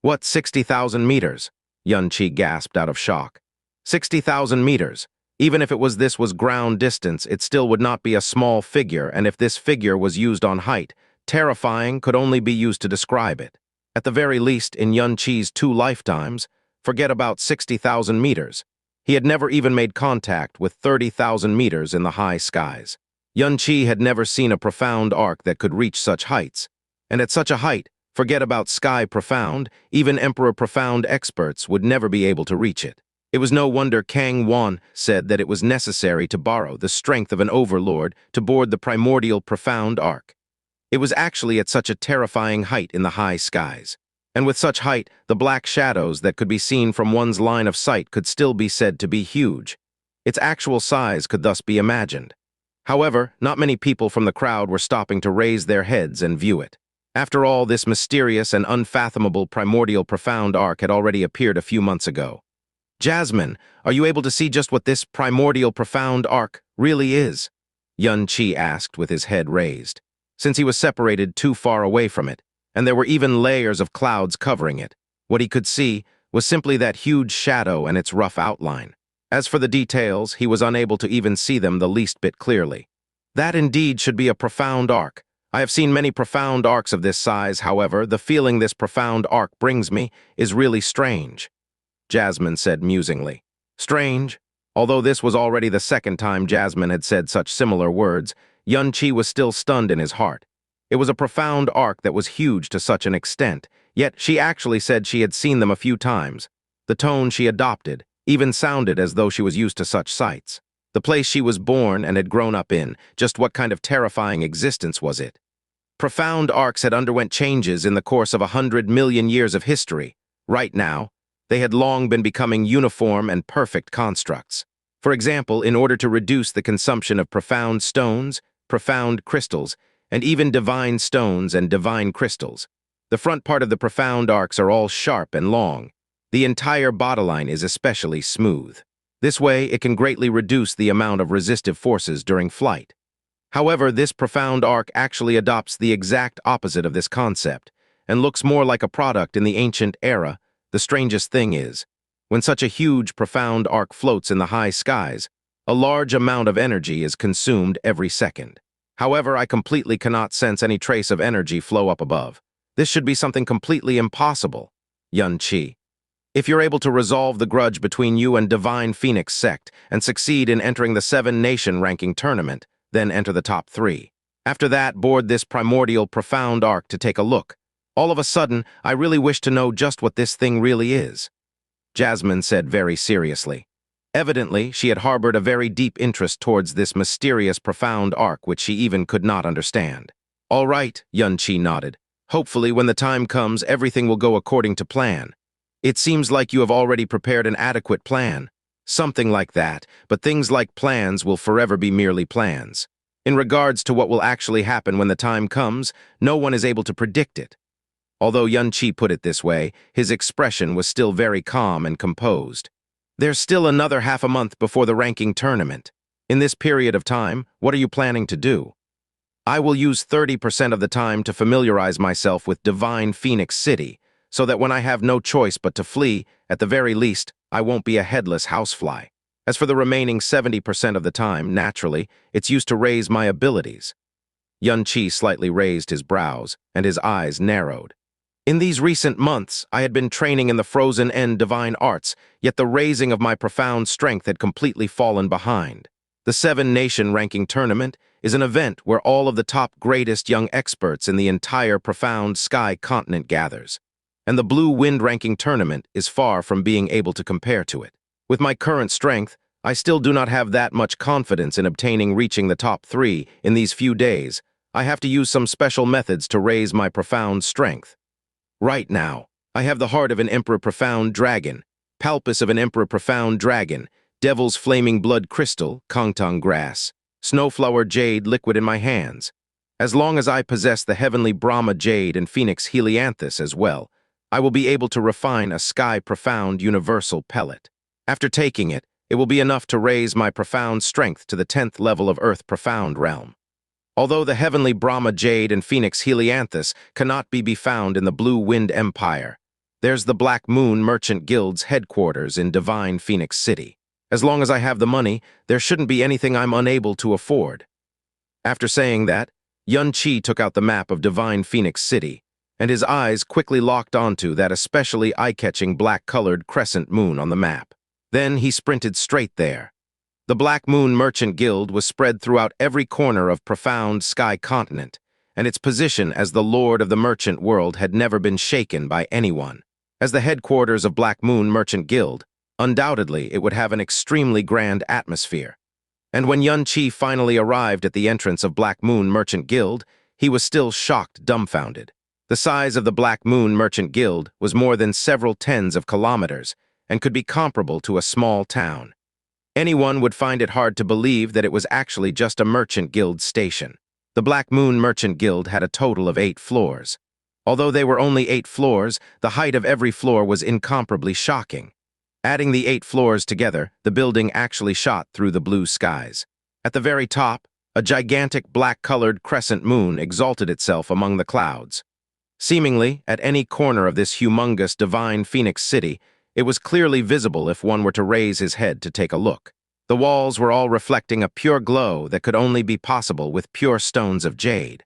What, 60,000 meters? Xianxia gasped out of shock. 60,000 meters. Even if this was ground distance, it still would not be a small figure, and if this figure was used on height, terrifying could only be used to describe it. At the very least, in Xianxia's 2 lifetimes, forget about 60,000 meters. He had never even made contact with 30,000 meters in the high skies. Xianxia had never seen a profound arc that could reach such heights. And at such a height, forget about sky profound, even Emperor Profound experts would never be able to reach it. It was no wonder Kang Wan said that it was necessary to borrow the strength of an overlord to board the primordial profound arc. It was actually at such a terrifying height in the high skies. And with such height, the black shadows that could be seen from one's line of sight could still be said to be huge. Its actual size could thus be imagined. However, not many people from the crowd were stopping to raise their heads and view it. After all, this mysterious and unfathomable primordial profound arc had already appeared a few months ago. Jasmine, are you able to see just what this primordial profound arc really is? Xianxia asked with his head raised, since he was separated too far away from it, and there were even layers of clouds covering it. What he could see was simply that huge shadow and its rough outline. As for the details, he was unable to even see them the least bit clearly. That indeed should be a profound arc. I have seen many profound arcs of this size, however, the feeling this profound arc brings me is really strange. Jasmine said musingly. Strange? Although this was already the second time Jasmine had said such similar words, Xianxia was still stunned in his heart. It was a profound arc that was huge to such an extent, yet she actually said she had seen them a few times. The tone she adopted even sounded as though she was used to such sights. The place she was born and had grown up in, just what kind of terrifying existence was it? Profound arcs had underwent changes in the course of 100 million years of history. Right now, they had long been becoming uniform and perfect constructs. For example, in order to reduce the consumption of profound stones, profound crystals, and even divine stones and divine crystals, the front part of the profound arcs are all sharp and long. The entire bodyline is especially smooth. This way, it can greatly reduce the amount of resistive forces during flight. However, this profound arc actually adopts the exact opposite of this concept and looks more like a product in the ancient era. The strangest thing is, when such a huge, profound arc floats in the high skies, a large amount of energy is consumed every second. However, I completely cannot sense any trace of energy flow up above. This should be something completely impossible. Xianxia, if you're able to resolve the grudge between you and Divine Phoenix Sect and succeed in entering the 7-nation ranking tournament, then enter the top 3. After that, board this primordial profound arc to take a look. All of a sudden, I really wish to know just what this thing really is. Jasmine said very seriously. Evidently, she had harbored a very deep interest towards this mysterious profound arc which she even could not understand. All right, Xianxia nodded. Hopefully, when the time comes, everything will go according to plan. It seems like you have already prepared an adequate plan. Something like that, but things like plans will forever be merely plans. In regards to what will actually happen when the time comes, no one is able to predict it. Although Xianxia put it this way, his expression was still very calm and composed. There's still another half a month before the ranking tournament. In this period of time, what are you planning to do? I will use 30% of the time to familiarize myself with Divine Phoenix City, so that when I have no choice but to flee, at the very least, I won't be a headless housefly. As for the remaining 70% of the time, naturally, it's used to raise my abilities. Xianxia slightly raised his brows, and his eyes narrowed. In these recent months, I had been training in the frozen end divine arts, yet the raising of my profound strength had completely fallen behind. The 7-nation ranking tournament is an event where all of the top greatest young experts in the entire profound sky continent gathers. And the Blue Wind ranking tournament is far from being able to compare to it. With my current strength, I still do not have that much confidence in reaching the top 3 in these few days. I have to use some special methods to raise my profound strength. Right now, I have the heart of an Emperor Profound Dragon, Palpus of an Emperor Profound Dragon, Devil's Flaming Blood Crystal, Kangtang Grass, Snowflower Jade liquid in my hands. As long as I possess the Heavenly Brahma Jade and Phoenix Helianthus as well, I will be able to refine a Sky Profound Universal Pellet. After taking it, it will be enough to raise my profound strength to the 10th level of Earth Profound Realm. Although the Heavenly Brahma Jade and Phoenix Helianthus cannot be found in the Blue Wind Empire, There's the Black Moon Merchant Guild's headquarters in Divine Phoenix City. As long as I have the money, there shouldn't be anything I'm unable to afford. After saying that, Xianxia took out the map of Divine Phoenix City, and his eyes quickly locked onto that especially eye-catching black-colored crescent moon on the map. Then he sprinted straight there. The Black Moon Merchant Guild was spread throughout every corner of profound Sky Continent, and its position as the lord of the merchant world had never been shaken by anyone. As the headquarters of Black Moon Merchant Guild, undoubtedly it would have an extremely grand atmosphere. And when Xianxia finally arrived at the entrance of Black Moon Merchant Guild, he was still shocked, dumbfounded. The size of the Black Moon Merchant Guild was more than several tens of kilometers and could be comparable to a small town. Anyone would find it hard to believe that it was actually just a merchant guild station. The Black Moon Merchant Guild had a total of 8 floors. Although they were only 8 floors, the height of every floor was incomparably shocking. Adding the 8 floors together, the building actually shot through the blue skies. At the very top, a gigantic black-colored crescent moon exalted itself among the clouds. Seemingly, at any corner of this humongous Divine Phoenix City, it was clearly visible if one were to raise his head to take a look. The walls were all reflecting a pure glow that could only be possible with pure stones of jade.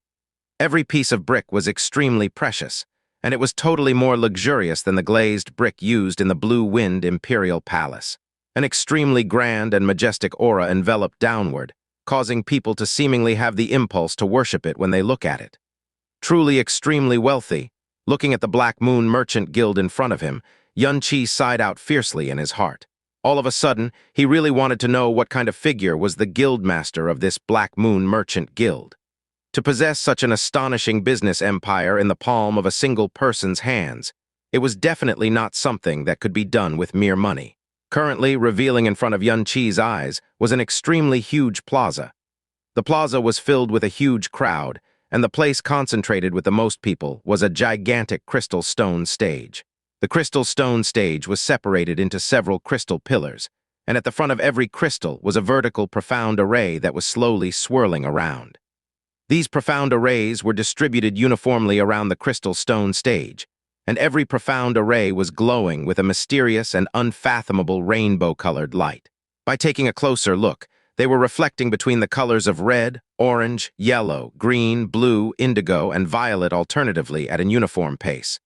Every piece of brick was extremely precious, and it was totally more luxurious than the glazed brick used in the Blue Wind Imperial Palace. An extremely grand and majestic aura enveloped downward, causing people to seemingly have the impulse to worship it when they look at it. Truly extremely wealthy, looking at the Black Moon Merchant Guild in front of him, Xianxia sighed out fiercely in his heart. All of a sudden, he really wanted to know what kind of figure was the guildmaster of this Black Moon Merchant Guild. To possess such an astonishing business empire in the palm of a single person's hands, it was definitely not something that could be done with mere money. Currently, revealing in front of Xianxia's eyes was an extremely huge plaza. The plaza was filled with a huge crowd, and the place concentrated with the most people was a gigantic crystal stone stage. The crystal stone stage was separated into several crystal pillars, and at the front of every crystal was a vertical profound array that was slowly swirling around. These profound arrays were distributed uniformly around the crystal stone stage, and every profound array was glowing with a mysterious and unfathomable rainbow-colored light. By taking a closer look, they were reflecting between the colors of red, orange, yellow, green, blue, indigo, and violet alternatively at an uniform pace.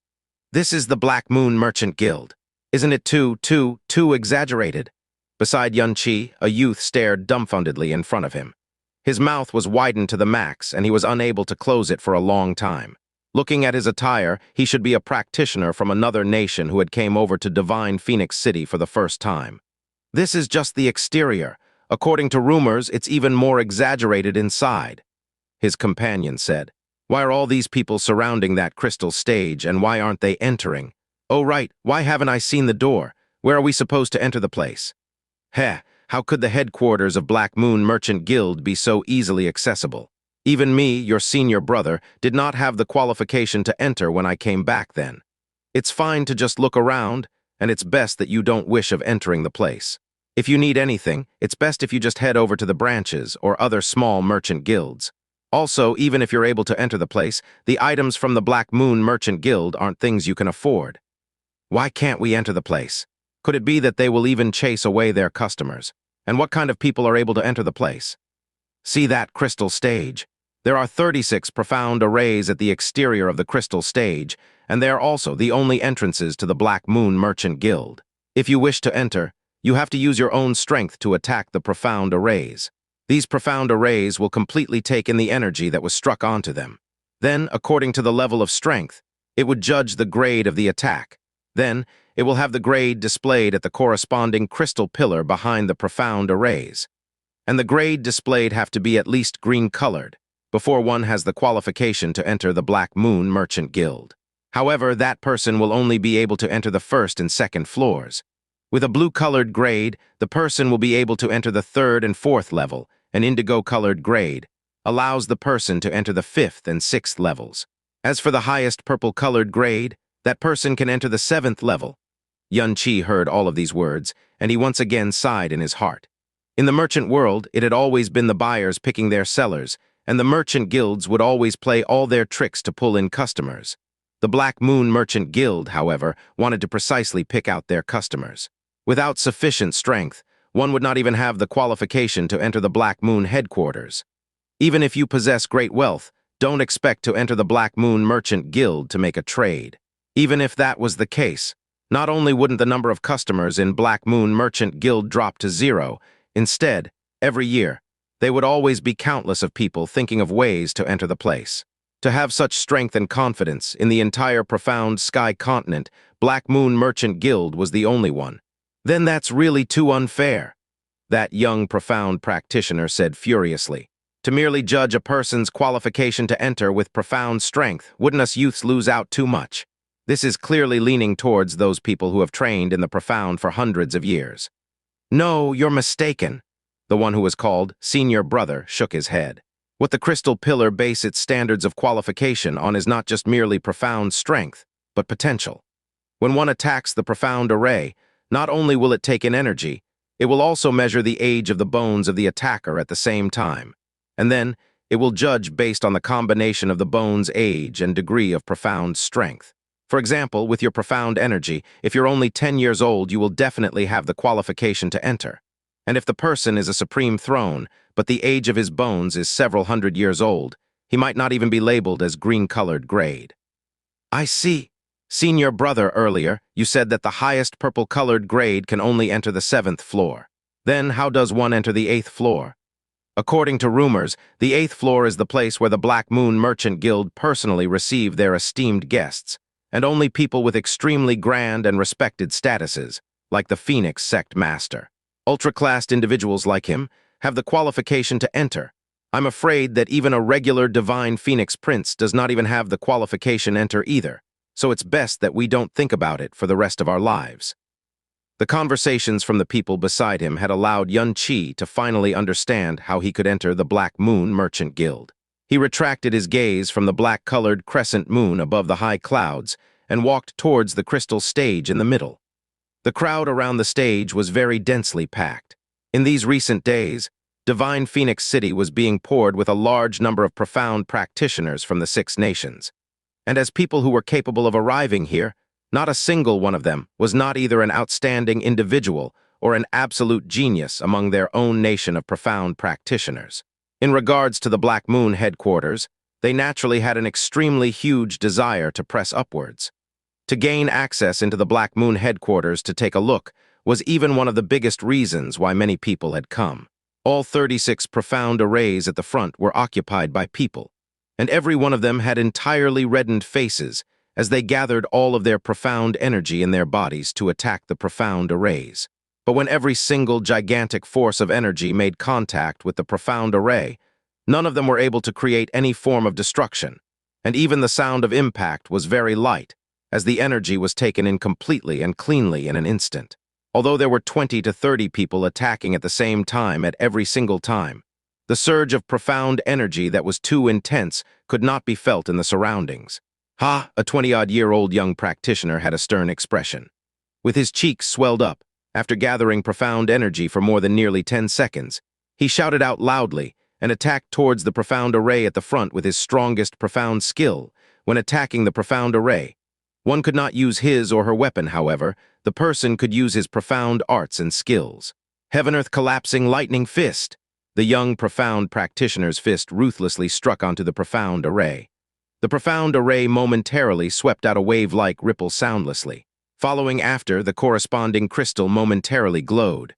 This is the Black Moon Merchant Guild. Isn't it too exaggerated? Beside Xianxia, a youth stared dumbfoundedly in front of him. His mouth was widened to the max, and he was unable to close it for a long time. Looking at his attire, he should be a practitioner from another nation who had came over to Divine Phoenix City for the first time. This is just the exterior. According to rumors, it's even more exaggerated inside. His companion said, "Why are all these people surrounding that crystal stage, and why aren't they entering? Oh right, why haven't I seen the door? Where are we supposed to enter the place?" Heh, how could the headquarters of Black Moon Merchant Guild be so easily accessible? Even me, your senior brother, did not have the qualification to enter when I came back then. It's fine to just look around, and it's best that you don't wish of entering the place. If you need anything, it's best if you just head over to the branches or other small merchant guilds. Also, even if you're able to enter the place, the items from the Black Moon Merchant Guild aren't things you can afford. Why can't we enter the place? Could it be that they will even chase away their customers? And what kind of people are able to enter the place? See that crystal stage? There are 36 profound arrays at the exterior of the crystal stage, and they are also the only entrances to the Black Moon Merchant Guild. If you wish to enter, you have to use your own strength to attack the profound arrays. These profound arrays will completely take in the energy that was struck onto them. Then, according to the level of strength, it would judge the grade of the attack. Then, it will have the grade displayed at the corresponding crystal pillar behind the profound arrays. And the grade displayed have to be at least green-colored before one has the qualification to enter the Black Moon Merchant Guild. However, that person will only be able to enter the first and second floors. With a blue-colored grade, the person will be able to enter the third and fourth level. An indigo-colored grade allows the person to enter the fifth and sixth levels. As for the highest purple-colored grade, that person can enter the seventh level. Xianxia heard all of these words, and he once again sighed in his heart. In the merchant world, it had always been the buyers picking their sellers, and the merchant guilds would always play all their tricks to pull in customers. The Black Moon Merchant Guild, however, wanted to precisely pick out their customers. Without sufficient strength, one would not even have the qualification to enter the Black Moon headquarters. Even if you possess great wealth, don't expect to enter the Black Moon Merchant Guild to make a trade. Even if that was the case, not only wouldn't the number of customers in Black Moon Merchant Guild drop to zero, instead, every year, they would always be countless of people thinking of ways to enter the place. To have such strength and confidence in the entire profound sky continent, Black Moon Merchant Guild was the only one. Then that's really too unfair, that young profound practitioner said furiously. To merely judge a person's qualification to enter with profound strength, wouldn't us youths lose out too much? This is clearly leaning towards those people who have trained in the profound for hundreds of years. No, you're mistaken. The one who was called Senior Brother shook his head. What the Crystal Pillar base its standards of qualification on is not just merely profound strength, but potential. When one attacks the profound array, not only will it take in energy, it will also measure the age of the bones of the attacker at the same time. And then, it will judge based on the combination of the bone's age and degree of profound strength. For example, with your profound energy, if you're only 10 years old, you will definitely have the qualification to enter. And if the person is a supreme throne, but the age of his bones is several hundred years old, he might not even be labeled as green-colored grade. I see. Senior Brother, earlier, you said that the highest purple-colored grade can only enter the 7th floor. Then how does one enter the 8th floor? According to rumors, the 8th floor is the place where the Black Moon Merchant Guild personally receive their esteemed guests, and only people with extremely grand and respected statuses, like the Phoenix Sect Master. Ultra-classed individuals like him have the qualification to enter. I'm afraid that even a regular Divine Phoenix Prince does not even have the qualification to enter either, so it's best that we don't think about it for the rest of our lives. The conversations from the people beside him had allowed Xianxia to finally understand how he could enter the Black Moon Merchant Guild. He retracted his gaze from the black-colored crescent moon above the high clouds and walked towards the crystal stage in the middle. The crowd around the stage was very densely packed. In these recent days, Divine Phoenix City was being poured with a large number of profound practitioners from the 6 nations. And as people who were capable of arriving here, not a single one of them was not either an outstanding individual or an absolute genius among their own nation of profound practitioners. In regards to the Black Moon headquarters, they naturally had an extremely huge desire to press upwards. To gain access into the Black Moon headquarters to take a look was even one of the biggest reasons why many people had come. All 36 profound arrays at the front were occupied by people, and every one of them had entirely reddened faces as they gathered all of their profound energy in their bodies to attack the profound arrays. But when every single gigantic force of energy made contact with the profound array, none of them were able to create any form of destruction, and even the sound of impact was very light, as the energy was taken in completely and cleanly in an instant. Although there were 20 to 30 people attacking at the same time at every single time, the surge of profound energy that was too intense could not be felt in the surroundings. Ha! A 20-odd-year-old young practitioner had a stern expression. With his cheeks swelled up, after gathering profound energy for more than nearly 10 seconds, he shouted out loudly and attacked towards the profound array at the front with his strongest profound skill. When attacking the profound array, one could not use his or her weapon, however. The person could use his profound arts and skills. Heaven-Earth Collapsing Lightning Fist. The young profound practitioner's fist ruthlessly struck onto the profound array. The profound array momentarily swept out a wave-like ripple soundlessly. Following after, the corresponding crystal momentarily glowed.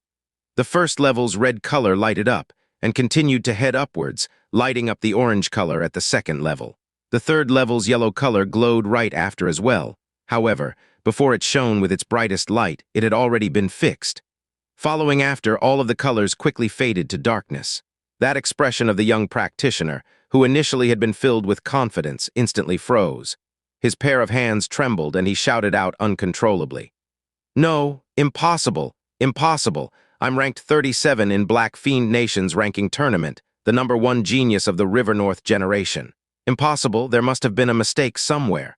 The first level's red color lighted up and continued to head upwards, lighting up the orange color at the second level. The third level's yellow color glowed right after as well. However, before it shone with its brightest light, it had already been fixed. Following after, all of the colors quickly faded to darkness. That expression of the young practitioner, who initially had been filled with confidence, instantly froze. His pair of hands trembled and he shouted out uncontrollably. No, impossible, impossible. I'm ranked 37 in Black Fiend Nation's ranking tournament, the #1 genius of the River North generation. Impossible, there must have been a mistake somewhere.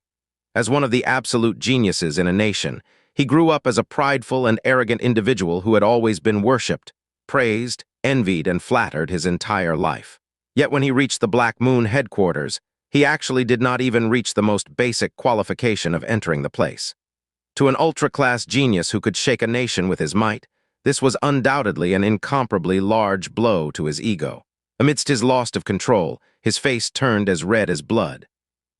As one of the absolute geniuses in a nation, he grew up as a prideful and arrogant individual who had always been worshipped, praised, envied, and flattered his entire life. Yet when he reached the Black Moon headquarters, He actually did not even reach the most basic qualification of entering the place. To an ultra-class genius who could shake a nation with his might, this was undoubtedly an incomparably large blow to his ego. Amidst his loss of control, his face turned as red as blood.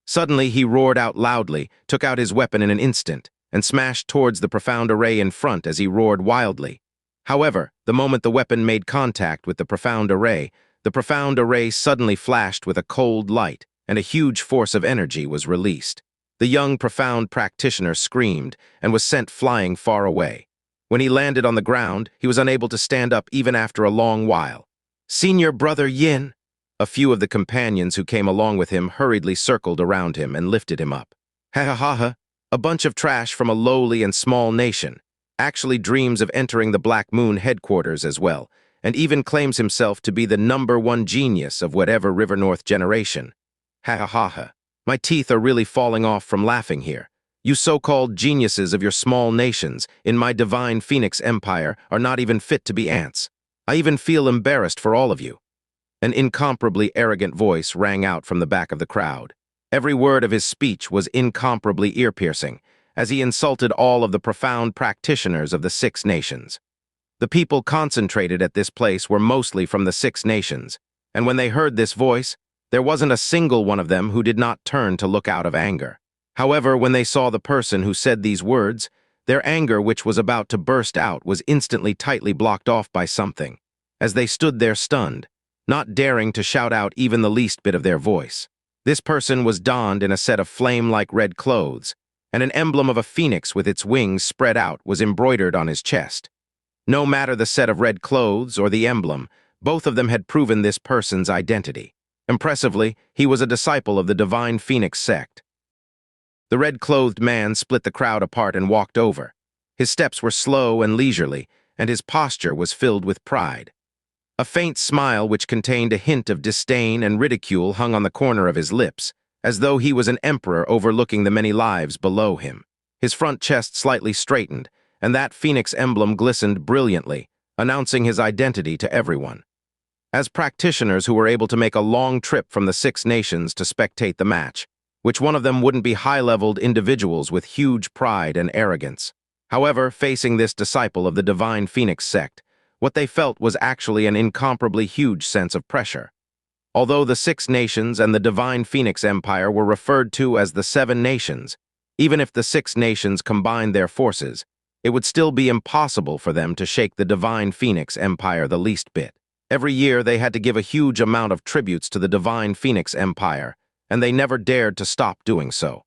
Suddenly, he roared out loudly, took out his weapon in an instant, and smashed towards the profound array in front as he roared wildly. However, the moment the weapon made contact with the profound array suddenly flashed with a cold light, and a huge force of energy was released. The young profound practitioner screamed and was sent flying far away. When he landed on the ground, he was unable to stand up even after a long while. "Senior Brother Yin!" A few of the companions who came along with him hurriedly circled around him and lifted him up. "Ha ha ha ha! A bunch of trash from a lowly and small nation. Actually dreams of entering the Black Moon headquarters as well, and even claims himself to be the #1 genius of whatever River North generation. Ha ha ha ha. My teeth are really falling off from laughing here. You so-called geniuses of your small nations in my divine Phoenix Empire are not even fit to be ants. I even feel embarrassed for all of you." An incomparably arrogant voice rang out from the back of the crowd. Every word of his speech was incomparably ear-piercing, as he insulted all of the profound practitioners of the 6 nations. The people concentrated at this place were mostly from the 6 nations, and when they heard this voice, there wasn't a single one of them who did not turn to look out of anger. However, when they saw the person who said these words, their anger, which was about to burst out, was instantly tightly blocked off by something, as they stood there stunned, not daring to shout out even the least bit of their voice. This person was donned in a set of flame-like red clothes, and an emblem of a phoenix with its wings spread out was embroidered on his chest. No matter the set of red clothes or the emblem, both of them had proven this person's identity. Impressively, he was a disciple of the Divine Phoenix sect. The red-clothed man split the crowd apart and walked over. His steps were slow and leisurely, and his posture was filled with pride. A faint smile which contained a hint of disdain and ridicule hung on the corner of his lips, as though he was an emperor overlooking the many lives below him. His front chest slightly straightened, and that phoenix emblem glistened brilliantly, announcing his identity to everyone. As practitioners who were able to make a long trip from the 6 nations to spectate the match, which one of them wouldn't be high-leveled individuals with huge pride and arrogance. However, facing this disciple of the Divine Phoenix sect, what they felt was actually an incomparably huge sense of pressure. Although the 6 nations and the Divine Phoenix Empire were referred to as the 7 nations, even if the 6 nations combined their forces, it would still be impossible for them to shake the Divine Phoenix Empire the least bit. Every year they had to give a huge amount of tributes to the Divine Phoenix Empire, and they never dared to stop doing so.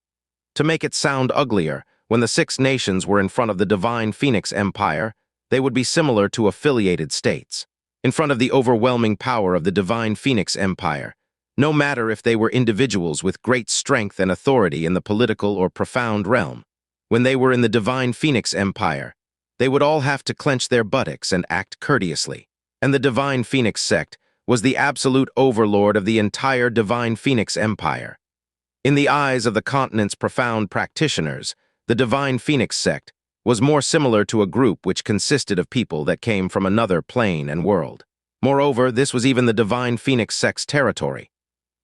To make it sound uglier, when the 6 nations were in front of the Divine Phoenix Empire, they would be similar to affiliated states. In front of the overwhelming power of the Divine Phoenix Empire, no matter if they were individuals with great strength and authority in the political or profound realm, when they were in the Divine Phoenix Empire, they would all have to clench their buttocks and act courteously. And the Divine Phoenix sect was the absolute overlord of the entire Divine Phoenix Empire. In the eyes of the continent's profound practitioners, the Divine Phoenix sect was more similar to a group which consisted of people that came from another plane and world. Moreover, this was even the Divine Phoenix sect's territory.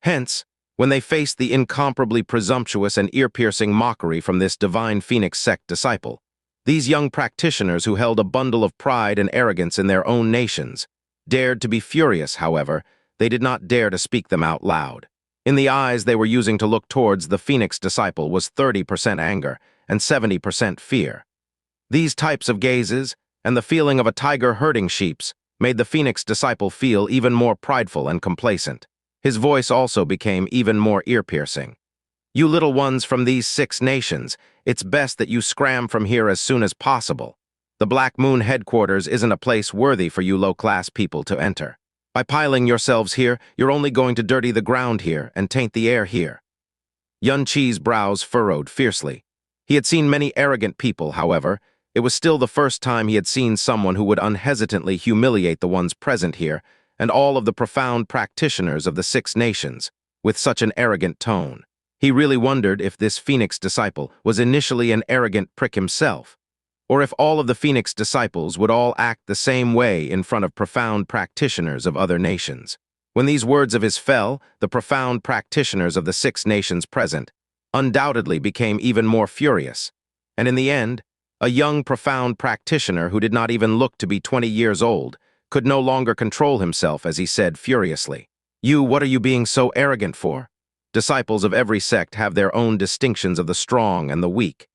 Hence, when they faced the incomparably presumptuous and ear-piercing mockery from this Divine Phoenix sect disciple, these young practitioners who held a bundle of pride and arrogance in their own nations dared to be furious. However, they did not dare to speak them out loud. In the eyes they were using to look towards the Phoenix disciple was 30% anger and 70% fear. These types of gazes, and the feeling of a tiger herding sheeps, made the Phoenix disciple feel even more prideful and complacent. His voice also became even more ear-piercing. "You little ones from these 6 nations, it's best that you scram from here as soon as possible. The Black Moon headquarters isn't a place worthy for you low-class people to enter. By piling yourselves here, you're only going to dirty the ground here and taint the air here." Xianxia's brows furrowed fiercely. He had seen many arrogant people, however. It was still the first time he had seen someone who would unhesitantly humiliate the ones present here, and all of the profound practitioners of the 6 nations, with such an arrogant tone. He really wondered if this Phoenix disciple was initially an arrogant prick himself, or if all of the Phoenix disciples would all act the same way in front of profound practitioners of other nations. When these words of his fell, the profound practitioners of the 6 nations present undoubtedly became even more furious. And in the end, a young profound practitioner who did not even look to be 20 years old could no longer control himself as he said furiously, What are you being so arrogant for? Disciples of every sect have their own distinctions of the strong and the weak.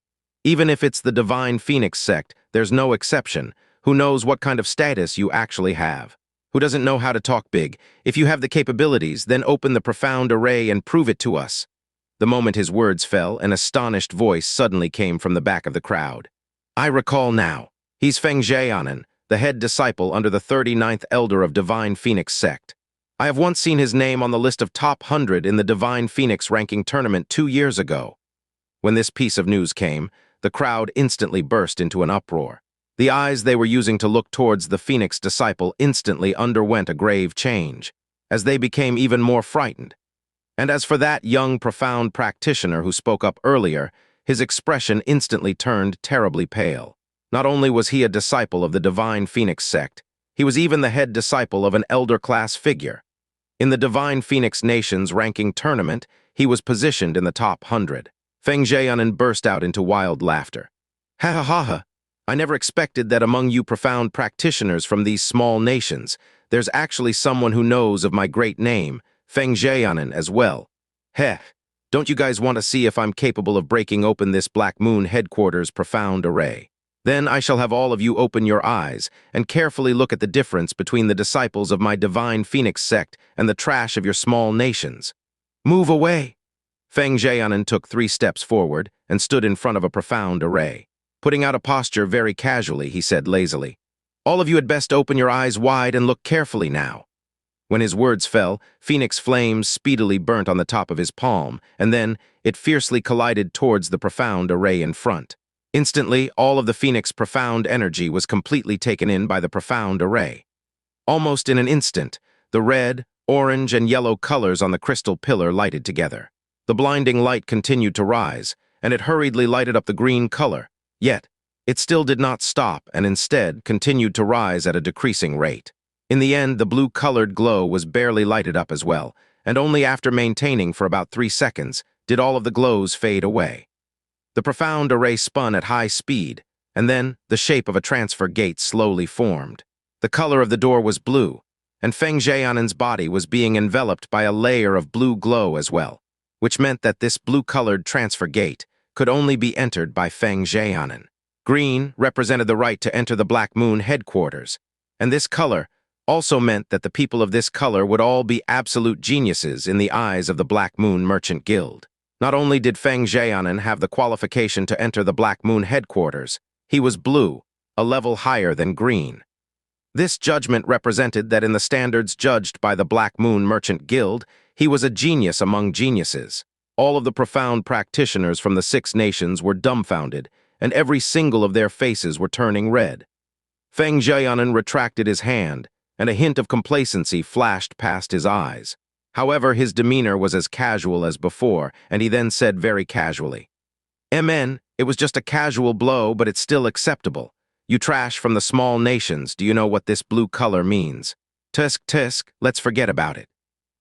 Even if it's the Divine Phoenix sect, there's no exception. Who knows what kind of status you actually have? Who doesn't know how to talk big? If you have the capabilities, then open the profound array and prove it to us. The moment his words fell, an astonished voice suddenly came from the back of the crowd. I recall now. He's Feng Xue'er, the head disciple under the 39th elder of Divine Phoenix sect. I have once seen his name on the list of top 100 in the Divine Phoenix ranking tournament 2 years ago. When this piece of news came, the crowd instantly burst into an uproar. The eyes they were using to look towards the Phoenix disciple instantly underwent a grave change, as they became even more frightened. And as for that young, profound practitioner who spoke up earlier, his expression instantly turned terribly pale. Not only was he a disciple of the Divine Phoenix sect, he was even the head disciple of an elder-class figure. In the Divine Phoenix Nations ranking tournament, he was positioned in the top 100. Feng Xue'er burst out into wild laughter. Ha ha ha ha! I never expected that among you profound practitioners from these small nations, there's actually someone who knows of my great name, Feng Xue'er, as well. Heh, don't you guys want to see if I'm capable of breaking open this Black Moon headquarters profound array? Then I shall have all of you open your eyes and carefully look at the difference between the disciples of my Divine Phoenix sect and the trash of your small nations. Move away! Feng Xue'er took 3 steps forward and stood in front of a profound array. Putting out a posture very casually, he said lazily, All of you had best open your eyes wide and look carefully now. When his words fell, Phoenix flames speedily burnt on the top of his palm, and then it fiercely collided towards the profound array in front. Instantly, all of the Phoenix profound energy was completely taken in by the profound array. Almost in an instant, the red, orange, and yellow colors on the crystal pillar lighted together. The blinding light continued to rise, and it hurriedly lighted up the green color. Yet, it still did not stop and instead continued to rise at a decreasing rate. In the end, the blue-colored glow was barely lighted up as well, and only after maintaining for about 3 seconds did all of the glows fade away. The profound array spun at high speed, and then the shape of a transfer gate slowly formed. The color of the door was blue, and Feng Xue'er's body was being enveloped by a layer of blue glow as well, which meant that this blue-colored transfer gate could only be entered by Feng Xue'er. Green represented the right to enter the Black Moon headquarters, and this color also meant that the people of this color would all be absolute geniuses in the eyes of the Black Moon Merchant Guild. Not only did Feng Xue'er have the qualification to enter the Black Moon headquarters, he was blue, a level higher than green. This judgment represented that in the standards judged by the Black Moon Merchant Guild, he was a genius among geniuses. All of the profound practitioners from the 6 nations were dumbfounded, and every single of their faces were turning red. Feng Xue'er retracted his hand, and a hint of complacency flashed past his eyes. However, his demeanor was as casual as before, and he then said very casually, "MN, it was just a casual blow, but it's still acceptable. You trash from the small nations, do you know what this blue color means? Tusk, let's forget about it.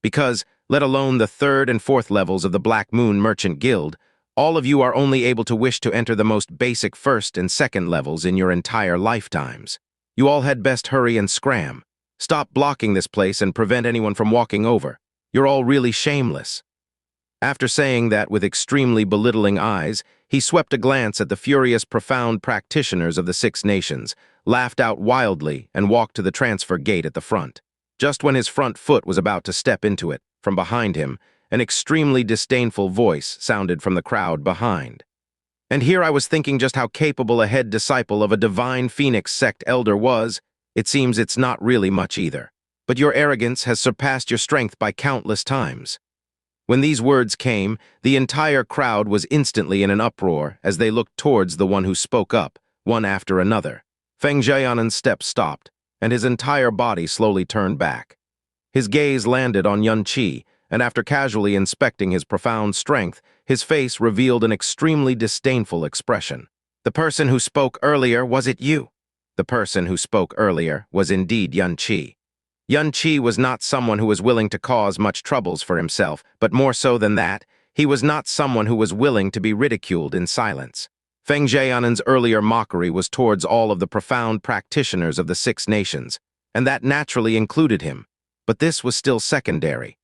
Because, let alone the 3rd and 4th levels of the Black Moon Merchant Guild, all of you are only able to wish to enter the most basic 1st and 2nd levels in your entire lifetimes. You all had best hurry and scram. Stop blocking this place and prevent anyone from walking over. You're all really shameless." After saying that with extremely belittling eyes, he swept a glance at the furious profound practitioners of the 6 nations, laughed out wildly, and walked to the transfer gate at the front. Just when his front foot was about to step into it, from behind him, an extremely disdainful voice sounded from the crowd behind. And here I was thinking just how capable a head disciple of a Divine Phoenix sect elder was. It seems it's not really much either. But your arrogance has surpassed your strength by countless times. When these words came, the entire crowd was instantly in an uproar as they looked towards the one who spoke up, one after another. Feng Xue'er's steps stopped, and his entire body slowly turned back. His gaze landed on Xianxia, and after casually inspecting his profound strength, his face revealed an extremely disdainful expression. "The person who spoke earlier, was it you?" The person who spoke earlier was indeed Xianxia. Yun Qi was not someone who was willing to cause much troubles for himself, but more so than that, he was not someone who was willing to be ridiculed in silence. Feng Xue'er's earlier mockery was towards all of the profound practitioners of the Six Nations, and that naturally included him. But this was still secondary.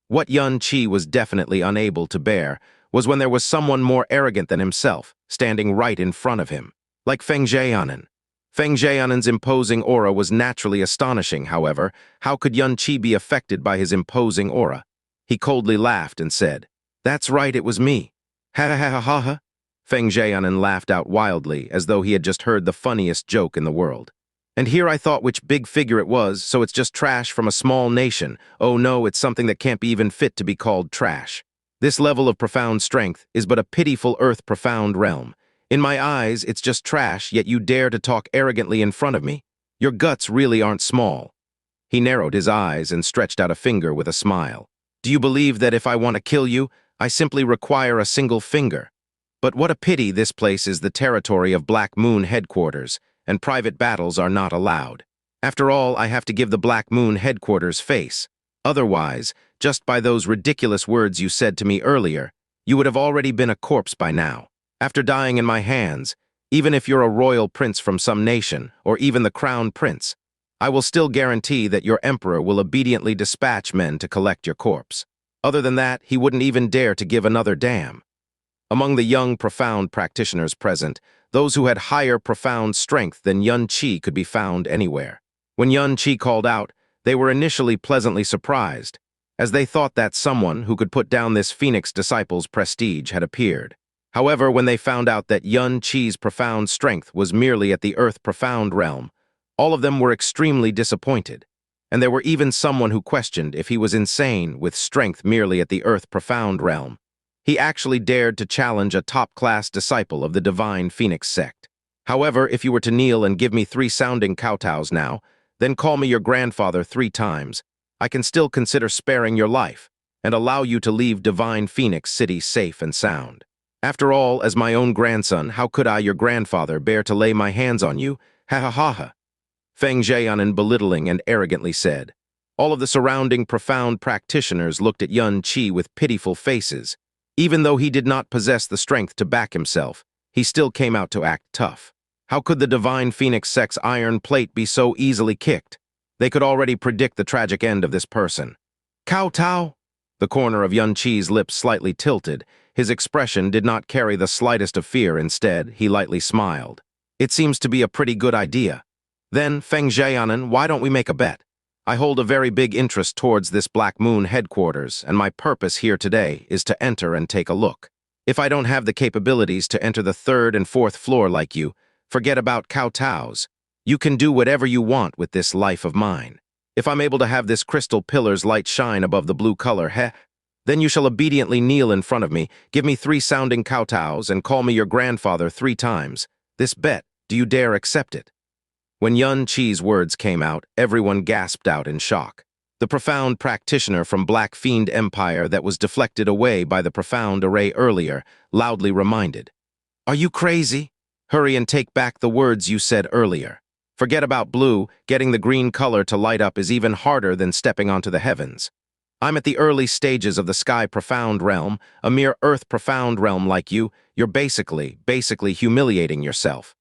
What Yun Qi was definitely unable to bear was when there was someone more arrogant than himself, standing right in front of him, like Feng Xue'er. Feng Xue'er's imposing aura was naturally astonishing, however. How could Yun Qi be affected by his imposing aura? He coldly laughed and said, "That's right, it was me." Ha ha ha ha ha. Feng Xue'er laughed out wildly, as though he had just heard the funniest joke in the world. "And here I thought which big figure it was, so it's just trash from a small nation. Oh no, it's something that can't be even fit to be called trash. This level of profound strength is but a pitiful earth-profound realm. In my eyes, it's just trash, yet you dare to talk arrogantly in front of me. Your guts really aren't small." He narrowed his eyes and stretched out a finger with a smile. "Do you believe that if I want to kill you, I simply require a single finger? But what a pity this place is the territory of Black Moon headquarters, and private battles are not allowed. After all, I have to give the Black Moon headquarters face. Otherwise, just by those ridiculous words you said to me earlier, you would have already been a corpse by now. After dying in my hands, even if you're a royal prince from some nation, or even the crown prince, I will still guarantee that your emperor will obediently dispatch men to collect your corpse. Other than that, he wouldn't even dare to give another damn." Among the young, profound practitioners present, those who had higher profound strength than Yun Qi could be found anywhere. When Yun Qi called out, they were initially pleasantly surprised, as they thought that someone who could put down this Phoenix disciple's prestige had appeared. However, when they found out that Yun Qi's profound strength was merely at the earth-profound realm, all of them were extremely disappointed, and there were even someone who questioned if he was insane with strength merely at the earth-profound realm. He actually dared to challenge a top-class disciple of the Divine Phoenix sect. "However, if you were to kneel and give me 3 sounding kowtows now, then call me your grandfather 3 times, I can still consider sparing your life and allow you to leave Divine Phoenix City safe and sound. After all, as my own grandson, how could I, your grandfather, bear to lay my hands on you? Ha ha ha ha." Feng Xue'er belittling and arrogantly said. All of the surrounding profound practitioners looked at Yun Qi with pitiful faces. Even though he did not possess the strength to back himself, he still came out to act tough. How could the Divine Phoenix sect's iron plate be so easily kicked? They could already predict the tragic end of this person. "Kowtow?" The corner of Yun Qi's lips slightly tilted. His expression did not carry the slightest of fear. Instead, he lightly smiled. "It seems to be a pretty good idea. Then, Feng Xue'er, why don't we make a bet? I hold a very big interest towards this Black Moon headquarters, and my purpose here today is to enter and take a look. If I don't have the capabilities to enter the 3rd and 4th floor like you, forget about kowtows. You can do whatever you want with this life of mine. If I'm able to have this crystal pillar's light shine above the blue color, then you shall obediently kneel in front of me, give me 3 sounding kowtows, and call me your grandfather 3 times. This bet, do you dare accept it?" When Yun Qi's words came out, everyone gasped out in shock. The profound practitioner from Black Fiend Empire that was deflected away by the profound array earlier loudly reminded, "Are you crazy? Hurry and take back the words you said earlier. Forget about blue, getting the green color to light up is even harder than stepping onto the heavens. I'm at the early stages of the sky profound realm, a mere earth profound realm like you. You're basically humiliating yourself.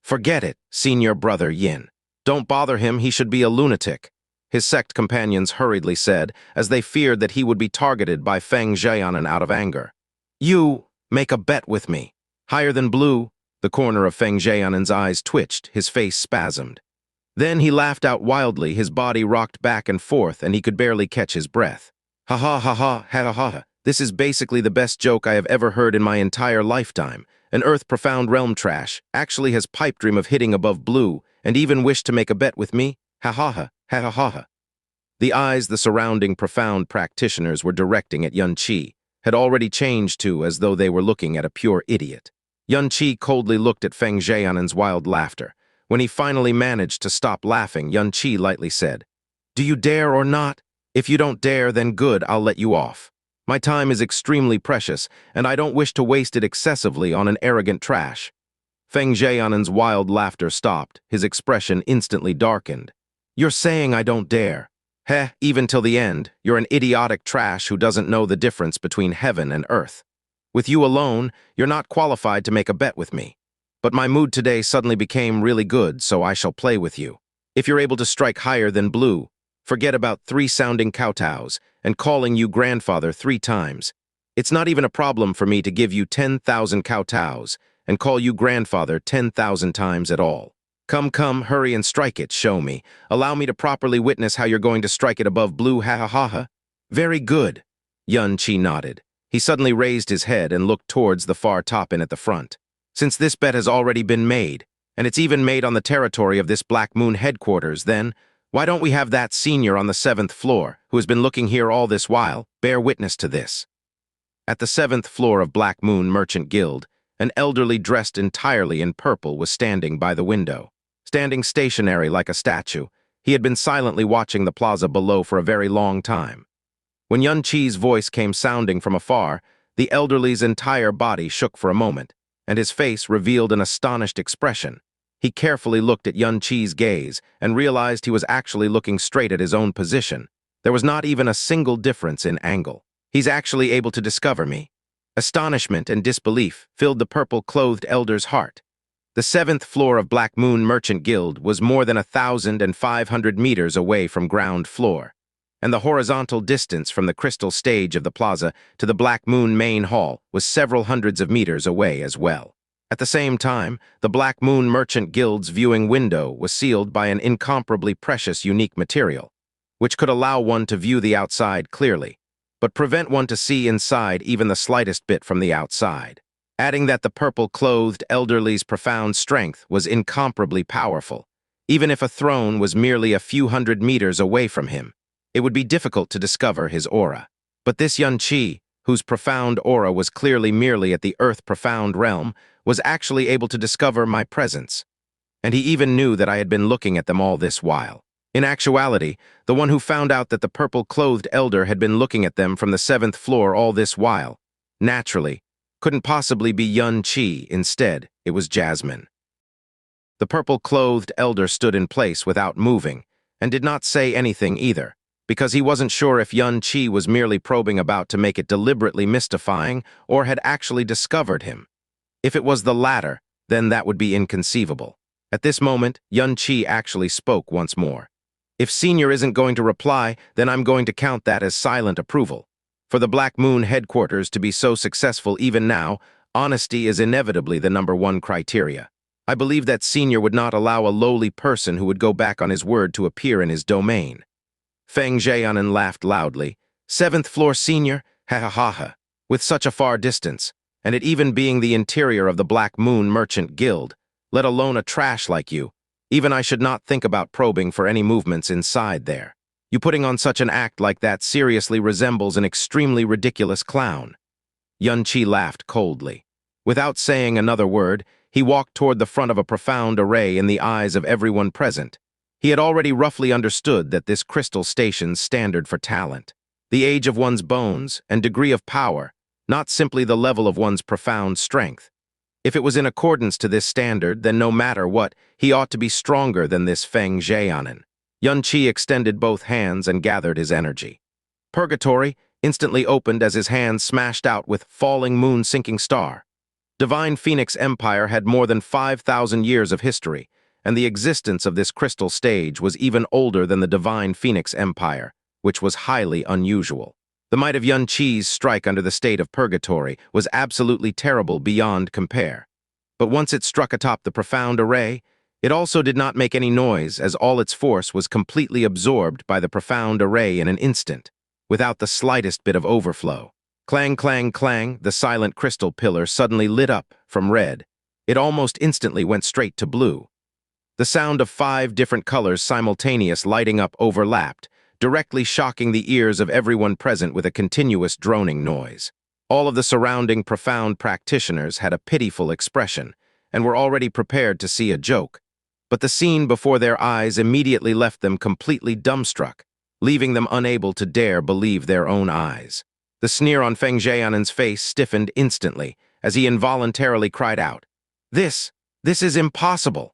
Forget it, senior brother Yin. Don't bother him, he should be a lunatic," his sect companions hurriedly said, as they feared that he would be targeted by Feng Xue'er out of anger. "You make a bet with me. Higher than blue?" The corner of Feng Xue'er's eyes twitched, his face spasmed. Then he laughed out wildly, his body rocked back and forth, and he could barely catch his breath. "Ha ha ha ha ha ha ha. This is basically the best joke I have ever heard in my entire lifetime. An earth-profound realm trash actually has pipe dream of hitting above blue and even wished to make a bet with me? Ha ha ha, ha ha ha ha." The eyes the surrounding profound practitioners were directing at Yun Qi had already changed to as though they were looking at a pure idiot. Yun Qi coldly looked at Feng Xue'er's wild laughter. When he finally managed to stop laughing, Yun Qi lightly said, "Do you dare or not? If you don't dare, then good, I'll let you off. My time is extremely precious, and I don't wish to waste it excessively on an arrogant trash." Feng Xue'er's wild laughter stopped, his expression instantly darkened. "You're saying I don't dare. Heh, even till the end, you're an idiotic trash who doesn't know the difference between heaven and earth. With you alone, you're not qualified to make a bet with me. But my mood today suddenly became really good, so I shall play with you. If you're able to strike higher than blue, forget about 3 sounding kowtows and calling you grandfather 3 times. It's not even a problem for me to give you 10,000 kowtows and call you grandfather 10,000 times at all. Come, hurry and strike it, show me. Allow me to properly witness how you're going to strike it above blue, ha ha ha ha. Very good. Xianxia nodded. He suddenly raised his head and looked towards the far top in at the front. Since this bet has already been made, and it's even made on the territory of this Black Moon headquarters, then why don't we have that senior on the 7th floor, who has been looking here all this while, bear witness to this? At the 7th floor of Black Moon Merchant Guild, an elderly dressed entirely in purple was standing by the window. Standing stationary like a statue, he had been silently watching the plaza below for a very long time. When Xianxia's voice came sounding from afar, the elderly's entire body shook for a moment, and his face revealed an astonished expression. He carefully looked at Xianxia's gaze and realized he was actually looking straight at his own position. There was not even a single difference in angle. He's actually able to discover me. Astonishment and disbelief filled the purple-clothed elder's heart. The 7th floor of Black Moon Merchant Guild was more than 1,500 meters away from ground floor, and the horizontal distance from the crystal stage of the plaza to the Black Moon main hall was several hundreds of meters away as well. At the same time, the Black Moon Merchant Guild's viewing window was sealed by an incomparably precious unique material, which could allow one to view the outside clearly, but prevent one to see inside even the slightest bit from the outside. Adding that the purple-clothed elderly's profound strength was incomparably powerful. Even if a throne was merely a few hundred meters away from him, it would be difficult to discover his aura. But this Xianxia, whose profound aura was clearly merely at the earth-profound realm, was actually able to discover my presence. And he even knew that I had been looking at them all this while. In actuality, the one who found out that the purple-clothed elder had been looking at them from the 7th floor all this while, naturally, couldn't possibly be Xianxia. Instead, it was Jasmine. The purple-clothed elder stood in place without moving, and did not say anything either, because he wasn't sure if Xianxia was merely probing about to make it deliberately mystifying or had actually discovered him. If it was the latter, then that would be inconceivable. At this moment, Xianxia actually spoke once more. If Senior isn't going to reply, then I'm going to count that as silent approval. For the Black Moon headquarters to be so successful even now, honesty is inevitably the #1 criteria. I believe that Senior would not allow a lowly person who would go back on his word to appear in his domain. Feng Xue'er laughed loudly. 7th floor Senior? Ha ha ha ha. With such a far distance, and it even being the interior of the Black Moon Merchant Guild, let alone a trash like you, even I should not think about probing for any movements inside there. You putting on such an act like that seriously resembles an extremely ridiculous clown. Xianxia laughed coldly. Without saying another word, he walked toward the front of a profound array in the eyes of everyone present. He had already roughly understood that this crystal station's standard for talent, the age of one's bones and degree of power, not simply the level of one's profound strength. If it was in accordance to this standard, then no matter what, he ought to be stronger than this Feng Xue'er. Xianxia extended both hands and gathered his energy. Purgatory instantly opened as his hands smashed out with falling moon sinking star. Divine Phoenix Empire had more than 5,000 years of history, and the existence of this crystal stage was even older than the Divine Phoenix Empire, which was highly unusual. The might of Xianxia's strike under the state of purgatory was absolutely terrible beyond compare. But once it struck atop the profound array, it also did not make any noise, as all its force was completely absorbed by the profound array in an instant, without the slightest bit of overflow. Clang, clang, clang, the silent crystal pillar suddenly lit up from red. It almost instantly went straight to blue. The sound of 5 different colors simultaneous lighting up overlapped, directly shocking the ears of everyone present with a continuous droning noise. All of the surrounding profound practitioners had a pitiful expression, and were already prepared to see a joke. But the scene before their eyes immediately left them completely dumbstruck, leaving them unable to dare believe their own eyes. The sneer on Feng Xue'er's face stiffened instantly, as he involuntarily cried out, This is impossible!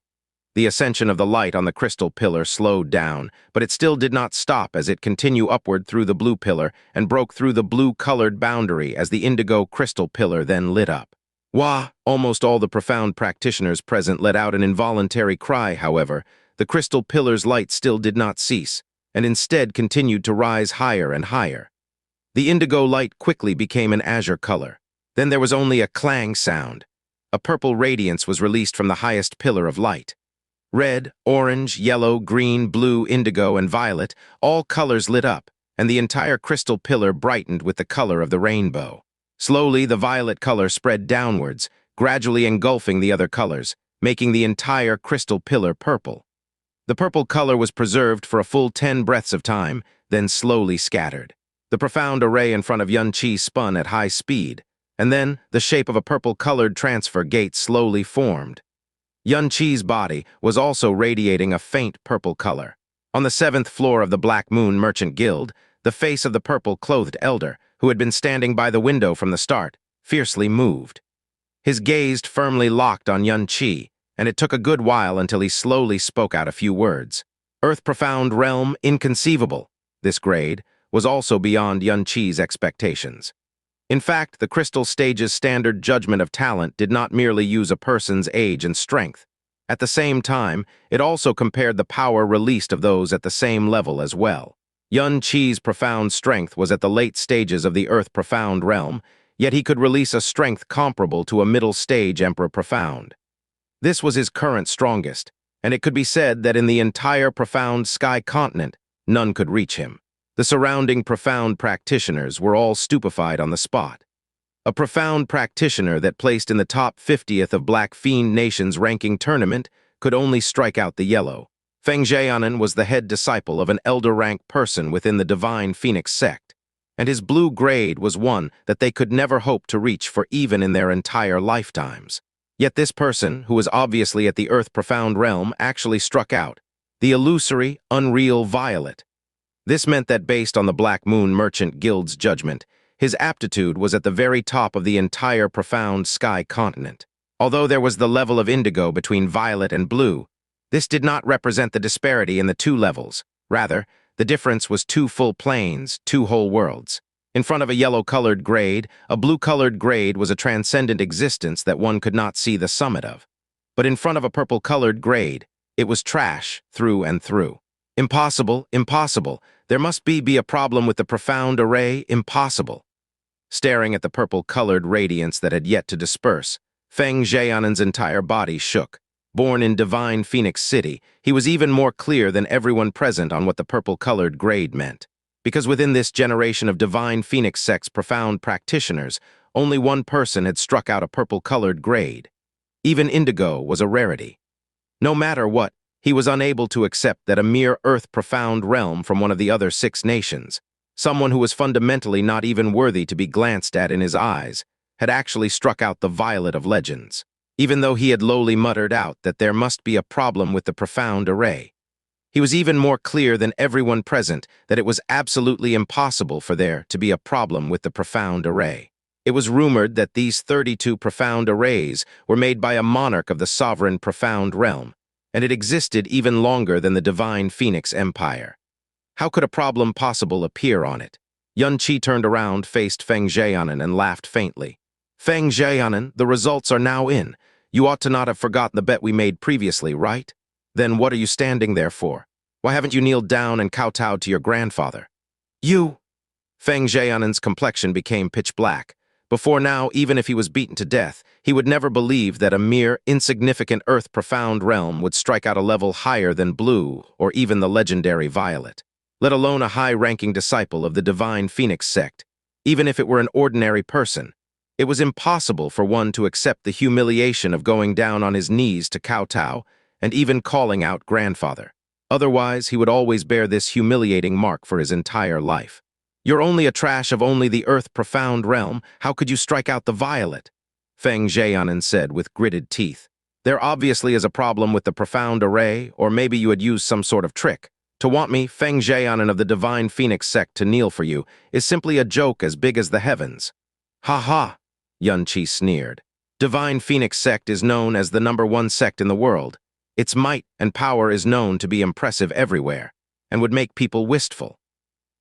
The ascension of the light on the crystal pillar slowed down, but it still did not stop as it continued upward through the blue pillar and broke through the blue-colored boundary as the indigo crystal pillar then lit up. Wah! Almost all the profound practitioners present let out an involuntary cry, however. The crystal pillar's light still did not cease, and instead continued to rise higher and higher. The indigo light quickly became an azure color. Then there was only a clang sound. A purple radiance was released from the highest pillar of light. Red, orange, yellow, green, blue, indigo, and violet, all colors lit up, and the entire crystal pillar brightened with the color of the rainbow. Slowly, the violet color spread downwards, gradually engulfing the other colors, making the entire crystal pillar purple. The purple color was preserved for a full 10 breaths of time, then slowly scattered. The profound array in front of Xianxia spun at high speed, and then the shape of a purple-colored transfer gate slowly formed. Xianxia's body was also radiating a faint purple color. On the 7th floor of the Black Moon Merchant Guild, the face of the purple-clothed elder, who had been standing by the window from the start, fiercely moved. His gaze firmly locked on Xianxia, and it took a good while until he slowly spoke out a few words. Earth Profound Realm Inconceivable. This grade was also beyond Xianxia's expectations. In fact, the Crystal Stage's standard judgment of talent did not merely use a person's age and strength. At the same time, it also compared the power released of those at the same level as well. Xianxia's profound strength was at the late stages of the Earth Profound realm, yet he could release a strength comparable to a middle stage Emperor Profound. This was his current strongest, and it could be said that in the entire Profound Sky continent, none could reach him. The surrounding profound practitioners were all stupefied on the spot. A profound practitioner that placed in the top 50th of Black Fiend Nation's ranking tournament could only strike out the yellow. Feng Xue'er was the head disciple of an elder-rank person within the Divine Phoenix sect, and his blue grade was one that they could never hope to reach for even in their entire lifetimes. Yet this person, who was obviously at the Earth Profound realm, actually struck out, the illusory, unreal violet. This meant that based on the Black Moon Merchant Guild's judgment, his aptitude was at the very top of the entire Profound Sky continent. Although there was the level of indigo between violet and blue, this did not represent the disparity in the two levels. Rather, the difference was two full planes, two whole worlds. In front of a yellow-colored grade, a blue-colored grade was a transcendent existence that one could not see the summit of. But in front of a purple-colored grade, it was trash through and through. Impossible, impossible. There must be a problem with the profound array, impossible. Staring at the purple-colored radiance that had yet to disperse, Feng Xue'er's entire body shook. Born in Divine Phoenix City, he was even more clear than everyone present on what the purple-colored grade meant. Because within this generation of Divine Phoenix sect's profound practitioners, only one person had struck out a purple-colored grade. Even indigo was a rarity. No matter what, he was unable to accept that a mere Earth Profound realm from one of the other 6 nations, someone who was fundamentally not even worthy to be glanced at in his eyes, had actually struck out the violet of legends, even though he had lowly muttered out that there must be a problem with the profound array. He was even more clear than everyone present that it was absolutely impossible for there to be a problem with the profound array. It was rumored that these 32 profound arrays were made by a monarch of the sovereign profound realm, and it existed even longer than the Divine Phoenix Empire. How could a problem possible appear on it? Xianxia turned around, faced Feng Xue'er, and laughed faintly. Feng Xue'er, the results are now in. You ought to not have forgotten the bet we made previously, right? Then what are you standing there for? Why haven't you kneeled down and kowtowed to your grandfather? You! Feng Xue'er's complexion became pitch black. Before now, even if he was beaten to death, he would never believe that a mere, insignificant Earth Profound realm would strike out a level higher than blue or even the legendary violet, let alone a high-ranking disciple of the Divine Phoenix sect. Even if it were an ordinary person, it was impossible for one to accept the humiliation of going down on his knees to kowtow and even calling out grandfather. Otherwise, he would always bear this humiliating mark for his entire life. You're only a trash of only the Earth Profound realm. How could you strike out the violet? Feng Xue'er said with gritted teeth. There obviously is a problem with the profound array, or maybe you had used some sort of trick. To want me, Feng Xue'er of the Divine Phoenix sect, to kneel for you is simply a joke as big as the heavens. Ha ha, Xianxia sneered. Divine Phoenix sect is known as the #1 sect in the world. Its might and power is known to be impressive everywhere, and would make people wistful.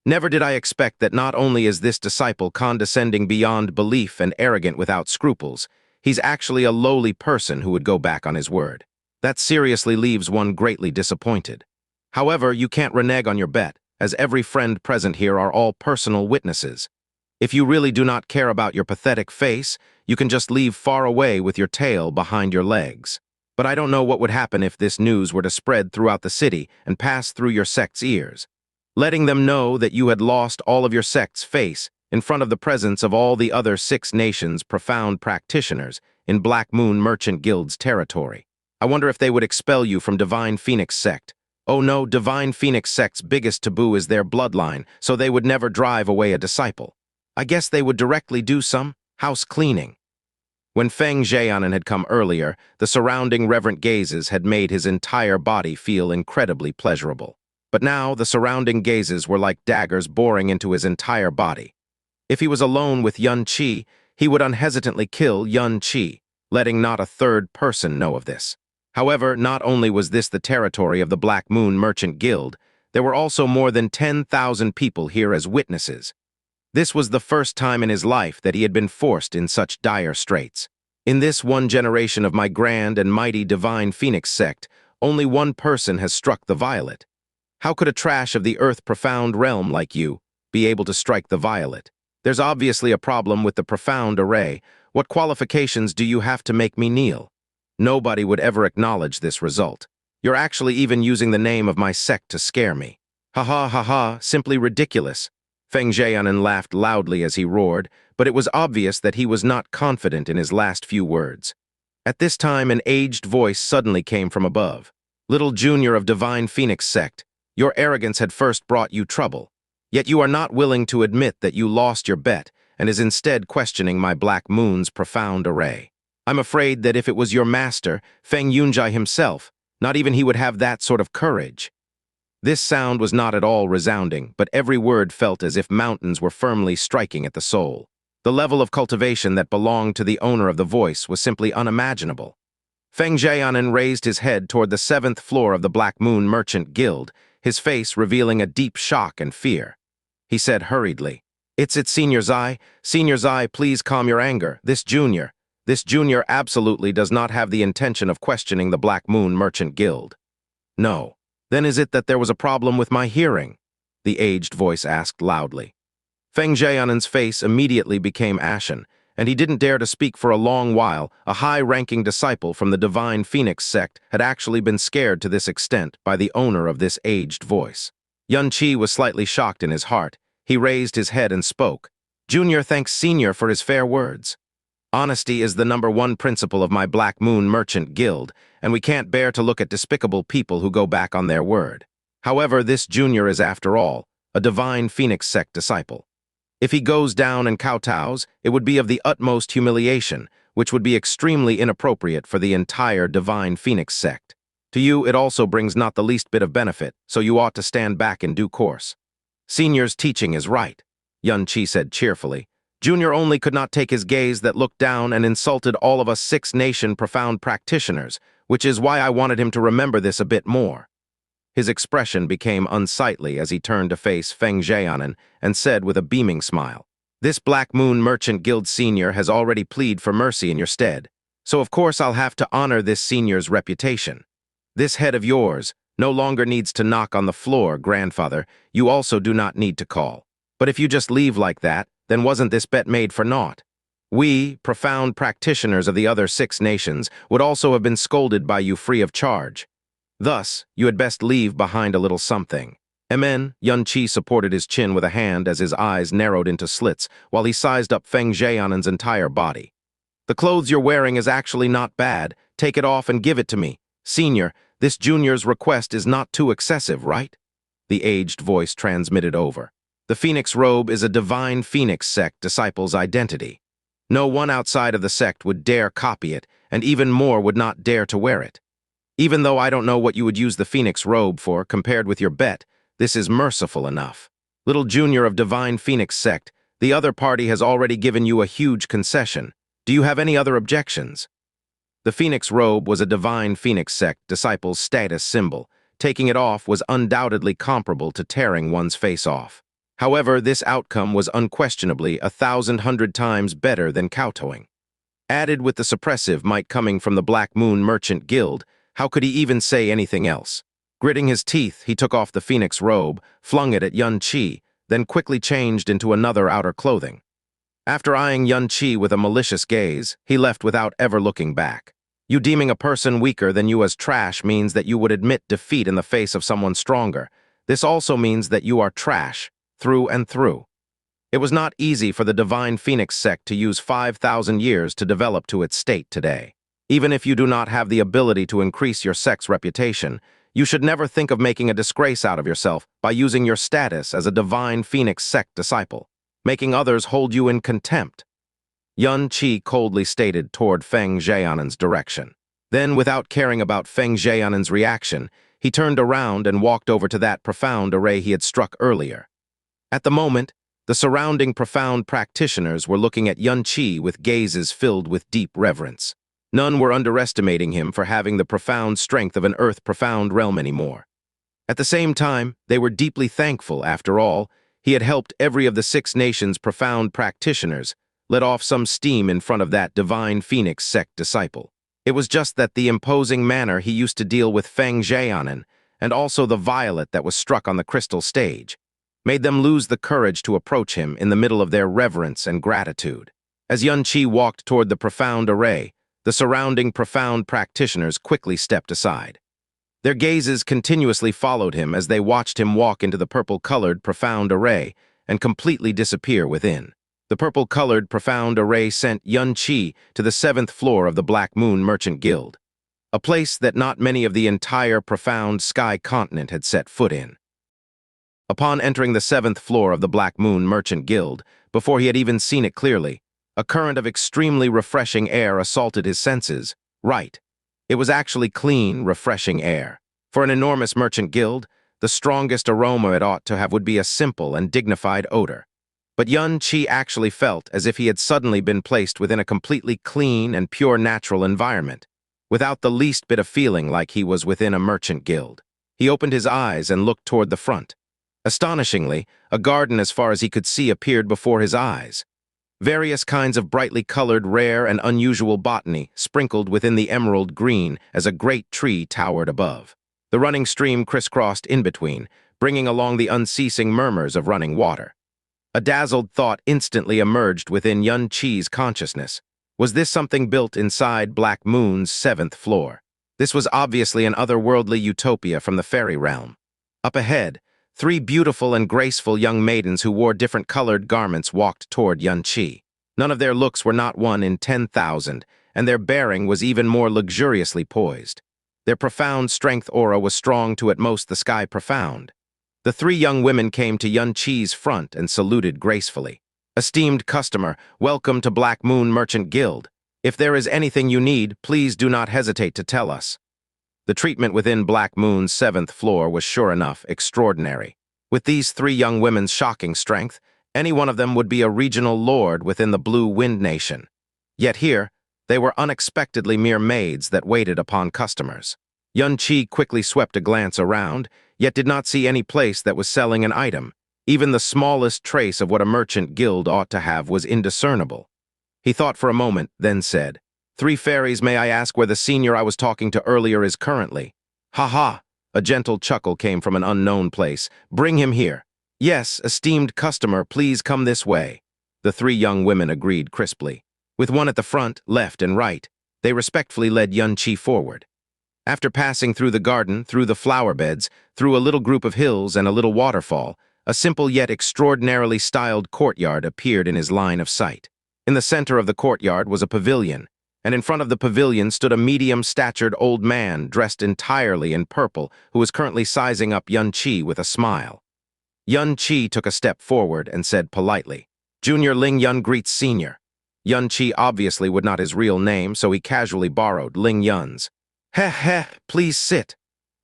Never did I expect that not only is this disciple condescending beyond belief and arrogant without scruples, he's actually a lowly person who would go back on his word. That seriously leaves one greatly disappointed. However, you can't renege on your bet, as every friend present here are all personal witnesses. If you really do not care about your pathetic face, you can just leave far away with your tail behind your legs. But I don't know what would happen if this news were to spread throughout the city and pass through your sect's ears, letting them know that you had lost all of your sect's face in front of the presence of all the other 6 nations' profound practitioners in Black Moon Merchant Guild's territory. I wonder if they would expel you from Divine Phoenix Sect. Oh no, Divine Phoenix Sect's biggest taboo is their bloodline, so they would never drive away a disciple. I guess they would directly do some house cleaning. When Feng Xue'er had come earlier, the surrounding reverent gazes had made his entire body feel incredibly pleasurable. But now the surrounding gazes were like daggers boring into his entire body. If he was alone with Xianxia, he would unhesitantly kill Xianxia, letting not a third person know of this. However, not only was this the territory of the Black Moon Merchant Guild, there were also more than 10,000 people here as witnesses. This was the first time in his life that he had been forced in such dire straits. In this one generation of my grand and mighty Divine Phoenix Sect, only one person has struck the violet. How could a trash of the earth profound realm like you be able to strike the violet? There's obviously a problem with the profound array. What qualifications do you have to make me kneel? Nobody would ever acknowledge this result. You're actually even using the name of my sect to scare me. Ha ha ha ha, simply ridiculous. Feng Xue'er laughed loudly as he roared, but it was obvious that he was not confident in his last few words. At this time, an aged voice suddenly came from above. Little junior of Divine Phoenix Sect, your arrogance had first brought you trouble. Yet you are not willing to admit that you lost your bet and is instead questioning my Black Moon's profound array. I'm afraid that if it was your master, Feng Xue'er himself, not even he would have that sort of courage. This sound was not at all resounding, but every word felt as if mountains were firmly striking at the soul. The level of cultivation that belonged to the owner of the voice was simply unimaginable. Feng Xue'er raised his head toward the 7th floor of the Black Moon Merchant Guild, his face revealing a deep shock and fear. He said hurriedly, It's Senior Zai. Senior Zai, please calm your anger. This junior absolutely does not have the intention of questioning the Black Moon Merchant Guild. No. Then is it that there was a problem with my hearing? The aged voice asked loudly. Feng Xue'er's face immediately became ashen, and he didn't dare to speak for a long while. A high-ranking disciple from the Divine Phoenix Sect had actually been scared to this extent by the owner of this aged voice. Xianxia was slightly shocked in his heart. He raised his head and spoke. Junior thanks Senior for his fair words. Honesty is the #1 principle of my Black Moon Merchant Guild, and we can't bear to look at despicable people who go back on their word. However, this junior is, after all, a Divine Phoenix Sect disciple. If he goes down and kowtows, it would be of the utmost humiliation, which would be extremely inappropriate for the entire Divine Phoenix Sect. To you, it also brings not the least bit of benefit, so you ought to stand back in due course. Senior's teaching is right, Xianxia said cheerfully. Junior only could not take his gaze that looked down and insulted all of us 6-nation profound practitioners, which is why I wanted him to remember this a bit more. His expression became unsightly as he turned to face Feng Xue'er and said with a beaming smile, This Black Moon Merchant Guild Senior has already pleaded for mercy in your stead, so of course I'll have to honor this senior's reputation. This head of yours no longer needs to knock on the floor, grandfather. You also do not need to call. But if you just leave like that, then wasn't this bet made for naught? We, profound practitioners of the other 6 nations, would also have been scolded by you free of charge. Thus, you had best leave behind a little something. Amen. Xianxia supported his chin with a hand as his eyes narrowed into slits, while he sized up Feng Xue'er's entire body. The clothes you're wearing is actually not bad. Take it off and give it to me. Senior, this junior's request is not too excessive, right? The aged voice transmitted over. The Phoenix robe is a Divine Phoenix Sect disciple's identity. No one outside of the sect would dare copy it, and even more would not dare to wear it. Even though I don't know what you would use the Phoenix robe for compared with your bet, this is merciful enough. Little junior of Divine Phoenix Sect, the other party has already given you a huge concession. Do you have any other objections? The phoenix robe was a divine phoenix sect disciple's status symbol. Taking it off was undoubtedly comparable to tearing one's face off. However, this outcome was unquestionably 1,000 times better than kowtowing. Added with the suppressive might coming from the Black Moon Merchant Guild, how could he even say anything else? Gritting his teeth, he took off the phoenix robe, flung it at Xianxia, then quickly changed into another outer clothing. After eyeing Xianxia with a malicious gaze, he left without ever looking back. You deeming a person weaker than you as trash means that you would admit defeat in the face of someone stronger. This also means that you are trash, through and through. It was not easy for the Divine Phoenix sect to use 5,000 years to develop to its state today. Even if you do not have the ability to increase your sect's reputation, you should never think of making a disgrace out of yourself by using your status as a Divine Phoenix sect disciple, making others hold you in contempt. Xianxia coldly stated toward Feng Xue'er's direction. Then, without caring about Feng Xue'er's reaction, he turned around and walked over to that profound array he had struck earlier. At the moment, the surrounding profound practitioners were looking at Xianxia with gazes filled with deep reverence. None were underestimating him for having the profound strength of an earth-profound realm anymore. At the same time, they were deeply thankful, after all. He had helped every of the 6 nations' profound practitioners let off some steam in front of that Divine Phoenix sect disciple. It was just that the imposing manner he used to deal with Feng Xue'er, and also the violet that was struck on the crystal stage, made them lose the courage to approach him in the middle of their reverence and gratitude. As Xianxia walked toward the profound array, the surrounding profound practitioners quickly stepped aside. Their gazes continuously followed him as they watched him walk into the purple-colored profound array and completely disappear within. The purple-colored profound array sent Xianxia to the 7th floor of the Black Moon Merchant Guild, a place that not many of the entire profound sky continent had set foot in. Upon entering the 7th floor of the Black Moon Merchant Guild, before he had even seen it clearly, a current of extremely refreshing air assaulted his senses. Right. It was actually clean, refreshing air. For an enormous merchant guild, the strongest aroma it ought to have would be a simple and dignified odor. But Xianxia actually felt as if he had suddenly been placed within a completely clean and pure natural environment, without the least bit of feeling like he was within a merchant guild. He opened his eyes and looked toward the front. Astonishingly, a garden as far as he could see appeared before his eyes. Various kinds of brightly colored, rare, and unusual botany sprinkled within the emerald green as a great tree towered above. The running stream crisscrossed in between, bringing along the unceasing murmurs of running water. A dazzled thought instantly emerged within Xianxia's consciousness. Was this something built inside Black Moon's 7th floor? This was obviously an otherworldly utopia from the fairy realm. Up ahead, 3 beautiful and graceful young maidens who wore different colored garments walked toward Xianxia. None of their looks were not 1 in 10,000, and their bearing was even more luxuriously poised. Their profound strength aura was strong to at most the sky profound. The 3 young women came to Xianxia's front and saluted gracefully. "Esteemed customer, welcome to Black Moon Merchant Guild. If there is anything you need, please do not hesitate to tell us." The treatment within Black Moon's 7th floor was sure enough extraordinary. With these 3 young women's shocking strength, any one of them would be a regional lord within the Blue Wind Nation. Yet here, they were unexpectedly mere maids that waited upon customers. Xianxia quickly swept a glance around, yet did not see any place that was selling an item. Even the smallest trace of what a merchant guild ought to have was indiscernible. He thought for a moment, then said, "3 fairies, may I ask where the senior I was talking to earlier is currently?" "Ha ha!" A gentle chuckle came from an unknown place. "Bring him here." "Yes, esteemed customer, please come this way." The 3 young women agreed crisply. With one at the front, left, and right, they respectfully led Xianxia forward. After passing through the garden, through the flower beds, through a little group of hills and a little waterfall, a simple yet extraordinarily styled courtyard appeared in his line of sight. In the center of the courtyard was a pavilion, and in front of the pavilion stood a medium-statured old man dressed entirely in purple who was currently sizing up Xianxia with a smile. Xianxia took a step forward and said politely, "Junior Ling Yun greets Senior." Xianxia obviously would not his real name, so he casually borrowed Ling Yun's. "Heh heh, please sit."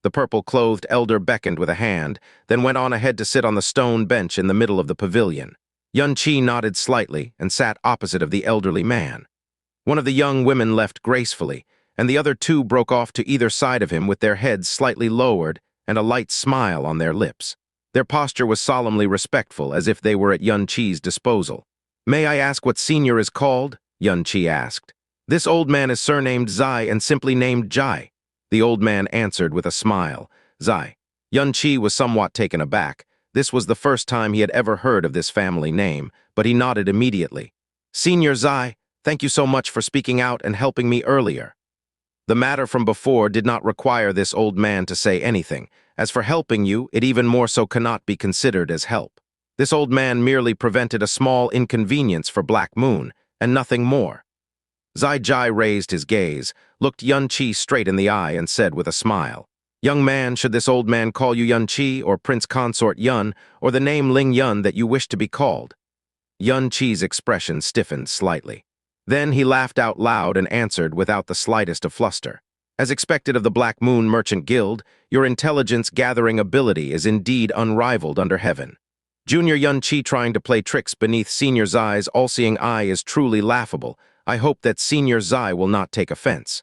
The purple-clothed elder beckoned with a hand, then went on ahead to sit on the stone bench in the middle of the pavilion. Xianxia nodded slightly and sat opposite of the elderly man. One of the young women left gracefully, and the other two broke off to either side of him with their heads slightly lowered and a light smile on their lips. Their posture was solemnly respectful, as if they were at Xianxia's disposal. "May I ask what senior is called?" Xianxia asked. "This old man is surnamed Zai and simply named Jai," the old man answered with a smile. Zai. Xianxia was somewhat taken aback. This was the first time he had ever heard of this family name, but he nodded immediately. "Senior Zai, thank you so much for speaking out and helping me earlier." The matter from before did not require this old man to say anything. As for helping you, it even more so cannot be considered as help. This old man merely prevented a small inconvenience for Black Moon, and nothing more. Zai Jai raised his gaze, looked Xianxia straight in the eye, and said with a smile, "Young man, should this old man call you Xianxia or Prince Consort Yun, or the name Ling Yun that you wish to be called?" Xianxia's expression stiffened slightly. Then he laughed out loud and answered without the slightest of fluster. "As expected of the Black Moon Merchant Guild, your intelligence-gathering ability is indeed unrivaled under heaven. Junior Xianxia trying to play tricks beneath Senior Zai's all-seeing eye is truly laughable. I hope that Senior Zai will not take offense."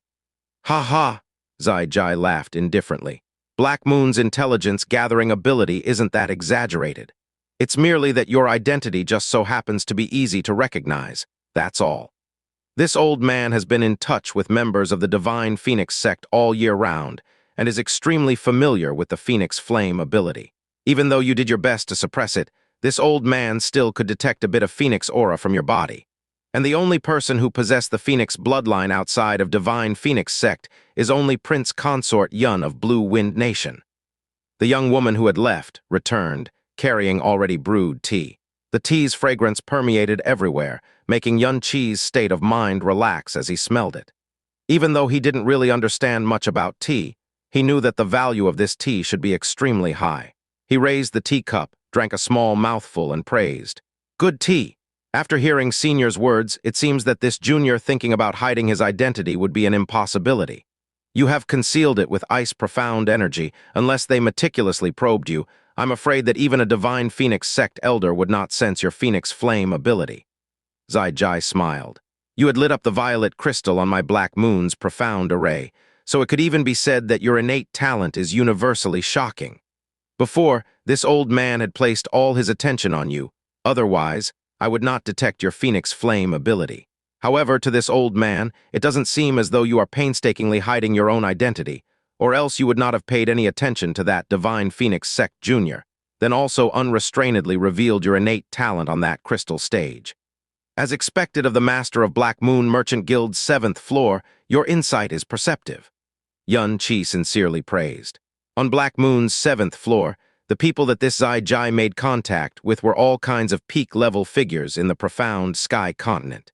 "Ha ha," Zai Jai laughed indifferently. "Black Moon's intelligence-gathering ability isn't that exaggerated. It's merely that your identity just so happens to be easy to recognize. That's all. This old man has been in touch with members of the Divine Phoenix sect all year round and is extremely familiar with the Phoenix Flame ability. Even though you did your best to suppress it, this old man still could detect a bit of Phoenix aura from your body. And the only person who possessed the Phoenix bloodline outside of Divine Phoenix sect is only Prince Consort Yun of Blue Wind Nation." The young woman who had left returned, carrying already brewed tea. The tea's fragrance permeated everywhere, making Xianxia's state of mind relax as he smelled it. Even though he didn't really understand much about tea, he knew that the value of this tea should be extremely high. He raised the teacup, drank a small mouthful, and praised, "Good tea." After hearing Senior's words, it seems that this junior thinking about hiding his identity would be an impossibility. "You have concealed it with ice profound energy, unless they meticulously probed you. I'm afraid that even a Divine Phoenix sect elder would not sense your Phoenix Flame ability." Zai Jai smiled. "You had lit up the violet crystal on my Black Moon's profound array, so it could even be said that your innate talent is universally shocking. Before, this old man had placed all his attention on you. Otherwise, I would not detect your Phoenix Flame ability. However, to this old man, it doesn't seem as though you are painstakingly hiding your own identity, or else you would not have paid any attention to that Divine Phoenix Sect Junior, then also unrestrainedly revealed your innate talent on that crystal stage. As expected of the master of Black Moon Merchant Guild's 7th floor, your insight is perceptive," Xianxia sincerely praised. On Black Moon's 7th floor, the people that this Zai Jai made contact with were all kinds of peak-level figures in the profound sky continent.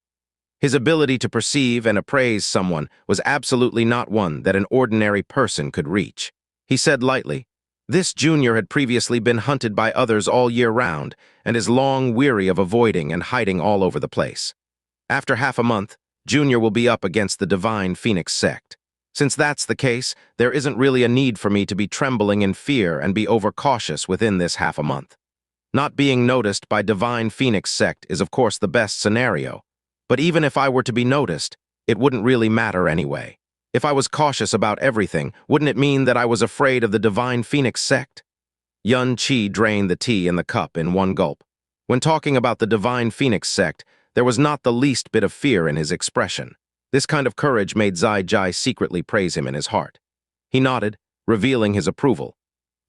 His ability to perceive and appraise someone was absolutely not one that an ordinary person could reach. He said lightly, "This junior had previously been hunted by others all year round and is long weary of avoiding and hiding all over the place. After half a month, Junior will be up against the Divine Phoenix sect. Since that's the case, there isn't really a need for me to be trembling in fear and be overcautious within this half a month. Not being noticed by Divine Phoenix sect is of course the best scenario, but even if I were to be noticed, it wouldn't really matter anyway. If I was cautious about everything, wouldn't it mean that I was afraid of the Divine Phoenix sect?" Xianxia drained the tea in the cup in one gulp. When talking about the Divine Phoenix sect, there was not the least bit of fear in his expression. This kind of courage made Zai Jai secretly praise him in his heart. He nodded, revealing his approval.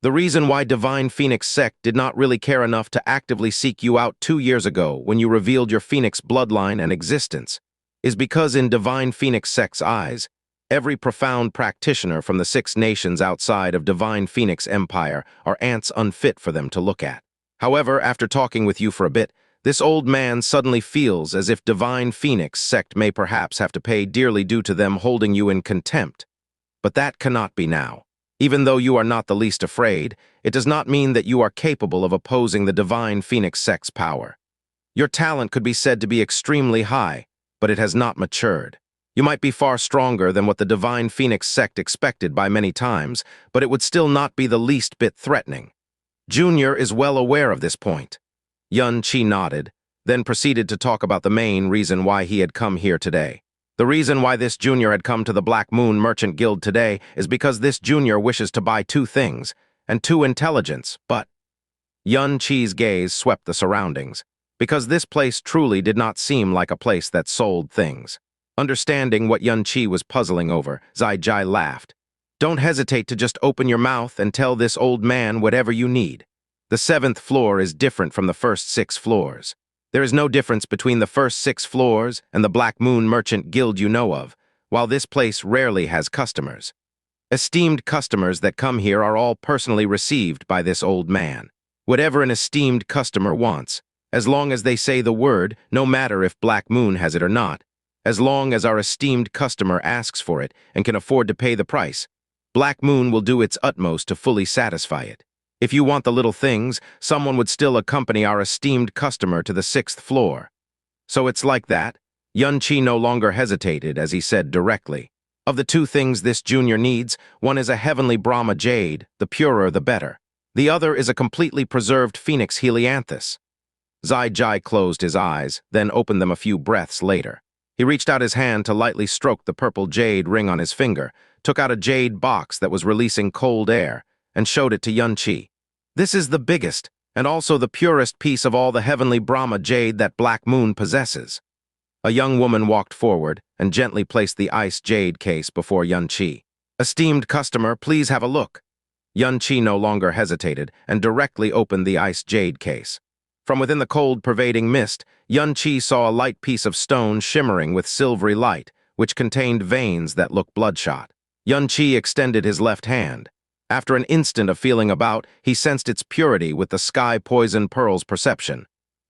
"The reason why Divine Phoenix sect did not really care enough to actively seek you out 2 years ago when you revealed your Phoenix bloodline and existence is because in Divine Phoenix sect's eyes, every profound practitioner from the 6 nations outside of Divine Phoenix Empire are ants unfit for them to look at. However, after talking with you for a bit, this old man suddenly feels as if Divine Phoenix sect may perhaps have to pay dearly due to them holding you in contempt. But that cannot be now. Even though you are not the least afraid, it does not mean that you are capable of opposing the Divine Phoenix sect's power. Your talent could be said to be extremely high, but it has not matured. You might be far stronger than what the Divine Phoenix sect expected by many times, but it would still not be the least bit threatening. Junior is well aware of this point." Xianxia nodded, then proceeded to talk about the main reason why he had come here today. The reason why this junior had come to the Black Moon Merchant Guild today is because this junior wishes to buy two things, and two intelligence, but Xianxia's gaze swept the surroundings, because this place truly did not seem like a place that sold things. Understanding what Xianxia was puzzling over, Zai laughed. Don't hesitate to just open your mouth and tell this old man whatever you need. The 7th floor is different from the first 6 floors. There is no difference between the first 6 floors and the Black Moon Merchant Guild you know of, while this place rarely has customers. Esteemed customers that come here are all personally received by this old man. Whatever an esteemed customer wants, as long as they say the word, no matter if Black Moon has it or not, as long as our esteemed customer asks for it and can afford to pay the price, Black Moon will do its utmost to fully satisfy it. If you want the little things, someone would still accompany our esteemed customer to the 6th floor. So it's like that? Xianxia no longer hesitated as he said directly. Of the two things this junior needs, one is a heavenly Brahma jade, the purer the better. The other is a completely preserved phoenix helianthus. Zai closed his eyes, then opened them a few breaths later. He reached out his hand to lightly stroke the purple jade ring on his finger, took out a jade box that was releasing cold air, and showed it to Xianxia. This is the biggest, and also the purest piece of all the heavenly Brahma jade that Black Moon possesses. A young woman walked forward and gently placed the ice jade case before Xianxia. Esteemed customer, please have a look. Xianxia no longer hesitated and directly opened the ice jade case. From within the cold pervading mist, Xianxia saw a light piece of stone shimmering with silvery light, which contained veins that looked bloodshot. Xianxia extended his left hand. After an instant of feeling about, he sensed its purity with the sky poison pearl's perception.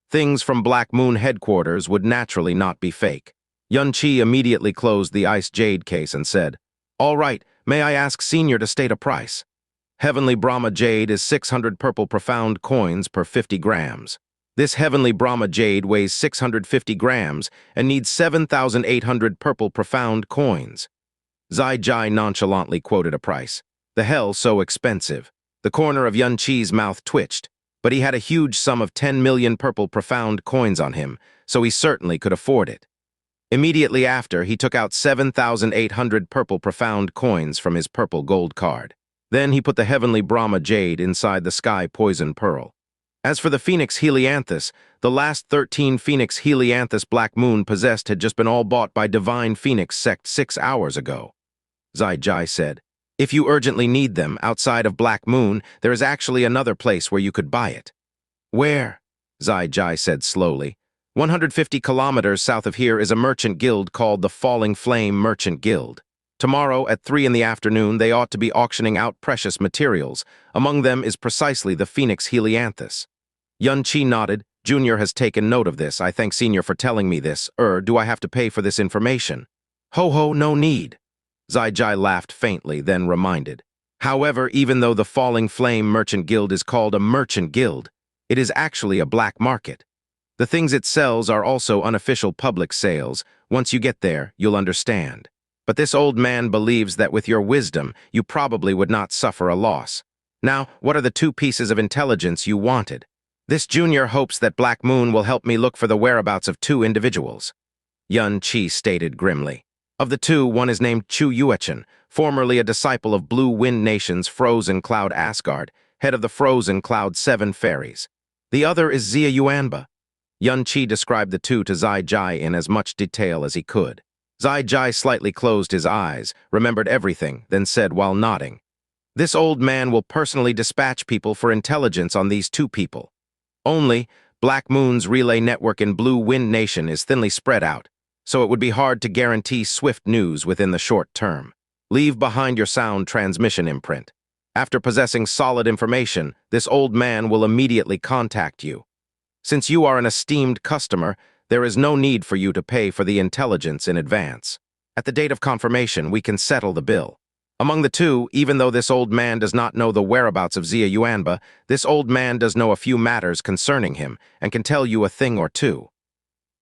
Things from Black Moon headquarters would naturally not be fake. Xianxia immediately closed the ice jade case and said, "All right, may I ask Senior to state a price?" Heavenly Brahma jade is 600 purple profound coins per 50 grams. This heavenly Brahma jade weighs 650 grams and needs 7,800 purple profound coins. Zai nonchalantly quoted a price. The hell so expensive. The corner of Xianxia's mouth twitched, but he had a huge sum of 10 million purple profound coins on him, so he certainly could afford it. Immediately after, he took out 7,800 purple profound coins from his purple gold card. Then he put the heavenly Brahma jade inside the sky poison pearl. As for the Phoenix Helianthus, the last 13 Phoenix Helianthus Black Moon possessed had just been all bought by Divine Phoenix Sect 6 hours ago. Zai said, "If you urgently need them outside of Black Moon, there is actually another place where you could buy it." "Where?" Zai said slowly. 150 kilometers south of here is a merchant guild called the Falling Flame Merchant Guild. Tomorrow at 3 in the afternoon, they ought to be auctioning out precious materials. Among them is precisely the Phoenix Helianthus. Xianxia nodded. Junior has taken note of this. I thank Senior for telling me this. Do I have to pay for this information? Ho, no need. Zai laughed faintly, then reminded. However, even though the Falling Flame Merchant Guild is called a merchant guild, it is actually a black market. The things it sells are also unofficial public sales. Once you get there, you'll understand. But this old man believes that with your wisdom, you probably would not suffer a loss. Now, what are the two pieces of intelligence you wanted? This junior hopes that Black Moon will help me look for the whereabouts of two individuals. Xianxia stated grimly. Of the two, one is named Chu Yuechen, formerly a disciple of Blue Wind Nation's Frozen Cloud Asgard, head of the Frozen Cloud 7 fairies. The other is Xia Yuanba. Xianxia described the two to Zai in as much detail as he could. Zai slightly closed his eyes, remembered everything, then said while nodding, "This old man will personally dispatch people for intelligence on these two people. Only, Black Moon's relay network in Blue Wind Nation is thinly spread out, so it would be hard to guarantee swift news within the short term. Leave behind your sound transmission imprint. After possessing solid information, this old man will immediately contact you. Since you are an esteemed customer, there is no need for you to pay for the intelligence in advance. At the date of confirmation, we can settle the bill. Among the two, even though this old man does not know the whereabouts of Xia Yuanba, this old man does know a few matters concerning him and can tell you a thing or two."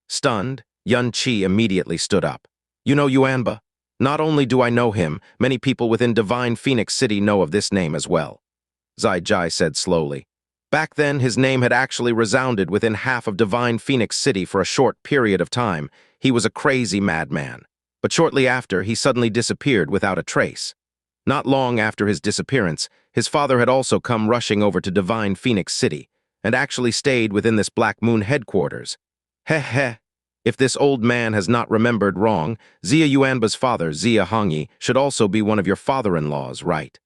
Stunned, Xianxia immediately stood up. "You know Yuanba? Not only do I know him, many people within Divine Phoenix City know of this name as well." Zai said slowly. Back then, his name had actually resounded within half of Divine Phoenix City for a short period of time. He was a crazy madman. But shortly after, he suddenly disappeared without a trace. Not long after his disappearance, his father had also come rushing over to Divine Phoenix City, and actually stayed within this Black Moon headquarters. Heh heh. If this old man has not remembered wrong, Xia Yuanba's father, Xia Hongyi, should also be one of your father-in-laws, right?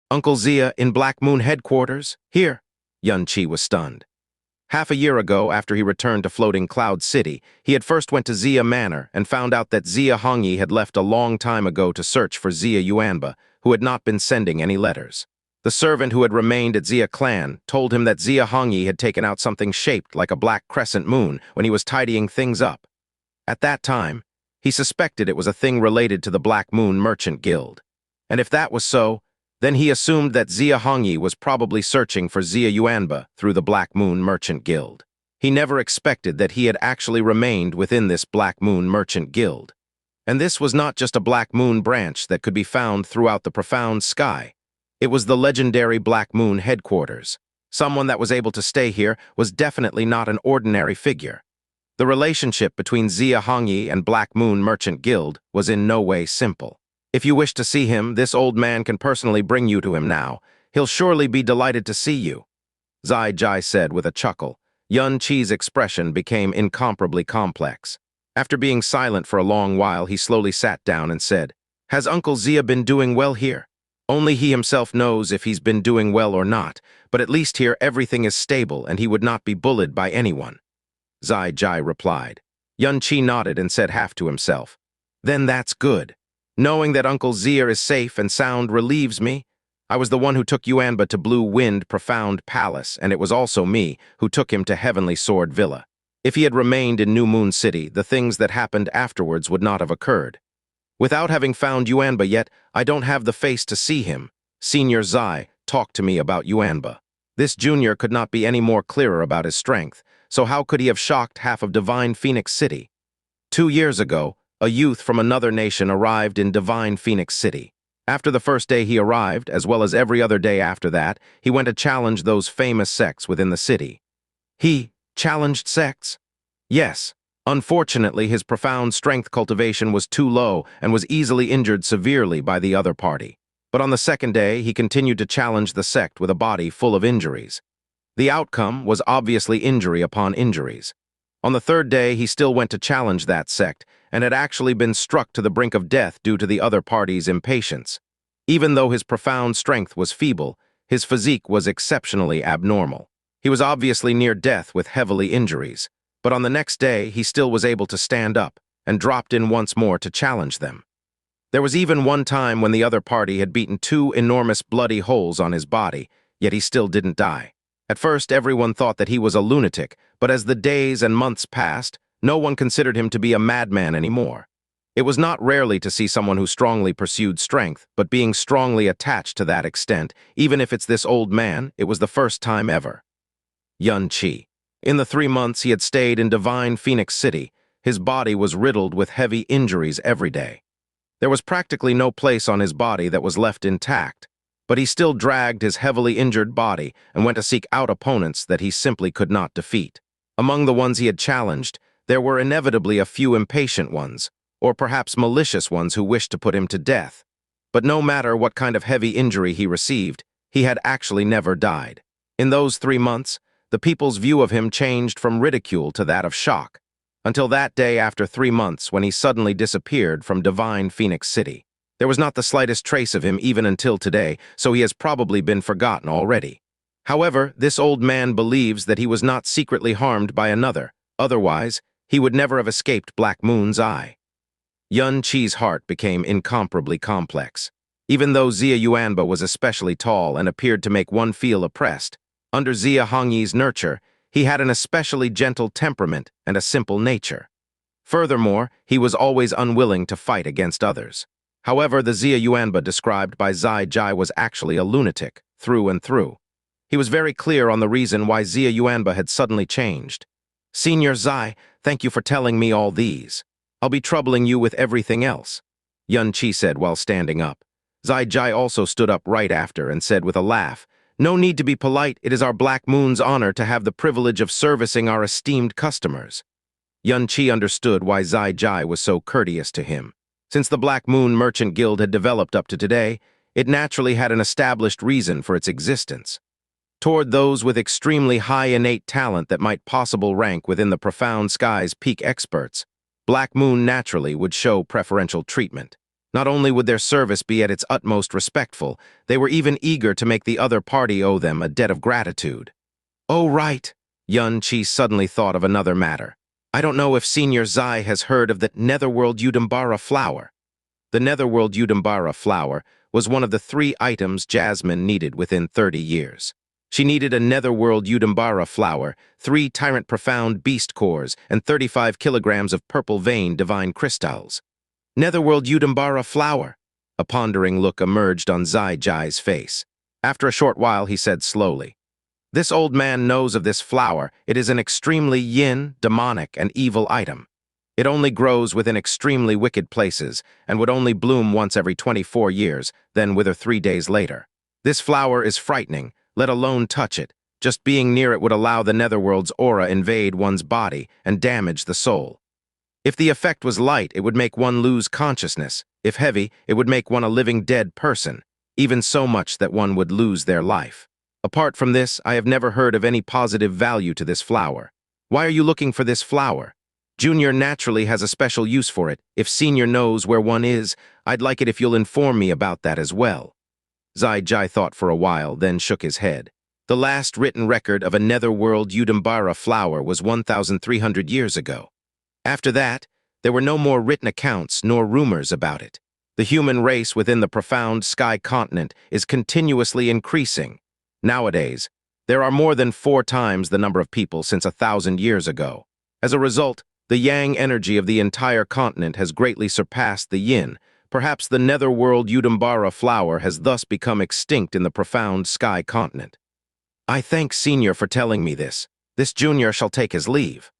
Uncle Xia in Black Moon headquarters? Here. Yunqi was stunned. Half a year ago, after he returned to Floating Cloud City, he had first went to Xia Manor and found out that Xia Hongyi had left a long time ago to search for Xia Yuanba, who had not been sending any letters. The servant who had remained at Xia Clan told him that Xia Hongyi had taken out something shaped like a black crescent moon when he was tidying things up. At that time, he suspected it was a thing related to the Black Moon Merchant Guild. And if that was so, then he assumed that Xia Hongyi was probably searching for Xia Yuanba through the Black Moon Merchant Guild. He never expected that he had actually remained within this Black Moon Merchant Guild. And this was not just a Black Moon branch that could be found throughout the profound sky. It was the legendary Black Moon headquarters. Someone that was able to stay here was definitely not an ordinary figure. The relationship between Xia Hongyi and Black Moon Merchant Guild was in no way simple. If you wish to see him, this old man can personally bring you to him now. He'll surely be delighted to see you, Zai Jai said with a chuckle. Yun Qi's expression became incomparably complex. After being silent for a long while, he slowly sat down and said, "Has Uncle Xia been doing well here? Only he himself knows if he's been doing well or not, but at least here everything is stable and he would not be bullied by anyone," Zai Jai replied. Yun Qi nodded and said half to himself, "Then that's good. Knowing that Uncle Xia is safe and sound relieves me. I was the one who took Yuanba to Blue Wind Profound Palace, and it was also me who took him to Heavenly Sword Villa. If he had remained in New Moon City, the things that happened afterwards would not have occurred. Without having found Yuanba yet, I don't have the face to see him. Senior Zai talked to me about Yuanba. This junior could not be any more clearer about his strength, so how could he have shocked half of Divine Phoenix City? 2 years ago, a youth from another nation arrived in Divine Phoenix City. After the first day he arrived, as well as every other day after that, he went to challenge those famous sects within the city. He challenged sects? Yes. Unfortunately, his profound strength cultivation was too low and was easily injured severely by the other party. But on the second day, he continued to challenge the sect with a body full of injuries. The outcome was obviously injury upon injuries. On the third day, he still went to challenge that sect, and had actually been struck to the brink of death due to the other party's impatience. Even though his profound strength was feeble, his physique was exceptionally abnormal. He was obviously near death with heavily injuries, but on the next day he still was able to stand up and dropped in once more to challenge them. There was even one time when the other party had beaten 2 enormous bloody holes on his body, yet he still didn't die. At first, everyone thought that he was a lunatic, but as the days and months passed, no one considered him to be a madman anymore. It was not rarely to see someone who strongly pursued strength, but being strongly attached to that extent, even if it's this old man, it was the first time ever. Yun Qi. In the 3 months he had stayed in Divine Phoenix City, his body was riddled with heavy injuries every day. There was practically no place on his body that was left intact, but he still dragged his heavily injured body and went to seek out opponents that he simply could not defeat. Among the ones he had challenged, there were inevitably a few impatient ones, or perhaps malicious ones who wished to put him to death. But no matter what kind of heavy injury he received, he had actually never died. In those 3 months, the people's view of him changed from ridicule to that of shock, until that day after 3 months when he suddenly disappeared from Divine Phoenix City. There was not the slightest trace of him even until today, so he has probably been forgotten already. However, this old man believes that he was not secretly harmed by another. Otherwise, he would never have escaped Black Moon's eye. Yun Qi's heart became incomparably complex. Even though Xia Yuanba was especially tall and appeared to make one feel oppressed, under Xia Hongyi's nurture, he had an especially gentle temperament and a simple nature. Furthermore, he was always unwilling to fight against others. However, the Xia Yuanba described by Zai Jai was actually a lunatic, through and through. He was very clear on the reason why Xia Yuanba had suddenly changed. "Senior Zai, thank you for telling me all these. I'll be troubling you with everything else," Yun Qi said while standing up. Zai Jai also stood up right after and said with a laugh, "No need to be polite, it is our Black Moon's honor to have the privilege of servicing our esteemed customers." Yun Qi understood why Zai Jai was so courteous to him. Since the Black Moon Merchant Guild had developed up to today, it naturally had an established reason for its existence. Toward those with extremely high innate talent that might possibly rank within the profound sky's peak experts, Black Moon naturally would show preferential treatment. Not only would their service be at its utmost respectful, they were even eager to make the other party owe them a debt of gratitude. Oh, right. Yun Qi suddenly thought of another matter. I don't know if Senior Zai has heard of the Netherworld Udambara flower. The Netherworld Udambara flower was one of the 3 items Jasmine needed within 30 years. She needed a Netherworld Udambara flower, 3 Tyrant Profound Beast Cores, and 35 kilograms of purple vein divine crystals. Netherworld Udambara flower. A pondering look emerged on Zai Jai's face. After a short while, he said slowly, "This old man knows of this flower. It is an extremely yin, demonic, and evil item. It only grows within extremely wicked places and would only bloom once every 24 years, then wither 3 days later. This flower is frightening, let alone touch it. Just being near it would allow the Netherworld's aura invade one's body and damage the soul. If the effect was light, it would make one lose consciousness. If heavy, it would make one a living dead person, even so much that one would lose their life. Apart from this, I have never heard of any positive value to this flower. Why are you looking for this flower? Junior naturally has a special use for it. If Senior knows where one is, I'd like it if you'll inform me about that as well." Zai Jai thought for a while, then shook his head. The last written record of a Netherworld Udambara flower was 1,300 years ago. After that, there were no more written accounts nor rumors about it. The human race within the profound sky continent is continuously increasing. Nowadays, there are more than 4 times the number of people since 1,000 years ago. As a result, the yang energy of the entire continent has greatly surpassed the yin. Perhaps the Netherworld Udambara flower has thus become extinct in the profound sky continent. I thank Senior for telling me this. This Junior shall take his leave.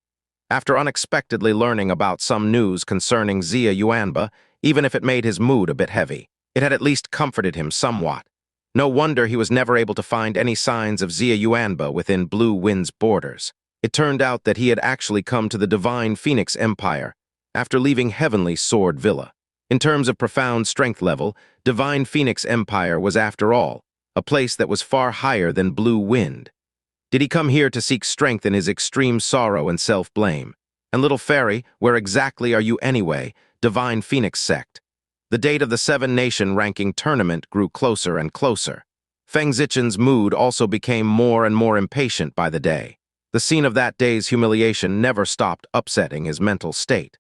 After unexpectedly learning about some news concerning Xia Yuanba, even if it made his mood a bit heavy, it had at least comforted him somewhat. No wonder he was never able to find any signs of Xia Yuanba within Blue Wind's borders. It turned out that he had actually come to the Divine Phoenix Empire after leaving Heavenly Sword Villa. In terms of profound strength level, Divine Phoenix Empire was, after all, a place that was far higher than Blue Wind. Did he come here to seek strength in his extreme sorrow and self-blame? And little fairy, where exactly are you anyway, Divine Phoenix sect? The date of the 7-nation ranking tournament grew closer and closer. Feng Xue'er's mood also became more and more impatient by the day. The scene of that day's humiliation never stopped upsetting his mental state.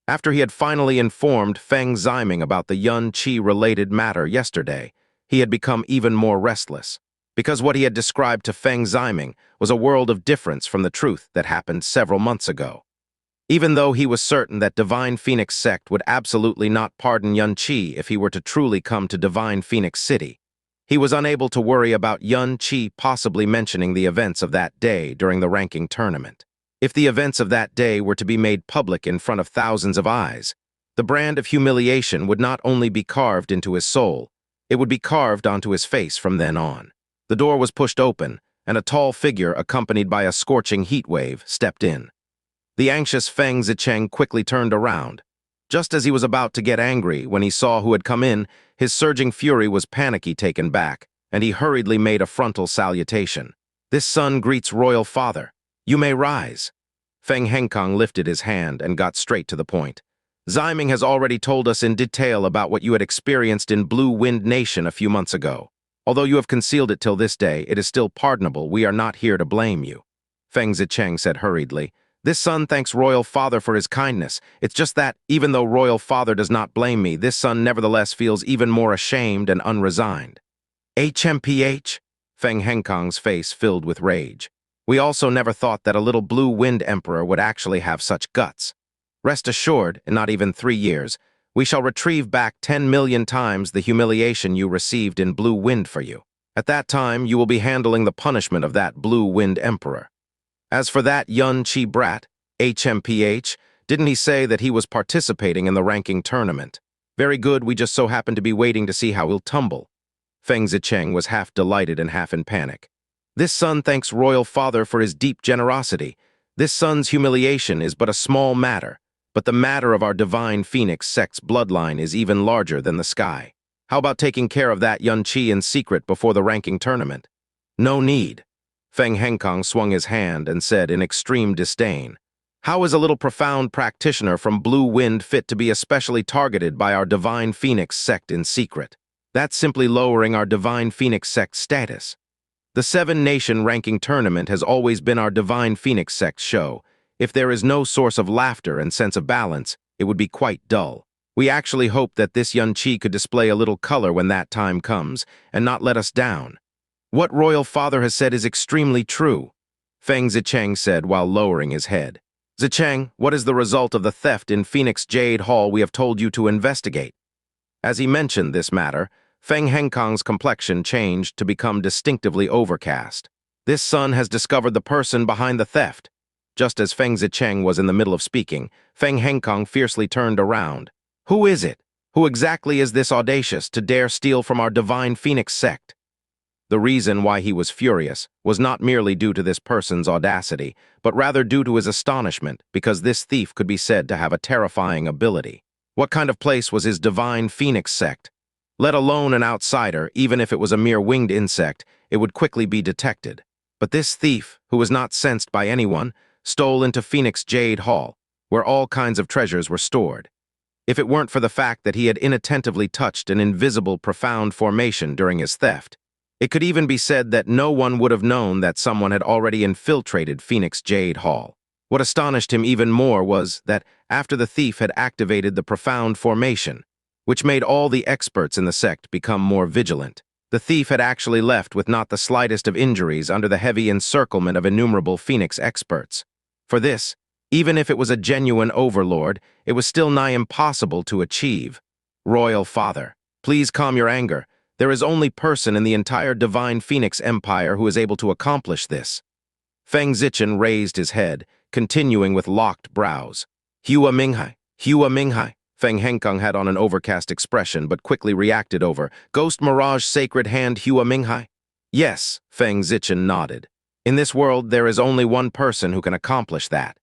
After he had finally informed Feng Xue'er about the Yun Qi-related matter yesterday, he had become even more restless, because what he had described to Feng Xue'er was a world of difference from the truth that happened several months ago. Even though he was certain that Divine Phoenix sect would absolutely not pardon Yun Qi if he were to truly come to Divine Phoenix City, he was unable to worry about Yun Qi possibly mentioning the events of that day during the ranking tournament. If the events of that day were to be made public in front of thousands of eyes, the brand of humiliation would not only be carved into his soul, it would be carved onto his face from then on. The door was pushed open, and a tall figure accompanied by a scorching heat wave stepped in. The anxious Feng Xue'er quickly turned around. Just as he was about to get angry when he saw who had come in, his surging fury was panicky taken back, and he hurriedly made a frontal salutation. "This son greets Royal Father. You may rise." Feng Henkang lifted his hand and got straight to the point. "Ximing has already told us in detail about what you had experienced in Blue Wind Nation a few months ago. Although you have concealed it till this day, it is still pardonable. We are not here to blame you," Feng Xue'er said hurriedly. "This son thanks Royal Father for his kindness. It's just that, even though Royal Father does not blame me, this son nevertheless feels even more ashamed and unresigned." "HMPH?" Feng Henkang's face filled with rage. "We also never thought that a little Blue Wind Emperor would actually have such guts. Rest assured, in not even 3 years, we shall retrieve back 10 million times the humiliation you received in Blue Wind for you. At that time, you will be handling the punishment of that Blue Wind Emperor. As for that Yun Qi brat, HMPH, didn't he say that he was participating in the ranking tournament? Very good, we just so happen to be waiting to see how he'll tumble." Feng Xue'er was half delighted and half in panic. "This son thanks Royal Father for his deep generosity. This son's humiliation is but a small matter, but the matter of our divine phoenix sect's bloodline is even larger than the sky. How about taking care of that Xianxia in secret before the ranking tournament? No need. Feng Hengkong swung his hand and said in extreme disdain, "How is a little profound practitioner from Blue Wind fit to be especially targeted by our divine phoenix sect in secret? That's simply lowering our divine phoenix sect status. The seven-nation ranking tournament has always been our divine phoenix sect show. If there is no source of laughter and sense of balance, it would be quite dull. We actually hope that this Xianxia could display a little color when that time comes, and not let us down. What Royal Father has said is extremely true," Feng Zicheng said while lowering his head. "Zicheng, what is the result of the theft in Phoenix Jade Hall we have told you to investigate?" As he mentioned this matter, Feng Hengkong's complexion changed to become distinctively overcast. "This son has discovered the person behind the theft." Just as Feng Zicheng was in the middle of speaking, Feng Hengkong fiercely turned around. "Who is it? Who exactly is this audacious to dare steal from our divine phoenix sect?" The reason why he was furious was not merely due to this person's audacity, but rather due to his astonishment because this thief could be said to have a terrifying ability. What kind of place was his divine phoenix sect? Let alone an outsider, even if it was a mere winged insect, it would quickly be detected. But this thief, who was not sensed by anyone, stole into Phoenix Jade Hall, where all kinds of treasures were stored. If it weren't for the fact that he had inattentively touched an invisible profound formation during his theft, it could even be said that no one would have known that someone had already infiltrated Phoenix Jade Hall. What astonished him even more was that after the thief had activated the profound formation, which made all the experts in the sect become more vigilant, the thief had actually left with not the slightest of injuries under the heavy encirclement of innumerable Phoenix experts. For this, even if it was a genuine overlord, it was still nigh impossible to achieve. "Royal Father, please calm your anger. There is only person in the entire divine Phoenix Empire who is able to accomplish this." Feng Zichen raised his head, continuing with locked brows. "Hua Minghai, Hua Minghai." Feng Hengkong had on an overcast expression but quickly reacted over, "Ghost Mirage Sacred Hand Hua Minghai?" "Yes," Feng Zichen nodded. "In this world there is only one person who can accomplish that.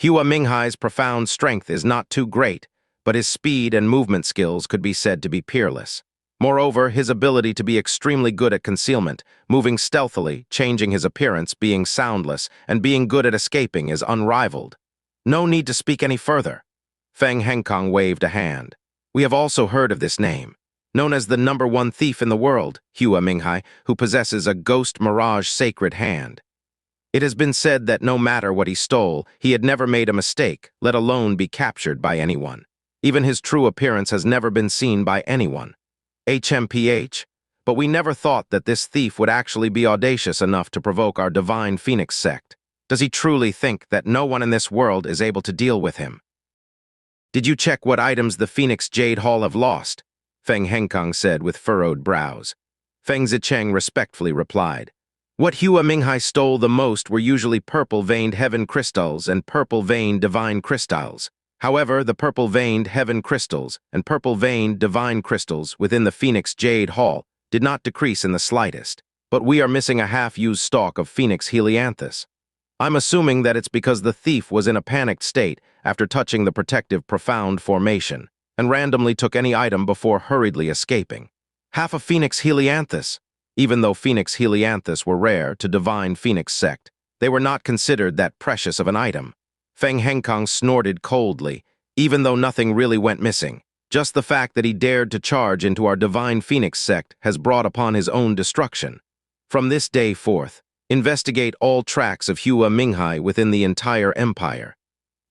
Hua Minghai's profound strength is not too great, but his speed and movement skills could be said to be peerless. Moreover, his ability to be extremely good at concealment, moving stealthily, changing his appearance, being soundless, and being good at escaping is unrivaled. No need to speak any further." Feng Hengkong waved a hand. "We have also heard of this name. Known as the #1 thief in the world, Hua Minghai, who possesses a Ghost Mirage Sacred Hand. It has been said that no matter what he stole, he had never made a mistake, let alone be captured by anyone. Even his true appearance has never been seen by anyone. HMPH, but we never thought that this thief would actually be audacious enough to provoke our divine Phoenix sect. Does he truly think that no one in this world is able to deal with him?" "Did you check what items the Phoenix Jade Hall have lost?" Feng Hengkong said with furrowed brows. Feng Zicheng respectfully replied, "What Hua Minghai stole the most were usually purple-veined heaven crystals and purple-veined divine crystals. However, the purple-veined heaven crystals and purple-veined divine crystals within the Phoenix Jade Hall did not decrease in the slightest, but we are missing a half-used stalk of Phoenix Helianthus. I'm assuming that it's because the thief was in a panicked state after touching the protective profound formation and randomly took any item before hurriedly escaping. Half a Phoenix Helianthus. Even though Phoenix Helianthus were rare to divine Phoenix sect, they were not considered that precious of an item." Feng Hengkong snorted coldly, even though nothing really went missing. Just the fact that he dared to charge into our divine Phoenix sect has brought upon his own destruction. From this day forth, investigate all tracks of Hua Minghai within the entire empire.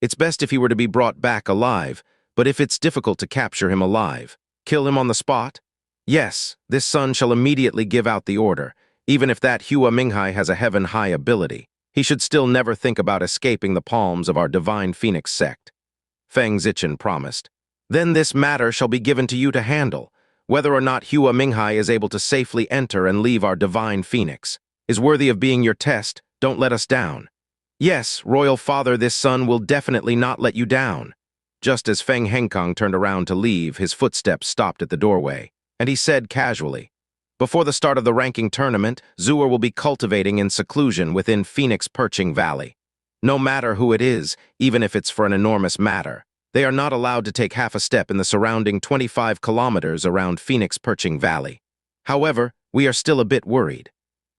It's best if he were to be brought back alive, but if it's difficult to capture him alive, kill him on the spot? Yes, this son shall immediately give out the order. Even if that Hua Minghai has a heaven-high ability, he should still never think about escaping the palms of our divine Phoenix sect." Feng Zichen promised. "Then this matter shall be given to you to handle. Whether or not Hua Minghai is able to safely enter and leave our divine Phoenix is worthy of being your test. Don't let us down." "Yes, Royal Father, this son will definitely not let you down." Just as Feng Hengkong turned around to leave, his footsteps stopped at the doorway, and he said casually, "Before the start of the ranking tournament, Xue'er will be cultivating in seclusion within Phoenix Perching Valley. No matter who it is, even if it's for an enormous matter. They are not allowed to take half a step in the surrounding 25 kilometers around Phoenix Perching Valley. However, we are still a bit worried.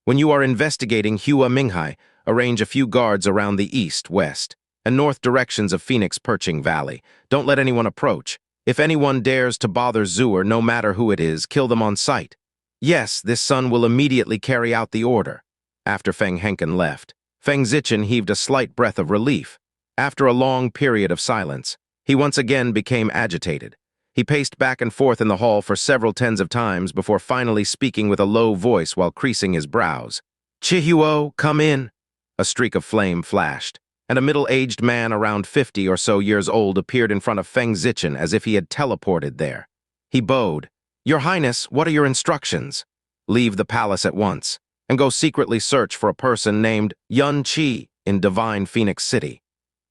When you are investigating Minghai, arrange a few guards around the east, west, and north directions of Phoenix Perching Valley. Don't let anyone approach. If anyone dares to bother Xue'er, no matter who it is, kill them on sight. Yes, this son will immediately carry out the order. After Feng Henken left, Feng Zichen heaved a slight breath of relief. After a long period of silence, he once again became agitated. He paced back and forth in the hall for several tens of times before finally speaking with a low voice while creasing his brows. "Chihuo, come in." A streak of flame flashed, and a middle-aged man around 50 or so years old appeared in front of Feng Zichen as if he had teleported there. He bowed. "Your Highness, what are your instructions?" "Leave the palace at once, and go secretly search for a person named Yun Qi in Divine Phoenix City.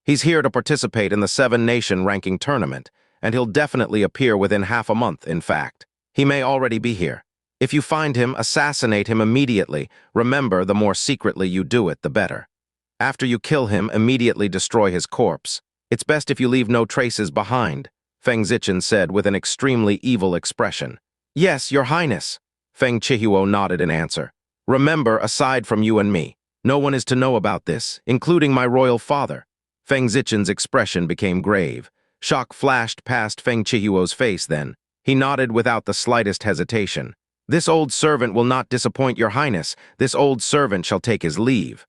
He's here to participate in the 7-nation ranking tournament, and he'll definitely appear within half a month, in fact. He may already be here. If you find him, assassinate him immediately. Remember, the more secretly you do it, the better. After you kill him, immediately destroy his corpse. It's best if you leave no traces behind," Feng Zichen said with an extremely evil expression. "Yes, Your Highness." Feng Chihuo nodded in answer. "Remember, aside from you and me, no one is to know about this, including my royal father." Feng Zichen's expression became grave. Shock flashed past Feng Chihuo's face then. He nodded without the slightest hesitation. "This old servant will not disappoint Your Highness. This old servant shall take his leave."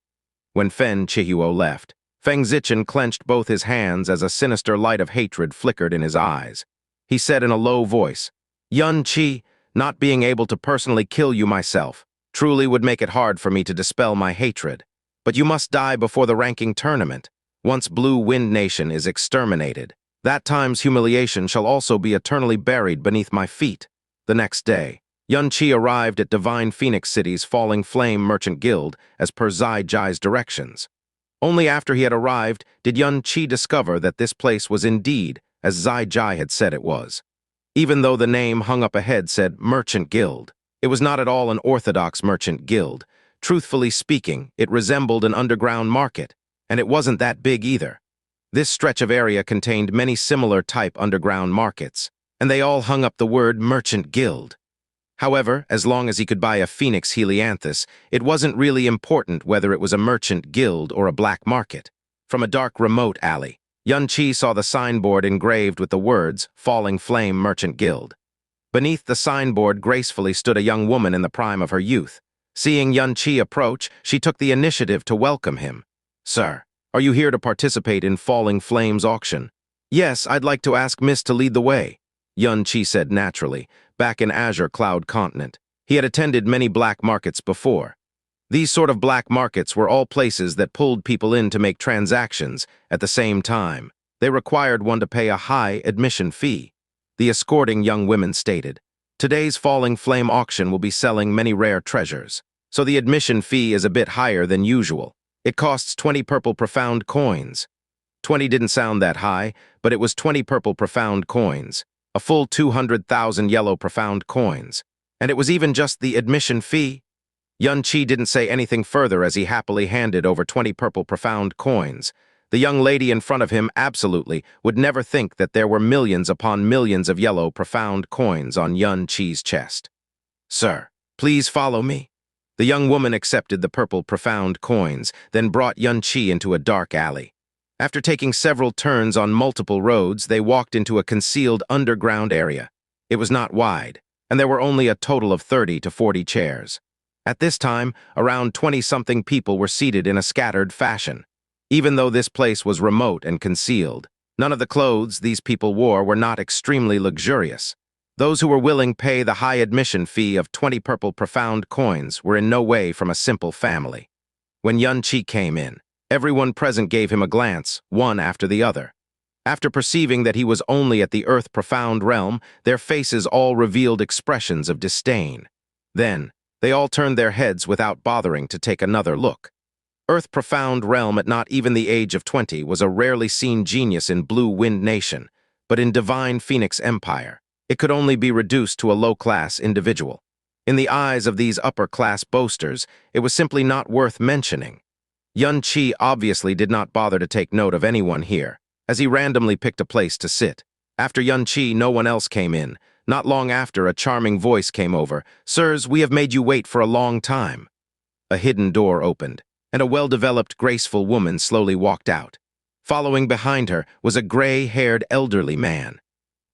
When Feng Chihuo left, Feng Zichen clenched both his hands as a sinister light of hatred flickered in his eyes. He said in a low voice, "Yun Qi, not being able to personally kill you myself truly would make it hard for me to dispel my hatred. But you must die before the ranking tournament. Once Blue Wind Nation is exterminated, that time's humiliation shall also be eternally buried beneath my feet." The next day, Yun Qi arrived at Divine Phoenix City's Falling Flame Merchant Guild as per Zai Jai's directions. Only after he had arrived did Yun Qi discover that this place was indeed as Zai Jai had said it was. Even though the name hung up ahead said Merchant Guild, it was not at all an orthodox merchant guild. Truthfully speaking, it resembled an underground market, and it wasn't that big either. This stretch of area contained many similar type underground markets, and they all hung up the word Merchant Guild. However, as long as he could buy a Phoenix Helianthus, it wasn't really important whether it was a merchant guild or a black market. From a dark, remote alley, Yun Qi saw the signboard engraved with the words, Falling Flame Merchant Guild. Beneath the signboard gracefully stood a young woman in the prime of her youth. Seeing Yun Qi approach, she took the initiative to welcome him. "Sir, are you here to participate in Falling Flames auction?" "Yes, I'd like to ask Miss to lead the way," Yun Qi said naturally, back in Azure Cloud Continent. He had attended many black markets before. These sort of black markets were all places that pulled people in to make transactions at the same time. They required one to pay a high admission fee. The escorting young women stated, "Today's Falling Flame auction will be selling many rare treasures, so the admission fee is a bit higher than usual. It costs 20 purple profound coins." 20 didn't sound that high, but it was 20 purple profound coins. A full 200,000 yellow profound coins. And it was even just the admission fee. Yun Qi didn't say anything further as he happily handed over 20 purple profound coins. The young lady in front of him absolutely would never think that there were millions upon millions of yellow profound coins on Yun Qi's chest. "Sir, please follow me." The young woman accepted the purple profound coins, then brought Yun Qi into a dark alley. After taking several turns on multiple roads, they walked into a concealed underground area. It was not wide, and there were only a total of 30 to 40 chairs. At this time, around 20-something people were seated in a scattered fashion. Even though this place was remote and concealed, none of the clothes these people wore were not extremely luxurious. Those who were willing to pay the high admission fee of 20 purple profound coins were in no way from a simple family. When Yun Qi came in, everyone present gave him a glance, one after the other. After perceiving that he was only at the Earth Profound realm, their faces all revealed expressions of disdain. Then, they all turned their heads without bothering to take another look. Earth Profound realm at not even the age of 20 was a rarely seen genius in Blue Wind Nation, but in Divine Phoenix Empire, it could only be reduced to a low-class individual. In the eyes of these upper-class boasters, it was simply not worth mentioning. Yun Qi obviously did not bother to take note of anyone here, as he randomly picked a place to sit. After Yun Qi, no one else came in. Not long after, a charming voice came over. "Sirs, we have made you wait for a long time." A hidden door opened, and a well-developed, graceful woman slowly walked out. Following behind her was a gray-haired elderly man.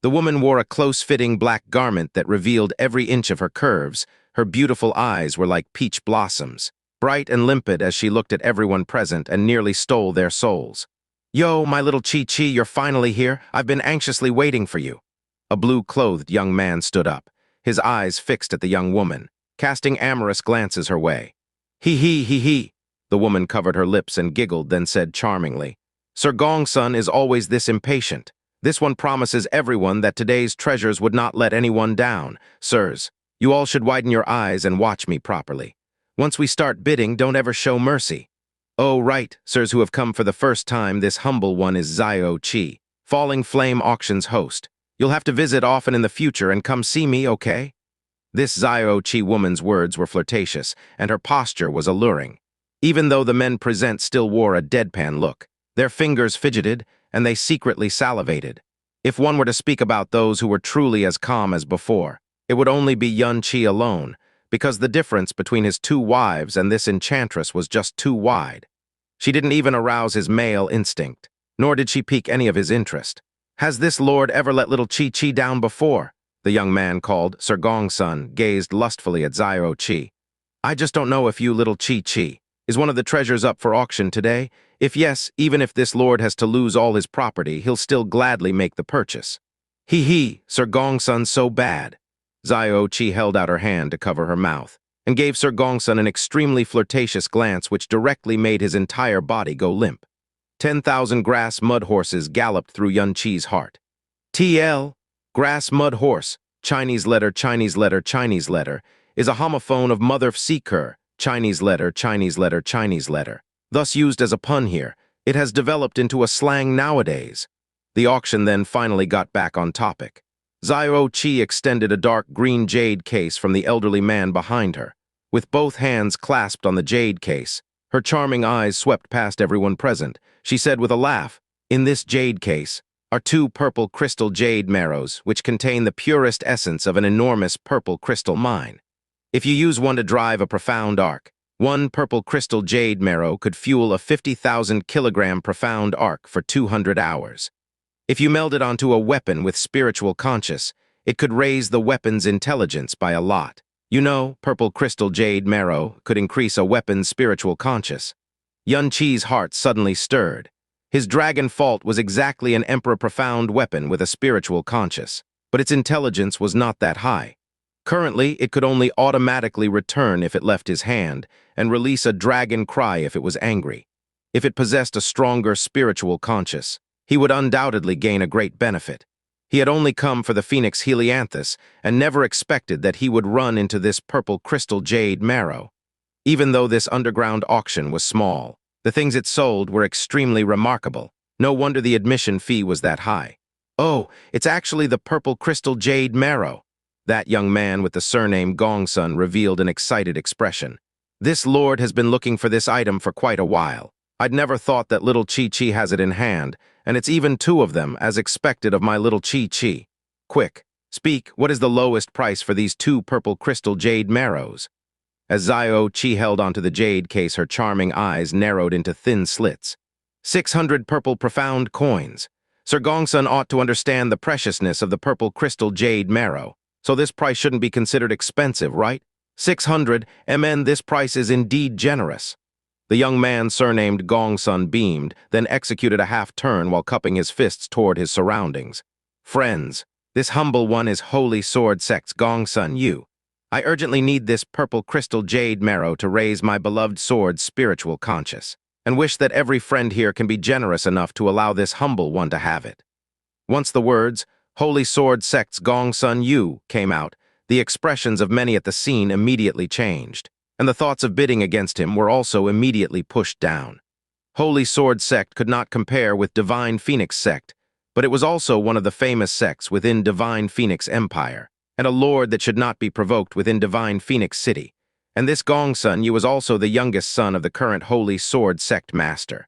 The woman wore a close-fitting black garment that revealed every inch of her curves. Her beautiful eyes were like peach blossoms, bright and limpid as she looked at everyone present and nearly stole their souls. "Yo, my little Chi-Chi, you're finally here. I've been anxiously waiting for you." A blue-clothed young man stood up, his eyes fixed at the young woman, casting amorous glances her way. He. The woman covered her lips and giggled, then said charmingly, "Sir Gongsun is always this impatient. This one promises everyone that today's treasures would not let anyone down. Sirs, you all should widen your eyes and watch me properly. Once we start bidding, don't ever show mercy." "Oh, right, sirs who have come for the first time, this humble one is Xiao Qi, Falling Flame Auction's host. You'll have to visit often in the future and come see me, okay?" This Xiao Qi woman's words were flirtatious, and her posture was alluring. Even though the men present still wore a deadpan look, their fingers fidgeted, and they secretly salivated. If one were to speak about those who were truly as calm as before, it would only be Yun Qi alone, because the difference between his two wives and this enchantress was just too wide. She didn't even arouse his male instinct, nor did she pique any of his interest. "Has this lord ever let little Chi-Chi down before?" The young man called Sir Gongsun gazed lustfully at Xiao Qi. "I just don't know if you little Chi-Chi. Is one of the treasures up for auction today? If yes, even if this lord has to lose all his property, he'll still gladly make the purchase." He, Sir Gongsun so bad." Xiao Qi held out her hand to cover her mouth, and gave Sir Gongsun an extremely flirtatious glance which directly made his entire body go limp. 10,000 grass mud horses galloped through Yun Qi's heart. TL, grass mud horse, Chinese letter, Chinese letter, Chinese letter, is a homophone of mother seeker, Chinese letter, Chinese letter, Chinese letter. Thus used as a pun here, it has developed into a slang nowadays. The auction then finally got back on topic. Xiao Qi extended a dark green jade case from the elderly man behind her. With both hands clasped on the jade case, her charming eyes swept past everyone present. She said with a laugh, "In this jade case are 2 purple crystal jade marrows, which contain the purest essence of an enormous purple crystal mine. If you use one to drive a profound arc, 1 purple crystal jade marrow could fuel a 50,000 kilogram profound arc for 200 hours. If you meld it onto a weapon with spiritual conscious, it could raise the weapon's intelligence by a lot. You know, purple crystal jade marrow could increase a weapon's spiritual conscious." Yun Qi's heart suddenly stirred. His dragon fault was exactly an emperor profound weapon with a spiritual conscious, but its intelligence was not that high. Currently, it could only automatically return if it left his hand, and release a dragon cry if it was angry. If it possessed a stronger spiritual conscious, he would undoubtedly gain a great benefit. He had only come for the phoenix helianthus and never expected that he would run into this purple crystal jade marrow. Even though this underground auction was small, the things it sold were extremely remarkable. No wonder the admission fee was that high. "Oh, it's actually the purple crystal jade marrow." That young man with the surname Gongsun revealed an excited expression. "This lord has been looking for this item for quite a while. I'd never thought that little Chi-Chi has it in hand, and it's even 2 of them, as expected of my little Chi-Chi. Quick, speak, what is the lowest price for these 2 purple crystal jade marrows?" As Xiao Qi held onto the jade case, her charming eyes narrowed into thin slits. 600 purple profound coins. Sir Gongsun ought to understand the preciousness of the purple crystal jade marrow, so this price shouldn't be considered expensive, right? 600 MN, this price is indeed generous. The young man surnamed Gongsun beamed, then executed a half-turn while cupping his fists toward his surroundings. "Friends, this humble one is Holy Sword Sect's Gongsun Yu. I urgently need this purple crystal jade marrow to raise my beloved sword's spiritual conscious, and wish that every friend here can be generous enough to allow this humble one to have it." Once the words, "Holy Sword Sect's Gongsun Yu," came out, the expressions of many at the scene immediately changed, and the thoughts of bidding against him were also immediately pushed down. Holy Sword Sect could not compare with Divine Phoenix Sect, but it was also one of the famous sects within Divine Phoenix Empire, and a lord that should not be provoked within Divine Phoenix City. And this Gongsun Yu was also the youngest son of the current Holy Sword Sect master.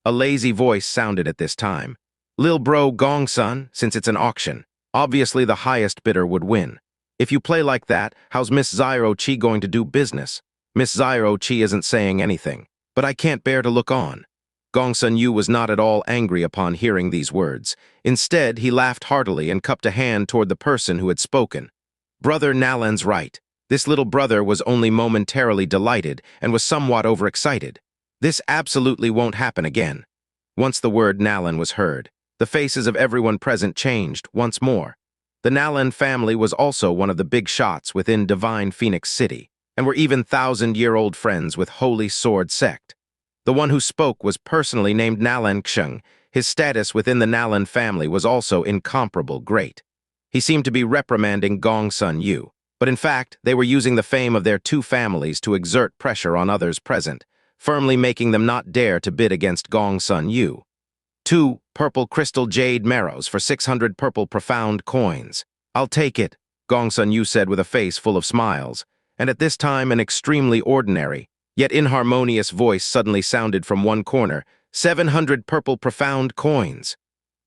A lazy voice sounded at this time. Lil bro Gongsun, since it's an auction, obviously the highest bidder would win. If you play like that, how's Miss Zyro Chi going to do business? Miss Zyro Chi isn't saying anything, but I can't bear to look on. Gongsun Yu was not at all angry upon hearing these words. Instead, he laughed heartily and cupped a hand toward the person who had spoken. Brother Nalan's right. This little brother was only momentarily delighted and was somewhat overexcited. This absolutely won't happen again. Once the word Nalan was heard, the faces of everyone present changed once more. The Nalan family was also one of the big shots within Divine Phoenix City, and were even thousand-year-old friends with Holy Sword Sect. The one who spoke was personally named Nalan Xing. His status within the Nalan family was also incomparable great. He seemed to be reprimanding Gongsun Yu, but in fact, they were using the fame of their two families to exert pressure on others present, firmly making them not dare to bid against Gongsun Yu. 2 purple crystal jade marrows for 600 purple profound coins. I'll take it, Gongsun Yu said with a face full of smiles, and at this time an extremely ordinary, yet inharmonious voice suddenly sounded from one corner, 700 purple profound coins.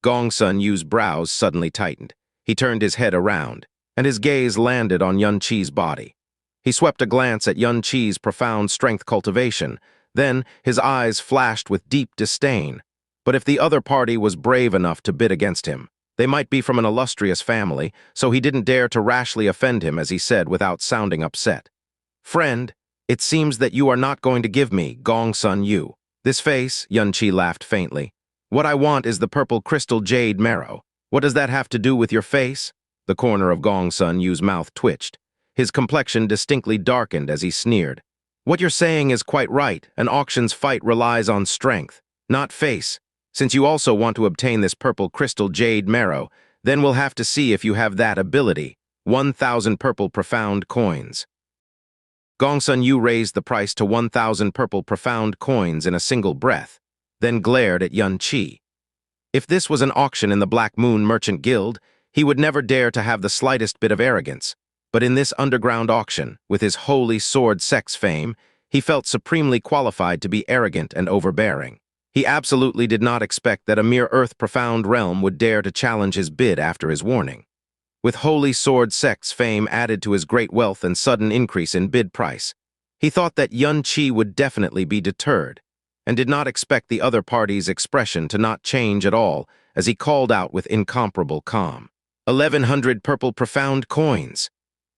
Gongsun Yu's brows suddenly tightened. He turned his head around, and his gaze landed on Yun Qi's body. He swept a glance at Yun Qi's profound strength cultivation, then his eyes flashed with deep disdain. But if the other party was brave enough to bid against him, they might be from an illustrious family, so he didn't dare to rashly offend him as he said without sounding upset. Friend, it seems that you are not going to give me Gongsun Yu. This face, Yun Qi laughed faintly. What I want is the purple crystal jade marrow. What does that have to do with your face? The corner of Gongsun Yu's mouth twitched. His complexion distinctly darkened as he sneered. What you're saying is quite right. An auction's fight relies on strength, not face. Since you also want to obtain this purple crystal jade marrow, then we'll have to see if you have that ability. 1,000 purple profound coins. Gongsun Yu raised the price to 1,000 purple profound coins in a single breath, then glared at Yun Qi. If this was an auction in the Black Moon Merchant Guild, he would never dare to have the slightest bit of arrogance. But in this underground auction, with his Holy Sword Sect's fame, he felt supremely qualified to be arrogant and overbearing. He absolutely did not expect that a mere earth-profound realm would dare to challenge his bid after his warning. With Holy Sword Sect's fame added to his great wealth and sudden increase in bid price, he thought that Yun Qi would definitely be deterred, and did not expect the other party's expression to not change at all as he called out with incomparable calm. 1,100 purple profound coins.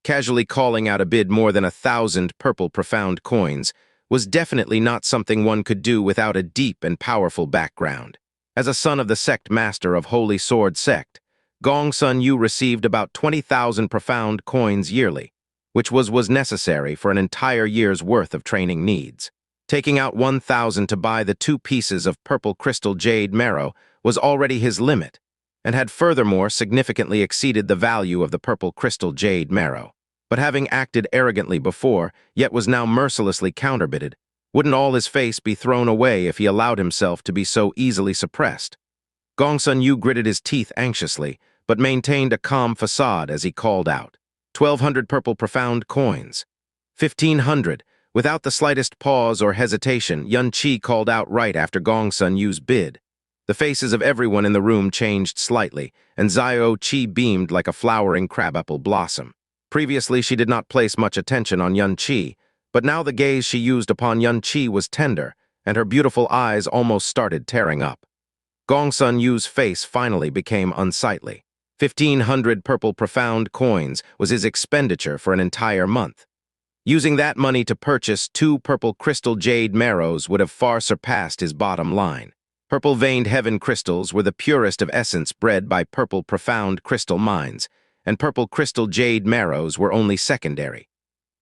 Casually calling out a bid more than 1,000 purple profound coins was definitely not something one could do without a deep and powerful background. As a son of the sect master of Holy Sword Sect, Gongsun Yu received about 20,000 profound coins yearly, which was necessary for an entire year's worth of training needs. Taking out 1,000 to buy the 2 pieces of purple crystal jade marrow was already his limit, and had furthermore significantly exceeded the value of the purple crystal jade marrow. But having acted arrogantly before, yet was now mercilessly counterbidded, wouldn't all his face be thrown away if he allowed himself to be so easily suppressed? Gongsun Yu gritted his teeth anxiously, but maintained a calm facade as he called out, 1,200 purple profound coins. 1,500. Without the slightest pause or hesitation, Yun Qi called out right after Gongsun Yu's bid. The faces of everyone in the room changed slightly, and Xiao Qi beamed like a flowering crabapple blossom. Previously, she did not place much attention on Yun Qi, but now the gaze she used upon Yun Qi was tender, and her beautiful eyes almost started tearing up. Gongsun Yu's face finally became unsightly. 1,500 purple profound coins was his expenditure for an entire month. Using that money to purchase 2 purple crystal jade marrows would have far surpassed his bottom line. Purple-veined heaven crystals were the purest of essence bred by purple profound crystal mines, and purple crystal jade marrows were only secondary.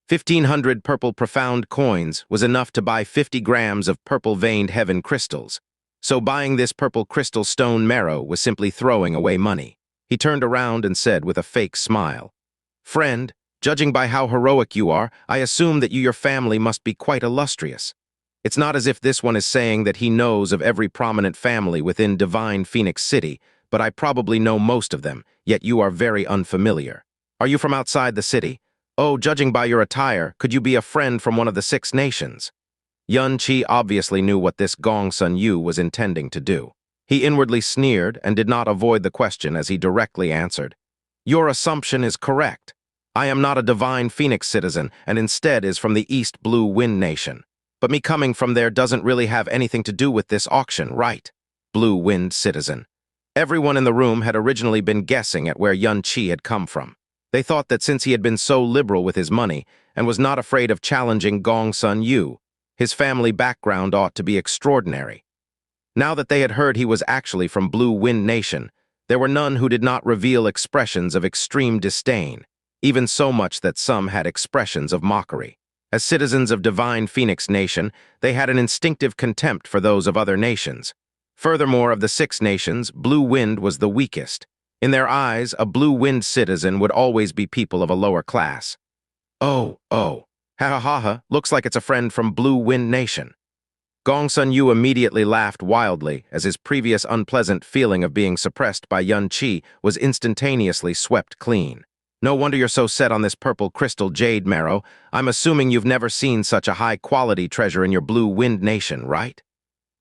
1,500 purple profound coins was enough to buy 50 grams of purple-veined heaven crystals, so buying this purple crystal stone marrow was simply throwing away money. He turned around and said with a fake smile, "Friend, judging by how heroic you are, I assume that your family must be quite illustrious. It's not as if this one is saying that he knows of every prominent family within Divine Phoenix City, but I probably know most of them, yet you are very unfamiliar. Are you from outside the city? Oh, judging by your attire, could you be a friend from one of the 6 nations? Xianxia obviously knew what this Gong Sun Yu was intending to do. He inwardly sneered and did not avoid the question as he directly answered. Your assumption is correct. I am not a divine phoenix citizen and instead is from the East Blue Wind Nation. But me coming from there doesn't really have anything to do with this auction, right? Blue Wind citizen. Everyone in the room had originally been guessing at where Xianxia had come from. They thought that since he had been so liberal with his money and was not afraid of challenging Gong Sun Yu, his family background ought to be extraordinary. Now that they had heard he was actually from Blue Wind Nation, there were none who did not reveal expressions of extreme disdain, even so much that some had expressions of mockery. As citizens of Divine Phoenix Nation, they had an instinctive contempt for those of other nations. Furthermore, of the 6 nations, Blue Wind was the weakest. In their eyes, a Blue Wind citizen would always be people of a lower class. Oh, ha ha ha, looks like it's a friend from Blue Wind Nation. Gong Sun Yu immediately laughed wildly as his previous unpleasant feeling of being suppressed by Xianxia was instantaneously swept clean. No wonder you're so set on this purple crystal jade marrow. I'm assuming you've never seen such a high-quality treasure in your Blue Wind Nation, right?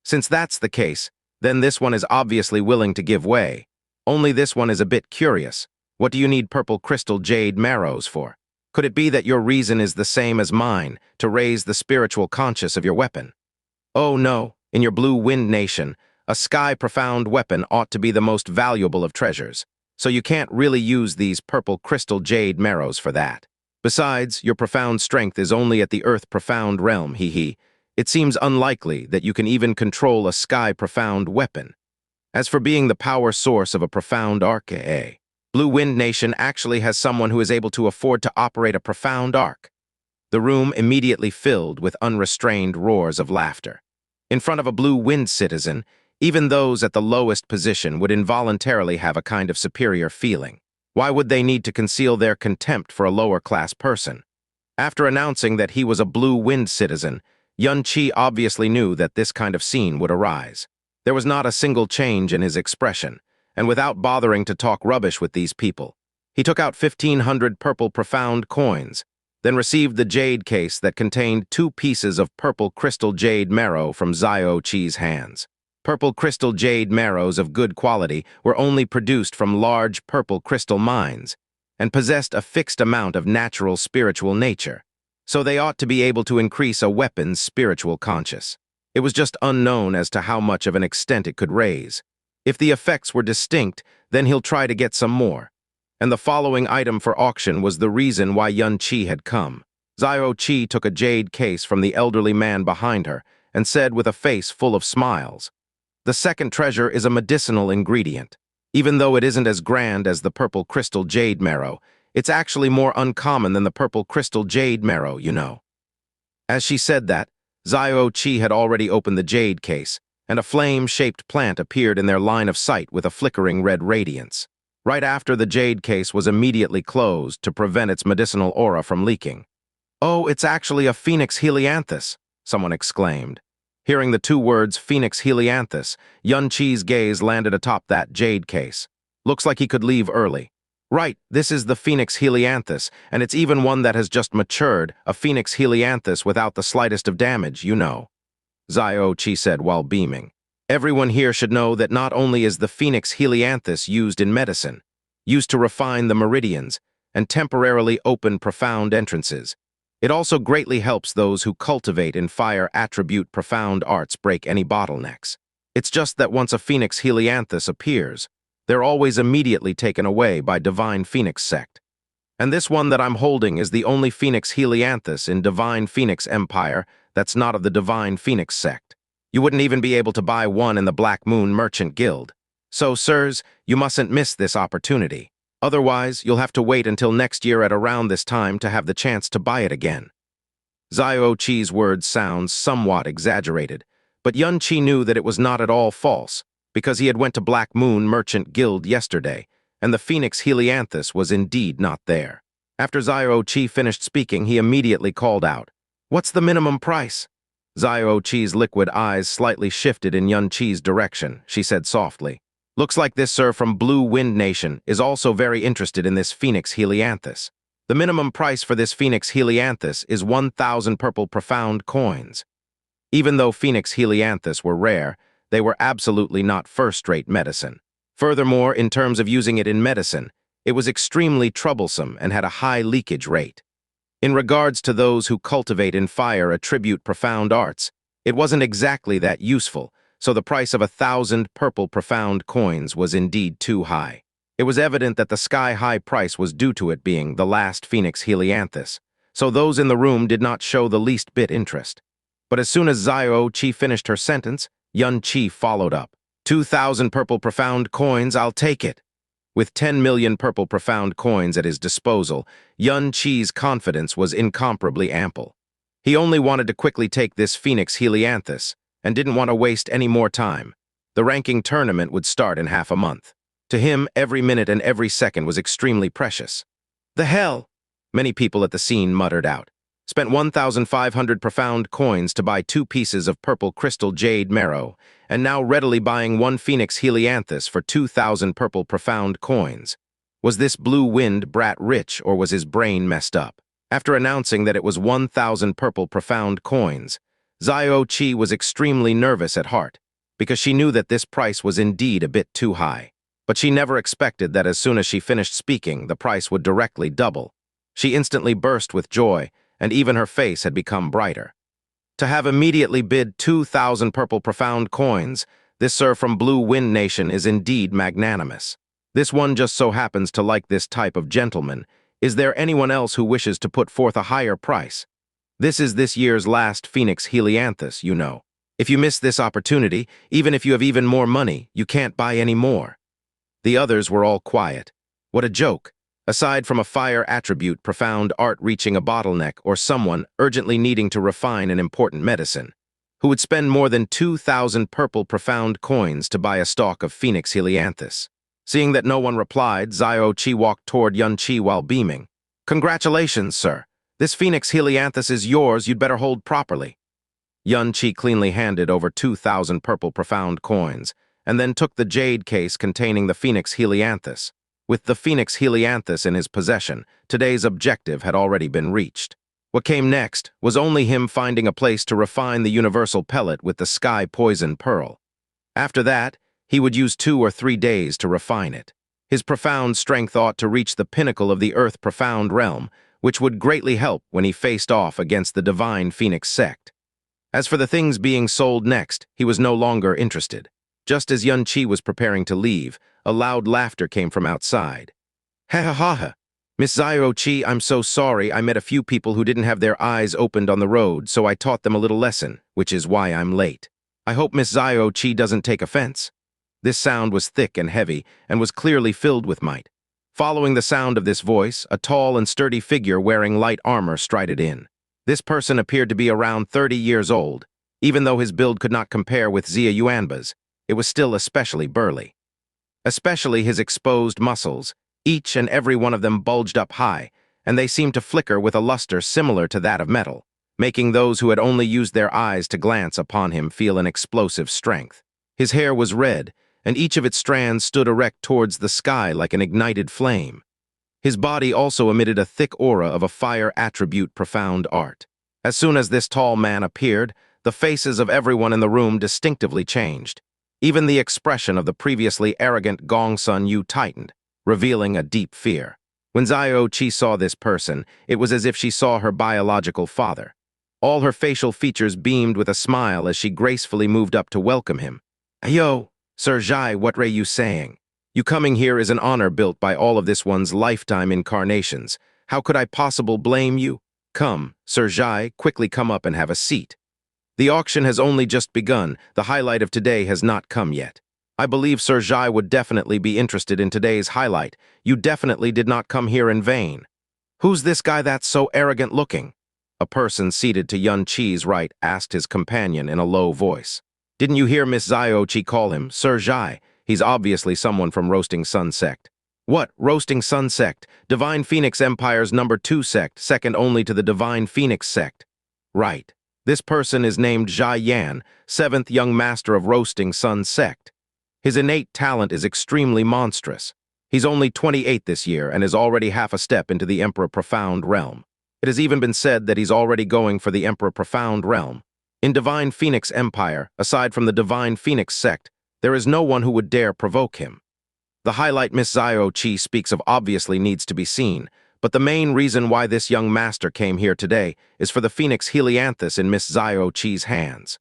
Since that's the case, then this one is obviously willing to give way. Only this one is a bit curious. What do you need purple crystal jade marrows for? Could it be that your reason is the same as mine, to raise the spiritual conscious of your weapon? Oh no, in your Blue Wind Nation, a sky-profound weapon ought to be the most valuable of treasures, so you can't really use these purple crystal jade marrows for that. Besides, your profound strength is only at the earth-profound realm, hee. It seems unlikely that you can even control a sky-profound weapon. As for being the power source of a profound arc, Blue Wind Nation actually has someone who is able to afford to operate a profound arc. The room immediately filled with unrestrained roars of laughter. In front of a Blue Wind citizen, even those at the lowest position would involuntarily have a kind of superior feeling. Why would they need to conceal their contempt for a lower-class person? After announcing that he was a Blue Wind citizen, Xianxia obviously knew that this kind of scene would arise. There was not a single change in his expression, and without bothering to talk rubbish with these people, he took out 1,500 purple profound coins, then received the jade case that contained 2 pieces of purple crystal jade marrow from Xianxia's hands. Purple crystal jade marrows of good quality were only produced from large purple crystal mines and possessed a fixed amount of natural spiritual nature, so they ought to be able to increase a weapon's spiritual conscious. It was just unknown as to how much of an extent it could raise. If the effects were distinct, then he'll try to get some more. And the following item for auction was the reason why Xianxia had come. Xianxia took a jade case from the elderly man behind her and said with a face full of smiles, "The second treasure is a medicinal ingredient. Even though it isn't as grand as the purple crystal jade marrow, it's actually more uncommon than the purple crystal jade marrow, you know." As she said that, Xianxia had already opened the jade case, and a flame-shaped plant appeared in their line of sight with a flickering red radiance. Right after, the jade case was immediately closed to prevent its medicinal aura from leaking. "Oh, it's actually a Phoenix Helianthus," someone exclaimed. Hearing the 2 words Phoenix Helianthus, Xianxia's gaze landed atop that jade case. Looks like he could leave early. Right, this is the Phoenix Helianthus, and it's even one that has just matured, a Phoenix Helianthus without the slightest of damage, you know. Xianxia said while beaming. Everyone here should know that not only is the Phoenix Helianthus used in medicine, used to refine the meridians and temporarily open profound entrances, it also greatly helps those who cultivate in fire attribute profound arts break any bottlenecks. It's just that once a Phoenix Helianthus appears, they're always immediately taken away by Divine Phoenix sect. And this one that I'm holding is the only Phoenix Helianthus in Divine Phoenix Empire that's not of the Divine Phoenix sect. You wouldn't even be able to buy one in the Black Moon Merchant Guild. So, sirs, you mustn't miss this opportunity. Otherwise, you'll have to wait until next year at around this time to have the chance to buy it again. Xianxia's words sound somewhat exaggerated, but Xianxia knew that it was not at all false, because he had went to Black Moon Merchant Guild yesterday, and the Phoenix Helianthus was indeed not there. After Xianxia finished speaking, he immediately called out, "What's the minimum price?" Xianxia's liquid eyes slightly shifted in Xianxia's direction. She said softly, "Looks like this sir from Blue Wind Nation is also very interested in this Phoenix Helianthus. The minimum price for this Phoenix helianthus is 1,000 purple profound coins. Even though Phoenix helianthus were rare, they were absolutely not first-rate medicine. Furthermore, in terms of using it in medicine, it was extremely troublesome and had a high leakage rate. In regards to those who cultivate in fire attribute profound arts, it wasn't exactly that useful, so the price of 1,000 purple profound coins was indeed too high. It was evident that the sky-high price was due to it being the last Phoenix helianthus, so those in the room did not show the least bit interest. But as soon as Xianxia finished her sentence, Xianxia followed up. 2,000 purple profound coins, I'll take it. With 10 million purple profound coins at his disposal, Xianxia's confidence was incomparably ample. He only wanted to quickly take this Phoenix helianthus and didn't want to waste any more time. The ranking tournament would start in half a month. To him, every minute and every second was extremely precious. The hell? Many people at the scene muttered out. Spent 1,500 profound coins to buy 2 pieces of purple crystal jade marrow, and now readily buying 1 Phoenix helianthus for 2,000 purple profound coins. Was this blue wind brat rich, or was his brain messed up? After announcing that it was 1,000 purple profound coins, Xianxia was extremely nervous at heart, because she knew that this price was indeed a bit too high. But she never expected that as soon as she finished speaking, the price would directly double. She instantly burst with joy, and even her face had become brighter. To have immediately bid 2,000 purple profound coins, this sir from Blue Wind Nation is indeed magnanimous. This one just so happens to like this type of gentleman. Is there anyone else who wishes to put forth a higher price? This is this year's last Phoenix helianthus, you know. If you miss this opportunity, even if you have even more money, you can't buy any more. The others were all quiet. What a joke. Aside from a fire attribute, profound art reaching a bottleneck, or someone urgently needing to refine an important medicine, who would spend more than 2,000 purple profound coins to buy a stalk of Phoenix helianthus. Seeing that no one replied, Xianxia walked toward Xianxia while beaming. Congratulations, sir. This Phoenix helianthus is yours, you'd better hold properly. Xianxia cleanly handed over 2,000 purple profound coins, and then took the jade case containing the Phoenix helianthus. With the Phoenix helianthus in his possession, today's objective had already been reached. What came next was only him finding a place to refine the universal pellet with the sky poison pearl. After that, he would use 2 or 3 days to refine it. His profound strength ought to reach the pinnacle of the earth profound realm, which would greatly help when he faced off against the divine Phoenix sect. As for the things being sold next, he was no longer interested. Just as Xianxia was preparing to leave, a loud laughter came from outside. Ha ha ha ha! Miss Xianxia, I'm so sorry. I met a few people who didn't have their eyes opened on the road, so I taught them a little lesson, which is why I'm late. I hope Miss Xianxia doesn't take offense. This sound was thick and heavy, and was clearly filled with might. Following the sound of this voice, a tall and sturdy figure wearing light armor strided in. This person appeared to be around 30 years old. Even though his build could not compare with Xia Yuanba's, it was still especially burly. Especially his exposed muscles, each and every one of them bulged up high, and they seemed to flicker with a luster similar to that of metal, making those who had only used their eyes to glance upon him feel an explosive strength. His hair was red, and each of its strands stood erect towards the sky like an ignited flame. His body also emitted a thick aura of a fire attribute profound art. As soon as this tall man appeared, the faces of everyone in the room distinctively changed. Even the expression of the previously arrogant Gongsun Yu tightened, revealing a deep fear. When Xianxia saw this person, it was as if she saw her biological father. All her facial features beamed with a smile as she gracefully moved up to welcome him. "Yo, Sir Zhai, what are you saying? You coming here is an honor built by all of this one's lifetime incarnations. How could I possibly blame you? Come, Sir Zhai, quickly come up and have a seat. The auction has only just begun. The highlight of today has not come yet. I believe Sir Zhai would definitely be interested in today's highlight. You definitely did not come here in vain. Who's this guy that's so arrogant looking?" A person seated to Xianxia's right asked his companion in a low voice. "Didn't you hear Miss Xianxia call him Sir Zhai? He's obviously someone from Roasting Sun Sect." "What? Roasting Sun Sect? Divine Phoenix Empire's #2 sect, second only to the Divine Phoenix sect." "Right. This person is named Zhai Yan, 7th young master of Roasting Sun Sect. His innate talent is extremely monstrous. He's only 28 this year and is already half a step into the Emperor Profound realm. It has even been said that he's already going for the Emperor Profound realm. In Divine Phoenix Empire, aside from the Divine Phoenix sect, there is no one who would dare provoke him. The highlight Miss Xiao Qi speaks of obviously needs to be seen, but the main reason why this young master came here today is for the Phoenix Helianthus in Miss Xiao Qi's hands.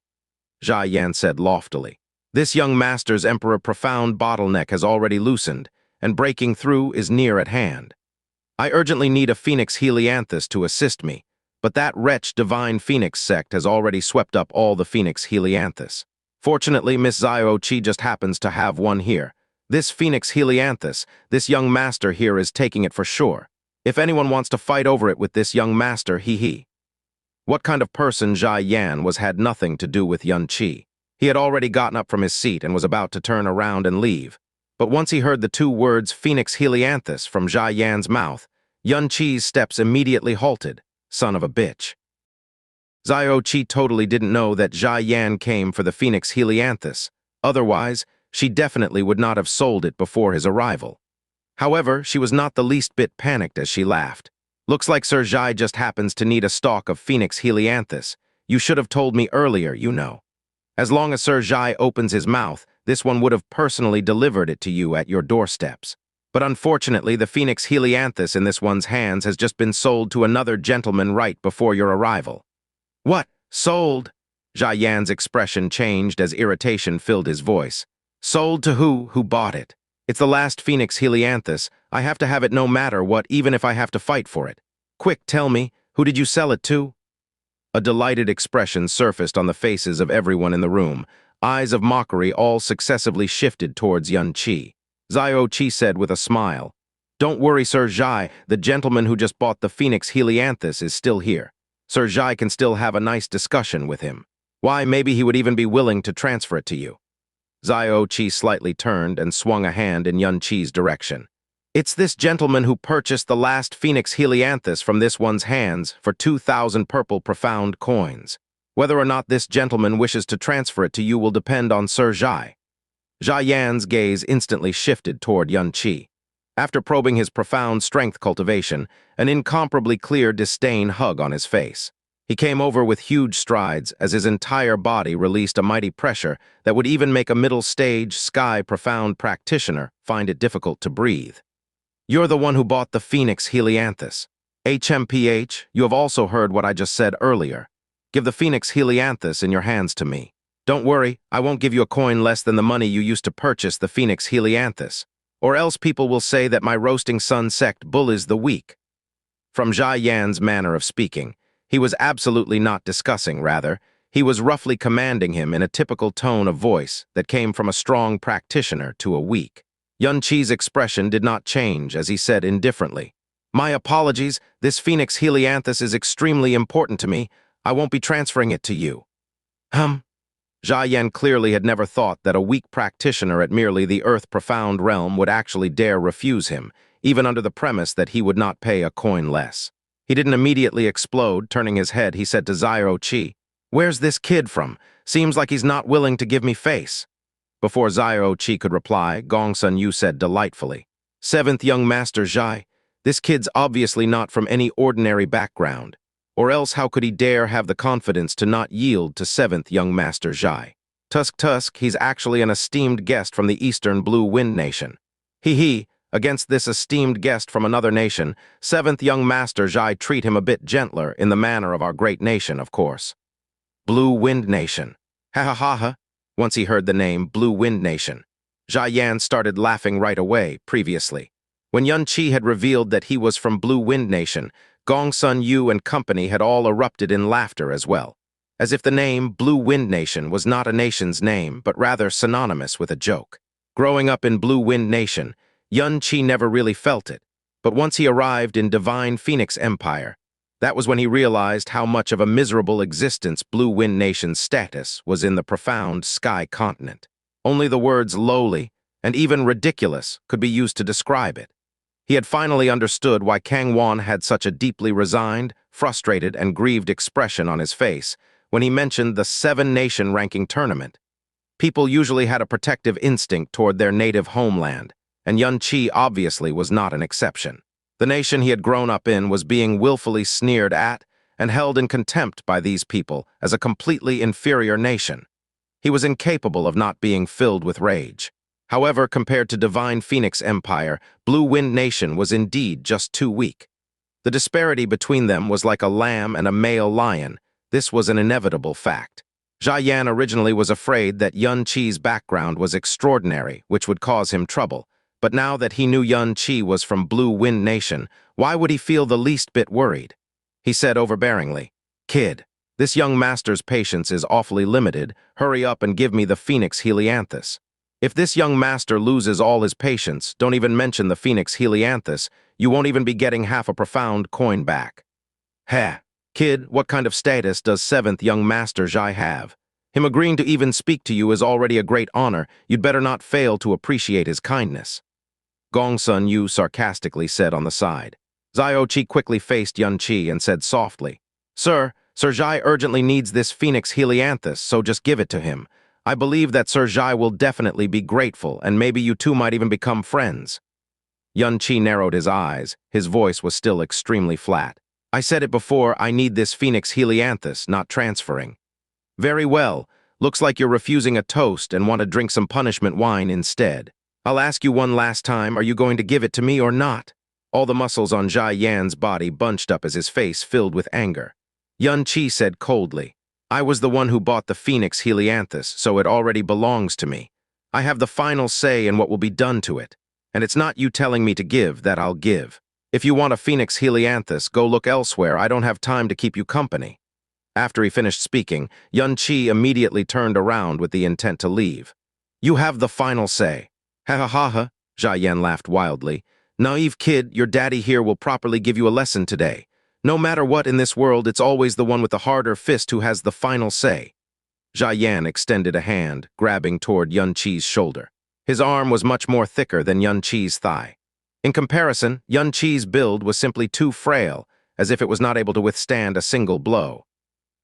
Jia Yan said loftily. This young master's Emperor Profound bottleneck has already loosened, and breaking through is near at hand. I urgently need a Phoenix Helianthus to assist me, but that wretch Divine Phoenix sect has already swept up all the Phoenix Helianthus. Fortunately, Miss Xiao Qi just happens to have one here. This Phoenix Helianthus, this young master here is taking it for sure. If anyone wants to fight over it with this young master, he. What kind of person Jia Yan was had nothing to do with Yun Qi. He had already gotten up from his seat and was about to turn around and leave. But once he heard the two words Phoenix Helianthus from Jia Yan's mouth, Yun Qi's steps immediately halted. Son of a bitch. Xiao Qi totally didn't know that Jia Yan came for the Phoenix Helianthus. Otherwise, she definitely would not have sold it before his arrival. However, she was not the least bit panicked as she laughed. Looks like Sir Jai just happens to need a stalk of Phoenix Helianthus. You should have told me earlier, you know. As long as Sir Jai opens his mouth, this one would have personally delivered it to you at your doorsteps. But unfortunately, the Phoenix Helianthus in this one's hands has just been sold to another gentleman right before your arrival. What? Sold? Jia Yan's expression changed as irritation filled his voice. Sold to who? Who bought it? It's the last Phoenix Helianthus. I have to have it no matter what, even if I have to fight for it. Quick, tell me, who did you sell it to? A delighted expression surfaced on the faces of everyone in the room. Eyes of mockery all successively shifted towards Yun Qi. Xiao Qi said with a smile, Don't worry, Sir Jai, the gentleman who just bought the Phoenix Helianthus is still here. Sir Jai can still have a nice discussion with him. Why, maybe he would even be willing to transfer it to you. Xiao Qi slightly turned and swung a hand in Yun Qi's direction. It's this gentleman who purchased the last Phoenix Helianthus from this one's hands for 2,000 purple profound coins. Whether or not this gentleman wishes to transfer it to you will depend on Sir Jai. Jia Yan's gaze instantly shifted toward Yun Qi. After probing his profound strength cultivation, an incomparably clear disdain hung on his face. He came over with huge strides as his entire body released a mighty pressure that would even make a middle-stage, sky-profound practitioner find it difficult to breathe. You're the one who bought the Phoenix Helianthus. HMPH, you have also heard what I just said earlier. Give the Phoenix Helianthus in your hands to me. Don't worry, I won't give you a coin less than the money you used to purchase the Phoenix Helianthus. Or else people will say that my roasting sun sect bull is the weak. From Jia Yan's manner of speaking, he was absolutely not discussing, rather, he was roughly commanding him in a typical tone of voice that came from a strong practitioner to a weak. Yun Qi's expression did not change as he said indifferently, My apologies, this Phoenix Helianthus is extremely important to me. I won't be transferring it to you. Jia Yan clearly had never thought that a weak practitioner at merely the Earth Profound realm would actually dare refuse him, even under the premise that he would not pay a coin less. He didn't immediately explode. Turning his head, he said to Xiao Qi, Where's this kid from? Seems like he's not willing to give me face. Before Xiao Qi could reply, Gongsun Yu said delightfully, Seventh young master Zhai, this kid's obviously not from any ordinary background. Or else how could he dare have the confidence to not yield to seventh young master Zhai? Tusk, he's actually an esteemed guest from the Eastern Blue Wind Nation. Against this esteemed guest from another nation, seventh young master Zhai treat him a bit gentler in the manner of our great nation, of course. Blue Wind Nation. Ha. Once he heard the name Blue Wind Nation, Jia Yan started laughing right away. Previously, when Yun Qi had revealed that he was from Blue Wind Nation, Gongsun Yu and company had all erupted in laughter as well, as if the name Blue Wind Nation was not a nation's name, but rather synonymous with a joke. Growing up in Blue Wind Nation, Yun Qi never really felt it, but once he arrived in Divine Phoenix Empire, that was when he realized how much of a miserable existence Blue Wind Nation's status was in the profound sky continent. Only the words lowly and even ridiculous could be used to describe it. He had finally understood why Kang Wan had such a deeply resigned, frustrated, and grieved expression on his face when he mentioned the 7-nation ranking tournament. People usually had a protective instinct toward their native homeland, and Yun Qi obviously was not an exception. The nation he had grown up in was being willfully sneered at and held in contempt by these people as a completely inferior nation. He was incapable of not being filled with rage. However, compared to Divine Phoenix Empire, Blue Wind Nation was indeed just too weak. The disparity between them was like a lamb and a male lion. This was an inevitable fact. Xiayan originally was afraid that Yun Qi's background was extraordinary, which would cause him trouble. But now that he knew Yun Qi was from Blue Wind Nation, why would he feel the least bit worried? He said overbearingly, "Kid, this young master's patience is awfully limited. Hurry up and give me the Phoenix Helianthus. If this young master loses all his patience, don't even mention the Phoenix Helianthus, you won't even be getting half a profound coin back." Heh, kid, what kind of status does 7th young master Zhai have? Him agreeing to even speak to you is already a great honor. You'd better not fail to appreciate his kindness. Gongsun Yu sarcastically said on the side. Zhao Qi quickly faced Yun Qi and said softly, Sir Zhai urgently needs this Phoenix Helianthus, so just give it to him. I believe that Sir Zhai will definitely be grateful, and maybe you two might even become friends." Yun Qi narrowed his eyes. His voice was still extremely flat. "I said it before, I need this Phoenix Helianthus, not transferring." "Very well. Looks like you're refusing a toast and want to drink some punishment wine instead. I'll ask you one last time, are you going to give it to me or not?" All the muscles on Zhai Yan's body bunched up as his face filled with anger. Yun Qi said coldly, "I was the one who bought the Phoenix Helianthus, so it already belongs to me. I have the final say in what will be done to it, and it's not you telling me to give that I'll give. If you want a Phoenix Helianthus, go look elsewhere. I don't have time to keep you company." After he finished speaking, Yun Qi immediately turned around with the intent to leave. "You have the final say." "Ha ha ha ha," Xiayan laughed wildly. "Naive kid, your daddy here will properly give you a lesson today. No matter what in this world, it's always the one with the harder fist who has the final say." Xiayan extended a hand, grabbing toward Yun Qi's shoulder. His arm was much more thicker than Yun Qi's thigh. In comparison, Yun Qi's build was simply too frail, as if it was not able to withstand a single blow.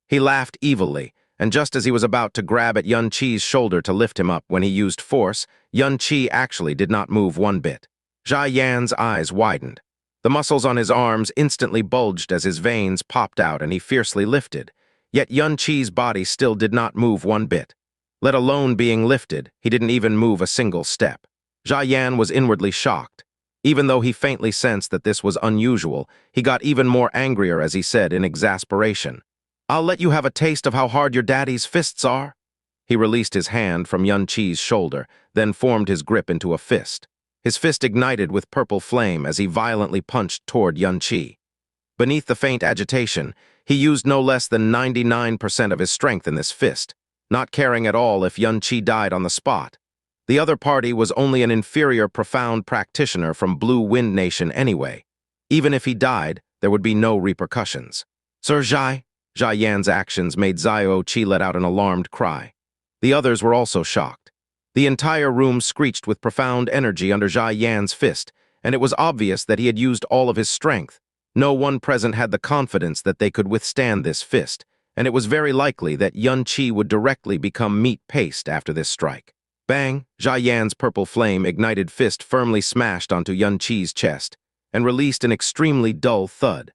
He laughed evilly, and just as he was about to grab at Yun Qi's shoulder to lift him up when he used force, Yun Qi actually did not move one bit. Xiayan's eyes widened. The muscles on his arms instantly bulged as his veins popped out and he fiercely lifted. Yet Yun Qi's body still did not move one bit. Let alone being lifted, he didn't even move a single step. Xiayan was inwardly shocked. Even though he faintly sensed that this was unusual, he got even more angrier as he said in exasperation, "I'll let you have a taste of how hard your daddy's fists are." He released his hand from Yun Qi's shoulder, then formed his grip into a fist. His fist ignited with purple flame as he violently punched toward Yun Qi. Beneath the faint agitation, he used no less than 99% of his strength in this fist, not caring at all if Yun Qi died on the spot. The other party was only an inferior profound practitioner from Blue Wind Nation anyway. Even if he died, there would be no repercussions. "Sir Zhai?" Xiayan's actions made Zhao Qi let out an alarmed cry. The others were also shocked. The entire room screeched with profound energy under Xiayan's fist, and it was obvious that he had used all of his strength. No one present had the confidence that they could withstand this fist, and it was very likely that Yun Qi would directly become meat paste after this strike. Bang! Xiayan's purple flame ignited fist firmly smashed onto Yun Qi's chest and released an extremely dull thud.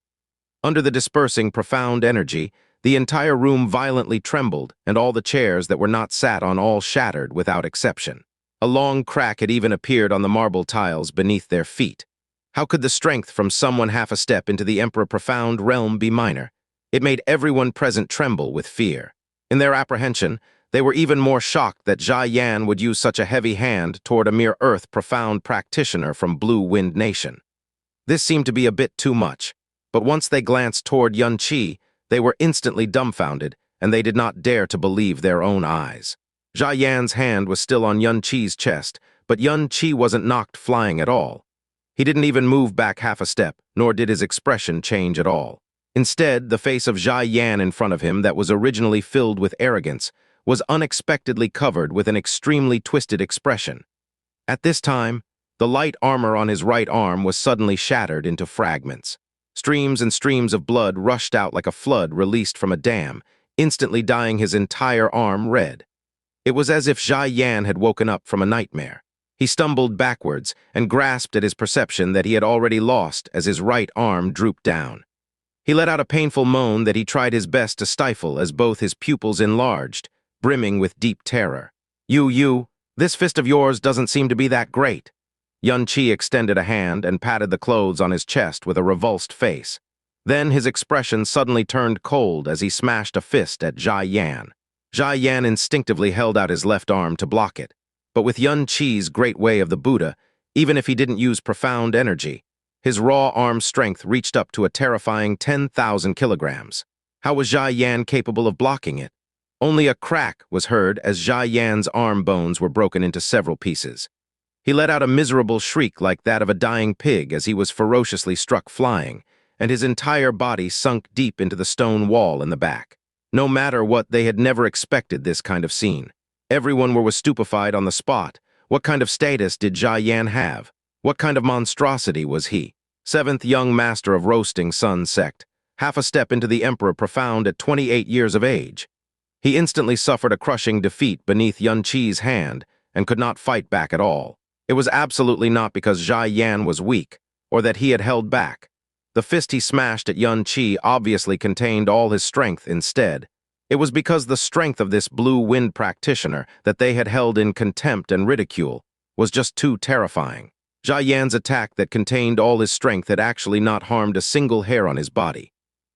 Under the dispersing profound energy, the entire room violently trembled, and all the chairs that were not sat on all shattered without exception. A long crack had even appeared on the marble tiles beneath their feet. How could the strength from someone half a step into the Emperor Profound realm be minor? It made everyone present tremble with fear. In their apprehension, they were even more shocked that Xiayan would use such a heavy hand toward a mere Earth Profound practitioner from Blue Wind Nation. This seemed to be a bit too much, but once they glanced toward Yun Qi, they were instantly dumbfounded, and they did not dare to believe their own eyes. Xiayan's hand was still on Yun Qi's chest, but Yun Qi wasn't knocked flying at all. He didn't even move back half a step, nor did his expression change at all. Instead, the face of Xiayan in front of him that was originally filled with arrogance was unexpectedly covered with an extremely twisted expression. At this time, the light armor on his right arm was suddenly shattered into fragments. Streams and streams of blood rushed out like a flood released from a dam, instantly dyeing his entire arm red. It was as if Xiayan had woken up from a nightmare. He stumbled backwards and grasped at his perception that he had already lost as his right arm drooped down. He let out a painful moan that he tried his best to stifle as both his pupils enlarged, brimming with deep terror. You, this fist of yours doesn't seem to be that great." Xianxia extended a hand and patted the clothes on his chest with a revulsed face. Then his expression suddenly turned cold as he smashed a fist at Xiayan. Xiayan instinctively held out his left arm to block it. But with Xianxi's great way of the Buddha, even if he didn't use profound energy, his raw arm strength reached up to a terrifying 10,000 kilograms. How was Xiayan capable of blocking it? Only a crack was heard as Xiayan's arm bones were broken into several pieces. He let out a miserable shriek like that of a dying pig as he was ferociously struck flying, and his entire body sunk deep into the stone wall in the back. No matter what, they had never expected this kind of scene. Everyone was stupefied on the spot. What kind of status did Xiayan have? What kind of monstrosity was he? Seventh young master of roasting sun sect, half a step into the emperor profound at 28 years of age. He instantly suffered a crushing defeat beneath Xianxi's hand and could not fight back at all. It was absolutely not because Xiayan was weak or that he had held back. The fist he smashed at Xianxi obviously contained all his strength instead. It was because the strength of this blue wind practitioner that they had held in contempt and ridicule was just too terrifying. Xiayan's attack that contained all his strength had actually not harmed a single hair on his body.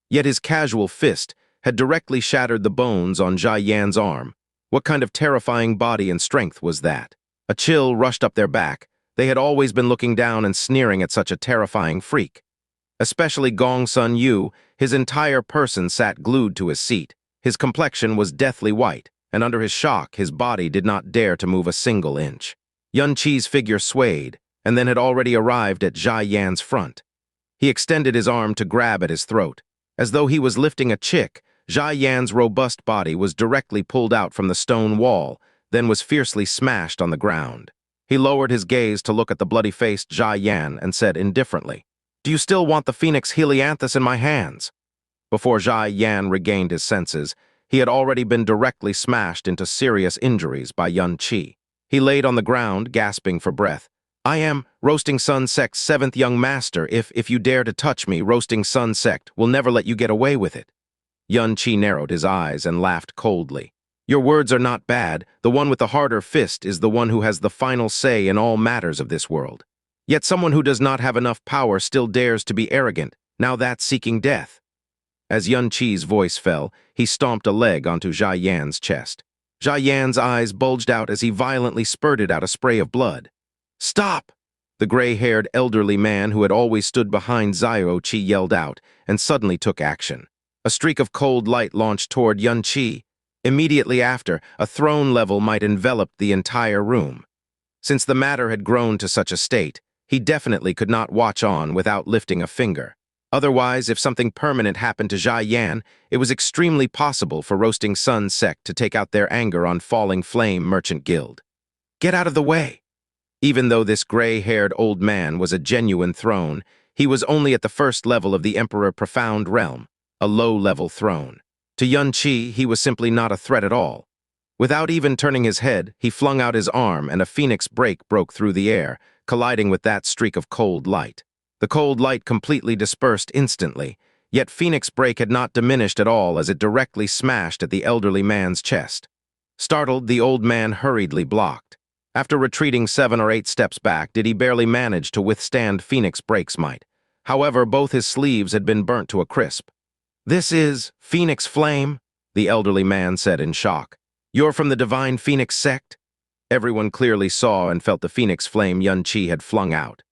Yet his casual fist had directly shattered the bones on Xiayan's arm. What kind of terrifying body and strength was that? A chill rushed up their back. They had always been looking down and sneering at such a terrifying freak. Especially Gong Sun Yu, his entire person sat glued to his seat. His complexion was deathly white, and under his shock, his body did not dare to move a single inch. Xianxi's figure swayed, and then had already arrived at Xiayan's front. He extended his arm to grab at his throat. As though he was lifting a chick, Xiayan's robust body was directly pulled out from the stone wall, then was fiercely smashed on the ground. He lowered his gaze to look at the bloody-faced Xiayan and said indifferently, "Do you still want the phoenix helianthus in my hands?" Before Xiayan regained his senses, he had already been directly smashed into serious injuries by Xianxi. He laid on the ground, gasping for breath. "I am Roasting Sun Sect's 7th young master. If you dare to touch me, Roasting Sun Sect will never let you get away with it." Xianxi narrowed his eyes and laughed coldly. "Your words are not bad. The one with the harder fist is the one who has the final say in all matters of this world. Yet someone who does not have enough power still dares to be arrogant. Now that's seeking death." As Xianxi's voice fell, he stomped a leg onto Xiayan's chest. Xiayan's eyes bulged out as he violently spurted out a spray of blood. "Stop!" The gray-haired elderly man who had always stood behind Xiaoqi yelled out, and suddenly took action. A streak of cold light launched toward Xianxi. Immediately after, a throne level might envelop the entire room. Since the matter had grown to such a state, he definitely could not watch on without lifting a finger. Otherwise, if something permanent happened to Xiayan, it was extremely possible for Roasting Sun Sect to take out their anger on Falling Flame Merchant Guild. "Get out of the way!" Even though this gray-haired old man was a genuine throne, he was only at the first level of the Emperor Profound Realm, a low-level throne. To Xianxi, he was simply not a threat at all. Without even turning his head, he flung out his arm and a phoenix break broke through the air, colliding with that streak of cold light. The cold light completely dispersed instantly, yet Phoenix Break had not diminished at all as it directly smashed at the elderly man's chest. Startled, the old man hurriedly blocked. After retreating 7 or 8 steps back, did he barely manage to withstand Phoenix Break's might. However, both his sleeves had been burnt to a crisp. "This is Phoenix Flame," the elderly man said in shock. "You're from the Divine Phoenix Sect?" Everyone clearly saw and felt the Phoenix Flame Xianxi had flung out.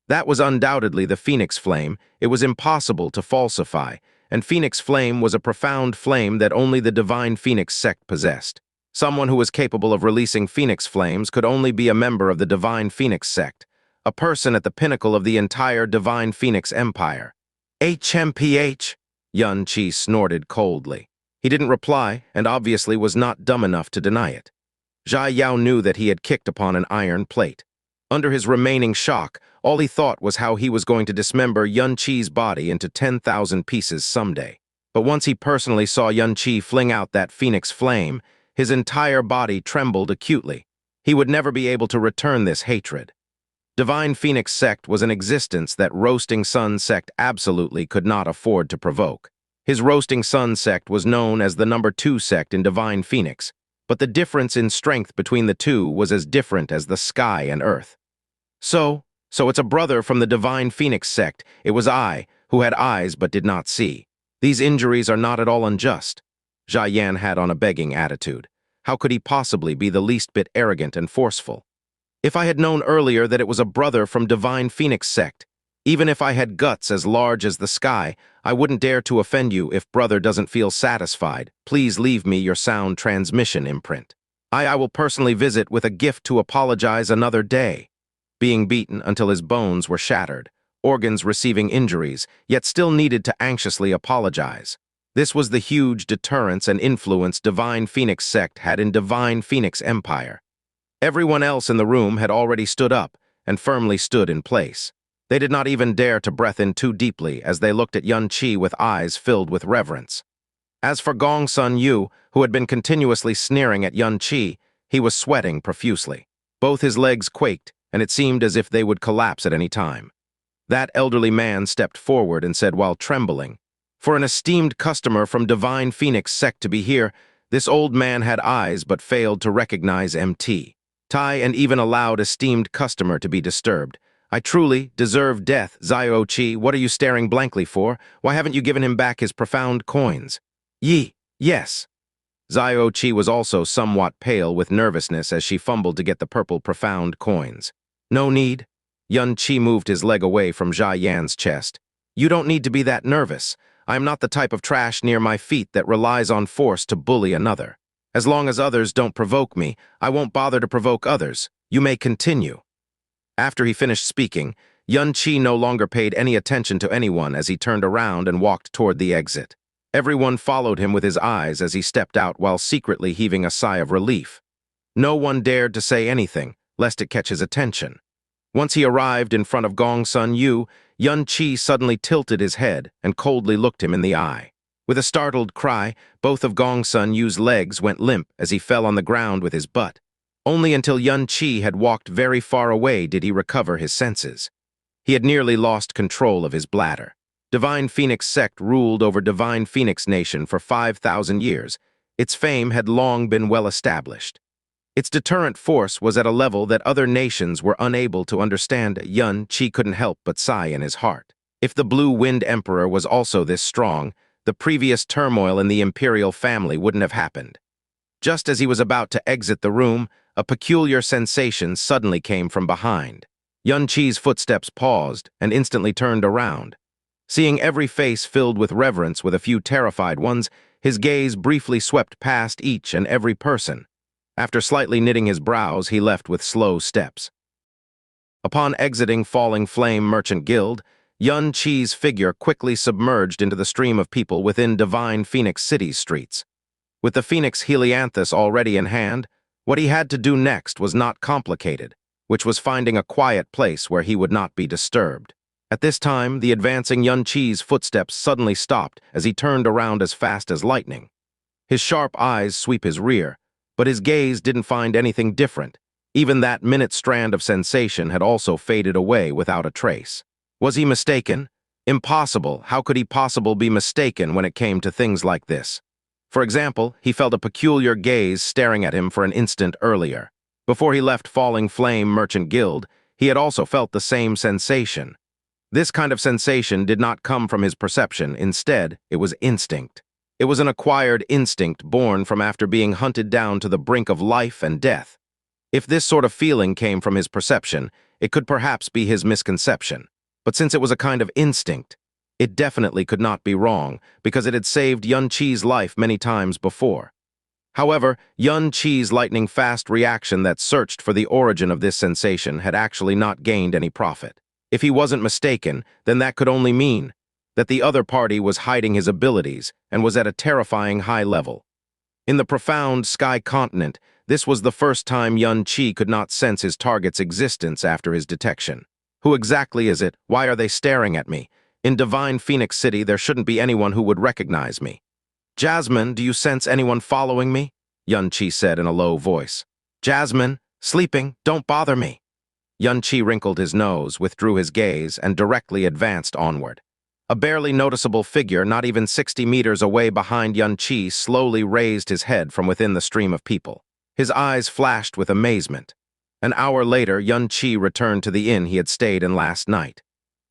That was undoubtedly the Phoenix Flame. It was impossible to falsify, and Phoenix Flame was a profound flame that only the Divine Phoenix Sect possessed. Someone who was capable of releasing Phoenix Flames could only be a member of the Divine Phoenix Sect, a person at the pinnacle of the entire Divine Phoenix Empire. "HMPH!" Xianxi snorted coldly. He didn't reply, and obviously was not dumb enough to deny it. Zhai Yao knew that he had kicked upon an iron plate. Under his remaining shock, all he thought was how he was going to dismember Xianxi's body into 10,000 pieces someday. But once he personally saw Xianxi fling out that phoenix flame, his entire body trembled acutely. He would never be able to return this hatred. Divine Phoenix sect was an existence that Roasting Sun sect absolutely could not afford to provoke. His Roasting Sun sect was known as the number 2 sect in Divine Phoenix, but the difference in strength between the two was as different as the sky and earth. So it's a brother from the Divine Phoenix sect. It was I, who had eyes but did not see. These injuries are not at all unjust. Xianxia had on a begging attitude. How could he possibly be the least bit arrogant and forceful? If I had known earlier that it was a brother from Divine Phoenix sect, even if I had guts as large as the sky, I wouldn't dare to offend you if brother doesn't feel satisfied. Please leave me your sound transmission imprint. I will personally visit with a gift to apologize another day. Being beaten until his bones were shattered, organs receiving injuries, yet still needed to anxiously apologize. This was the huge deterrence and influence Divine Phoenix sect had in Divine Phoenix Empire. Everyone else in the room had already stood up and firmly stood in place. They did not even dare to breath in too deeply as they looked at Xianxia with eyes filled with reverence. As for Gong Sun Yu, who had been continuously sneering at Xianxia, he was sweating profusely. Both his legs quaked, and it seemed as if they would collapse at any time. That elderly man stepped forward and said while trembling, "For an esteemed customer from Divine Phoenix sect to be here, this old man had eyes but failed to recognize MT. Tai and even allowed esteemed customer to be disturbed. I truly deserve death, Xiaoqi. What are you staring blankly for? Why haven't you given him back his profound coins?" Yes. Xiaoqi was also somewhat pale with nervousness as she fumbled to get the purple profound coins. No need. Xianxia moved his leg away from Xiaoyan's chest. You don't need to be that nervous. I am not the type of trash near my feet that relies on force to bully another. As long as others don't provoke me, I won't bother to provoke others. You may continue. After he finished speaking, Xianxia no longer paid any attention to anyone as he turned around and walked toward the exit. Everyone followed him with his eyes as he stepped out while secretly heaving a sigh of relief. No one dared to say anything, lest it catch his attention. Once he arrived in front of Gong Sun Yu, Xianxia suddenly tilted his head and coldly looked him in the eye. With a startled cry, both of Gong Sun Yu's legs went limp as he fell on the ground with his butt. Only until Xianxia had walked very far away did he recover his senses. He had nearly lost control of his bladder. Divine Phoenix sect ruled over Divine Phoenix Nation for 5,000 years. Its fame had long been well established. Its deterrent force was at a level that other nations were unable to understand. Xianxia couldn't help but sigh in his heart. If the Blue Wind Emperor was also this strong, the previous turmoil in the imperial family wouldn't have happened. Just as he was about to exit the room, a peculiar sensation suddenly came from behind. Xianxia's footsteps paused and instantly turned around. Seeing every face filled with reverence with a few terrified ones, his gaze briefly swept past each and every person. After slightly knitting his brows, he left with slow steps. Upon exiting Falling Flame Merchant Guild, Xianxia's figure quickly submerged into the stream of people within Divine Phoenix City's streets. With the Phoenix Helianthus already in hand, what he had to do next was not complicated, which was finding a quiet place where he would not be disturbed. At this time, the advancing Xianxia's footsteps suddenly stopped as he turned around as fast as lightning. His sharp eyes sweep his rear, but his gaze didn't find anything different. Even that minute strand of sensation had also faded away without a trace. Was he mistaken? Impossible. How could he possibly be mistaken when it came to things like this? For example, he felt a peculiar gaze staring at him for an instant earlier. Before he left Falling Flame Merchant Guild, he had also felt the same sensation. This kind of sensation did not come from his perception. Instead, it was instinct. It was an acquired instinct born from after being hunted down to the brink of life and death. If this sort of feeling came from his perception, it could perhaps be his misconception. But since it was a kind of instinct, it definitely could not be wrong, because it had saved Xianxia's life many times before. However, Xianxia's lightning-fast reaction that searched for the origin of this sensation had actually not gained any profit. If he wasn't mistaken, then that could only mean that the other party was hiding his abilities and was at a terrifying high level. In the profound sky continent, this was the first time Xianxia could not sense his target's existence after his detection. Who exactly is it? Why are they staring at me? In Divine Phoenix City, there shouldn't be anyone who would recognize me. Jasmine, do you sense anyone following me? Xianxia said in a low voice. Jasmine, Sleeping, don't bother me. Xianxia wrinkled his nose, withdrew his gaze, and directly advanced onward. A barely noticeable figure, not even 60 meters away behind Xianxia, slowly raised his head from within the stream of people. His eyes flashed with amazement. An hour later, Xianxia returned to the inn he had stayed in last night.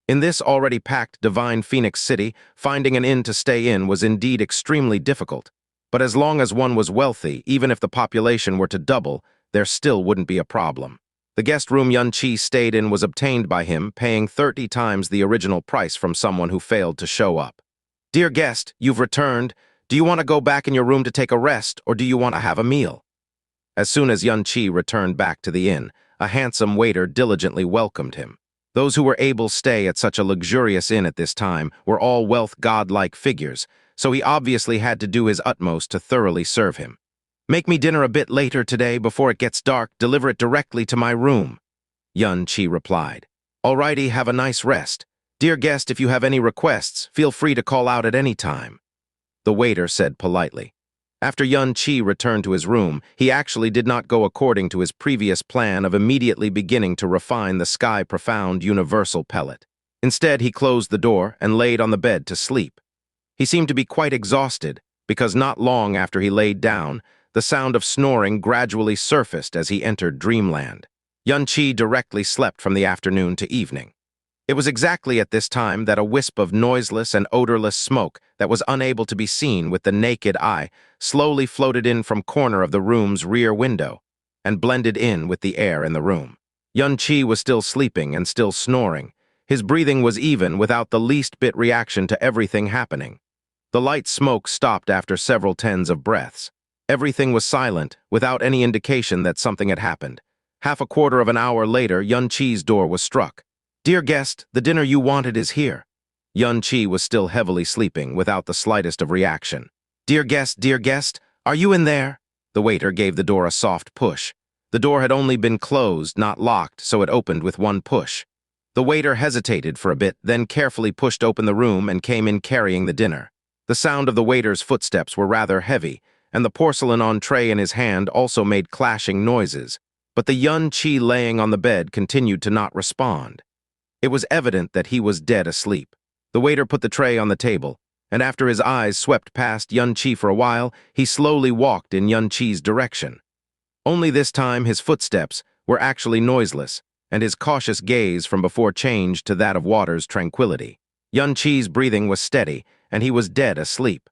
In this already packed Divine Phoenix City, finding an inn to stay in was indeed extremely difficult. But as long as one was wealthy, even if the population were to double, there still wouldn't be a problem. The guest room Xianxia stayed in was obtained by him, paying 30 times the original price from someone who failed to show up. "Dear guest, you've returned. Do you want to go back in your room to take a rest, or do you want to have a meal?" As soon as Xianxia returned back to the inn, a handsome waiter diligently welcomed him. Those who were able to stay at such a luxurious inn at this time were all wealth godlike figures, so he obviously had to do his utmost to thoroughly serve him. "Make me dinner a bit later today before it gets dark. Deliver it directly to my room," Xianxia replied. "Alrighty, have a nice rest. Dear guest, if you have any requests, feel free to call out at any time," the waiter said politely. After Xianxia returned to his room, he actually did not go according to his previous plan of immediately beginning to refine the Sky Profound Universal Pellet. Instead, he closed the door and laid on the bed to sleep. He seemed to be quite exhausted, because not long after he laid down, the sound of snoring gradually surfaced as he entered dreamland. Xianxia directly slept from the afternoon to evening. It was exactly at this time that a wisp of noiseless and odorless smoke that was unable to be seen with the naked eye slowly floated in from corner of the room's rear window and blended in with the air in the room. Xianxia was still sleeping and still snoring. His breathing was even without the least bit reaction to everything happening. The light smoke stopped after several tens of breaths. Everything was silent, without any indication that something had happened. Half a quarter of an hour later, Xianxia's door was struck. "Dear guest, the dinner you wanted is here." Xianxia was still heavily sleeping, without the slightest of reaction. Dear guest, are you in there?" The waiter gave the door a soft push. The door had only been closed, not locked, so it opened with one push. The waiter hesitated for a bit, then carefully pushed open the room and came in carrying the dinner. The sound of the waiter's footsteps were rather heavy, and the porcelain entree in his hand also made clashing noises, but the Xianxia laying on the bed continued to not respond. It was evident that he was dead asleep. The waiter put the tray on the table, and after his eyes swept past Xianxia for a while, he slowly walked in Xianxia's direction. Only this time his footsteps were actually noiseless, and his cautious gaze from before changed to that of water's tranquility. Xianxia's breathing was steady, and he was dead asleep.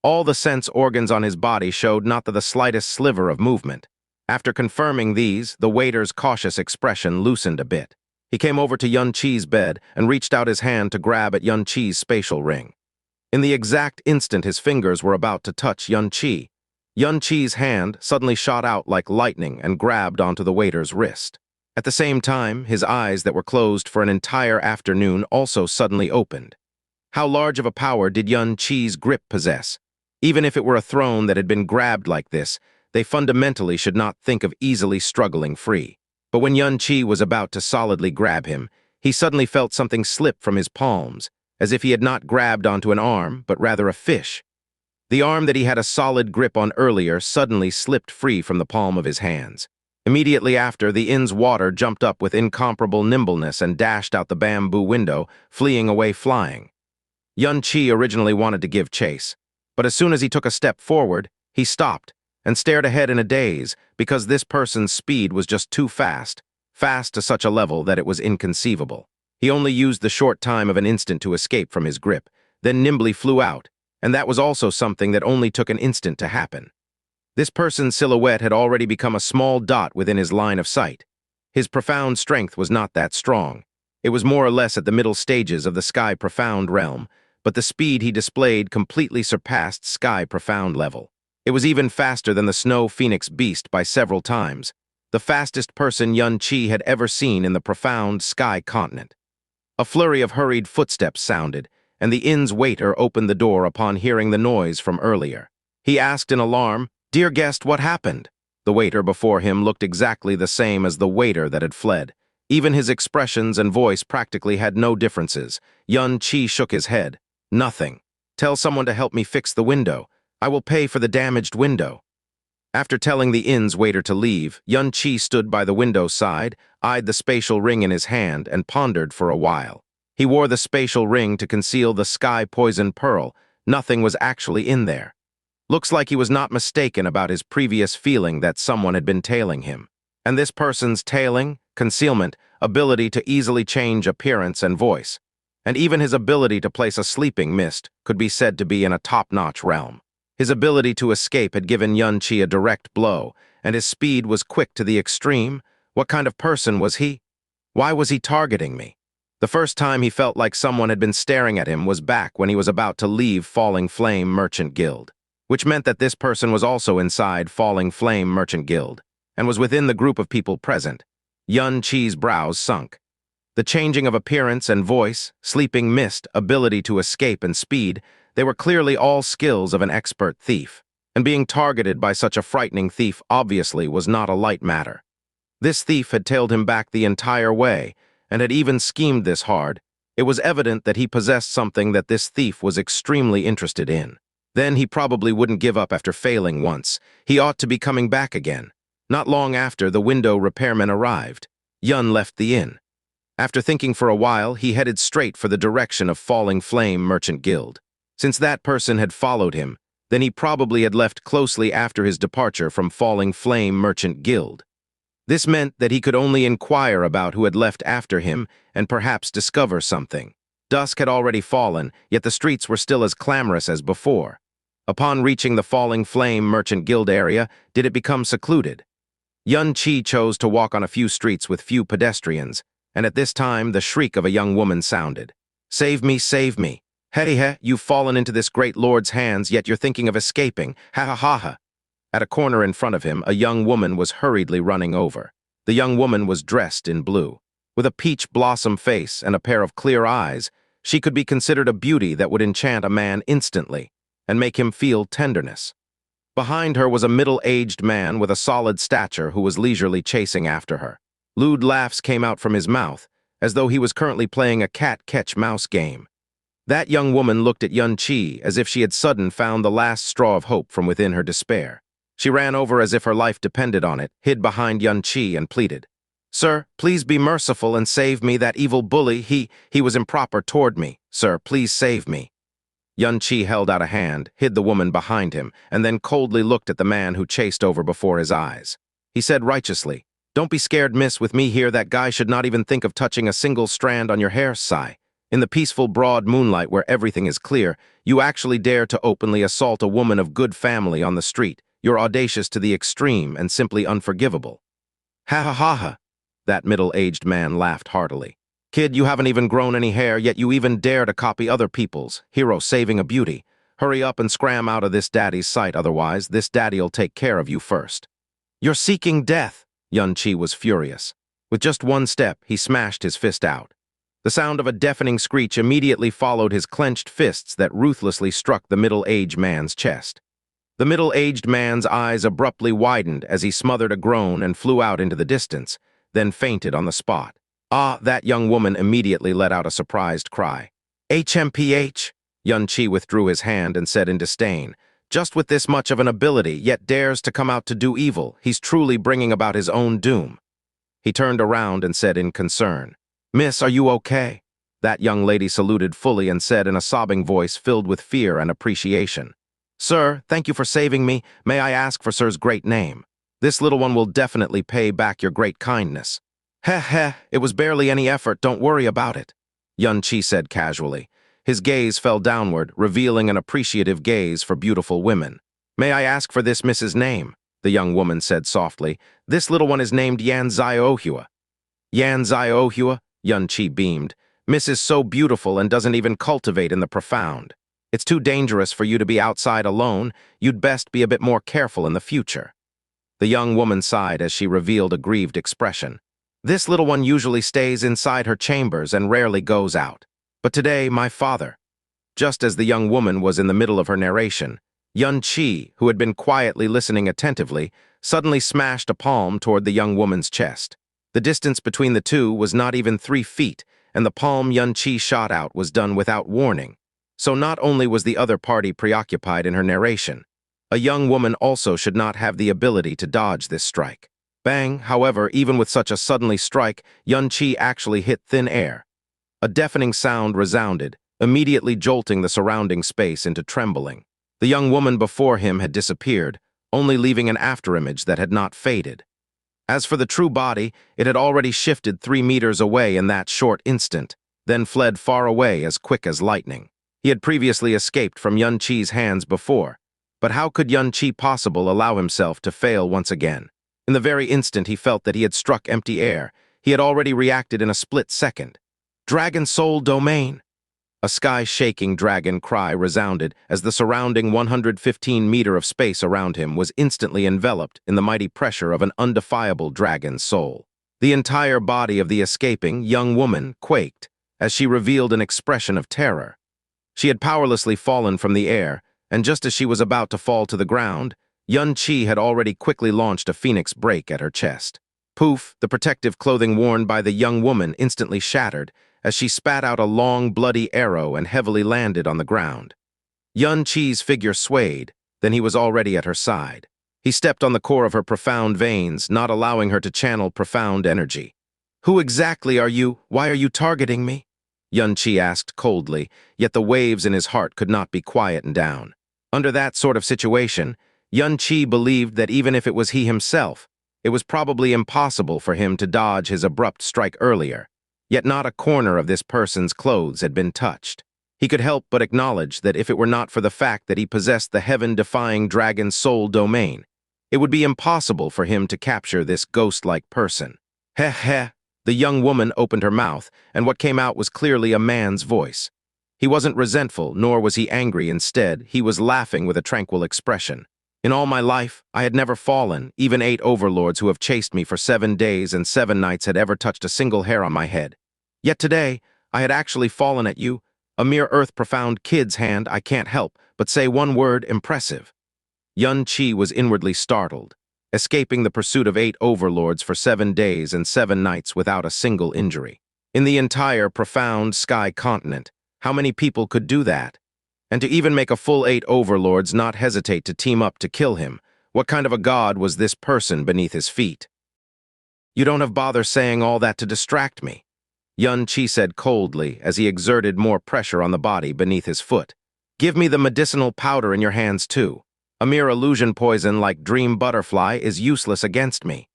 All the sense organs on his body showed not the slightest sliver of movement. After confirming these, the waiter's cautious expression loosened a bit. He came over to Xianxia's bed and reached out his hand to grab at Xianxia's spatial ring. In the exact instant his fingers were about to touch Xianxia, Xianxia's hand suddenly shot out like lightning and grabbed onto the waiter's wrist. At the same time, his eyes that were closed for an entire afternoon also suddenly opened. How large of a power did Xianxia's grip possess? Even if it were a throne that had been grabbed like this, they fundamentally should not think of easily struggling free. But when Xianxia was about to solidly grab him, he suddenly felt something slip from his palms, as if he had not grabbed onto an arm, but rather a fish. The arm that he had a solid grip on earlier suddenly slipped free from the palm of his hands. Immediately after, the inn's water jumped up with incomparable nimbleness and dashed out the bamboo window, fleeing away flying. Xianxia originally wanted to give chase, but as soon as he took a step forward, he stopped and stared ahead in a daze because this person's speed was just too fast to such a level that it was inconceivable. He only used the short time of an instant to escape from his grip, then nimbly flew out, and that was also something that only took an instant to happen. This person's silhouette had already become a small dot within his line of sight. His profound strength was not that strong. It was more or less at the middle stages of the Sky Profound realm, but the speed he displayed completely surpassed Sky Profound level. It was even faster than the Snow Phoenix Beast by several times, the fastest person Xianxia had ever seen in the profound Sky Continent. A flurry of hurried footsteps sounded, and the inn's waiter opened the door upon hearing the noise from earlier. He asked in alarm, "Dear guest, what happened?" The waiter before him looked exactly the same as the waiter that had fled. Even his expressions and voice practically had no differences. Xianxia shook his head. "Nothing. Tell someone to help me fix the window. I will pay for the damaged window." After telling the inn's waiter to leave, Xianxia stood by the window side, eyed the spatial ring in his hand, and pondered for a while. He wore the spatial ring to conceal the sky-poison pearl. Nothing was actually in there. Looks like he was not mistaken about his previous feeling that someone had been tailing him. And this person's tailing, concealment, ability to easily change appearance and voice, and even his ability to place a sleeping mist could be said to be in a top-notch realm. His ability to escape had given Xianxia a direct blow, and his speed was quick to the extreme. What kind of person was he? Why was he targeting me? The first time he felt like someone had been staring at him was back when he was about to leave Falling Flame Merchant Guild, which meant that this person was also inside Falling Flame Merchant Guild, and was within the group of people present. Xianxia's brows sunk. The changing of appearance and voice, sleeping mist, ability to escape, and speed, they were clearly all skills of an expert thief, and being targeted by such a frightening thief obviously was not a light matter. This thief had tailed him back the entire way, and had even schemed this hard. It was evident that he possessed something that this thief was extremely interested in. Then he probably wouldn't give up after failing once. He ought to be coming back again. Not long after, the window repairman arrived. Yun left the inn. After thinking for a while, he headed straight for the direction of Falling Flame Merchant Guild. Since that person had followed him, then he probably had left closely after his departure from Falling Flame Merchant Guild. This meant that he could only inquire about who had left after him and perhaps discover something. Dusk had already fallen, yet the streets were still as clamorous as before. Upon reaching the Falling Flame Merchant Guild area, did it become secluded? Xianxia chose to walk on a few streets with few pedestrians, and at this time the shriek of a young woman sounded. "Save me, save me. Hey, you've fallen into this great lord's hands, yet you're thinking of escaping. Ha ha ha ha." At a corner in front of him, a young woman was hurriedly running over. The young woman was dressed in blue. With a peach blossom face and a pair of clear eyes, she could be considered a beauty that would enchant a man instantly and make him feel tenderness. Behind her was a middle-aged man with a solid stature who was leisurely chasing after her. Lewd laughs came out from his mouth, as though he was currently playing a cat-catch-mouse game. That young woman looked at Xianxia as if she had suddenly found the last straw of hope from within her despair. She ran over as if her life depended on it, hid behind Xianxia, and pleaded, "Sir, please be merciful and save me. That evil bully, he was improper toward me. Sir, please save me." Xianxia held out a hand, hid the woman behind him, and then coldly looked at the man who chased over before his eyes. He said righteously, "Don't be scared, miss. With me here, that guy should not even think of touching a single strand on your hair, sigh. In the peaceful, broad moonlight where everything is clear, you actually dare to openly assault a woman of good family on the street. You're audacious to the extreme and simply unforgivable." "Ha ha ha ha." That middle-aged man laughed heartily. "Kid, you haven't even grown any hair, yet you even dare to copy other people's. Hero saving a beauty. Hurry up and scram out of this daddy's sight, otherwise this daddy'll take care of you first." "You're seeking death." Xianxia was furious. With just one step, he smashed his fist out. The sound of a deafening screech immediately followed his clenched fists that ruthlessly struck the middle-aged man's chest. The middle-aged man's eyes abruptly widened as he smothered a groan and flew out into the distance, then fainted on the spot. "Ah!" That young woman immediately let out a surprised cry. "HMPH!" Xianxia withdrew his hand and said in disdain, "Just with this much of an ability, yet dares to come out to do evil. He's truly bringing about his own doom." He turned around and said in concern, "Miss, are you okay?" That young lady saluted fully and said in a sobbing voice filled with fear and appreciation, "Sir, thank you for saving me. May I ask for sir's great name? This little one will definitely pay back your great kindness." "Heh, it was barely any effort, don't worry about it," Xianxia said casually. His gaze fell downward, revealing an appreciative gaze for beautiful women. "May I ask for this miss's name?" the young woman said softly. "This little one is named Xianxia." "Xianxia?" Xianxia beamed. "Miss is so beautiful and doesn't even cultivate in the profound. It's too dangerous for you to be outside alone. You'd best be a bit more careful in the future." The young woman sighed as she revealed a grieved expression. "This little one usually stays inside her chambers and rarely goes out. But today, my father—" Just as the young woman was in the middle of her narration, Xianxia, who had been quietly listening attentively, suddenly smashed a palm toward the young woman's chest. The distance between the two was not even 3 feet, and the palm Xianxia shot out was done without warning. So not only was the other party preoccupied in her narration, A young woman also should not have the ability to dodge this strike. Bang, however, even with such a suddenly strike, Xianxia actually hit thin air. A deafening sound resounded, immediately jolting the surrounding space into trembling. The young woman before him had disappeared, only leaving an afterimage that had not faded. As for the true body, it had already shifted 3 meters away in that short instant, then fled far away as quick as lightning. He had previously escaped from Xianxia's hands before, but how could Xianxia possibly allow himself to fail once again? In the very instant he felt that he had struck empty air, he had already reacted in a split second. Dragon Soul Domain! A sky-shaking dragon cry resounded as the surrounding 115 meter of space around him was instantly enveloped in the mighty pressure of an undefiable dragon's soul. The entire body of the escaping young woman quaked as she revealed an expression of terror. She had powerlessly fallen from the air, and just as she was about to fall to the ground, Xianxia had already quickly launched a phoenix break at her chest. Poof, the protective clothing worn by the young woman instantly shattered as she spat out a long, bloody arrow and heavily landed on the ground. Xianxia's figure swayed, then he was already at her side. He stepped on the core of her profound veins, not allowing her to channel profound energy. "Who exactly are you? Why are you targeting me?" Xianxia asked coldly, yet the waves in his heart could not be quietened down. Under that sort of situation, Xianxia believed that even if it was he himself, it was probably impossible for him to dodge his abrupt strike earlier. Yet not a corner of this person's clothes had been touched. He could help but acknowledge that if it were not for the fact that he possessed the heaven-defying dragon soul domain, it would be impossible for him to capture this ghost-like person. Heh heh. The young woman opened her mouth, and what came out was clearly a man's voice. He wasn't resentful, nor was he angry. Instead, he was laughing with a tranquil expression. "In all my life, I had never fallen. Even 8 overlords who have chased me for 7 days and 7 nights had ever touched a single hair on my head. Yet today, I had actually fallen at you, a mere earth-profound kid's hand. I can't help but say one word: impressive." Xianxia was inwardly startled, escaping the pursuit of 8 overlords for 7 days and 7 nights without a single injury. In the entire profound sky continent, how many people could do that? And to even make a full 8 overlords not hesitate to team up to kill him, what kind of a god was this person beneath his feet? "You don't have bother saying all that to distract me," Xianxia said coldly as he exerted more pressure on the body beneath his foot. "Give me the medicinal powder in your hands too. A mere illusion poison like dream butterfly is useless against me."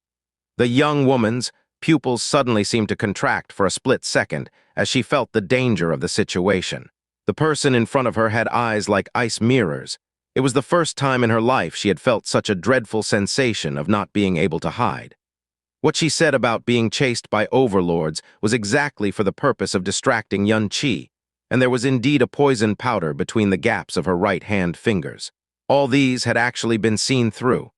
The young woman's pupils suddenly seemed to contract for a split second as she felt the danger of the situation. The person in front of her had eyes like ice mirrors. It was the first time in her life she had felt such a dreadful sensation of not being able to hide. What she said about being chased by overlords was exactly for the purpose of distracting Xianxia, and there was indeed a poison powder between the gaps of her right-hand fingers. All these had actually been seen through,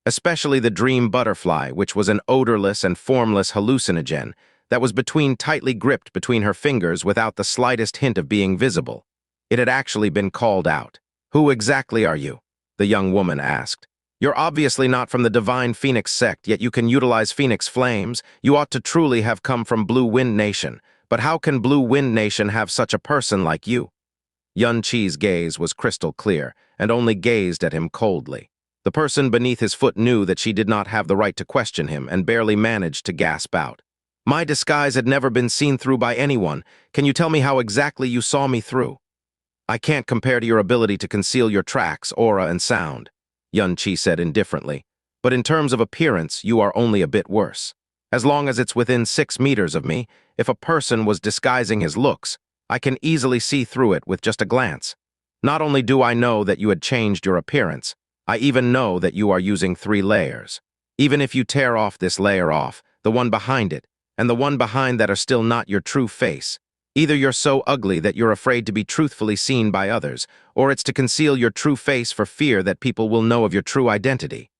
especially the dream butterfly, which was an odorless and formless hallucinogen that was tightly gripped between her fingers without the slightest hint of being visible. It had actually been called out. "Who exactly are you?" the young woman asked. "You're obviously not from the Divine Phoenix sect, yet you can utilize Phoenix flames. You ought to truly have come from Blue Wind Nation. But how can Blue Wind Nation have such a person like you?" Xianxia's gaze was crystal clear, and only gazed at him coldly. The person beneath his foot knew that she did not have the right to question him and barely managed to gasp out. "My disguise had never been seen through by anyone. Can you tell me how exactly you saw me through?" "I can't compare to your ability to conceal your tracks, aura, and sound," Xianxia said indifferently. "But in terms of appearance, you are only a bit worse. As long as it's within 6 meters of me, if a person was disguising his looks, I can easily see through it with just a glance. Not only do I know that you had changed your appearance, I even know that you are using 3 layers. Even if you tear off this layer off, the one behind it, and the one behind that are still not your true face. Either you're so ugly that you're afraid to be truthfully seen by others, or it's to conceal your true face for fear that people will know of your true identity."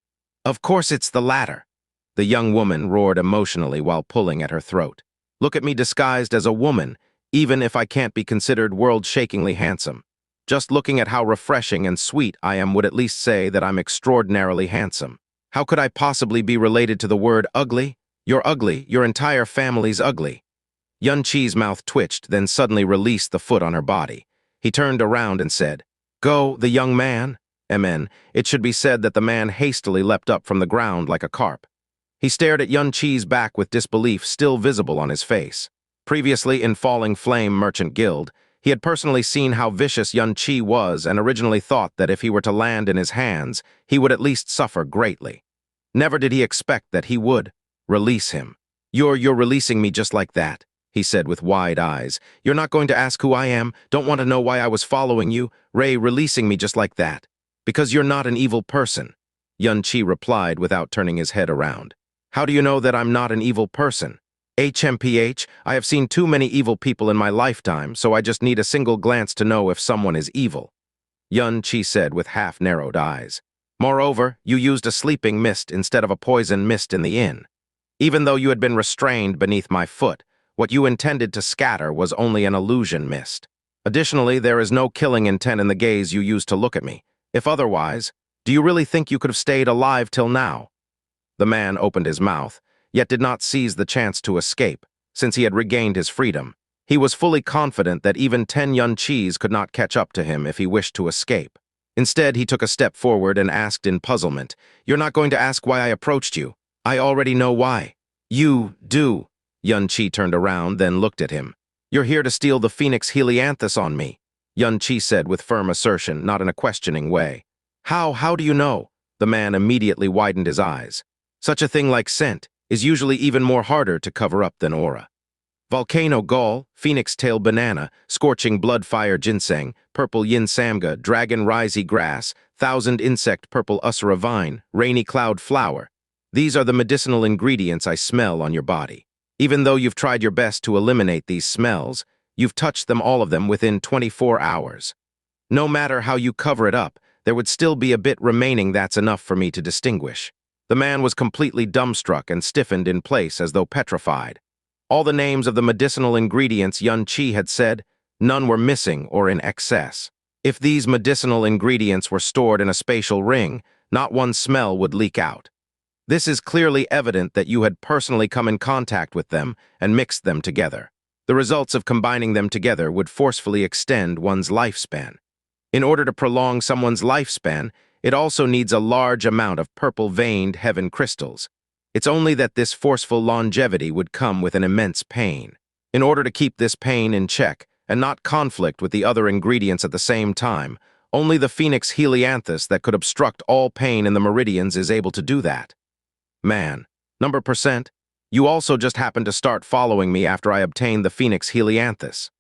"Of course it's the latter," the young woman roared emotionally while pulling at her throat. "Look at me disguised as a woman, even if I can't be considered world-shakingly handsome. Just looking at how refreshing and sweet I am would at least say that I'm extraordinarily handsome. How could I possibly be related to the word ugly? You're ugly, your entire family's ugly." Xianxia's mouth twitched, then suddenly released the foot on her body. He turned around and said, "Go, the young man." MN, it should be said that the man hastily leapt up from the ground like a carp. He stared at Xianxi's back with disbelief still visible on his face. Previously in Falling Flame Merchant Guild, he had personally seen how vicious Xianxi was and originally thought that if he were to land in his hands, he would at least suffer greatly. Never did he expect that he would release him. You're releasing me just like that," he said with wide eyes. "You're not going to ask who I am, don't want to know why I was following you, releasing me just like that. Because you're not an evil person," Xianxi replied without turning his head around. "How do you know that I'm not an evil person? HMPH, I have seen too many evil people in my lifetime, so I just need a single glance to know if someone is evil," Xianxi said with half-narrowed eyes. "Moreover, you used a sleeping mist instead of a poison mist in the inn. Even though you had been restrained beneath my foot, what you intended to scatter was only an illusion mist. Additionally, there is no killing intent in the gaze you used to look at me. If otherwise, do you really think you could have stayed alive till now?" The man opened his mouth, yet did not seize the chance to escape, since he had regained his freedom. He was fully confident that even 10 Xianxis could not catch up to him if he wished to escape. Instead, he took a step forward and asked in puzzlement, "You're not going to ask why I approached you? I already know why." "You do." Xianxi turned around, then looked at him. "You're here to steal the Phoenix Helianthus on me," Xianxi said with firm assertion, not in a questioning way. How do you know?" The man immediately widened his eyes. "Such a thing like scent is usually even more harder to cover up than aura. Volcano gall, phoenix tail banana, scorching blood fire ginseng, purple yin samga, dragon risey grass, thousand insect purple usura vine, rainy cloud flower. These are the medicinal ingredients I smell on your body. Even though you've tried your best to eliminate these smells, you've touched them all of them within 24 hours. No matter how you cover it up, there would still be a bit remaining that's enough for me to distinguish." The man was completely dumbstruck and stiffened in place as though petrified. All the names of the medicinal ingredients Xianxi had said, none were missing or in excess. If these medicinal ingredients were stored in a spatial ring, not one smell would leak out. This is clearly evident that you had personally come in contact with them and mixed them together. The results of combining them together would forcefully extend one's lifespan. In order to prolong someone's lifespan, it also needs a large amount of purple-veined heaven crystals. It's only that this forceful longevity would come with an immense pain. In order to keep this pain in check and not conflict with the other ingredients at the same time, only the Phoenix Helianthus that could obstruct all pain in the meridians is able to do that. Man, number percent, you also just happened to start following me after I obtained the Phoenix Helianthus,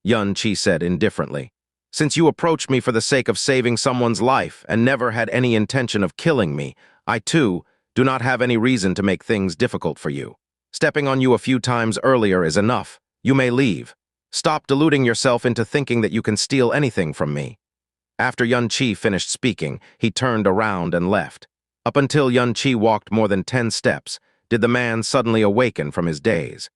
Xianxi said indifferently. Since you approached me for the sake of saving someone's life and never had any intention of killing me, I, too, do not have any reason to make things difficult for you. Stepping on you a few times earlier is enough. You may leave. Stop deluding yourself into thinking that you can steal anything from me." After Xianxi finished speaking, he turned around and left. Up until Xianxi walked more than 10 steps, did the man suddenly awaken from his daze.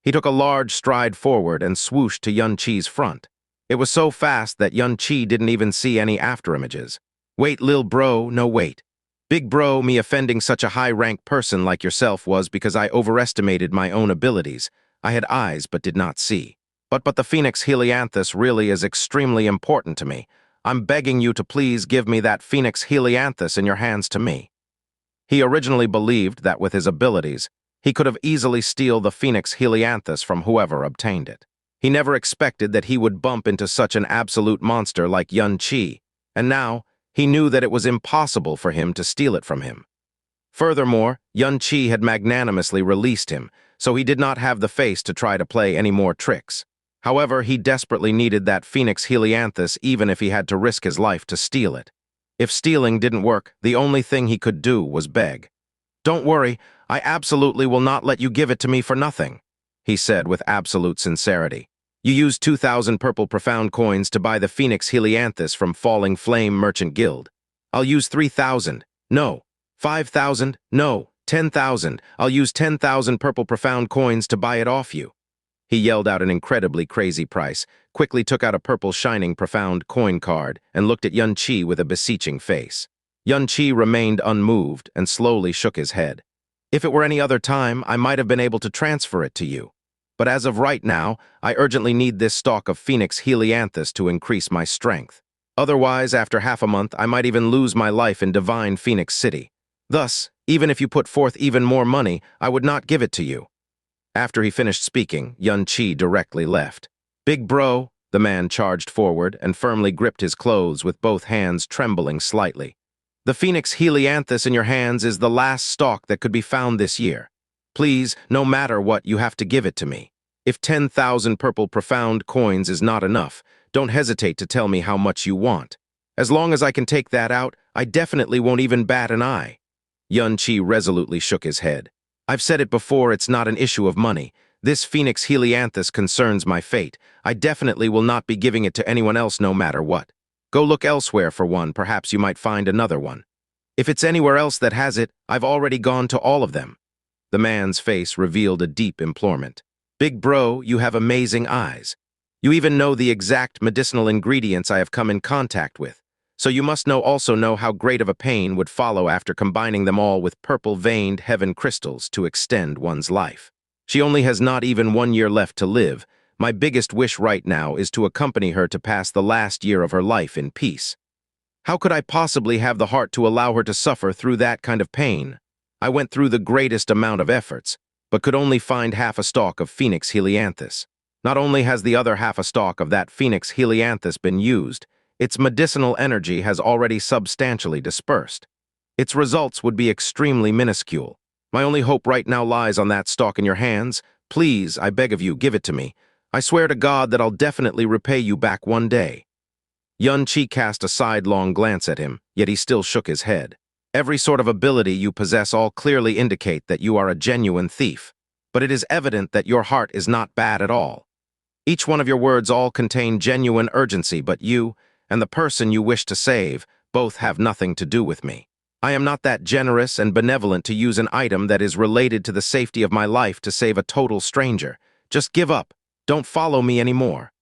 He took a large stride forward and swooshed to Xianxi's front. It was so fast that Xianxi didn't even see any afterimages. "Wait, lil bro, no wait. Big bro, me offending such a high-ranked person like yourself was because I overestimated my own abilities. I had eyes but did not see. But the Phoenix Helianthus really is extremely important to me. I'm begging you to please give me that Phoenix Helianthus in your hands to me." He originally believed that with his abilities, he could have easily steal the Phoenix Helianthus from whoever obtained it. He never expected that he would bump into such an absolute monster like Xianxi, and now he knew that it was impossible for him to steal it from him. Furthermore, Xianxi had magnanimously released him, so he did not have the face to try to play any more tricks. However, he desperately needed that Phoenix Helianthus even if he had to risk his life to steal it. If stealing didn't work, the only thing he could do was beg. "Don't worry, I absolutely will not let you give it to me for nothing," he said with absolute sincerity. "You used 2,000 purple profound coins to buy the Phoenix Helianthus from Falling Flame Merchant Guild. I'll use 3,000. No. 5,000. No. 10,000. I'll use 10,000 purple profound coins to buy it off you." He yelled out an incredibly crazy price, quickly took out a purple shining profound coin card, and looked at Xianxi with a beseeching face. Xianxi remained unmoved and slowly shook his head. "If it were any other time, I might have been able to transfer it to you. But as of right now, I urgently need this stalk of Phoenix Helianthus to increase my strength. Otherwise, after half a month, I might even lose my life in divine Phoenix City. Thus, even if you put forth even more money, I would not give it to you." After he finished speaking, Xianxia directly left. "Big bro," the man charged forward and firmly gripped his clothes with both hands trembling slightly. "The Phoenix Helianthus in your hands is the last stalk that could be found this year. Please, no matter what, you have to give it to me. If 10,000 purple profound coins is not enough, don't hesitate to tell me how much you want. As long as I can take that out, I definitely won't even bat an eye." Xianxia resolutely shook his head. "I've said it before, it's not an issue of money. This Phoenix Helianthus concerns my fate. I definitely will not be giving it to anyone else no matter what. Go look elsewhere for one, perhaps you might find another one. If it's anywhere else that has it, I've already gone to all of them." The man's face revealed a deep implorement. "Big bro, you have amazing eyes. You even know the exact medicinal ingredients I have come in contact with. So you must also know how great of a pain would follow after combining them all with purple-veined heaven crystals to extend one's life. She only has not even 1 year left to live. My biggest wish right now is to accompany her to pass the last year of her life in peace. How could I possibly have the heart to allow her to suffer through that kind of pain? I went through the greatest amount of efforts, but could only find half a stalk of Phoenix Helianthus. Not only has the other half a stalk of that Phoenix Helianthus been used, its medicinal energy has already substantially dispersed. Its results would be extremely minuscule. My only hope right now lies on that stalk in your hands. Please, I beg of you, give it to me. I swear to God that I'll definitely repay you back one day." Xianxia cast a sidelong glance at him, yet he still shook his head. "Every sort of ability you possess all clearly indicate that you are a genuine thief, but it is evident that your heart is not bad at all. Each one of your words all contain genuine urgency, but you and the person you wish to save both have nothing to do with me. I am not that generous and benevolent to use an item that is related to the safety of my life to save a total stranger. Just give up. Don't follow me anymore."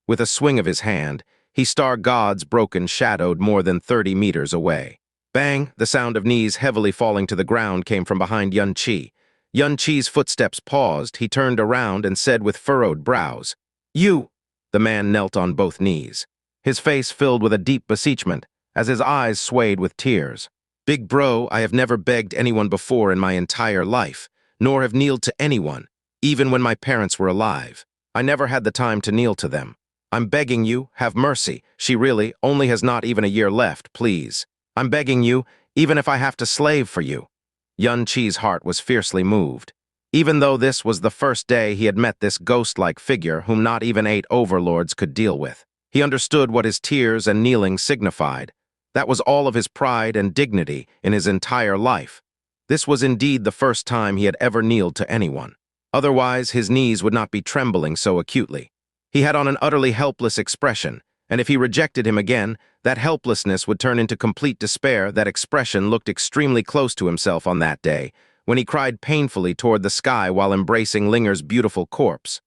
With a swing of his hand, he star gods broken shadowed more than 30 meters away. Bang! The sound of knees heavily falling to the ground came from behind Xianxia. Xianxia's footsteps paused. He turned around and said with furrowed brows, "You!" The man knelt on both knees, his face filled with a deep beseechment, as his eyes swayed with tears. "Big bro, I have never begged anyone before in my entire life, nor have kneeled to anyone, even when my parents were alive. I never had the time to kneel to them. I'm begging you, have mercy. She really only has not even a year left, please. I'm begging you, even if I have to slave for you." Xianxia's heart was fiercely moved. Even though this was the first day he had met this ghost-like figure whom not even 8 overlords could deal with, he understood what his tears and kneeling signified. That was all of his pride and dignity in his entire life. This was indeed the first time he had ever kneeled to anyone. Otherwise, his knees would not be trembling so acutely. He had on an utterly helpless expression, and if he rejected him again, that helplessness would turn into complete despair. That expression looked extremely close to himself on that day, when he cried painfully toward the sky while embracing Linger's beautiful corpse.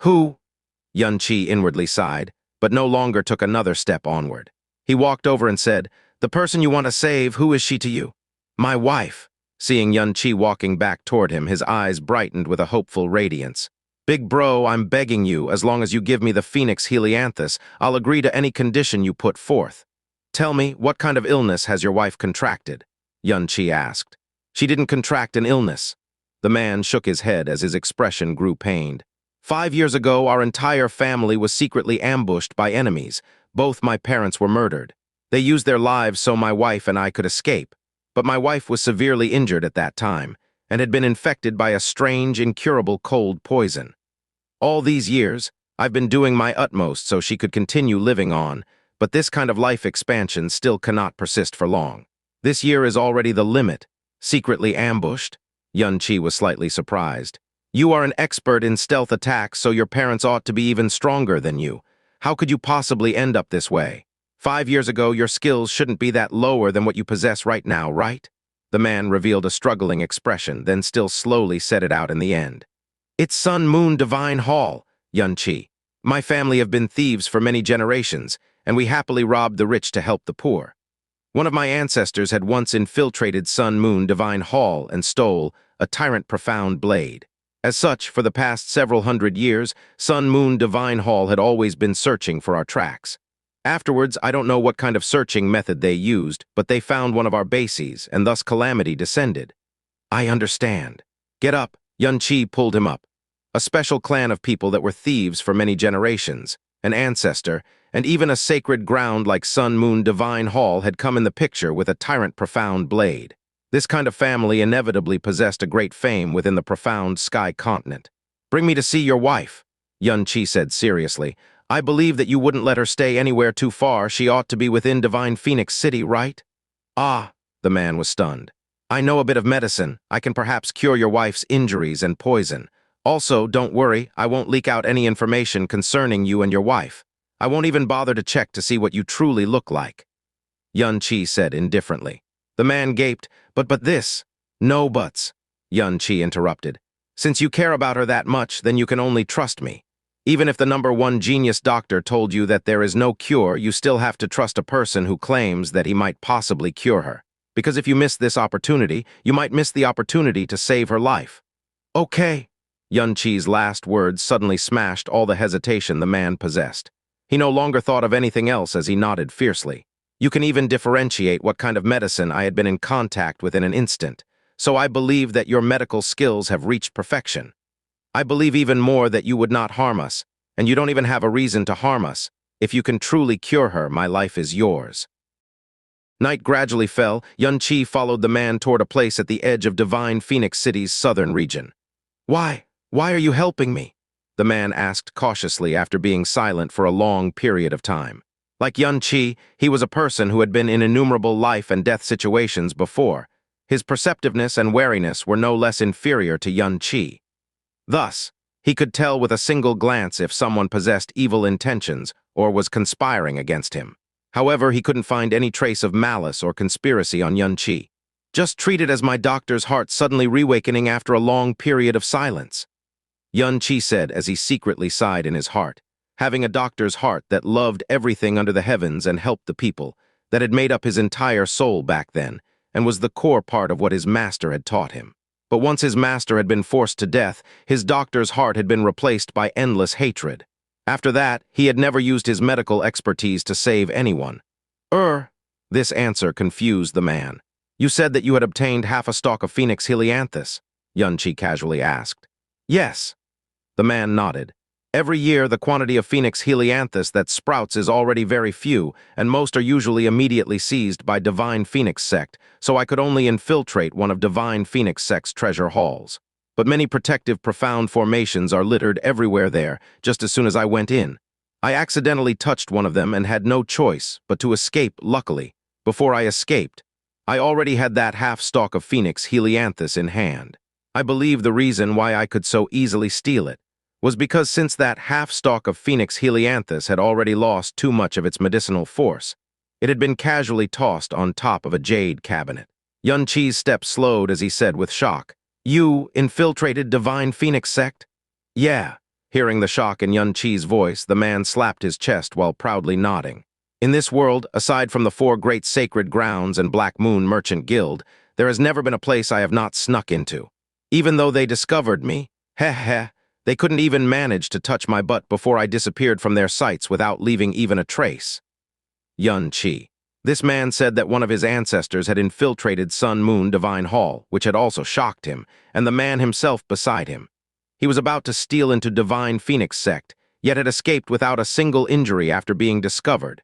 "Who?" Xianxia inwardly sighed, but no longer took another step onward. He walked over and said, "The person you want to save, who is she to you?" "My wife." Seeing Xianxia walking back toward him, his eyes brightened with a hopeful radiance. "Big bro, I'm begging you, as long as you give me the Phoenix Helianthus, I'll agree to any condition you put forth." "Tell me, what kind of illness has your wife contracted?" Xianxia asked. "She didn't contract an illness." The man shook his head as his expression grew pained. 5 years ago, our entire family was secretly ambushed by enemies. Both my parents were murdered. They used their lives so my wife and I could escape. But my wife was severely injured at that time and had been infected by a strange, incurable cold poison. All these years, I've been doing my utmost so she could continue living on, but this kind of life expansion still cannot persist for long. This year is already the limit. Secretly ambushed? Xianxia was slightly surprised. You are an expert in stealth attacks, so your parents ought to be even stronger than you. How could you possibly end up this way? 5 years ago, your skills shouldn't be that lower than what you possess right now, right? The man revealed a struggling expression, then still slowly said it out in the end. It's Sun Moon Divine Hall, Xianxia. My family have been thieves for many generations, and we happily robbed the rich to help the poor. One of my ancestors had once infiltrated Sun Moon Divine Hall and stole a tyrant profound blade. As such, for the past several hundred years, Sun Moon Divine Hall had always been searching for our tracks. Afterwards, I don't know what kind of searching method they used, but they found one of our bases, and thus calamity descended. I understand. Get up. Yun-Chi pulled him up. A special clan of people that were thieves for many generations, an ancestor, and even a sacred ground like Sun Moon Divine Hall had come in the picture with a tyrant profound blade. This kind of family inevitably possessed a great fame within the profound sky continent. Bring me to see your wife, Yun-Chi said seriously. I believe that you wouldn't let her stay anywhere too far. She ought to be within Divine Phoenix City, right? Ah, the man was stunned. I know a bit of medicine. I can perhaps cure your wife's injuries and poison. Also, don't worry, I won't leak out any information concerning you and your wife. I won't even bother to check to see what you truly look like. Yun-Chi said indifferently. The man gaped, but this. No buts, Yun-Chi interrupted. Since you care about her that much, then you can only trust me. Even if the #1 genius doctor told you that there is no cure, you still have to trust a person who claims that he might possibly cure her. Because if you miss this opportunity, you might miss the opportunity to save her life. Okay. Yun-Chi's last words suddenly smashed all the hesitation the man possessed. He no longer thought of anything else as he nodded fiercely. You can even differentiate what kind of medicine I had been in contact with in an instant, so I believe that your medical skills have reached perfection. I believe even more that you would not harm us, and you don't even have a reason to harm us. If you can truly cure her, my life is yours. Night gradually fell. Yun-Chi followed the man toward a place at the edge of Divine Phoenix City's southern region. Why are you helping me? The man asked cautiously after being silent for a long period of time. Like Yun-Chi, he was a person who had been in innumerable life and death situations before. His perceptiveness and wariness were no less inferior to Yun-Chi. Thus, he could tell with a single glance if someone possessed evil intentions or was conspiring against him. However, he couldn't find any trace of malice or conspiracy on Yun-Chi. Just treat it as my doctor's heart suddenly reawakening after a long period of silence. Yun-Chi said as he secretly sighed in his heart, having a doctor's heart that loved everything under the heavens and helped the people, that had made up his entire soul back then, and was the core part of what his master had taught him. But once his master had been forced to death, his doctor's heart had been replaced by endless hatred. After that, he had never used his medical expertise to save anyone. This answer confused the man. You said that you had obtained half a stalk of Phoenix Helianthus, Yun-Chi casually asked. Yes. The man nodded. Every year, the quantity of Phoenix Helianthus that sprouts is already very few, and most are usually immediately seized by Divine Phoenix Sect, so I could only infiltrate one of Divine Phoenix Sect's treasure halls. But many protective profound formations are littered everywhere there, just as soon as I went in. I accidentally touched one of them and had no choice but to escape, luckily. Before I escaped, I already had that half-stalk of Phoenix Helianthus in hand. I believe the reason why I could so easily steal it was because since that half-stalk of Phoenix Helianthus had already lost too much of its medicinal force, it had been casually tossed on top of a jade cabinet. Yun-Chi's step slowed as he said with shock, You infiltrated Divine Phoenix Sect? Yeah. Hearing the shock in Yun-Chi's voice, the man slapped his chest while proudly nodding. In this world, aside from the 4 great sacred grounds and Black Moon Merchant Guild, there has never been a place I have not snuck into. Even though they discovered me, they couldn't even manage to touch my butt before I disappeared from their sights without leaving even a trace. Yun-Chi. This man said that one of his ancestors had infiltrated Sun Moon Divine Hall, which had also shocked him, and the man himself beside him. He was about to steal into Divine Phoenix Sect, yet had escaped without a single injury after being discovered.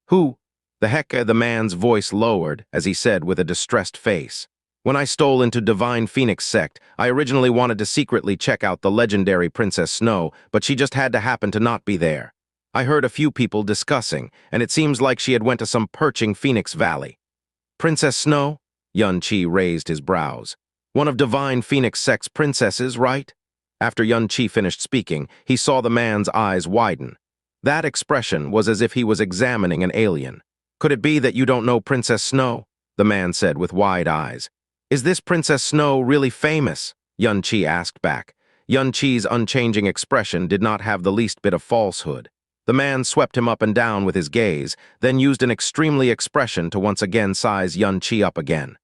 Who? The heck? The man's voice lowered as he said with a distressed face. When I stole into Divine Phoenix Sect, I originally wanted to secretly check out the legendary Princess Snow, but she just had to happen to not be there. I heard a few people discussing, and it seems like she had went to some perching Phoenix Valley. Princess Snow? Yun-Chi raised his brows. One of Divine Phoenix Sect's princesses, right? After Yun-Chi finished speaking, he saw the man's eyes widen. That expression was as if he was examining an alien. Could it be that you don't know Princess Snow? The man said with wide eyes. Is this Princess Snow really famous? Yun-Chi asked back. Yun-Chi's unchanging expression did not have the least bit of falsehood. The man swept him up and down with his gaze, then used an extremely expression to once again size Yun-Chi up again.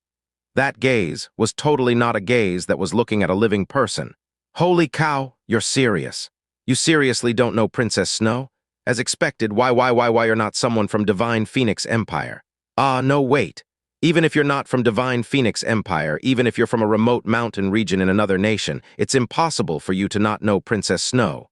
That gaze was totally not a gaze that was looking at a living person. Holy cow, you're serious. You seriously don't know Princess Snow? As expected, why you're not someone from Divine Phoenix Empire? Ah, no, wait. Even if you're not from Divine Phoenix Empire, even if you're from a remote mountain region in another nation, it's impossible for you to not know Princess Snow.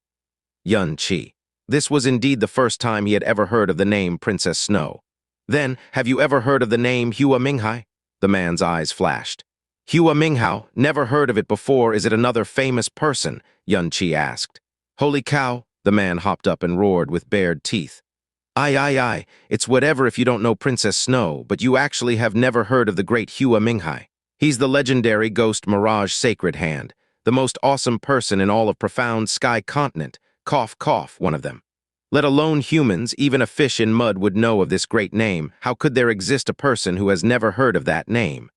Xianxia. This was indeed the first time he had ever heard of the name Princess Snow. Then, have you ever heard of the name Hua Minghai? The man's eyes flashed. Hua Minghao, never heard of it before. Is it another famous person? Xianxia asked. Holy cow, the man hopped up and roared with bared teeth. Aye, it's whatever if you don't know Princess Snow, but you actually have never heard of the great Hua Minghai. He's the legendary ghost mirage sacred hand, the most awesome person in all of profound sky continent. Cough, cough, one of them. Let alone humans, even a fish in mud would know of this great name. How could there exist a person who has never heard of that name?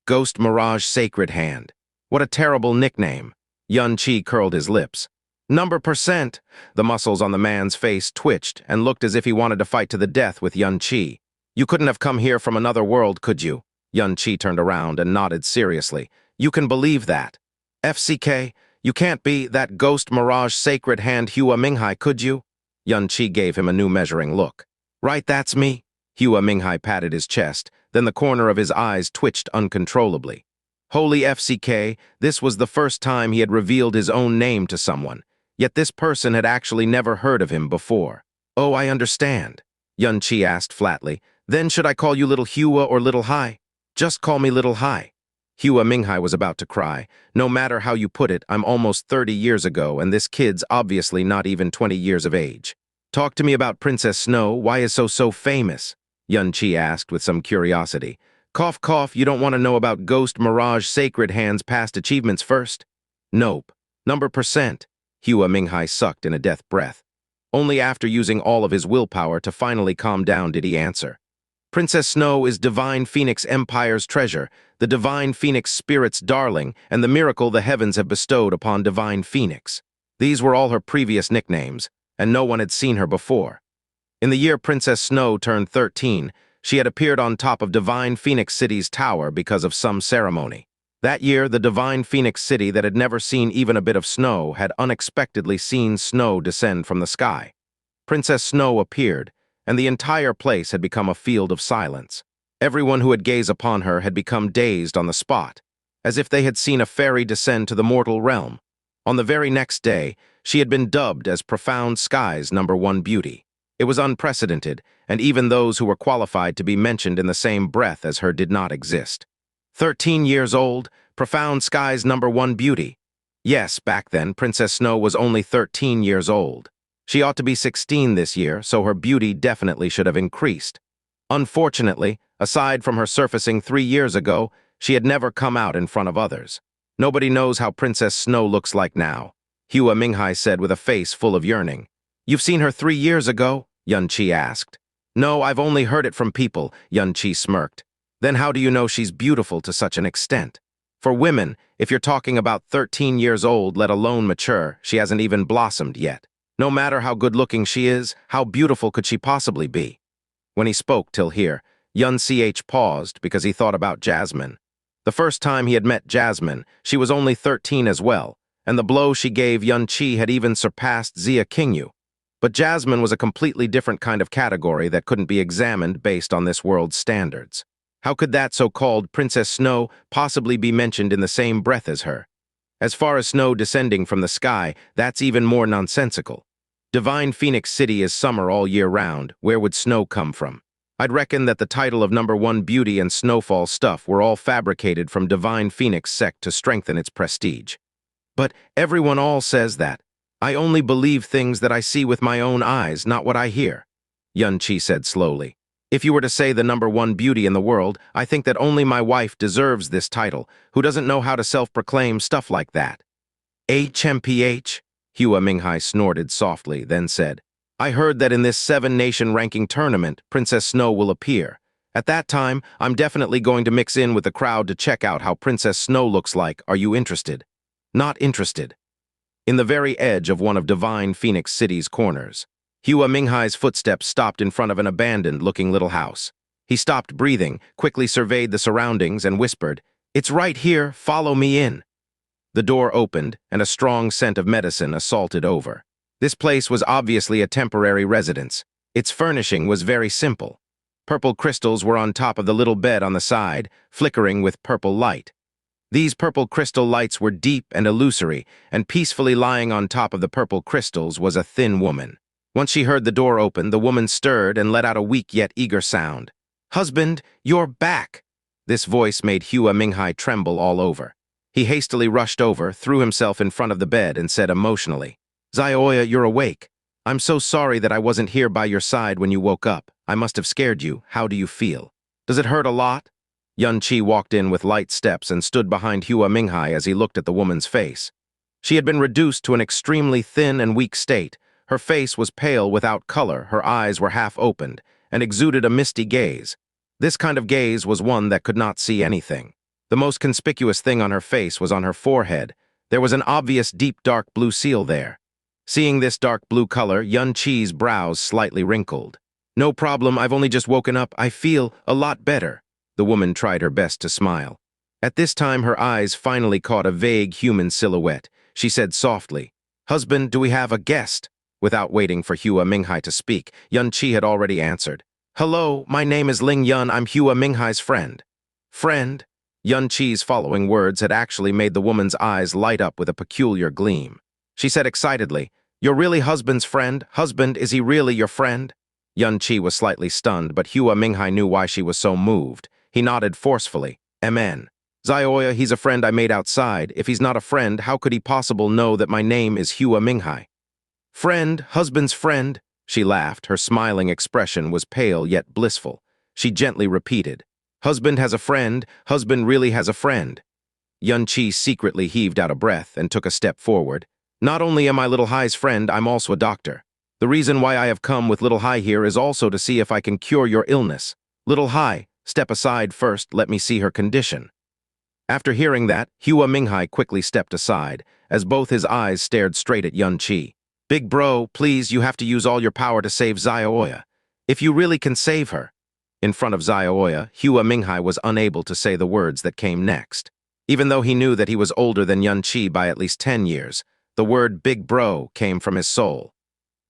Ghost Mirage Sacred Hand. What a terrible nickname. Xianxia curled his lips. Number percent. The muscles on the man's face twitched and looked as if he wanted to fight to the death with Xianxia. You couldn't have come here from another world, could you? Xianxia turned around and nodded seriously. You can believe that. FCK, you can't be that Ghost Mirage Sacred Hand Hua Minghai, could you? Xianxia gave him a new measuring look. Right, that's me. Hua Minghai patted his chest, then the corner of his eyes twitched uncontrollably. Holy FCK, this was the first time he had revealed his own name to someone, yet this person had actually never heard of him before. Oh, I understand, Xianxia asked flatly. Then should I call you Little Hua or Little Hai? Just call me Little Hai. Hua Minghai was about to cry. No matter how you put it, I'm almost 30 years ago, and this kid's obviously not even 20 years of age. Talk to me about Princess Snow. Why is so famous? Xianxia asked with some curiosity. Cough, cough, you don't want to know about Ghost Mirage Sacred Hand's past achievements first? Nope. Number percent. Hua Minghai sucked in a death breath. Only after using all of his willpower to finally calm down did he answer. Princess Snow is Divine Phoenix Empire's treasure, the Divine Phoenix Spirit's darling, and the miracle the heavens have bestowed upon Divine Phoenix. These were all her previous nicknames, and no one had seen her before. In the year Princess Snow turned 13, she had appeared on top of Divine Phoenix City's tower because of some ceremony. That year, the Divine Phoenix City that had never seen even a bit of snow had unexpectedly seen snow descend from the sky. Princess Snow appeared, and the entire place had become a field of silence. Everyone who had gazed upon her had become dazed on the spot, as if they had seen a fairy descend to the mortal realm. On the very next day, she had been dubbed as Profound Sky's #1 beauty. It was unprecedented, and even those who were qualified to be mentioned in the same breath as her did not exist. 13 years old, Profound Sky's #1 beauty. Yes, back then, Princess Snow was only 13 years old. She ought to be 16 this year, so her beauty definitely should have increased. Unfortunately, aside from her surfacing 3 years ago, she had never come out in front of others. Nobody knows how Princess Snow looks like now, Hua Minghai said with a face full of yearning. You've seen her 3 years ago? Xianxia asked. No, I've only heard it from people, Xianxia smirked. Then how do you know she's beautiful to such an extent? For women, if you're talking about 13 years old, let alone mature, she hasn't even blossomed yet. No matter how good-looking she is, how beautiful could she possibly be? When he spoke till here, Xianxia paused because he thought about Jasmine. The first time he had met Jasmine, she was only 13 as well, and the blow she gave Xianxia had even surpassed Xia Qingyu. But Jasmine was a completely different kind of category that couldn't be examined based on this world's standards. How could that so-called Princess Snow possibly be mentioned in the same breath as her? As far as snow descending from the sky, that's even more nonsensical. Divine Phoenix City is summer all year round. Where would snow come from? I'd reckon that the title of #1 beauty and snowfall stuff were all fabricated from Divine Phoenix sect to strengthen its prestige. But everyone all says that. I only believe things that I see with my own eyes, not what I hear, Xianxia said slowly. If you were to say the #1 beauty in the world, I think that only my wife deserves this title, who doesn't know how to self-proclaim stuff like that. HMPH? Hua Minghai snorted softly, then said, I heard that in this 7-nation ranking tournament, Princess Snow will appear. At that time, I'm definitely going to mix in with the crowd to check out how Princess Snow looks like. Are you interested? Not interested. In the very edge of one of Divine Phoenix City's corners, Hua Minghai's footsteps stopped in front of an abandoned-looking little house. He stopped breathing, quickly surveyed the surroundings, and whispered, It's right here, follow me in. The door opened, and a strong scent of medicine assaulted over. This place was obviously a temporary residence. Its furnishing was very simple. Purple crystals were on top of the little bed on the side, flickering with purple light. These purple crystal lights were deep and illusory, and peacefully lying on top of the purple crystals was a thin woman. Once she heard the door open, the woman stirred and let out a weak yet eager sound. "Husband, you're back!" This voice made Hua Minghai tremble all over. He hastily rushed over, threw himself in front of the bed, and said emotionally, "Xiaoya, you're awake. I'm so sorry that I wasn't here by your side when you woke up. I must have scared you. How do you feel? Does it hurt a lot?" Xianxia walked in with light steps and stood behind Hua Minghai as he looked at the woman's face. She had been reduced to an extremely thin and weak state. Her face was pale without color, her eyes were half opened, and exuded a misty gaze. This kind of gaze was one that could not see anything. The most conspicuous thing on her face was on her forehead. There was an obvious deep dark blue seal there. Seeing this dark blue color, Xianxia's brows slightly wrinkled. "No problem, I've only just woken up. I feel a lot better." The woman tried her best to smile. At this time, her eyes finally caught a vague human silhouette. She said softly, "Husband, do we have a guest?" Without waiting for Hua Minghai to speak, Xianxia had already answered. "Hello, my name is Ling Yun. I'm Hua Minghai's friend." "Friend?" Xianxia's following words had actually made the woman's eyes light up with a peculiar gleam. She said excitedly, "You're really husband's friend? Husband, is he really your friend?" Xianxia was slightly stunned, but Hua Minghai knew why she was so moved. He nodded forcefully. "Amen. Xiaoya, he's a friend I made outside. If he's not a friend, how could he possibly know that my name is Hua Minghai?" "Friend, husband's friend?" She laughed. Her smiling expression was pale yet blissful. She gently repeated, "Husband has a friend. Husband really has a friend." Xianxia secretly heaved out a breath and took a step forward. "Not only am I Little Hai's friend, I'm also a doctor. The reason why I have come with Little Hai here is also to see if I can cure your illness. Little Hai, step aside first, let me see her condition." After hearing that, Hua Minghai quickly stepped aside, as both his eyes stared straight at Xianxia. "Big bro, please, you have to use all your power to save Xiaoya. If you really can save her." In front of Xiaoya, Hua Minghai was unable to say the words that came next. Even though he knew that he was older than Xianxia by at least 10 years, the word big bro came from his soul.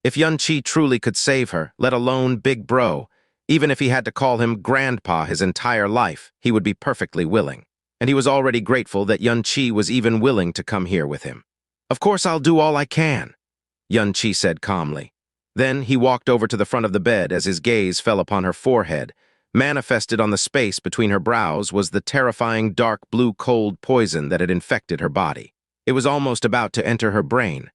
If Xianxia truly could save her, let alone big bro, even if he had to call him grandpa his entire life, he would be perfectly willing. And he was already grateful that Xianxia was even willing to come here with him. "Of course I'll do all I can," Xianxia said calmly. Then he walked over to the front of the bed as his gaze fell upon her forehead. Manifested on the space between her brows was the terrifying dark blue cold poison that had infected her body. It was almost about to enter her brain.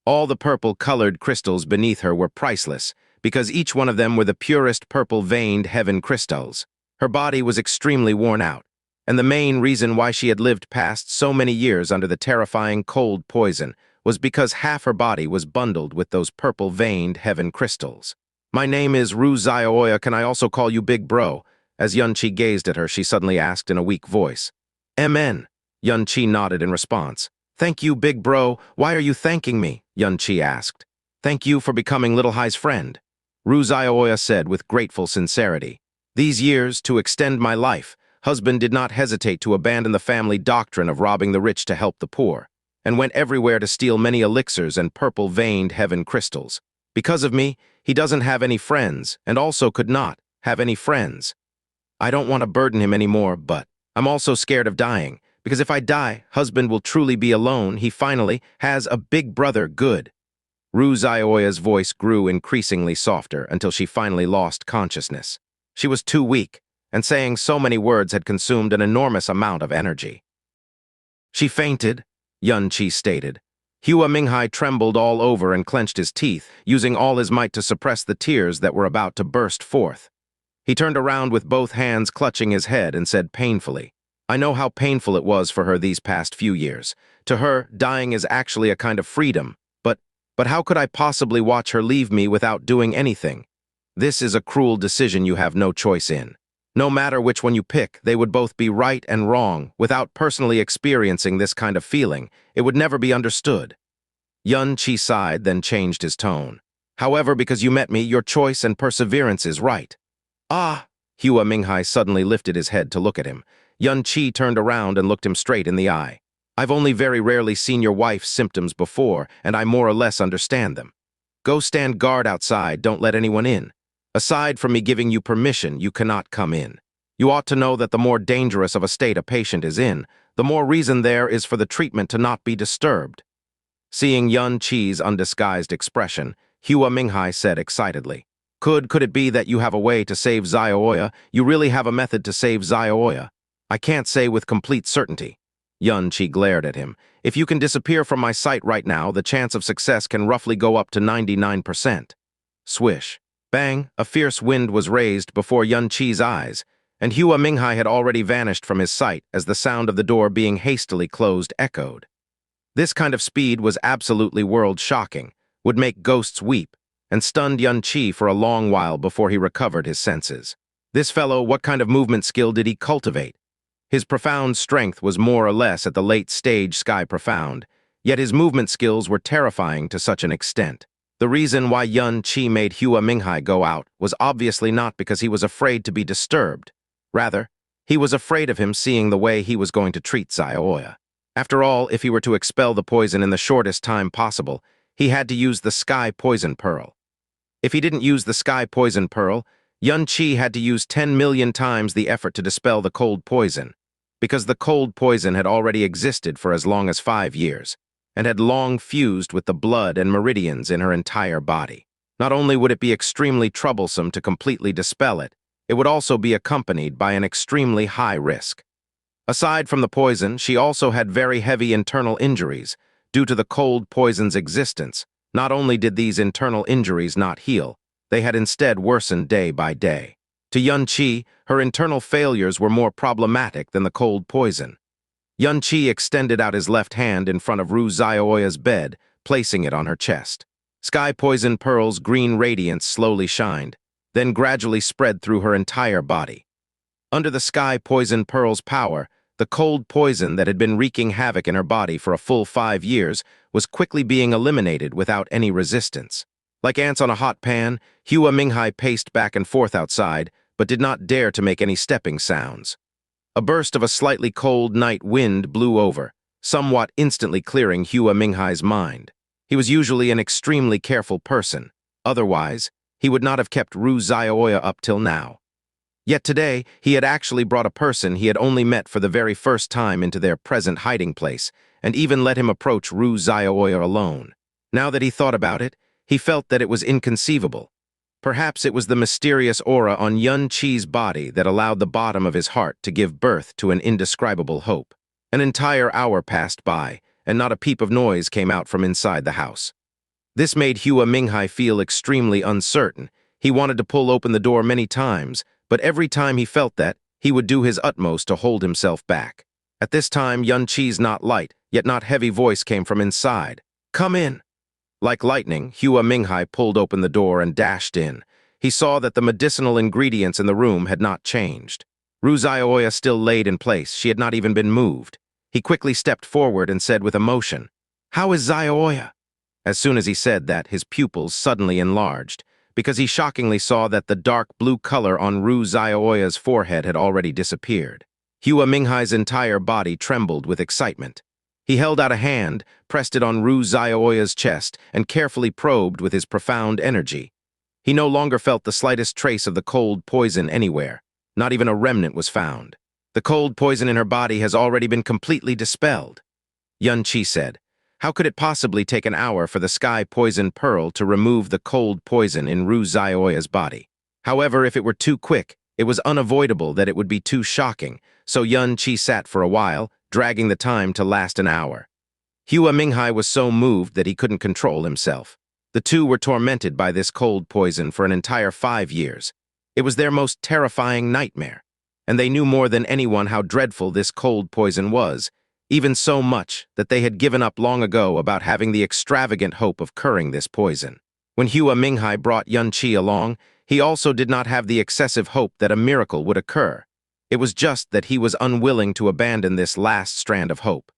All the purple-colored crystals beneath her were priceless, because each one of them were the purest purple-veined heaven crystals. Her body was extremely worn out, and the main reason why she had lived past so many years under the terrifying cold poison was because half her body was bundled with those purple-veined heaven crystals. "My name is Ru Xiaoya. Can I also call you Big Bro?" As Xianxia gazed at her, she suddenly asked in a weak voice. "Amen." Xianxia nodded in response. "Thank you, Big Bro. Why are you thanking me?" Xianxia asked. "Thank you for becoming Little Hai's friend," Ru Xiaoya said with grateful sincerity. "These years, to extend my life, husband did not hesitate to abandon the family doctrine of robbing the rich to help the poor, and went everywhere to steal many elixirs and purple-veined heaven crystals. Because of me, he doesn't have any friends, and also could not have any friends. I don't want to burden him anymore, but I'm also scared of dying, because if I die, husband will truly be alone. He finally has a big brother. Good." Ru Xiaoya's voice grew increasingly softer until she finally lost consciousness. She was too weak, and saying so many words had consumed an enormous amount of energy. "She fainted," Xianxia stated. Hua Minghai trembled all over and clenched his teeth, using all his might to suppress the tears that were about to burst forth. He turned around with both hands clutching his head and said painfully, "I know how painful it was for her these past few years. To her, dying is actually a kind of freedom, but how could I possibly watch her leave me without doing anything? This is a cruel decision you have no choice in. No matter which one you pick, they would both be right and wrong. Without personally experiencing this kind of feeling, it would never be understood." Xianxia sighed, then changed his tone. "However, because you met me, your choice and perseverance is right." "Ah!" Hua Minghai suddenly lifted his head to look at him. Xianxia turned around and looked him straight in the eye. "I've only very rarely seen your wife's symptoms before, and I more or less understand them. Go stand guard outside, don't let anyone in. Aside from me giving you permission, you cannot come in. You ought to know that the more dangerous of a state a patient is in, the more reason there is for the treatment to not be disturbed." Seeing Yun Qi's undisguised expression, Hua Minghai said excitedly, Could it be that you have a way to save Xiaoya? You really have a method to save Xiaoya? I can't say with complete certainty." Yun Qi glared at him. "If you can disappear from my sight right now, the chance of success can roughly go up to 99%. Swish. Bang, a fierce wind was raised before Yun Qi's eyes, and Hua Minghai had already vanished from his sight as the sound of the door being hastily closed echoed. This kind of speed was absolutely world-shocking, would make ghosts weep, and stunned Yun Qi for a long while before he recovered his senses. This fellow, what kind of movement skill did he cultivate? His profound strength was more or less at the late stage sky profound, yet his movement skills were terrifying to such an extent. The reason why Yun Qi made Hua Minghai go out was obviously not because he was afraid to be disturbed. Rather, he was afraid of him seeing the way he was going to treat Xiaoya. After all, if he were to expel the poison in the shortest time possible, he had to use the Sky Poison Pearl. If he didn't use the Sky Poison Pearl, Yun Qi had to use 10 million times the effort to dispel the cold poison, because the cold poison had already existed for as long as 5 years, and had long fused with the blood and meridians in her entire body. Not only would it be extremely troublesome to completely dispel it, it would also be accompanied by an extremely high risk. Aside from the poison, she also had very heavy internal injuries. Due to the cold poison's existence, not only did these internal injuries not heal, they had instead worsened day by day. To Yun Qi, her internal failures were more problematic than the cold poison. Yun Qi extended out his left hand in front of Ru Xiaoya's bed, placing it on her chest. Sky Poison Pearl's green radiance slowly shined, then gradually spread through her entire body. Under the Sky Poison Pearl's power, the cold poison that had been wreaking havoc in her body for a full 5 years was quickly being eliminated without any resistance. Like ants on a hot pan, Hua Minghai paced back and forth outside, but did not dare to make any stepping sounds. A burst of a slightly cold night wind blew over, somewhat instantly clearing Hua Minghai's mind. He was usually an extremely careful person. Otherwise, he would not have kept Ru Xiaoya up till now. Yet today, he had actually brought a person he had only met for the very first time into their present hiding place, and even let him approach Ru Xiaoya alone. Now that he thought about it, he felt that it was inconceivable. Perhaps it was the mysterious aura on Yun Qi's body that allowed the bottom of his heart to give birth to an indescribable hope. An entire hour passed by, and not a peep of noise came out from inside the house. This made Hua Minghai feel extremely uncertain. He wanted to pull open the door many times, but every time he felt that, he would do his utmost to hold himself back. At this time, Yun Qi's not light, yet not heavy voice came from inside. "Come in." Like lightning, Hua Minghai pulled open the door and dashed in. He saw that the medicinal ingredients in the room had not changed. Ru Xiaoya still laid in place. She had not even been moved. He quickly stepped forward and said with emotion, "How is Xiaoya?" As soon as he said that, his pupils suddenly enlarged, because he shockingly saw that the dark blue color on Ru Xiaoya's forehead had already disappeared. Hua Minghai's entire body trembled with excitement. He held out a hand, pressed it on Ru Xiaoya's chest, and carefully probed with his profound energy. He no longer felt the slightest trace of the cold poison anywhere. Not even a remnant was found. "The cold poison in her body has already been completely dispelled," Yun Qi said. How could it possibly take an hour for the Sky Poison Pearl to remove the cold poison in Ru Xiaoya's body? However, if it were too quick, it was unavoidable that it would be too shocking, so Yun Qi sat for a while, dragging the time to last an hour. Hua Minghai was so moved that he couldn't control himself. The two were tormented by this cold poison for an entire 5 years. It was their most terrifying nightmare, and they knew more than anyone how dreadful this cold poison was, even so much that they had given up long ago about having the extravagant hope of curing this poison. When Hua Minghai brought Yun Qi along, he also did not have the excessive hope that a miracle would occur. It was just that he was unwilling to abandon this last strand of hope.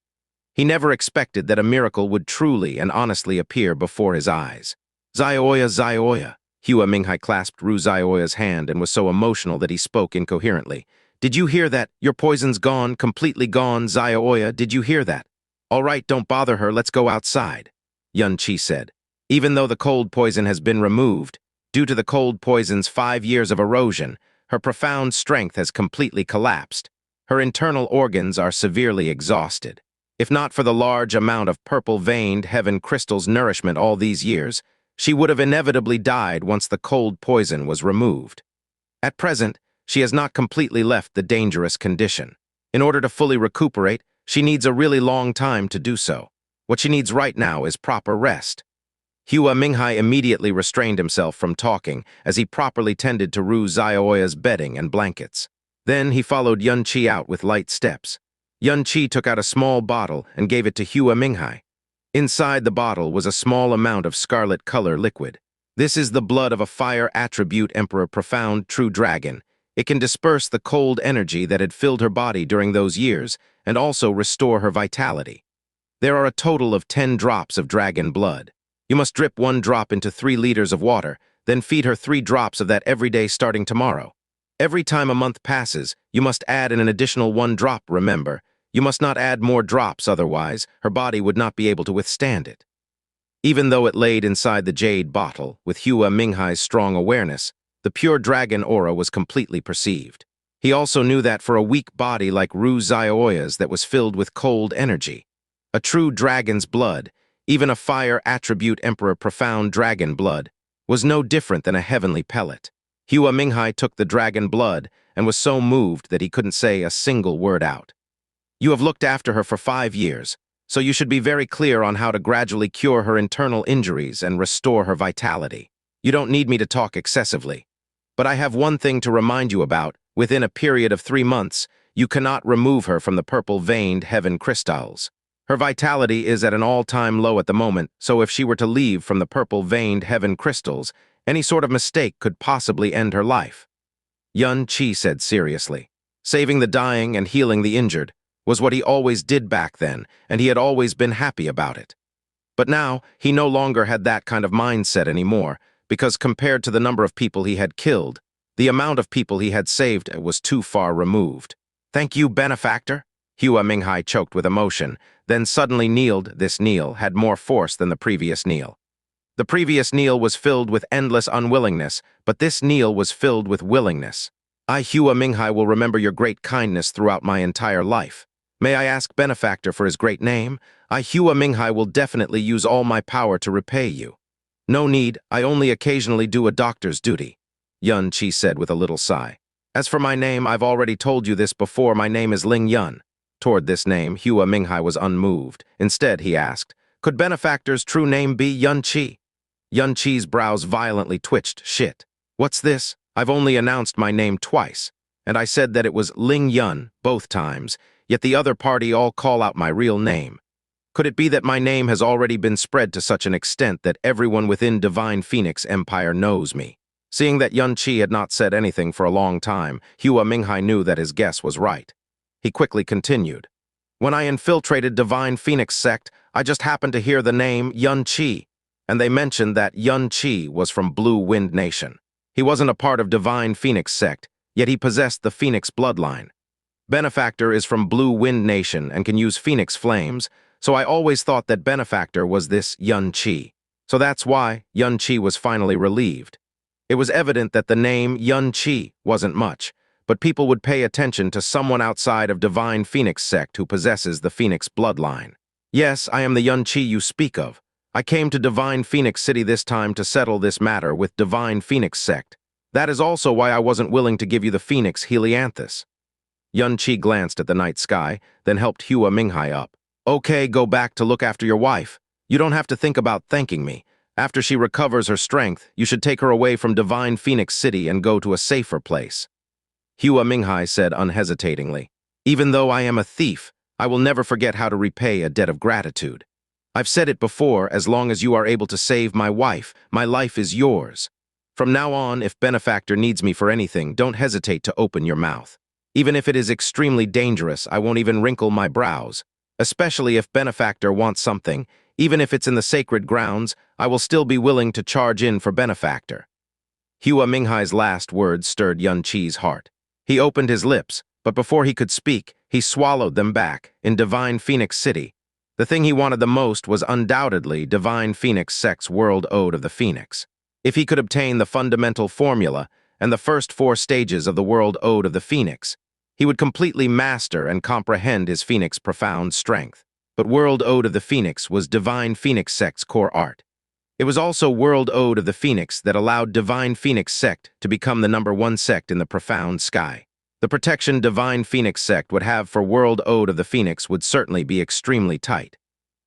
He never expected that a miracle would truly and honestly appear before his eyes. "Xiaoya, Xiaoya." Hua Minghai clasped Ru Xiaoya's hand and was so emotional that he spoke incoherently. "Did you hear that? Your poison's gone, completely gone, Xiaoya. Did you hear that? All right, don't bother her, let's go outside," Yun Qi said. Even though the cold poison has been removed, due to the cold poison's 5 years of erosion, her profound strength has completely collapsed. Her internal organs are severely exhausted. If not for the large amount of purple-veined heaven crystal's nourishment all these years, she would have inevitably died once the cold poison was removed. At present, she has not completely left the dangerous condition. In order to fully recuperate, she needs a really long time to do so. What she needs right now is proper rest. Hua Minghai immediately restrained himself from talking as he properly tended to Ru Xiaoya's bedding and blankets. Then he followed Xianxia out with light steps. Xianxia took out a small bottle and gave it to Hua Minghai. Inside the bottle was a small amount of scarlet color liquid. This is the blood of a fire attribute emperor profound true dragon. It can disperse the cold energy that had filled her body during those years and also restore her vitality. There are a total of 10 drops of dragon blood. You must drip 1 drop into 3 liters of water, then feed her 3 drops of that every day starting tomorrow. Every time a month passes, you must add an additional 1 drop, remember. You must not add more drops, otherwise her body would not be able to withstand it. Even though it laid inside the jade bottle, with Hua Minghai's strong awareness, the pure dragon aura was completely perceived. He also knew that for a weak body like Ru Xiaoya's that was filled with cold energy, a true dragon's blood, even a fire attribute emperor profound dragon blood, was no different than a heavenly pellet. Hua Minghai took the dragon blood and was so moved that he couldn't say a single word out. You have looked after her for 5 years, so you should be very clear on how to gradually cure her internal injuries and restore her vitality. You don't need me to talk excessively. But I have one thing to remind you about. Within a period of 3 months, you cannot remove her from the purple-veined heaven crystals. Her vitality is at an all-time low at the moment, so if she were to leave from the purple-veined heaven crystals, any sort of mistake could possibly end her life. Xianxia said seriously. Saving the dying and healing the injured was what he always did back then, and he had always been happy about it. But now, he no longer had that kind of mindset anymore, because compared to the number of people he had killed, the amount of people he had saved was too far removed. Thank you, benefactor. Hua Minghai choked with emotion, then suddenly kneeled. This kneel had more force than the previous kneel. The previous kneel was filled with endless unwillingness, but this kneel was filled with willingness. I, Hua Minghai, will remember your great kindness throughout my entire life. May I ask benefactor for his great name? I, Hua Minghai, will definitely use all my power to repay you. No need, I only occasionally do a doctor's duty, Xianxia said with a little sigh. As for my name, I've already told you this before, my name is Ling Yun. Toward this name, Hua Minghai was unmoved. Instead, he asked, could benefactor's true name be Xianxia? Xianxi's brows violently twitched. Shit. What's this? I've only announced my name twice, and I said that it was Ling Yun both times, yet the other party all call out my real name. Could it be that my name has already been spread to such an extent that everyone within Divine Phoenix Empire knows me? Seeing that Xianxia had not said anything for a long time, Hua Minghai knew that his guess was right. He quickly continued. When I infiltrated Divine Phoenix sect, I just happened to hear the name Xianxia, and they mentioned that Xianxia was from Blue Wind Nation. He wasn't a part of Divine Phoenix sect, yet he possessed the Phoenix bloodline. Benefactor is from Blue Wind Nation and can use Phoenix flames, so I always thought that benefactor was this Xianxia. So that's why Xianxia was finally relieved. It was evident that the name Xianxia wasn't much, but people would pay attention to someone outside of Divine Phoenix sect who possesses the Phoenix bloodline. Yes, I am the Xianxia you speak of. I came to Divine Phoenix City this time to settle this matter with Divine Phoenix sect. That is also why I wasn't willing to give you the Phoenix Helianthus. Xianxia glanced at the night sky, then helped Hua Minghai up. Okay, go back to look after your wife. You don't have to think about thanking me. After she recovers her strength, you should take her away from Divine Phoenix City and go to a safer place. Hua Minghai said unhesitatingly, even though I am a thief, I will never forget how to repay a debt of gratitude. I've said it before, as long as you are able to save my wife, my life is yours. From now on, if benefactor needs me for anything, don't hesitate to open your mouth. Even if it is extremely dangerous, I won't even wrinkle my brows. Especially if benefactor wants something, even if it's in the sacred grounds, I will still be willing to charge in for benefactor. Hua Minghai's last words stirred Xianxi's heart. He opened his lips, but before he could speak, he swallowed them back. In Divine Phoenix City, The thing he wanted the most was undoubtedly Divine Phoenix Sect's World Ode of the Phoenix. If he could obtain the fundamental formula and the first 4 stages of the World Ode of the Phoenix, he would completely master and comprehend his Phoenix profound strength. But World Ode of the Phoenix was Divine Phoenix Sect's core art. It was also World Ode of the Phoenix that allowed Divine Phoenix Sect to become the #1 sect in the profound sky. The protection Divine Phoenix Sect would have for World Ode of the Phoenix would certainly be extremely tight.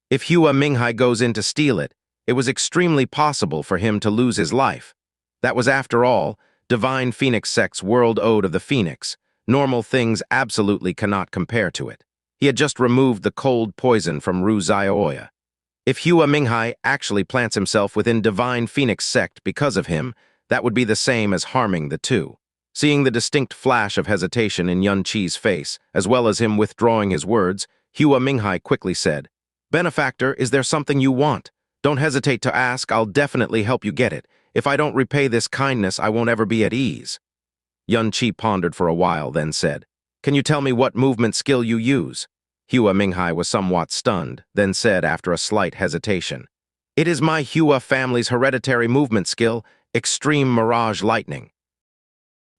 If Hua Minghai goes in to steal it, it was extremely possible for him to lose his life. That was, after all, Divine Phoenix Sect's World Ode of the Phoenix. Normal things absolutely cannot compare to it. He had just removed the cold poison from Ru Xiaoya. If Hua Minghai actually plants himself within Divine Phoenix Sect because of him, that would be the same as harming the two. Seeing the distinct flash of hesitation in Yun Qi's face, as well as him withdrawing his words, Hua Minghai quickly said, "Benefactor, is there something you want? Don't hesitate to ask, I'll definitely help you get it. If I don't repay this kindness, I won't ever be at ease." Yun Qi pondered for a while, then said, "Can you tell me what movement skill you use?" Hua Minghai was somewhat stunned, then said after a slight hesitation, "It is my Hua family's hereditary movement skill, Extreme Mirage Lightning."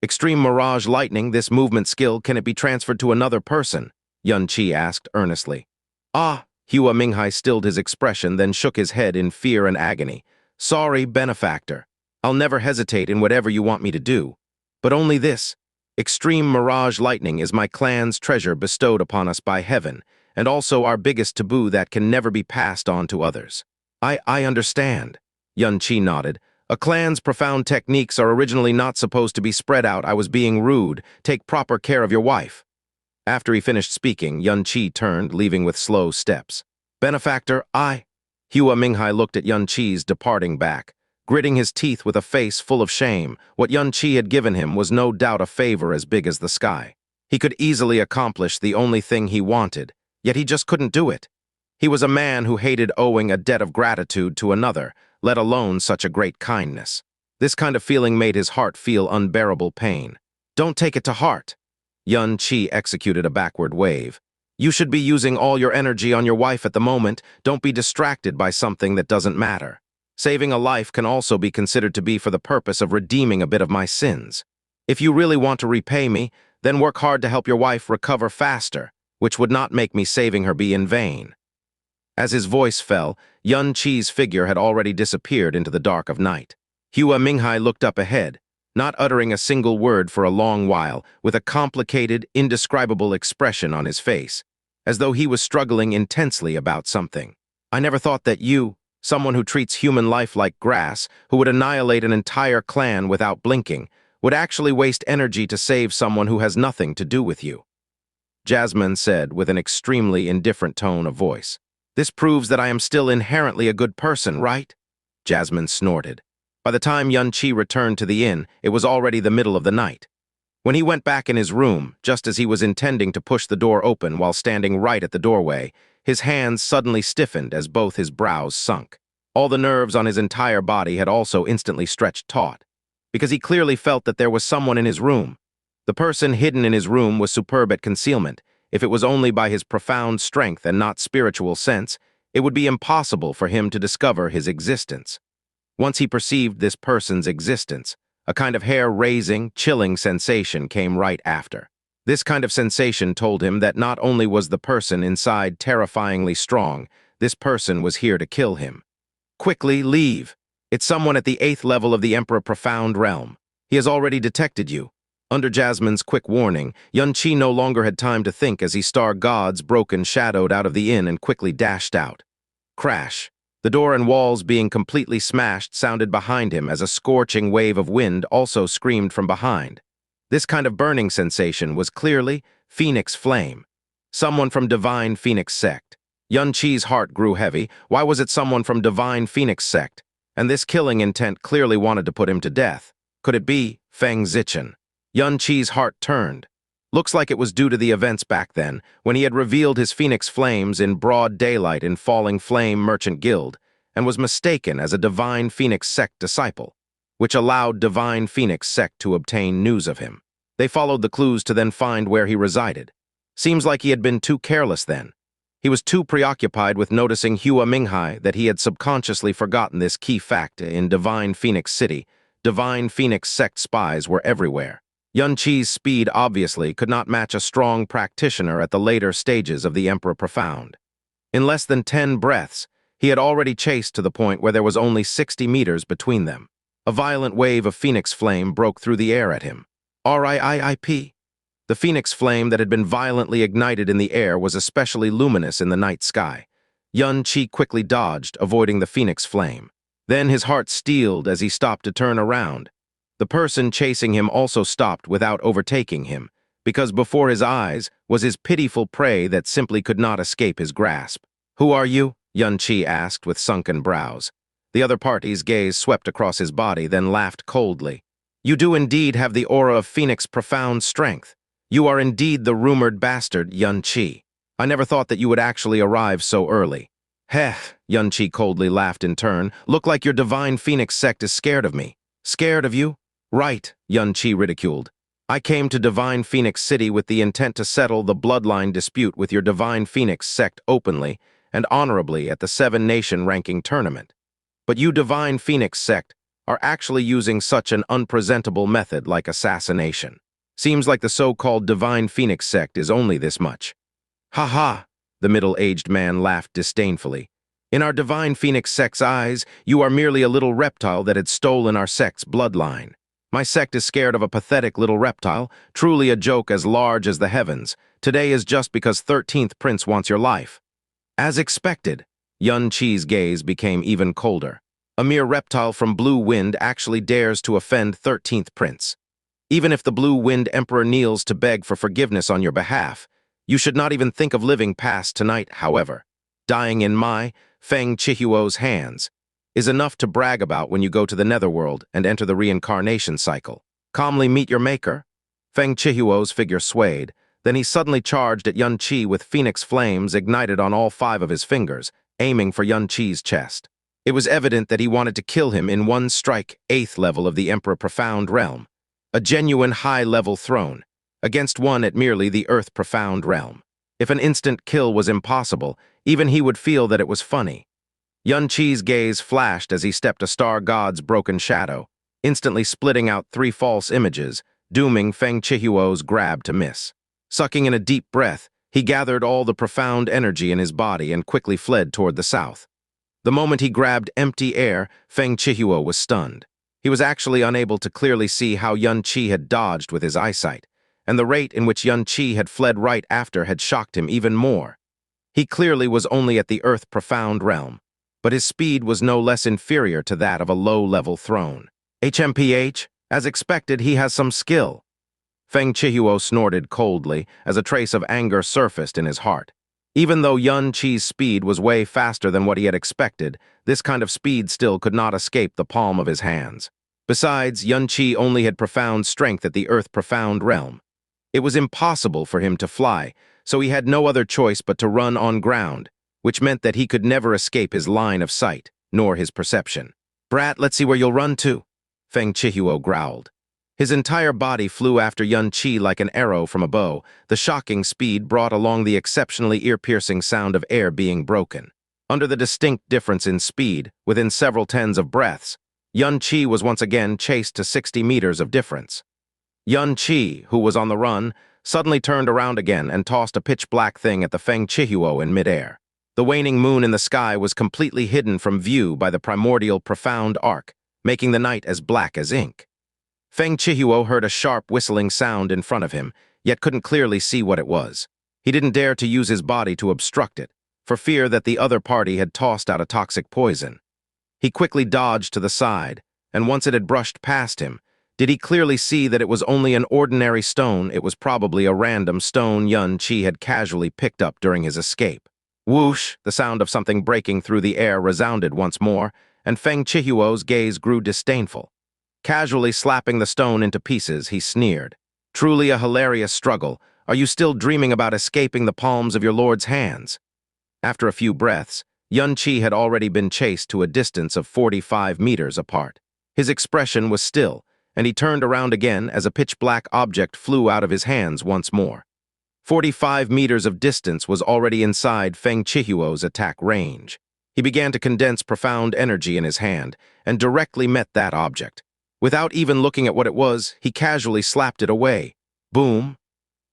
"Extreme Mirage Lightning, this movement skill, can it be transferred to another person?" Yun Qi asked earnestly. "Ah," Hua Minghai stilled his expression, then shook his head in fear and agony. "Sorry, benefactor. I'll never hesitate in whatever you want me to do. But only this. Extreme Mirage Lightning is my clan's treasure bestowed upon us by heaven, and also our biggest taboo that can never be passed on to others." I understand." Yun Qi nodded. "A clan's profound techniques are originally not supposed to be spread out. I was being rude. Take proper care of your wife." After he finished speaking, Yun Qi turned, leaving with slow steps. "Benefactor, Hua Minghai looked at Yun Qi's departing back, gritting his teeth with a face full of shame. What Yun Qi had given him was no doubt a favor as big as the sky. He could easily accomplish the only thing he wanted, yet he just couldn't do it. He was a man who hated owing a debt of gratitude to another, let alone such a great kindness. This kind of feeling made his heart feel unbearable pain. "Don't take it to heart." Yun Qi executed a backward wave. "You should be using all your energy on your wife at the moment. Don't be distracted by something that doesn't matter. Saving a life can also be considered to be for the purpose of redeeming a bit of my sins. If you really want to repay me, then work hard to help your wife recover faster, which would not make me saving her be in vain." As his voice fell, Yun Qi's figure had already disappeared into the dark of night. Hua Minghai looked up ahead, not uttering a single word for a long while, with a complicated, indescribable expression on his face, as though he was struggling intensely about something. "I never thought that you, someone who treats human life like grass, who would annihilate an entire clan without blinking, would actually waste energy to save someone who has nothing to do with you," Jasmine said with an extremely indifferent tone of voice. "This proves that I am still inherently a good person, right?" Jasmine snorted. By the time Yun Qi returned to the inn, it was already the middle of the night. When he went back in his room, just as he was intending to push the door open while standing right at the doorway, his hands suddenly stiffened as both his brows sunk. All the nerves on his entire body had also instantly stretched taut, because he clearly felt that there was someone in his room. The person hidden in his room was superb at concealment. If it was only by his profound strength and not spiritual sense, it would be impossible for him to discover his existence. Once he perceived this person's existence, a kind of hair-raising, chilling sensation came right after. This kind of sensation told him that not only was the person inside terrifyingly strong, this person was here to kill him. "Quickly, leave. It's someone at the 8th level of the Emperor Profound Realm. He has already detected you." Under Jasmine's quick warning, Yun Qi no longer had time to think as he star gods broken shadowed out of the inn and quickly dashed out. Crash. The door and walls being completely smashed sounded behind him as a scorching wave of wind also screamed from behind. This kind of burning sensation was clearly Phoenix Flame. Someone from Divine Phoenix Sect. Yun Qi's heart grew heavy. Why was it someone from Divine Phoenix Sect? And this killing intent clearly wanted to put him to death. Could it be Feng Xue'er? Yun Qi's heart turned. Looks like it was due to the events back then, when he had revealed his Phoenix Flames in broad daylight in Falling Flame Merchant Guild, and was mistaken as a Divine Phoenix Sect disciple, which allowed Divine Phoenix Sect to obtain news of him. They followed the clues to then find where he resided. Seems like he had been too careless then. He was too preoccupied with noticing Hua Minghai that he had subconsciously forgotten this key fact in Divine Phoenix City. Divine Phoenix sect spies were everywhere. Yun Qi's speed obviously could not match a strong practitioner at the later stages of the Emperor Profound. In less than 10 breaths, he had already chased to the point where there was only 60 meters between them. A violent wave of phoenix flame broke through the air at him. RIIIP. The phoenix flame that had been violently ignited in the air was especially luminous in the night sky. Yun Qi quickly dodged, avoiding the phoenix flame. Then his heart steeled as he stopped to turn around. The person chasing him also stopped without overtaking him, because before his eyes was his pitiful prey that simply could not escape his grasp. "Who are you?" Yun Qi asked with sunken brows. The other party's gaze swept across his body, then laughed coldly. "You do indeed have the aura of Phoenix profound strength. You are indeed the rumored bastard, Yun Qi. I never thought that you would actually arrive so early." "Heh," Yun Qi coldly laughed in turn. "Look like your Divine Phoenix sect is scared of me." "Scared of you?" "Right," Yun Qi ridiculed. "I came to Divine Phoenix City with the intent to settle the bloodline dispute with your Divine Phoenix sect openly and honorably at the 7-Nation ranking tournament. But you Divine Phoenix sect are actually using such an unpresentable method like assassination. Seems like the so-called Divine Phoenix sect is only this much." "Ha ha," the middle-aged man laughed disdainfully. "In our Divine Phoenix sect's eyes, you are merely a little reptile that had stolen our sect's bloodline. My sect is scared of a pathetic little reptile, truly a joke as large as the heavens. Today is just because 13th Prince wants your life." As expected, Yun Qi's gaze became even colder. A mere reptile from Blue Wind actually dares to offend 13th Prince. Even if the Blue Wind Emperor kneels to beg for forgiveness on your behalf, you should not even think of living past tonight, however. Dying in my, Feng Xue'er's hands, is enough to brag about when you go to the netherworld and enter the reincarnation cycle. Calmly meet your maker. Feng Xue'er's figure swayed, then he suddenly charged at Yun Qi with phoenix flames ignited on all 5 of his fingers, aiming for Yun Qi's chest. It was evident that he wanted to kill him in one strike, 8th level of the Emperor Profound realm. A genuine high-level throne, against one at merely the Earth Profound realm. If an instant kill was impossible, even he would feel that it was funny. Yun Qi's gaze flashed as he stepped a star god's broken shadow, instantly splitting out 3 false images, dooming Feng Xue'er's grab to miss. Sucking in a deep breath, he gathered all the profound energy in his body and quickly fled toward the south. The moment he grabbed empty air, Feng Xue'er was stunned. He was actually unable to clearly see how Yun Qi had dodged with his eyesight, and the rate in which Yun Qi had fled right after had shocked him even more. He clearly was only at the Earth Profound realm, but his speed was no less inferior to that of a low-level throne. HMPH, as expected, he has some skill. Feng Xue'er snorted coldly as a trace of anger surfaced in his heart. Even though Yun Qi's speed was way faster than what he had expected, this kind of speed still could not escape the palm of his hands. Besides, Yun Qi only had profound strength at the Earth Profound realm. It was impossible for him to fly, so he had no other choice but to run on ground, which meant that he could never escape his line of sight, nor his perception. "Brat, let's see where you'll run to," Feng Xue'er growled. His entire body flew after Yun Qi like an arrow from a bow. The shocking speed brought along the exceptionally ear-piercing sound of air being broken. Under the distinct difference in speed, within several tens of breaths, Yun Qi was once again chased to 60 meters of difference. Yun Qi, who was on the run, suddenly turned around again and tossed a pitch-black thing at the Feng Xue'er in midair. The waning moon in the sky was completely hidden from view by the primordial profound arc, making the night as black as ink. Feng Xue'er heard a sharp whistling sound in front of him, yet couldn't clearly see what it was. He didn't dare to use his body to obstruct it, for fear that the other party had tossed out a toxic poison. He quickly dodged to the side, and once it had brushed past him, did he clearly see that it was only an ordinary stone. It was probably a random stone Yun Qi had casually picked up during his escape. Whoosh, the sound of something breaking through the air resounded once more, and Feng Xue'er's gaze grew disdainful. Casually slapping the stone into pieces, he sneered. "Truly a hilarious struggle. Are you still dreaming about escaping the palms of your lord's hands?" After a few breaths, Yun Qi had already been chased to a distance of 45 meters apart. His expression was still, and he turned around again as a pitch-black object flew out of his hands once more. 45 meters of distance was already inside Feng Xue'er's attack range. He began to condense profound energy in his hand and directly met that object. Without even looking at what it was, he casually slapped it away. Boom!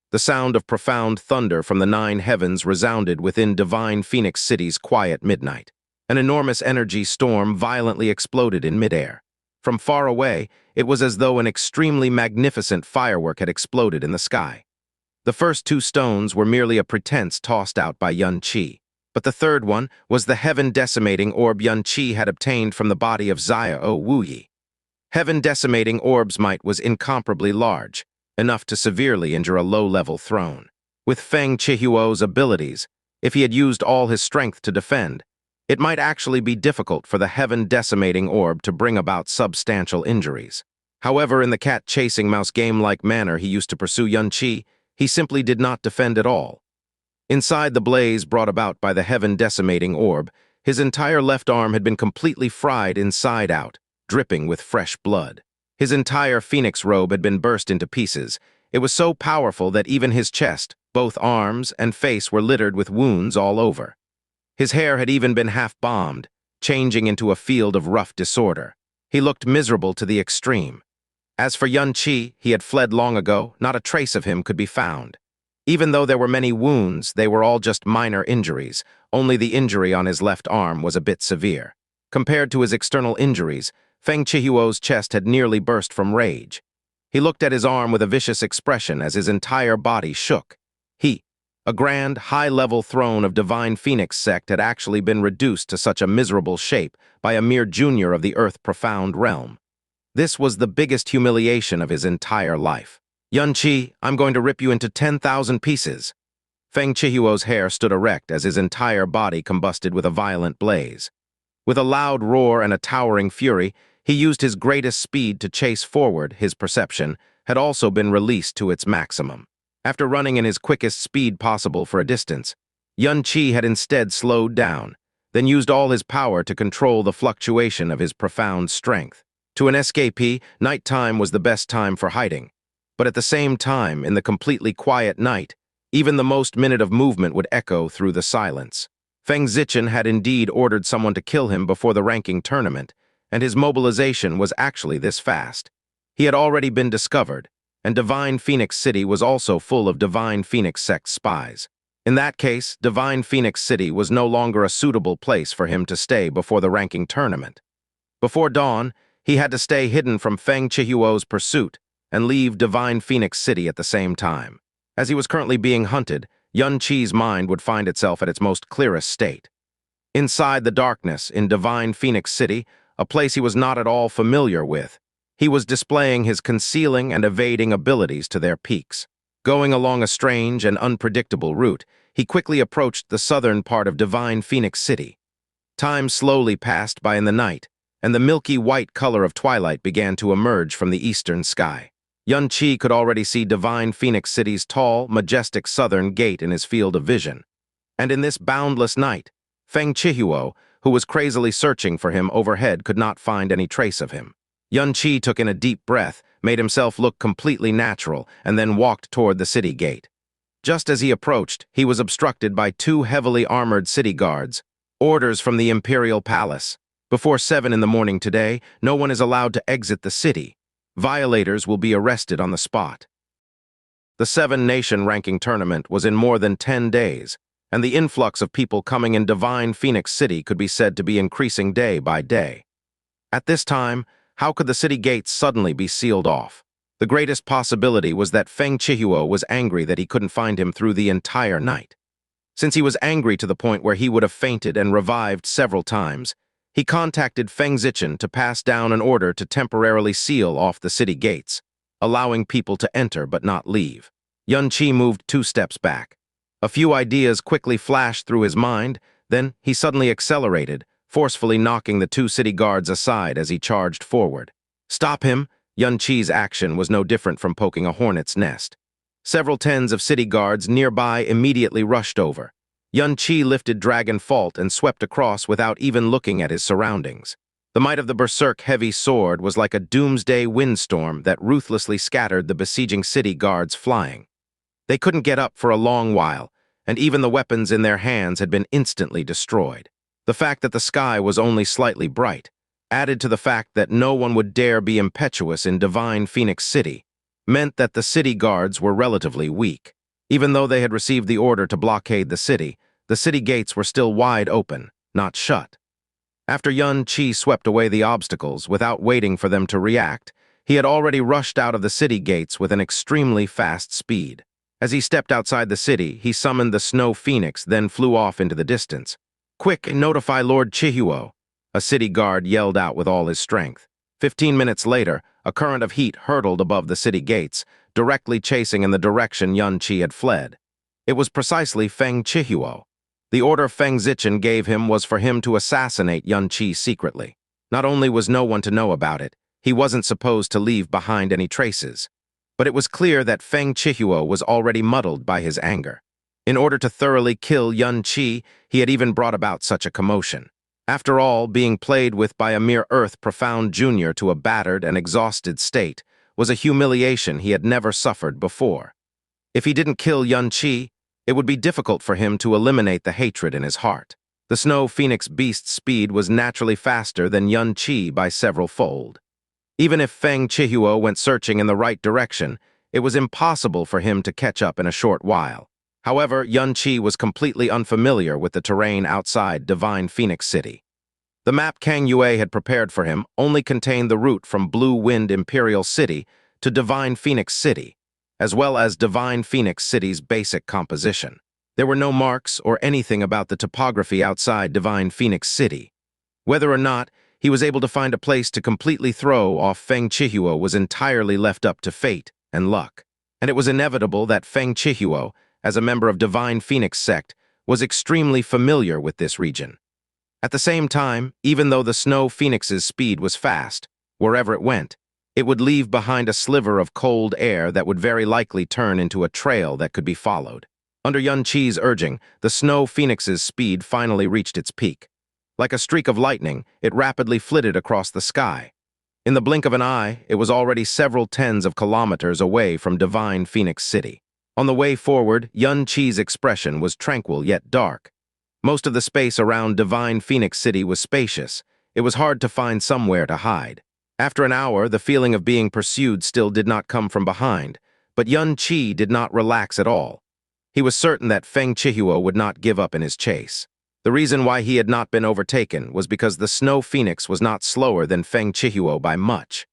The sound of profound thunder from the 9 heavens resounded within Divine Phoenix City's quiet midnight. An enormous energy storm violently exploded in midair. From far away, it was as though an extremely magnificent firework had exploded in the sky. The first 2 stones were merely a pretense tossed out by Xianxia, but the third one was the heaven-decimating orb Xianxia had obtained from the body of Xiaowu. Heaven-decimating orb's might was incomparably large, enough to severely injure a low-level throne. With Feng Xue'er's abilities, if he had used all his strength to defend, it might actually be difficult for the heaven-decimating orb to bring about substantial injuries. However, in the cat-chasing mouse game-like manner he used to pursue Xianxia, he simply did not defend at all. Inside the blaze brought about by the heaven-decimating orb, his entire left arm had been completely fried inside out, dripping with fresh blood. His entire phoenix robe had been burst into pieces. It was so powerful that even his chest, both arms, and face were littered with wounds all over. His hair had even been half-bombed, changing into a field of rough disorder. He looked miserable to the extreme. As for Xianxia, he had fled long ago. Not a trace of him could be found. Even though there were many wounds, they were all just minor injuries. Only the injury on his left arm was a bit severe. Compared to his external injuries, Feng Xue'er's chest had nearly burst from rage. He looked at his arm with a vicious expression as his entire body shook. A grand, high-level throne of Divine Phoenix sect had actually been reduced to such a miserable shape by a mere junior of the Earth-profound realm. This was the biggest humiliation of his entire life. Xianxia, I'm going to rip you into 10,000 pieces. Feng Xue'er's hair stood erect as his entire body combusted with a violent blaze. With a loud roar and a towering fury, he used his greatest speed to chase forward. His perception had also been released to its maximum. After running in his quickest speed possible for a distance, Xianxia had instead slowed down, then used all his power to control the fluctuation of his profound strength. To an escapee, nighttime was the best time for hiding. But at the same time, in the completely quiet night, even the most minute of movement would echo through the silence. Feng Xue'er had indeed ordered someone to kill him before the ranking tournament, and his mobilization was actually this fast. He had already been discovered, and Divine Phoenix City was also full of Divine Phoenix sect spies. In that case, Divine Phoenix City was no longer a suitable place for him to stay before the ranking tournament. Before dawn, he had to stay hidden from Feng Xue'er's pursuit and leave Divine Phoenix City at the same time. As he was currently being hunted, Xianxia's mind would find itself at its most clearest state. Inside the darkness in Divine Phoenix City, a place he was not at all familiar with, he was displaying his concealing and evading abilities to their peaks. Going along a strange and unpredictable route, he quickly approached the southern part of Divine Phoenix City. Time slowly passed by in the night, and the milky white color of twilight began to emerge from the eastern sky. Xianxia could already see Divine Phoenix City's tall, majestic southern gate in his field of vision. And in this boundless night, Feng Xue'er, who was crazily searching for him overhead, could not find any trace of him. Xianxia took in a deep breath, made himself look completely natural, and then walked toward the city gate. Just as he approached, he was obstructed by 2 heavily armored city guards. Orders from the Imperial Palace. Before 7 in the morning today, no one is allowed to exit the city. Violators will be arrested on the spot. The 7-nation ranking tournament was in more than 10 days, and the influx of people coming in Divine Phoenix City could be said to be increasing day by day. At this time, how could the city gates suddenly be sealed off? The greatest possibility was that Feng Xue'er was angry that he couldn't find him through the entire night. Since he was angry to the point where he would have fainted and revived several times, he contacted Feng Xue'er to pass down an order to temporarily seal off the city gates, allowing people to enter but not leave. Xianxia moved 2 steps back. A few ideas quickly flashed through his mind, then he suddenly accelerated, forcefully knocking the 2 city guards aside as he charged forward. Stop him! Xianxia's action was no different from poking a hornet's nest. Several tens of city guards nearby immediately rushed over. Xianxia lifted Dragon Fault and swept across without even looking at his surroundings. The might of the Berserk heavy sword was like a doomsday windstorm that ruthlessly scattered the besieging city guards flying. They couldn't get up for a long while, and even the weapons in their hands had been instantly destroyed. The fact that the sky was only slightly bright, added to the fact that no one would dare be impetuous in Divine Phoenix City, meant that the city guards were relatively weak. Even though they had received the order to blockade the city gates were still wide open, not shut. After Xianxia swept away the obstacles without waiting for them to react, he had already rushed out of the city gates with an extremely fast speed. As he stepped outside the city, he summoned the Snow Phoenix, then flew off into the distance. "Quick, notify Lord Chihuo," a city guard yelled out with all his strength. 15 minutes later, a current of heat hurtled above the city gates, directly chasing in the direction Xianxia had fled. It was precisely Feng Chihuo. The order Feng Xue'er gave him was for him to assassinate Xianxia secretly. Not only was no one to know about it, he wasn't supposed to leave behind any traces. But it was clear that Feng Chihuo was already muddled by his anger. In order to thoroughly kill Xianxia, he had even brought about such a commotion. After all, being played with by a mere earth-profound junior to a battered and exhausted state was a humiliation he had never suffered before. If he didn't kill Xianxia, it would be difficult for him to eliminate the hatred in his heart. The Snow Phoenix beast's speed was naturally faster than Xianxia by several fold. Even if Feng Chihuo went searching in the right direction, it was impossible for him to catch up in a short while. However, Xianxia was completely unfamiliar with the terrain outside Divine Phoenix City. The map Feng Xue'er had prepared for him only contained the route from Blue Wind Imperial City to Divine Phoenix City, as well as Divine Phoenix City's basic composition. There were no marks or anything about the topography outside Divine Phoenix City. Whether or not he was able to find a place to completely throw off Feng Chihuo was entirely left up to fate and luck. And it was inevitable that Feng Chihuo, as a member of Divine Phoenix sect, was extremely familiar with this region. At the same time, even though the Snow Phoenix's speed was fast, wherever it went, it would leave behind a sliver of cold air that would very likely turn into a trail that could be followed. Under Xianxia's urging, the Snow Phoenix's speed finally reached its peak. Like a streak of lightning, it rapidly flitted across the sky. In the blink of an eye, it was already several tens of kilometers away from Divine Phoenix City. On the way forward, Xianxia's expression was tranquil yet dark. Most of the space around Divine Phoenix City was spacious. It was hard to find somewhere to hide. After an hour, the feeling of being pursued still did not come from behind, but Xianxia did not relax at all. He was certain that Feng Chihuo would not give up in his chase. The reason why he had not been overtaken was because the Snow Phoenix was not slower than Feng Chihuo by much.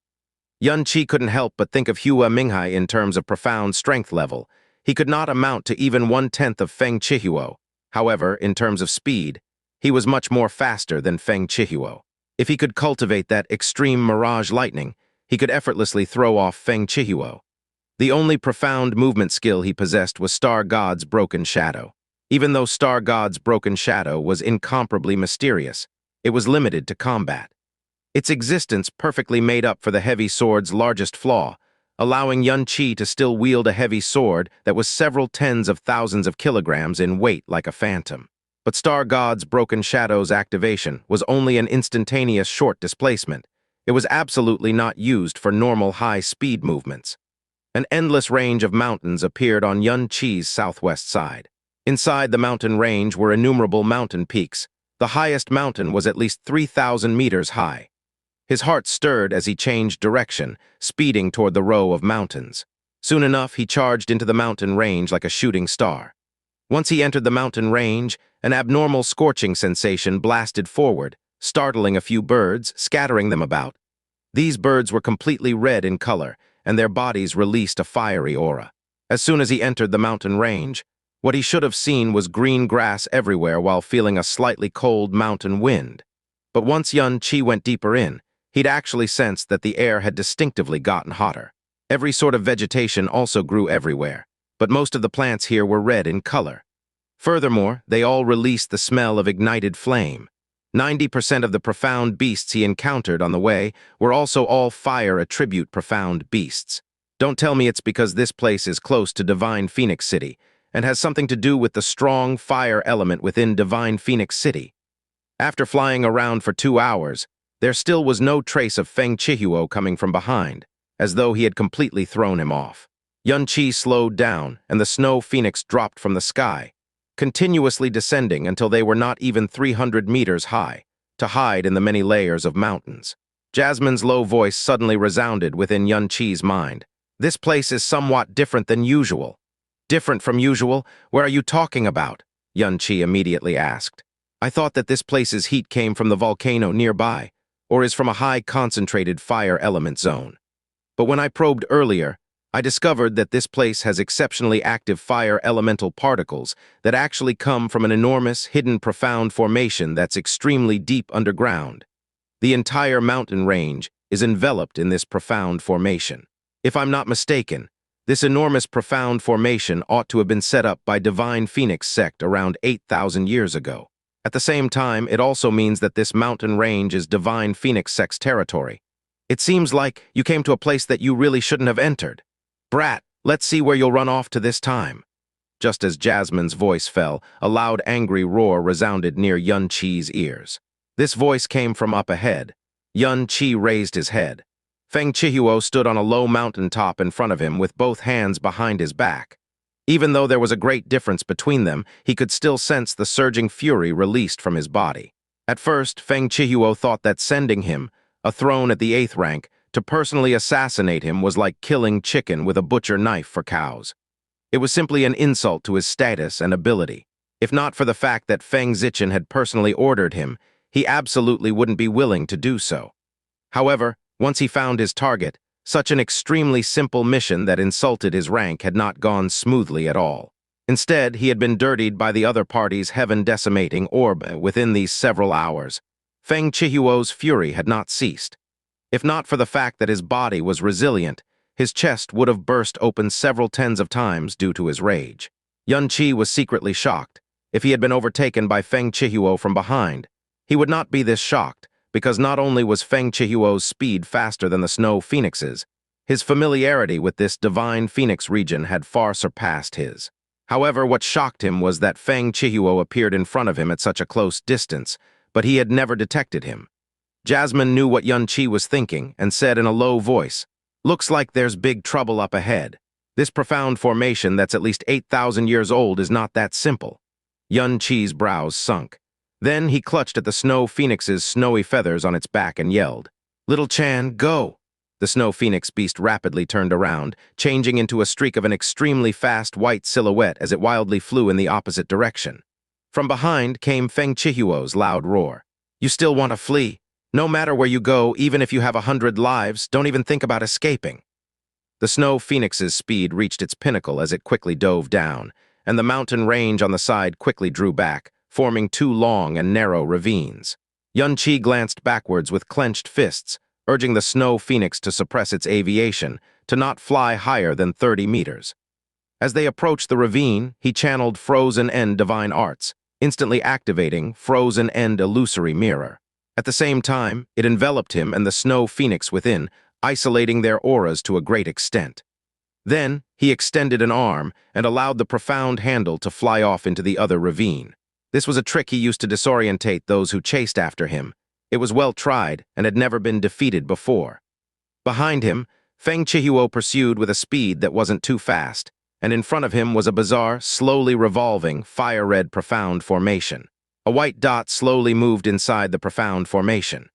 Xianxia couldn't help but think of Hua Minghai in terms of profound strength level. He could not amount to even 1/10 of Feng Chihuo. However, in terms of speed, he was much more faster than Feng Chihuo. If he could cultivate that extreme mirage lightning, he could effortlessly throw off Feng Chihuo. The only profound movement skill he possessed was Star God's Broken Shadow. Even though Star God's Broken Shadow was incomparably mysterious, it was limited to combat. Its existence perfectly made up for the heavy sword's largest flaw, allowing Xianxia to still wield a heavy sword that was several tens of thousands of kilograms in weight like a phantom. But Star God's Broken Shadow's activation was only an instantaneous short displacement. It was absolutely not used for normal high-speed movements. An endless range of mountains appeared on Xianxia's southwest side. Inside the mountain range were innumerable mountain peaks. The highest mountain was at least 3,000 meters high. His heart stirred as he changed direction, speeding toward the row of mountains. Soon enough, he charged into the mountain range like a shooting star. Once he entered the mountain range, an abnormal scorching sensation blasted forward, startling a few birds, scattering them about. These birds were completely red in color, and their bodies released a fiery aura. As soon as he entered the mountain range, what he should have seen was green grass everywhere while feeling a slightly cold mountain wind. But once Xianxia went deeper in, he'd actually sensed that the air had distinctively gotten hotter. Every sort of vegetation also grew everywhere, but most of the plants here were red in color. Furthermore, they all released the smell of ignited flame. 90% of the profound beasts he encountered on the way were also all fire attribute profound beasts. Don't tell me it's because this place is close to Divine Phoenix City and has something to do with the strong fire element within Divine Phoenix City. After flying around for 2 hours, there still was no trace of Feng Chihuo coming from behind, as though he had completely thrown him off. Yunqi slowed down, and the snow phoenix dropped from the sky, continuously descending until they were not even 300 meters high, to hide in the many layers of mountains. Jasmine's low voice suddenly resounded within Yunqi's mind. This place is somewhat different than usual. Different from usual? Where are you talking about? Yunqi immediately asked. I thought that this place's heat came from the volcano nearby, or is from a high concentrated fire element zone. But when I probed earlier, I discovered that this place has exceptionally active fire elemental particles that actually come from an enormous, hidden, profound formation that's extremely deep underground. The entire mountain range is enveloped in this profound formation. If I'm not mistaken, this enormous profound formation ought to have been set up by Divine Phoenix sect around 8,000 years ago. At the same time, it also means that this mountain range is Divine Phoenix sect's territory. It seems like you came to a place that you really shouldn't have entered. Brat, let's see where you'll run off to this time. Just as Jasmine's voice fell, a loud angry roar resounded near Yunqi's ears. This voice came from up ahead. Yunqi raised his head. Feng Xue'er stood on a low mountain top in front of him with both hands behind his back. Even though there was a great difference between them, he could still sense the surging fury released from his body. At first, Feng Xue'er thought that sending him, a throne at the 8th rank, to personally assassinate him was like killing chicken with a butcher knife for cows. It was simply an insult to his status and ability. If not for the fact that Feng Xue'er had personally ordered him, he absolutely wouldn't be willing to do so. However, once he found his target, such an extremely simple mission that insulted his rank had not gone smoothly at all. Instead, he had been dirtied by the other party's heaven-decimating orb within these several hours. Feng Xue'er's fury had not ceased. If not for the fact that his body was resilient, his chest would have burst open several tens of times due to his rage. Yunqi was secretly shocked. If he had been overtaken by Feng Xue'er from behind, he would not be this shocked, because not only was Feng Xue'er's speed faster than the snow phoenix's, his familiarity with this divine phoenix region had far surpassed his. However, what shocked him was that Feng Xue'er appeared in front of him at such a close distance, but he had never detected him. Jasmine knew what Yunqi was thinking and said in a low voice, "Looks like there's big trouble up ahead. This profound formation that's at least 8,000 years old is not that simple." Yunqi's brows sunk. Then he clutched at the snow phoenix's snowy feathers on its back and yelled, "Little Chan, go!" The snow phoenix beast rapidly turned around, changing into a streak of an extremely fast white silhouette as it wildly flew in the opposite direction. From behind came Feng Xue'er's loud roar. "You still want to flee? No matter where you go, even if you have 100 lives, don't even think about escaping." The snow phoenix's speed reached its pinnacle as it quickly dove down, and the mountain range on the side quickly drew back, forming two long and narrow ravines. Yunqi glanced backwards with clenched fists, urging the snow phoenix to suppress its aviation, to not fly higher than 30 meters. As they approached the ravine, he channeled Frozen End Divine Arts, instantly activating Frozen End Illusory Mirror. At the same time, it enveloped him and the snow phoenix within, isolating their auras to a great extent. Then, he extended an arm and allowed the profound handle to fly off into the other ravine. This was a trick he used to disorientate those who chased after him. It was well tried and had never been defeated before. Behind him, Feng Xue'er pursued with a speed that wasn't too fast, and in front of him was a bizarre, slowly revolving, fire-red profound formation. A white dot slowly moved inside the profound formation.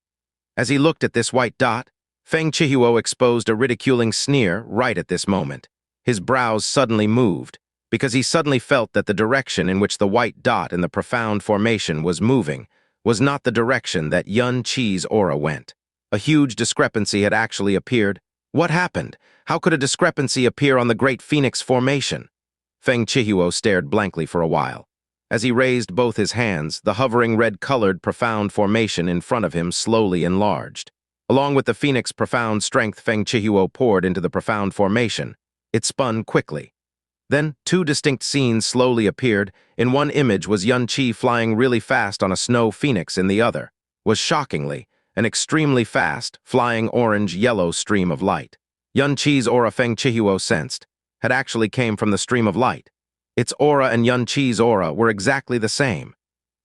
As he looked at this white dot, Feng Xue'er exposed a ridiculing sneer right at this moment. His brows suddenly moved, because he suddenly felt that the direction in which the white dot in the profound formation was moving was not the direction that Yunqi's aura went. A huge discrepancy had actually appeared. What happened? How could a discrepancy appear on the Great Phoenix Formation? Feng Xue'er stared blankly for a while. As he raised both his hands, the hovering red-colored profound formation in front of him slowly enlarged. Along with the phoenix profound strength Feng Xue'er poured into the profound formation, it spun quickly. Then, two distinct scenes slowly appeared. In one image was Yunqi flying really fast on a snow phoenix, in the other was, shockingly, an extremely fast, flying orange-yellow stream of light. Yunqi's aura, Feng Xue'er sensed, had actually came from the stream of light. Its aura and Yunqi's aura were exactly the same.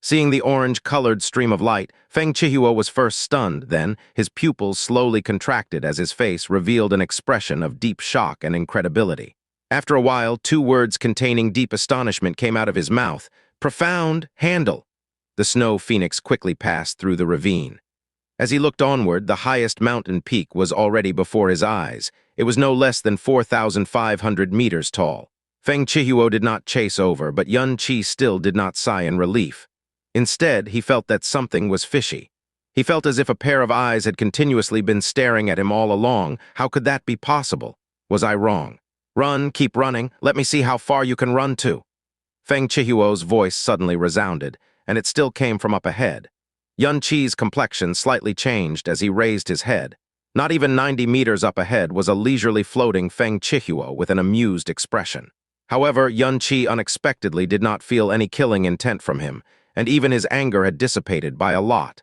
Seeing the orange-colored stream of light, Feng Xue'er was first stunned, then his pupils slowly contracted as his face revealed an expression of deep shock and incredibility. After a while, two words containing deep astonishment came out of his mouth. Profound handle. The snow phoenix quickly passed through the ravine. As he looked onward, the highest mountain peak was already before his eyes. It was no less than 4,500 meters tall. Feng Xue'er did not chase over, but Xianxia still did not sigh in relief. Instead, he felt that something was fishy. He felt as if a pair of eyes had continuously been staring at him all along. How could that be possible? Was I wrong? Run, keep running, let me see how far you can run to. Feng Xue'er's voice suddenly resounded, and it still came from up ahead. Xianxia's complexion slightly changed as he raised his head. Not even 90 meters up ahead was a leisurely floating Feng Xue'er with an amused expression. However, Xianxia unexpectedly did not feel any killing intent from him, and even his anger had dissipated by a lot.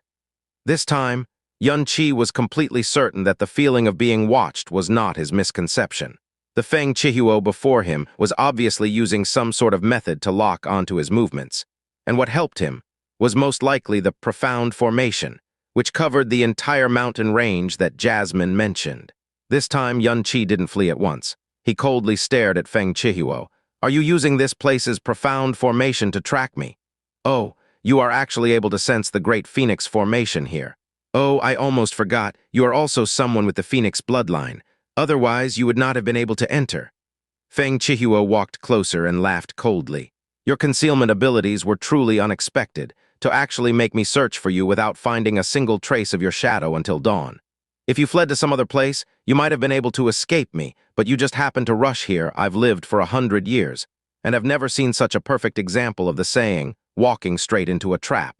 This time, Xianxia was completely certain that the feeling of being watched was not his misconception. The Feng Xue'er before him was obviously using some sort of method to lock onto his movements, and what helped him was most likely the profound formation, which covered the entire mountain range that Jasmine mentioned. This time, Xianxia didn't flee at once. He coldly stared at Feng Xue'er. Are you using this place's profound formation to track me? Oh, you are actually able to sense the great phoenix formation here. Oh, I almost forgot, you are also someone with the phoenix bloodline. Otherwise, you would not have been able to enter. Feng Xue'er walked closer and laughed coldly. Your concealment abilities were truly unexpected, to actually make me search for you without finding a single trace of your shadow until dawn. If you fled to some other place, you might have been able to escape me, but you just happened to rush here. I've lived for 100 years, and have never seen such a perfect example of the saying, walking straight into a trap.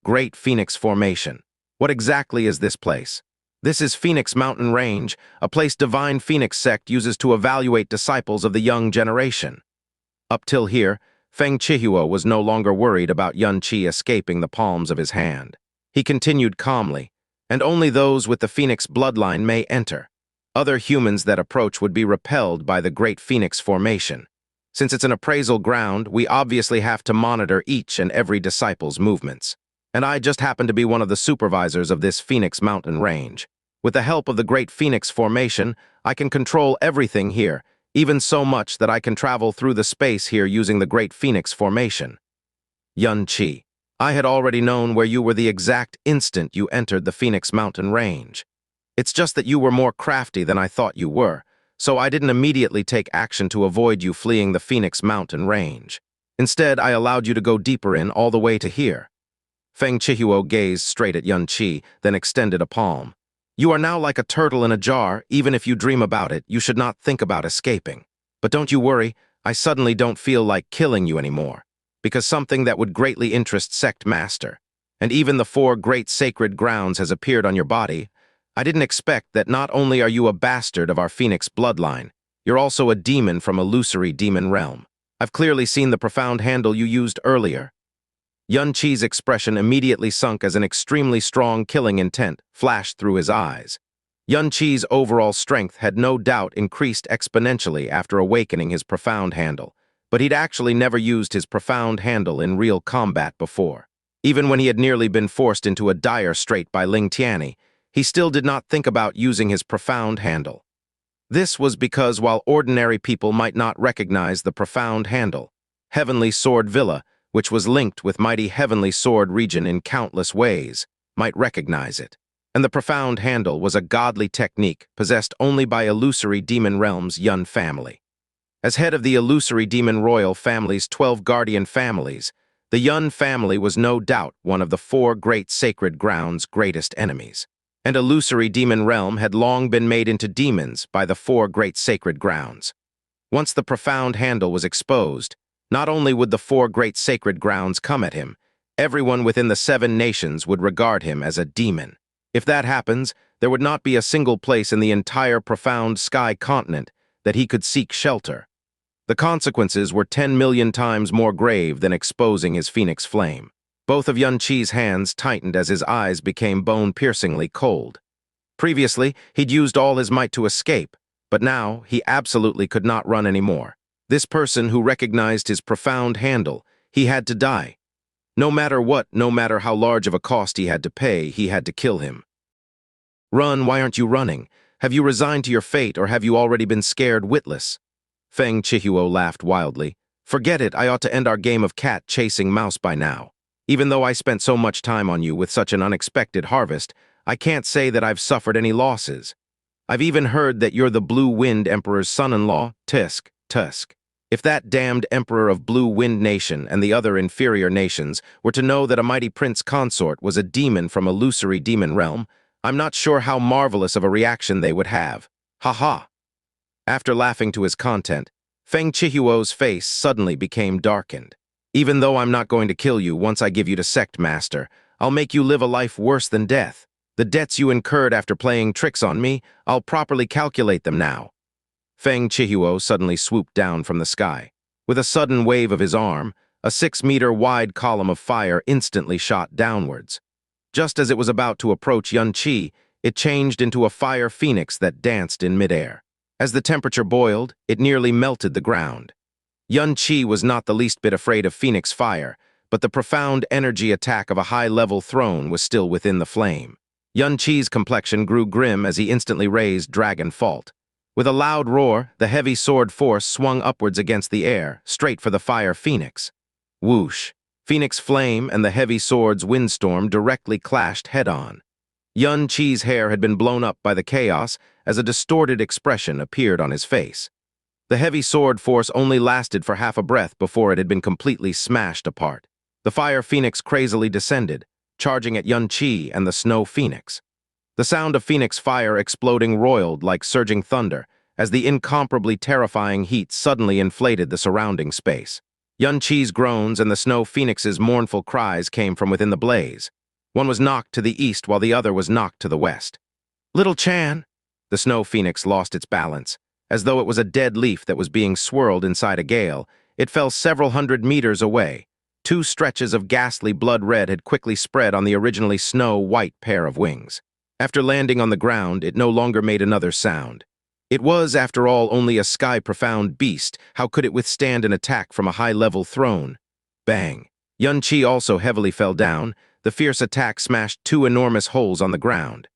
Great Phoenix Formation. What exactly is this place? This is Phoenix Mountain Range, a place Divine Phoenix sect uses to evaluate disciples of the young generation. Up till here, Feng Xue'er was no longer worried about Xianxia escaping the palms of his hand. He continued calmly, and only those with the Phoenix bloodline may enter. Other humans that approach would be repelled by the Great Phoenix Formation. Since it's an appraisal ground, we obviously have to monitor each and every disciple's movements. And I just happen to be one of the supervisors of this Phoenix Mountain Range. With the help of the Great Phoenix Formation, I can control everything here, even so much that I can travel through the space here using the Great Phoenix Formation. Xianxia, I had already known where you were the exact instant you entered the Phoenix Mountain Range. It's just that you were more crafty than I thought you were, so I didn't immediately take action to avoid you fleeing the Phoenix Mountain Range. Instead, I allowed you to go deeper in all the way to here. Feng Xue'er gazed straight at Xianxia, then extended a palm. You are now like a turtle in a jar. Even if you dream about it, you should not think about escaping. But don't you worry, I suddenly don't feel like killing you anymore, because something that would greatly interest Sect Master, and even the 4 great sacred grounds has appeared on your body. I didn't expect that not only are you a bastard of our Phoenix bloodline, you're also a demon from illusory demon realm. I've clearly seen the profound handle you used earlier. Xianxia's expression immediately sunk as an extremely strong killing intent flashed through his eyes. Xianxia's overall strength had no doubt increased exponentially after awakening his profound handle, but he'd actually never used his profound handle in real combat before. Even when he had nearly been forced into a dire strait by Ling Tianyi, he still did not think about using his profound handle. This was because while ordinary people might not recognize the profound handle, Heavenly Sword Villa, which was linked with mighty Heavenly Sword region in countless ways, might recognize it. And the profound handle was a godly technique possessed only by illusory demon realm's Yun family. As head of the illusory demon royal family's 12 guardian families, the Yun family was no doubt one of the 4 great sacred grounds' greatest enemies. And illusory demon realm had long been made into demons by the 4 great sacred grounds. Once the profound handle was exposed, not only would the 4 great sacred grounds come at him, everyone within the 7 nations would regard him as a demon. If that happens, there would not be a single place in the entire profound sky continent that he could seek shelter. The consequences were 10 million times more grave than exposing his phoenix flame. Both of Xianxia's hands tightened as his eyes became bone-piercingly cold. Previously, he'd used all his might to escape, but now he absolutely could not run anymore. This person who recognized his profound handle, he had to die. No matter what, no matter how large of a cost he had to pay, he had to kill him. Run, why aren't you running? Have you resigned to your fate, or have you already been scared witless? Feng Xue'er laughed wildly. Forget it, I ought to end our game of cat chasing mouse by now. Even though I spent so much time on you with such an unexpected harvest, I can't say that I've suffered any losses. I've even heard that you're the Blue Wind Emperor's son-in-law, Tusk. If that damned Emperor of Blue Wind Nation and the other inferior nations were to know that a mighty prince consort was a demon from illusory demon realm, I'm not sure how marvelous of a reaction they would have. Ha ha. After laughing to his content, Feng Xue'er's face suddenly became darkened. Even though I'm not going to kill you once I give you to Sect Master, I'll make you live a life worse than death. The debts you incurred after playing tricks on me, I'll properly calculate them now. Feng Xue'er suddenly swooped down from the sky. With a sudden wave of his arm, a 6-meter-wide column of fire instantly shot downwards. Just as it was about to approach Xianxia, it changed into a fire phoenix that danced in midair. As the temperature boiled, it nearly melted the ground. Xianxia was not the least bit afraid of phoenix fire, but the profound energy attack of a high-level throne was still within the flame. Xianxia's complexion grew grim as he instantly raised Dragon Fault. With a loud roar, the heavy sword force swung upwards against the air, straight for the fire phoenix. Whoosh! Phoenix flame and the heavy sword's windstorm directly clashed head-on. Xianxia's hair had been blown up by the chaos as a distorted expression appeared on his face. The heavy sword force only lasted for half a breath before it had been completely smashed apart. The fire phoenix crazily descended, charging at Xianxia and the snow phoenix. The sound of phoenix fire exploding roiled like surging thunder as the incomparably terrifying heat suddenly inflated the surrounding space. Xianxia's groans and the snow phoenix's mournful cries came from within the blaze. One was knocked to the east while the other was knocked to the west. "Little Chan!" The snow phoenix lost its balance. As though it was a dead leaf that was being swirled inside a gale, it fell several hundred meters away. 2 stretches of ghastly blood red had quickly spread on the originally snow-white pair of wings. After landing on the ground, it no longer made another sound. It was, after all, only a sky-profound beast. How could it withstand an attack from a high-level throne? Bang! Xianxia also heavily fell down. The fierce attack smashed 2 enormous holes on the ground.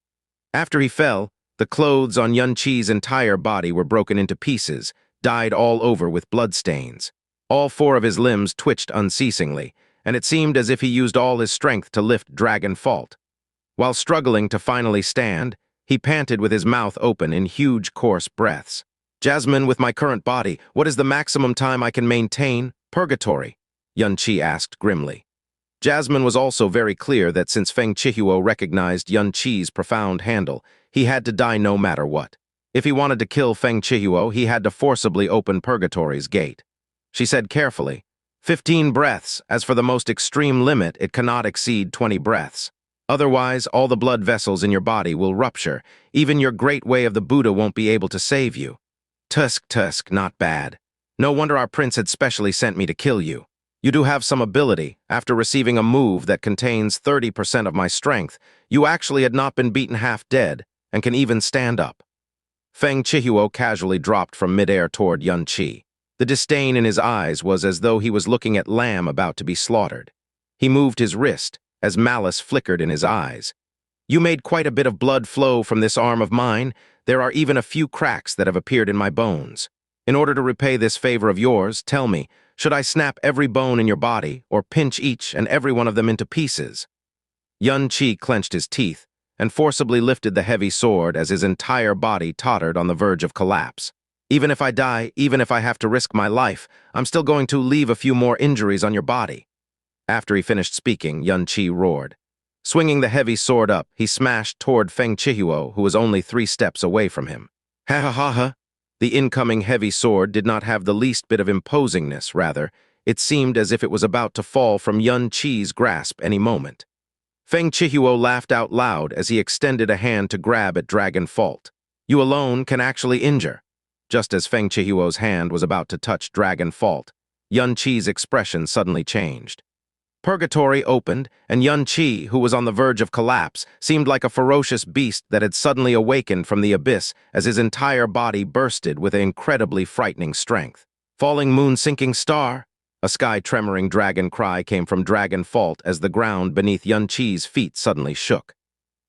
After he fell, the clothes on Xianxia's entire body were broken into pieces, dyed all over with bloodstains. All 4 of his limbs twitched unceasingly, and it seemed as if he used all his strength to lift Dragon Fault. While struggling to finally stand, he panted with his mouth open in huge, coarse breaths. "Jasmine, with my current body, what is the maximum time I can maintain? Purgatory?" Xianxia asked grimly. Jasmine was also very clear that since Feng Xue'er recognized Xianxia's profound handle, he had to die no matter what. If he wanted to kill Feng Xue'er, he had to forcibly open Purgatory's gate. She said carefully, 15 breaths. As for the most extreme limit, it cannot exceed 20 breaths. Otherwise, all the blood vessels in your body will rupture. Even your great way of the Buddha won't be able to save you." Tusk, not bad. No wonder our prince had specially sent me to kill you. You do have some ability. After receiving a move that contains 30% of my strength, you actually had not been beaten half dead, and can even stand up. Feng Xue'er casually dropped from midair toward Xianxia. The disdain in his eyes was as though he was looking at lamb about to be slaughtered. He moved his wrist, as malice flickered in his eyes. "You made quite a bit of blood flow from this arm of mine. There are even a few cracks that have appeared in my bones. In order to repay this favor of yours, tell me, should I snap every bone in your body, or pinch each and every one of them into pieces?" Xianxia clenched his teeth and forcibly lifted the heavy sword as his entire body tottered on the verge of collapse. "Even if I die, even if I have to risk my life, I'm still going to leave a few more injuries on your body." After he finished speaking, Xianxia roared. Swinging the heavy sword up, he smashed toward Feng Xue'er, who was only 3 steps away from him. "Ha ha ha ha!" The incoming heavy sword did not have the least bit of imposingness, rather, it seemed as if it was about to fall from Xianxia's grasp any moment. Feng Xue'er laughed out loud as he extended a hand to grab at Dragon Fault. "You alone can actually injure." Just as Feng Xue'er's hand was about to touch Dragon Fault, Xianxia's expression suddenly changed. Purgatory opened, and Xianxia, who was on the verge of collapse, seemed like a ferocious beast that had suddenly awakened from the abyss as his entire body bursted with an incredibly frightening strength. "Falling moon, sinking star!" A sky-tremoring dragon cry came from Dragon Fault as the ground beneath Xianxia's feet suddenly shook.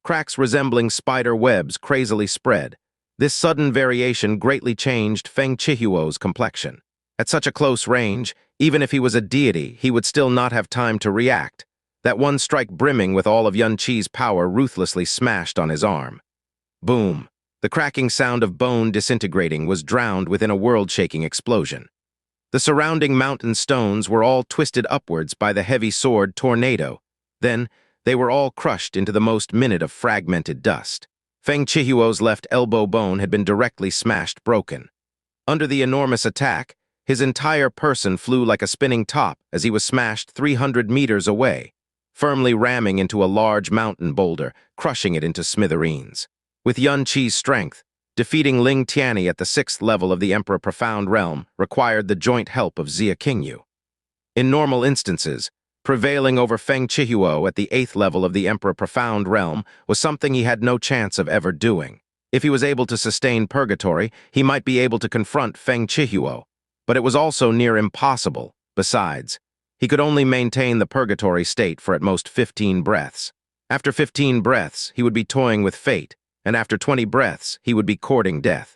Cracks resembling spider webs crazily spread. This sudden variation greatly changed Feng Xue'er's complexion. At such a close range, even if he was a deity, he would still not have time to react. That one strike brimming with all of Xianxia's power ruthlessly smashed on his arm. Boom! The cracking sound of bone disintegrating was drowned within a world-shaking explosion. The surrounding mountain stones were all twisted upwards by the heavy sword tornado. Then, they were all crushed into the most minute of fragmented dust. Feng Xue'er's left elbow bone had been directly smashed broken. Under the enormous attack, his entire person flew like a spinning top as he was smashed 300 meters away, firmly ramming into a large mountain boulder, crushing it into smithereens. With Xianxia's strength, defeating Ling Tianyi at the 6th level of the Emperor Profound Realm required the joint help of Xia Qingyu. In normal instances, prevailing over Feng Xue'er at the 8th level of the Emperor Profound Realm was something he had no chance of ever doing. If he was able to sustain purgatory, he might be able to confront Feng Xue'er, but it was also near impossible. Besides, he could only maintain the purgatory state for at most 15 breaths. After 15 breaths, he would be toying with fate, and after 20 breaths, he would be courting death.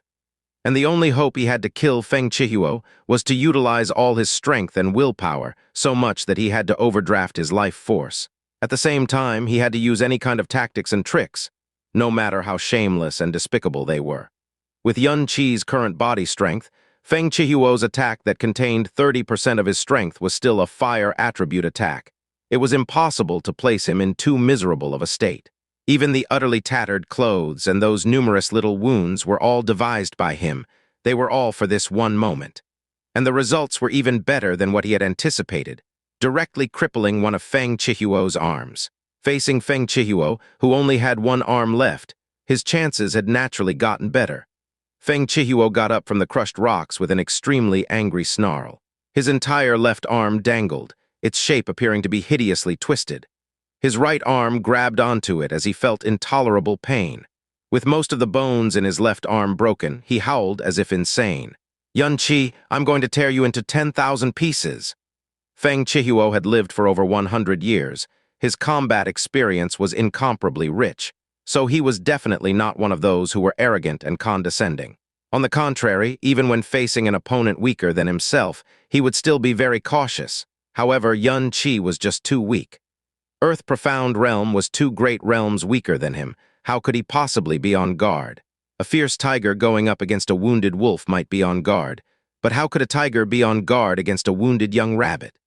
And the only hope he had to kill Feng Xue'er was to utilize all his strength and willpower, so much that he had to overdraft his life force. At the same time, he had to use any kind of tactics and tricks, no matter how shameless and despicable they were. With Xianxia's current body strength, Feng Xue'er's attack that contained 30% of his strength was still a fire attribute attack. It was impossible to place him in too miserable of a state. Even the utterly tattered clothes and those numerous little wounds were all devised by him. They were all for this one moment. And the results were even better than what he had anticipated, directly crippling one of Feng Xue'er's arms. Facing Feng Xue'er, who only had one arm left, his chances had naturally gotten better. Feng Xue'er got up from the crushed rocks with an extremely angry snarl. His entire left arm dangled, its shape appearing to be hideously twisted. His right arm grabbed onto it as he felt intolerable pain. With most of the bones in his left arm broken, he howled as if insane. "Xianxia, I'm going to tear you into 10,000 pieces." Feng Xue'er had lived for over 100 years. His combat experience was incomparably rich, so he was definitely not one of those who were arrogant and condescending. On the contrary, even when facing an opponent weaker than himself, he would still be very cautious. However, Xianxia was just too weak. Earth Profound Realm was 2 great realms weaker than him. How could he possibly be on guard? A fierce tiger going up against a wounded wolf might be on guard, but how could a tiger be on guard against a wounded young rabbit?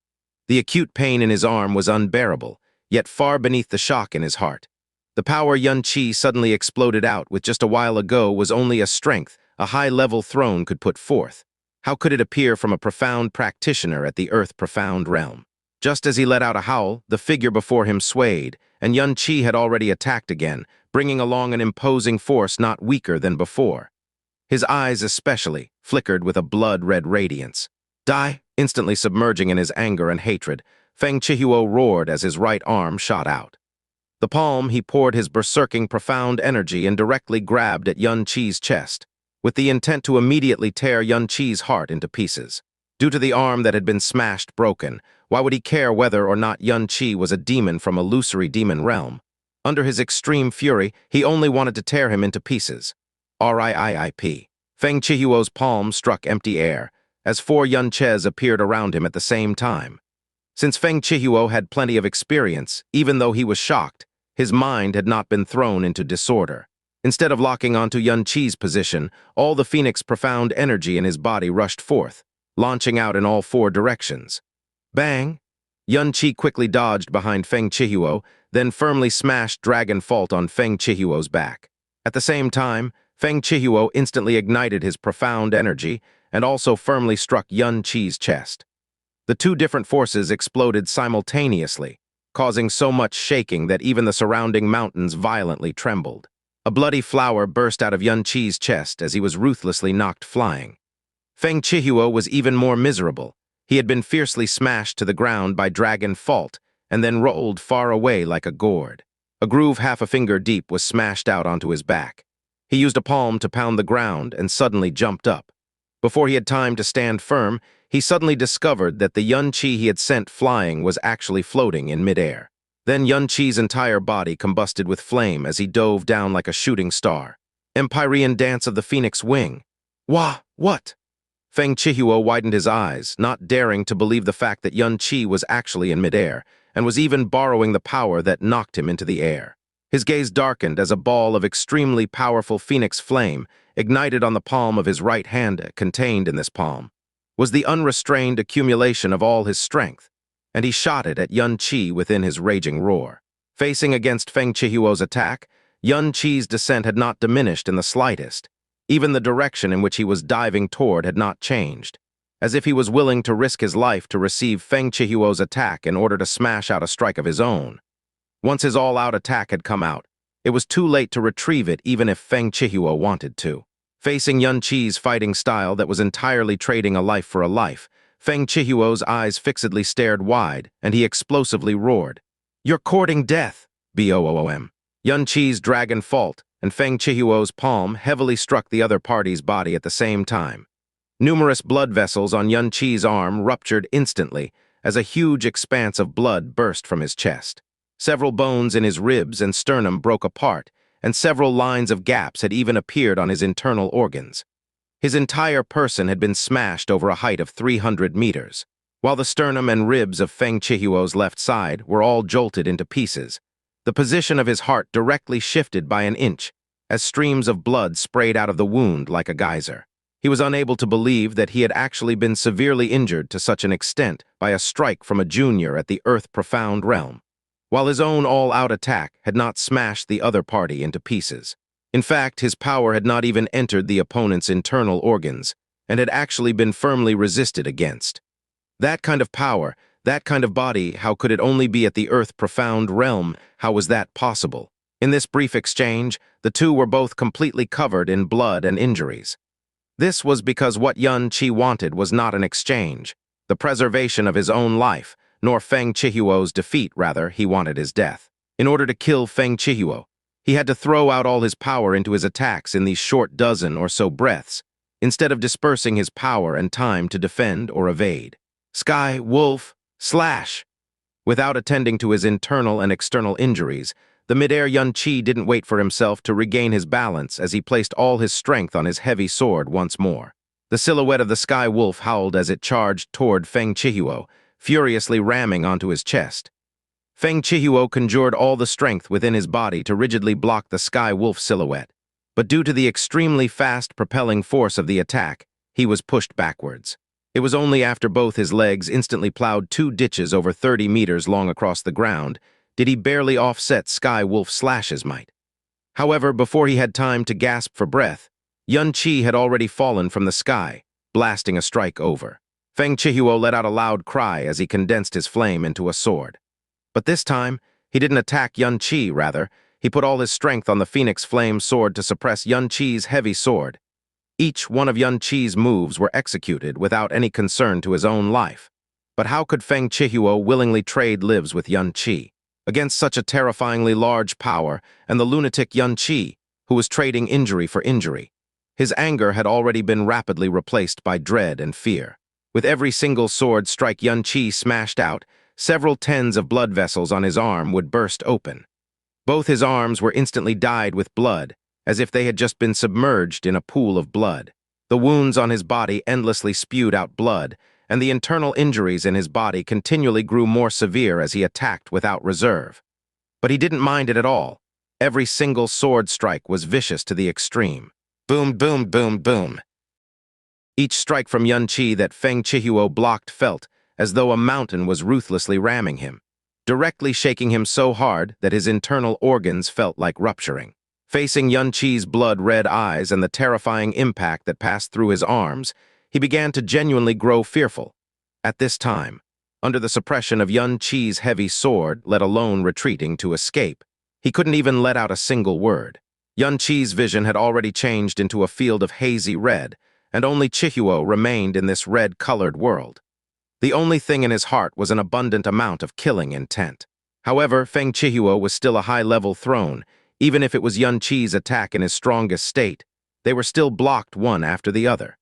The acute pain in his arm was unbearable, yet far beneath the shock in his heart. The power Xianxia suddenly exploded out with just a while ago was only a strength a high-level throne could put forth. How could it appear from a profound practitioner at the Earth Profound Realm? Just as he let out a howl, the figure before him swayed, and Xianxia had already attacked again, bringing along an imposing force not weaker than before. His eyes especially flickered with a blood-red radiance. "Die!" Instantly submerging in his anger and hatred, Feng Xue'er roared as his right arm shot out. The palm he poured his berserking profound energy and directly grabbed at Xianxia's chest, with the intent to immediately tear Xianxia's heart into pieces. Due to the arm that had been smashed broken, why would he care whether or not Xianxia was a demon from illusory demon realm? Under his extreme fury, he only wanted to tear him into pieces. RIIIP. Feng Xue'er's palm struck empty air, as 4 Xianxias appeared around him at the same time. Since Feng Xue'er had plenty of experience, even though he was shocked, his mind had not been thrown into disorder. Instead of locking onto Xianxia's position, all the Phoenix profound energy in his body rushed forth, launching out in all 4 directions. Bang! Xianxia quickly dodged behind Feng Xue'er, then firmly smashed Dragon Fault on Feng Xue'er's back. At the same time, Feng Xue'er instantly ignited his profound energy and also firmly struck Xianxia's chest. The 2 different forces exploded simultaneously, causing so much shaking that even the surrounding mountains violently trembled. A bloody flower burst out of Xianxia's chest as he was ruthlessly knocked flying. Feng Xue'er was even more miserable. He had been fiercely smashed to the ground by Dragon Fault and then rolled far away like a gourd. A groove half a finger deep was smashed out onto his back. He used a palm to pound the ground and suddenly jumped up. Before he had time to stand firm, he suddenly discovered that the Xianxia he had sent flying was actually floating in midair. Then Xianxia's entire body combusted with flame as he dove down like a shooting star. Empyrean dance of the phoenix wing. Wah, what? Feng Xue'er widened his eyes, not daring to believe the fact that Yun Qi was actually in midair, and was even borrowing the power that knocked him into the air. His gaze darkened as a ball of extremely powerful phoenix flame ignited on the palm of his right hand. Contained in this palm was the unrestrained accumulation of all his strength, and he shot it at Yun Qi within his raging roar. Facing against Feng Xue'er's attack, Yun Qi's descent had not diminished in the slightest. Even the direction in which he was diving toward had not changed, as if he was willing to risk his life to receive Feng Xue'er's attack in order to smash out a strike of his own. Once his all-out attack had come out, it was too late to retrieve it even if Feng Xue'er wanted to. Facing Yun Qi's fighting style that was entirely trading a life for a life, Feng Xue'er's eyes fixedly stared wide, and he explosively roared, "You're courting death!" Boom. Yun Qi's dragon fault and Feng Xue'er's palm heavily struck the other party's body at the same time. Numerous blood vessels on Yun Qi's arm ruptured instantly as a huge expanse of blood burst from his chest. Several bones in his ribs and sternum broke apart, and several lines of gaps had even appeared on his internal organs. His entire person had been smashed over a height of 300 meters, while the sternum and ribs of Feng Xue'er's left side were all jolted into pieces. The position of his heart directly shifted by an inch, as streams of blood sprayed out of the wound like a geyser. He was unable to believe that he had actually been severely injured to such an extent by a strike from a junior at the Earth-Profound realm, while his own all-out attack had not smashed the other party into pieces. In fact, his power had not even entered the opponent's internal organs, and had actually been firmly resisted against. That kind of power, that kind of body, how could it only be at the Earth-Profound realm? How was that possible? In this brief exchange, the two were both completely covered in blood and injuries. This was because what Yun Qi wanted was not an exchange, the preservation of his own life, nor Feng Xue'er's defeat. Rather, he wanted his death. In order to kill Feng Xue'er, he had to throw out all his power into his attacks in these short dozen or so breaths, instead of dispersing his power and time to defend or evade. Sky, wolf, slash! Without attending to his internal and external injuries, the midair Yun Qi didn't wait for himself to regain his balance as he placed all his strength on his heavy sword once more. The silhouette of the sky wolf howled as it charged toward Feng Xue'er, furiously ramming onto his chest. Feng Xue'er conjured all the strength within his body to rigidly block the sky wolf silhouette, but due to the extremely fast propelling force of the attack, he was pushed backwards. It was only after both his legs instantly plowed 2 ditches over 30 meters long across the ground did he barely offset Sky Wolf Slash's might. However, before he had time to gasp for breath, Yun Qi had already fallen from the sky, blasting a strike over. Feng Xue'er let out a loud cry as he condensed his flame into a sword. But this time, he didn't attack Yun Qi, rather, he put all his strength on the Phoenix Flame sword to suppress Yun Qi's heavy sword. Each one of Yun Qi's moves were executed without any concern to his own life. But how could Feng Xue'er willingly trade lives with Yun Qi? Against such a terrifyingly large power, and the lunatic Yun Qi, who was trading injury for injury. His anger had already been rapidly replaced by dread and fear. With every single sword strike Yun Qi smashed out, several tens of blood vessels on his arm would burst open. Both his arms were instantly dyed with blood, as if they had just been submerged in a pool of blood. The wounds on his body endlessly spewed out blood, and the internal injuries in his body continually grew more severe as he attacked without reserve. But he didn't mind it at all. Every single sword strike was vicious to the extreme. Boom, boom, boom, boom. Each strike from Yun Qi that Feng Xue'er blocked felt as though a mountain was ruthlessly ramming him, directly shaking him so hard that his internal organs felt like rupturing. Facing Yun Qi's blood-red eyes and the terrifying impact that passed through his arms, he began to genuinely grow fearful. At this time, under the suppression of Yun Qi's heavy sword, let alone retreating to escape, he couldn't even let out a single word. Yun Qi's vision had already changed into a field of hazy red, and only Xue'er remained in this red-colored world. The only thing in his heart was an abundant amount of killing intent. However, Feng Xue'er was still a high-level throne. Even if it was Yun Qi's attack in his strongest state, they were still blocked one after the other.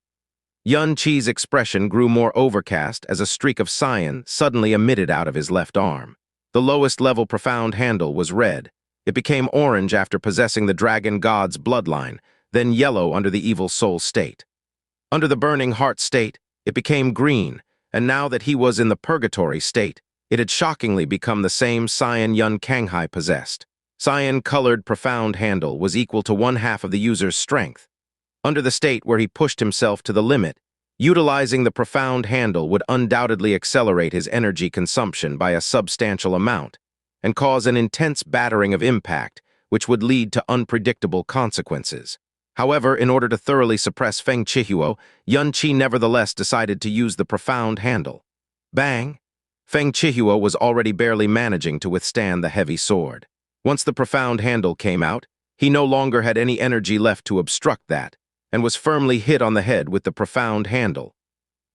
Yun Qi's expression grew more overcast as a streak of cyan suddenly emitted out of his left arm. The lowest level profound handle was red. It became orange after possessing the dragon god's bloodline, then yellow under the evil soul state. Under the burning heart state, it became green, and now that he was in the purgatory state, it had shockingly become the same cyan Yun Kanghai possessed. Cyan-colored profound handle was equal to 1/2 of the user's strength. Under the state where he pushed himself to the limit, utilizing the profound handle would undoubtedly accelerate his energy consumption by a substantial amount and cause an intense battering of impact, which would lead to unpredictable consequences. However, in order to thoroughly suppress Feng Xue'er, Yun Qi nevertheless decided to use the profound handle. Bang! Feng Xue'er was already barely managing to withstand the heavy sword. Once the profound handle came out, he no longer had any energy left to obstruct that, and was firmly hit on the head with the profound handle.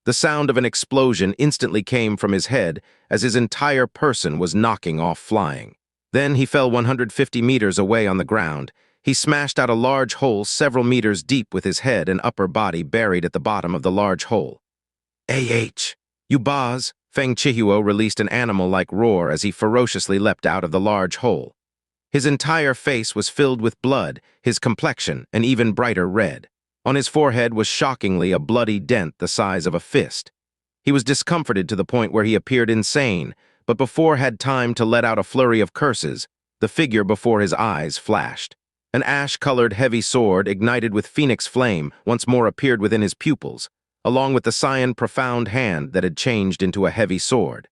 The sound of an explosion instantly came from his head as his entire person was knocking off flying. Then he fell 150 meters away on the ground. He smashed out a large hole several meters deep with his head and upper body buried at the bottom of the large hole. "Ah! You boz!" Feng Xue'er released an animal-like roar as he ferociously leapt out of the large hole. His entire face was filled with blood, his complexion an even brighter red. On his forehead was shockingly a bloody dent the size of a fist. He was discomforted to the point where he appeared insane, but before had time to let out a flurry of curses, the figure before his eyes flashed. An ash-colored heavy sword, ignited with phoenix flame, once more appeared within his pupils, along with the cyan profound hand that had changed into a heavy sword.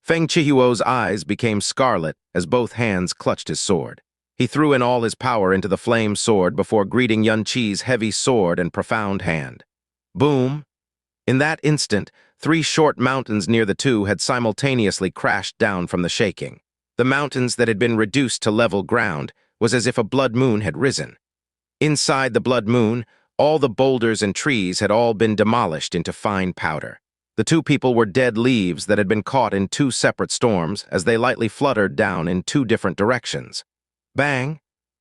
Feng Xue'er's eyes became scarlet as both hands clutched his sword. He threw in all his power into the flame sword before greeting Yun Qi's heavy sword and profound hand. Boom! In that instant, 3 short mountains near the two had simultaneously crashed down from the shaking. The mountains that had been reduced to level ground was as if a blood moon had risen. Inside the blood moon, all the boulders and trees had all been demolished into fine powder. The two people were dead leaves that had been caught in 2 separate storms as they lightly fluttered down in 2 different directions. Bang!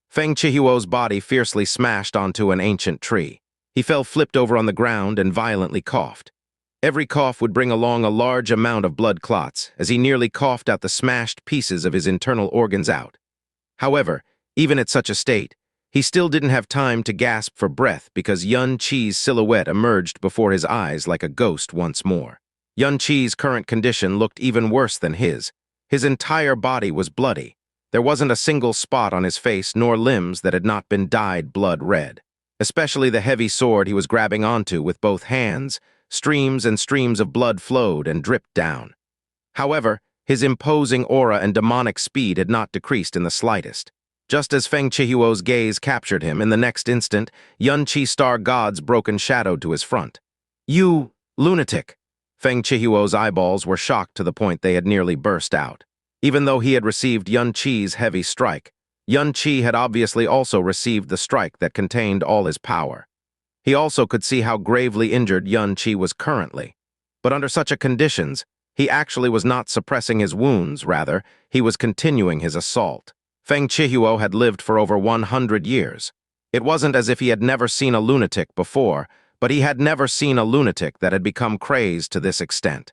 Feng Xue'er's body fiercely smashed onto an ancient tree. He fell flipped over on the ground and violently coughed. Every cough would bring along a large amount of blood clots as he nearly coughed out the smashed pieces of his internal organs out. However, even at such a state, he still didn't have time to gasp for breath because Yun Qi's silhouette emerged before his eyes like a ghost once more. Yun Qi's current condition looked even worse than his. His entire body was bloody. There wasn't a single spot on his face nor limbs that had not been dyed blood red. Especially the heavy sword he was grabbing onto with both hands, streams and streams of blood flowed and dripped down. However, his imposing aura and demonic speed had not decreased in the slightest. Just as Feng Xue'er's gaze captured him, in the next instant, Yun Qi Star God's broken shadowed to his front. "You lunatic!" Feng Xue'er's eyeballs were shocked to the point they had nearly burst out. Even though he had received Yun Qi's heavy strike, Yun Qi had obviously also received the strike that contained all his power. He also could see how gravely injured Yun Qi was currently. But under such a conditions, he actually was not suppressing his wounds, rather, he was continuing his assault. Feng Xue'er had lived for over 100 years. It wasn't as if he had never seen a lunatic before, but he had never seen a lunatic that had become crazed to this extent.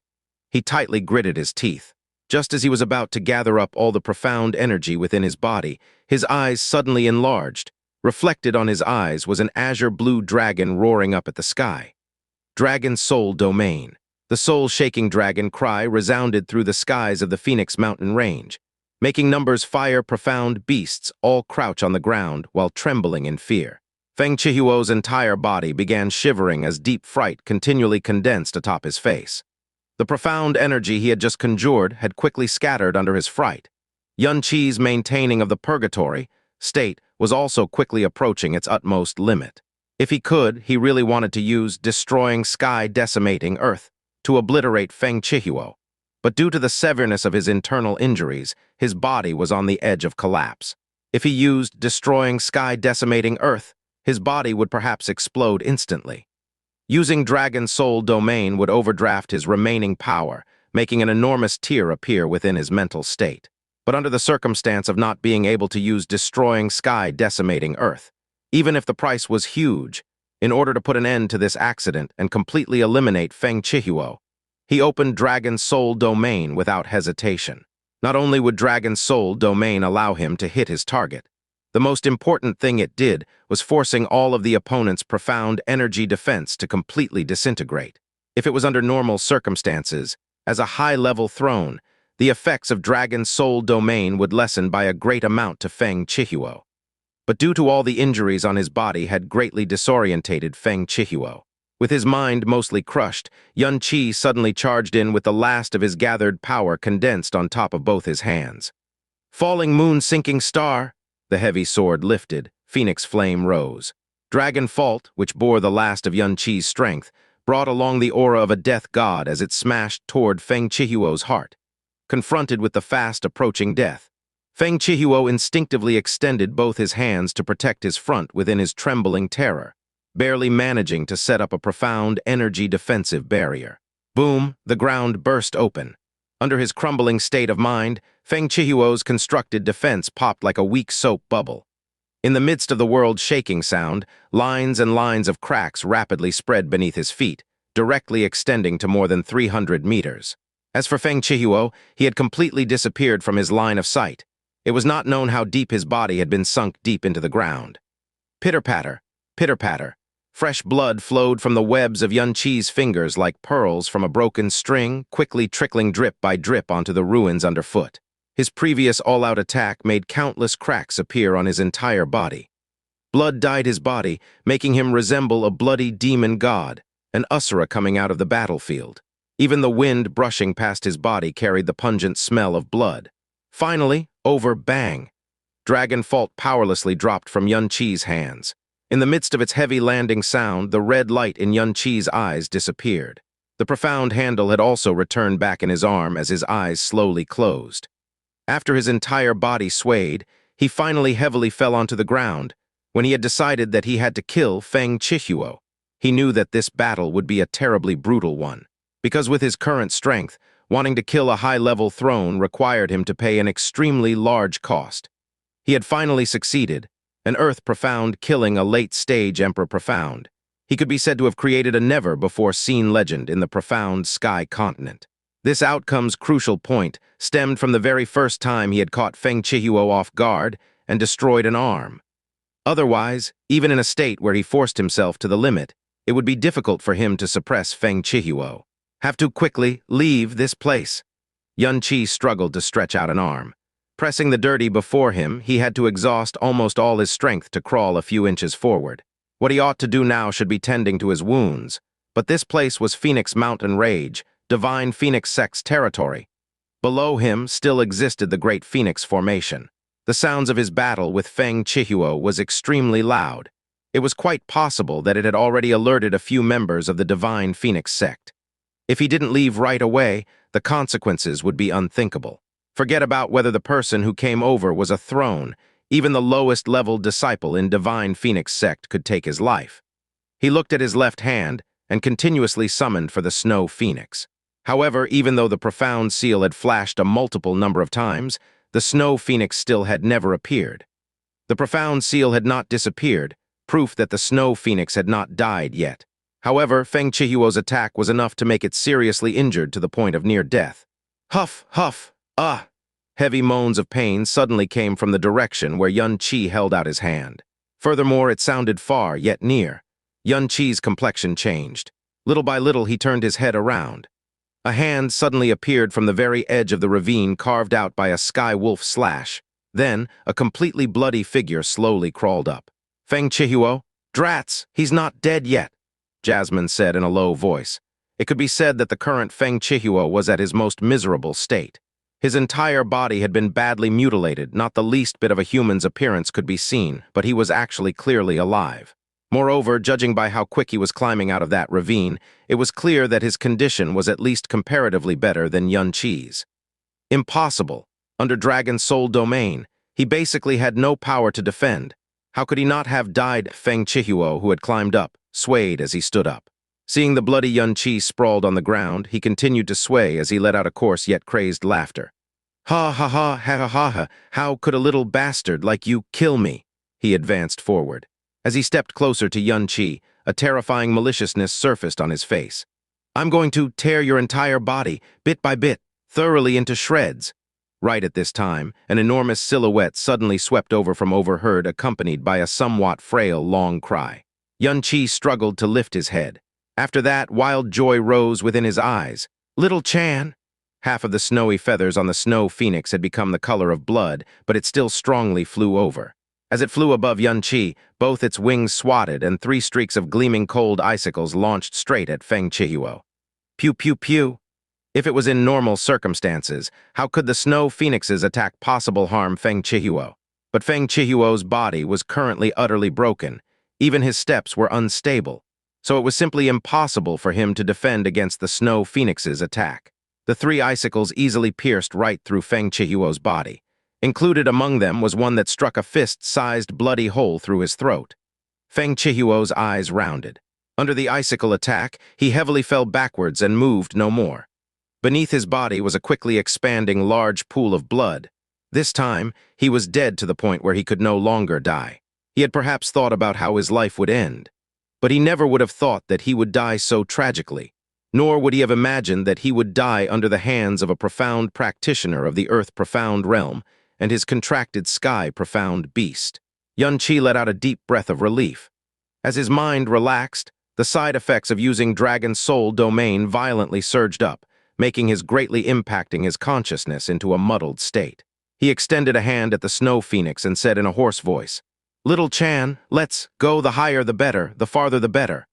He tightly gritted his teeth. Just as he was about to gather up all the profound energy within his body, his eyes suddenly enlarged. Reflected on his eyes was an azure-blue dragon roaring up at the sky. Dragon Soul Domain. The soul-shaking dragon cry resounded through the skies of the Phoenix Mountain Range, making numbers fire-profound beasts all crouch on the ground while trembling in fear. Feng Xue'er's entire body began shivering as deep fright continually condensed atop his face. The profound energy he had just conjured had quickly scattered under his fright. Yun Qi's maintaining of the purgatory state was also quickly approaching its utmost limit. If he could, he really wanted to use destroying sky decimating earth to obliterate Feng Xue'er. But due to the severeness of his internal injuries, his body was on the edge of collapse. If he used destroying sky decimating earth, his body would perhaps explode instantly. Using Dragon Soul Domain would overdraft his remaining power, making an enormous tear appear within his mental state. But under the circumstance of not being able to use destroying sky decimating earth, even if the price was huge, in order to put an end to this accident and completely eliminate Feng Xue'er, he opened Dragon Soul Domain without hesitation. Not only would Dragon Soul Domain allow him to hit his target, The most important thing it did was forcing all of the opponent's profound energy defense to completely disintegrate. If it was under normal circumstances, as a high-level throne, the effects of Dragon's Soul Domain would lessen by a great amount to Feng Xue'er. But due to all the injuries on his body had greatly disorientated Feng Xue'er. With his mind mostly crushed, Xianxia suddenly charged in with the last of his gathered power condensed on top of both his hands. Falling moon, sinking star, the heavy sword lifted, phoenix flame rose. Dragon Fault, which bore the last of Xianxia's strength, brought along the aura of a death god as it smashed toward Feng Xue'er's heart. Confronted with the fast-approaching death, Feng Xue'er instinctively extended both his hands to protect his front within his trembling terror, barely managing to set up a profound energy defensive barrier. Boom, the ground burst open. Under his crumbling state of mind, Feng Xue'er's constructed defense popped like a weak soap bubble. In the midst of the world's shaking sound, lines and lines of cracks rapidly spread beneath his feet, directly extending to more than 300 meters. As for Feng Xue'er, he had completely disappeared from his line of sight. It was not known how deep his body had been sunk deep into the ground. Pitter-patter, pitter-patter. Fresh blood flowed from the webs of Xianxia's fingers like pearls from a broken string, quickly trickling drip by drip onto the ruins underfoot. His previous all-out attack made countless cracks appear on his entire body. Blood dyed his body, making him resemble a bloody demon god, an Usura coming out of the battlefield. Even the wind brushing past his body carried the pungent smell of blood. Finally, over bang. Dragon Fault powerlessly dropped from Xianxia's hands. In the midst of its heavy landing sound, the red light in Xianxia's eyes disappeared. The profound handle had also returned back in his arm as his eyes slowly closed. After his entire body swayed, he finally heavily fell onto the ground. When he had decided that he had to kill Feng Xue'er, he knew that this battle would be a terribly brutal one. Because with his current strength, wanting to kill a high-level throne required him to pay an extremely large cost. He had finally succeeded, an Earth Profound killing a late-stage Emperor Profound. He could be said to have created a never-before-seen legend in the Profound Sky continent. This outcome's crucial point stemmed from the very first time he had caught Feng Xue'er off guard and destroyed an arm. Otherwise, even in a state where he forced himself to the limit, it would be difficult for him to suppress Feng Xue'er. Have to quickly leave this place. Xianxia struggled to stretch out an arm. Pressing the dirty before him, he had to exhaust almost all his strength to crawl a few inches forward. What he ought to do now should be tending to his wounds, but this place was Phoenix Mountain Rage, Divine Phoenix Sect's territory. Below him still existed the Great Phoenix Formation. The sounds of his battle with Feng Xue'er was extremely loud. It was quite possible that it had already alerted a few members of the Divine Phoenix Sect. If he didn't leave right away, the consequences would be unthinkable. Forget about whether the person who came over was a throne. Even the lowest-level disciple in Divine Phoenix Sect could take his life. He looked at his left hand and continuously summoned for the Snow Phoenix. However, even though the Profound Seal had flashed a multiple number of times, the Snow Phoenix still had never appeared. The Profound Seal had not disappeared, proof that the Snow Phoenix had not died yet. However, Feng Xue'er's attack was enough to make it seriously injured to the point of near death. Huff, huff. Ah! Heavy moans of pain suddenly came from the direction where Xianxia held out his hand. Furthermore, it sounded far, yet near. Xianxia's complexion changed. Little by little, he turned his head around. A hand suddenly appeared from the very edge of the ravine carved out by a sky wolf slash. Then, a completely bloody figure slowly crawled up. Feng Xue'er, drats, he's not dead yet, Jasmine said in a low voice. It could be said that the current Feng Xue'er was at his most miserable state. His entire body had been badly mutilated, not the least bit of a human's appearance could be seen, but he was actually clearly alive. Moreover, judging by how quick he was climbing out of that ravine, it was clear that his condition was at least comparatively better than Xianxia's. Impossible. Under Dragon's Soul Domain, he basically had no power to defend. How could he not have died? Feng Xue'er, who had climbed up, swayed as he stood up. Seeing the bloody Xianxia sprawled on the ground, he continued to sway as he let out a coarse yet crazed laughter. Ha ha ha ha ha ha ha, how could a little bastard like you kill me? He advanced forward. As he stepped closer to Xianxia, a terrifying maliciousness surfaced on his face. I'm going to tear your entire body, bit by bit, thoroughly into shreds. Right at this time, an enormous silhouette suddenly swept over from overheard, accompanied by a somewhat frail, long cry. Xianxia struggled to lift his head. After that, wild joy rose within his eyes. "Little Chan!" Half of the snowy feathers on the snow phoenix had become the color of blood, but it still strongly flew over. As it flew above Xianxia, both its wings swatted and 3 streaks of gleaming cold icicles launched straight at Feng Xue'er. Pew pew pew. If it was in normal circumstances, how could the snow phoenixes attack possible harm Feng Xue'er? But Feng Xue'er's body was currently utterly broken. Even his steps were unstable, so it was simply impossible for him to defend against the snow phoenix's attack. The 3 icicles easily pierced right through Feng Xue'er's body. Included among them was one that struck a fist-sized bloody hole through his throat. Feng Xue'er's eyes rounded. Under the icicle attack, he heavily fell backwards and moved no more. Beneath his body was a quickly expanding large pool of blood. This time, he was dead to the point where he could no longer die. He had perhaps thought about how his life would end, but he never would have thought that he would die so tragically, nor would he have imagined that he would die under the hands of a profound practitioner of the earth-profound realm and his contracted sky-profound beast. Xianxia let out a deep breath of relief. As his mind relaxed, the side effects of using Dragon's Soul domain violently surged up, making his greatly impacting his consciousness into a muddled state. He extended a hand at the snow phoenix and said in a hoarse voice, "Little Chan, let's go, the higher the better, the farther the better."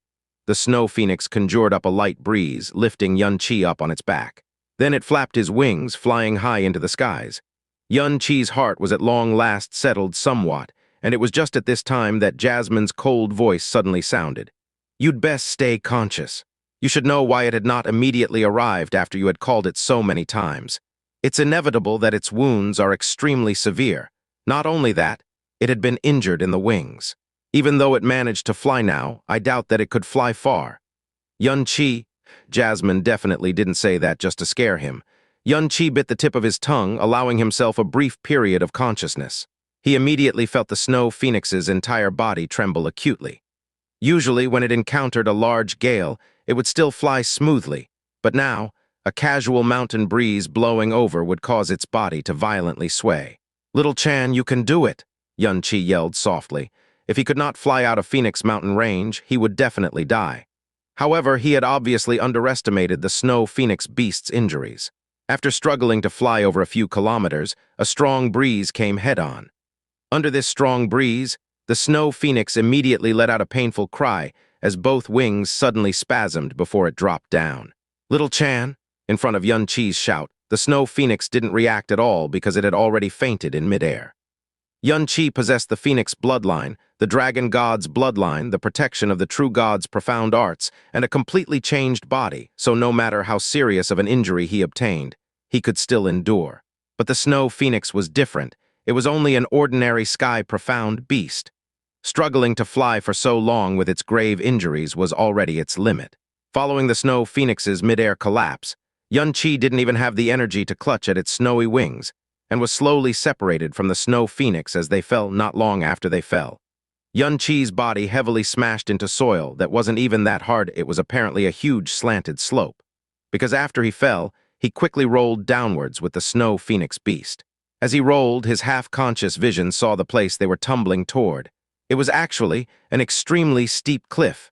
The snow phoenix conjured up a light breeze, lifting Xianxia up on its back. Then it flapped his wings, flying high into the skies. Xianxia's heart was at long last settled somewhat, and it was just at this time that Jasmine's cold voice suddenly sounded. "You'd best stay conscious. You should know why it had not immediately arrived after you had called it so many times. It's inevitable that its wounds are extremely severe. Not only that, it had been injured in the wings. Even though it managed to fly now, I doubt that it could fly far." Xianxia, Jasmine definitely didn't say that just to scare him. Xianxia bit the tip of his tongue, allowing himself a brief period of consciousness. He immediately felt the snow phoenix's entire body tremble acutely. Usually, when it encountered a large gale, it would still fly smoothly, but now, a casual mountain breeze blowing over would cause its body to violently sway. "Little Chan, you can do it," Xianxia yelled softly. If he could not fly out of Phoenix Mountain Range, he would definitely die. However, he had obviously underestimated the snow phoenix beast's injuries. After struggling to fly over a few kilometers, a strong breeze came head-on. Under this strong breeze, the snow phoenix immediately let out a painful cry as both wings suddenly spasmed before it dropped down. "Little Chan," in front of Xianxia's shout, the snow phoenix didn't react at all because it had already fainted in midair. Xianxia possessed the phoenix bloodline, the dragon god's bloodline, the protection of the true god's profound arts, and a completely changed body, so no matter how serious of an injury he obtained, he could still endure. But the snow phoenix was different. It was only an ordinary sky-profound beast. Struggling to fly for so long with its grave injuries was already its limit. Following the snow phoenix's mid-air collapse, Xianxia didn't even have the energy to clutch at its snowy wings, and was slowly separated from the snow phoenix as they fell not long after they fell. Xianxia's body heavily smashed into soil that wasn't even that hard. It was apparently a huge slanted slope. Because after he fell, he quickly rolled downwards with the snow phoenix beast. As he rolled, his half-conscious vision saw the place they were tumbling toward. It was actually an extremely steep cliff.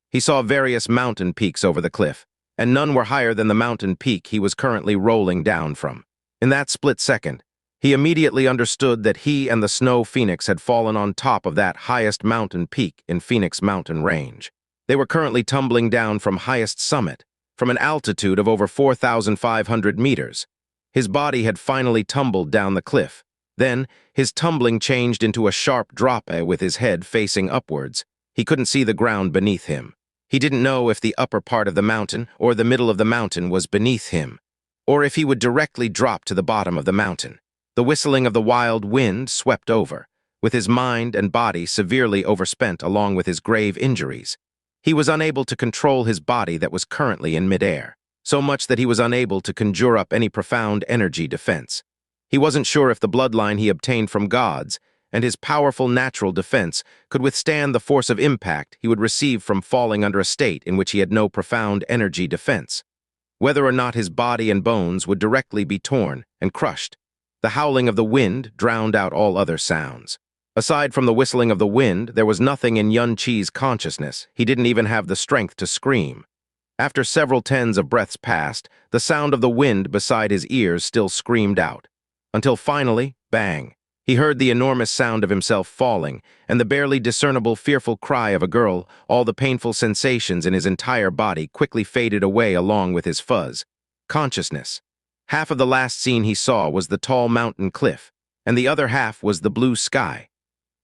He saw various mountain peaks over the cliff, and none were higher than the mountain peak he was currently rolling down from. In that split second, he immediately understood that he and the snow phoenix had fallen on top of that highest mountain peak in Phoenix Mountain Range. They were currently tumbling down from highest summit, from an altitude of over 4,500 meters. His body had finally tumbled down the cliff. Then, his tumbling changed into a sharp drop with his head facing upwards. He couldn't see the ground beneath him. He didn't know if the upper part of the mountain or the middle of the mountain was beneath him, or if he would directly drop to the bottom of the mountain. The whistling of the wild wind swept over, with his mind and body severely overspent along with his grave injuries. He was unable to control his body that was currently in midair, so much that he was unable to conjure up any profound energy defense. He wasn't sure if the bloodline he obtained from gods and his powerful natural defense could withstand the force of impact he would receive from falling under a state in which he had no profound energy defense. Whether or not his body and bones would directly be torn and crushed, The howling of the wind drowned out all other sounds. Aside from the whistling of the wind, there was nothing in Xianxia's consciousness. He didn't even have the strength to scream. After several tens of breaths passed, the sound of the wind beside his ears still screamed out. Until finally, bang, he heard the enormous sound of himself falling, and the barely discernible fearful cry of a girl. All the painful sensations in his entire body quickly faded away along with his fuzz. Consciousness. Half of the last scene he saw was the tall mountain cliff, and the other half was the blue sky.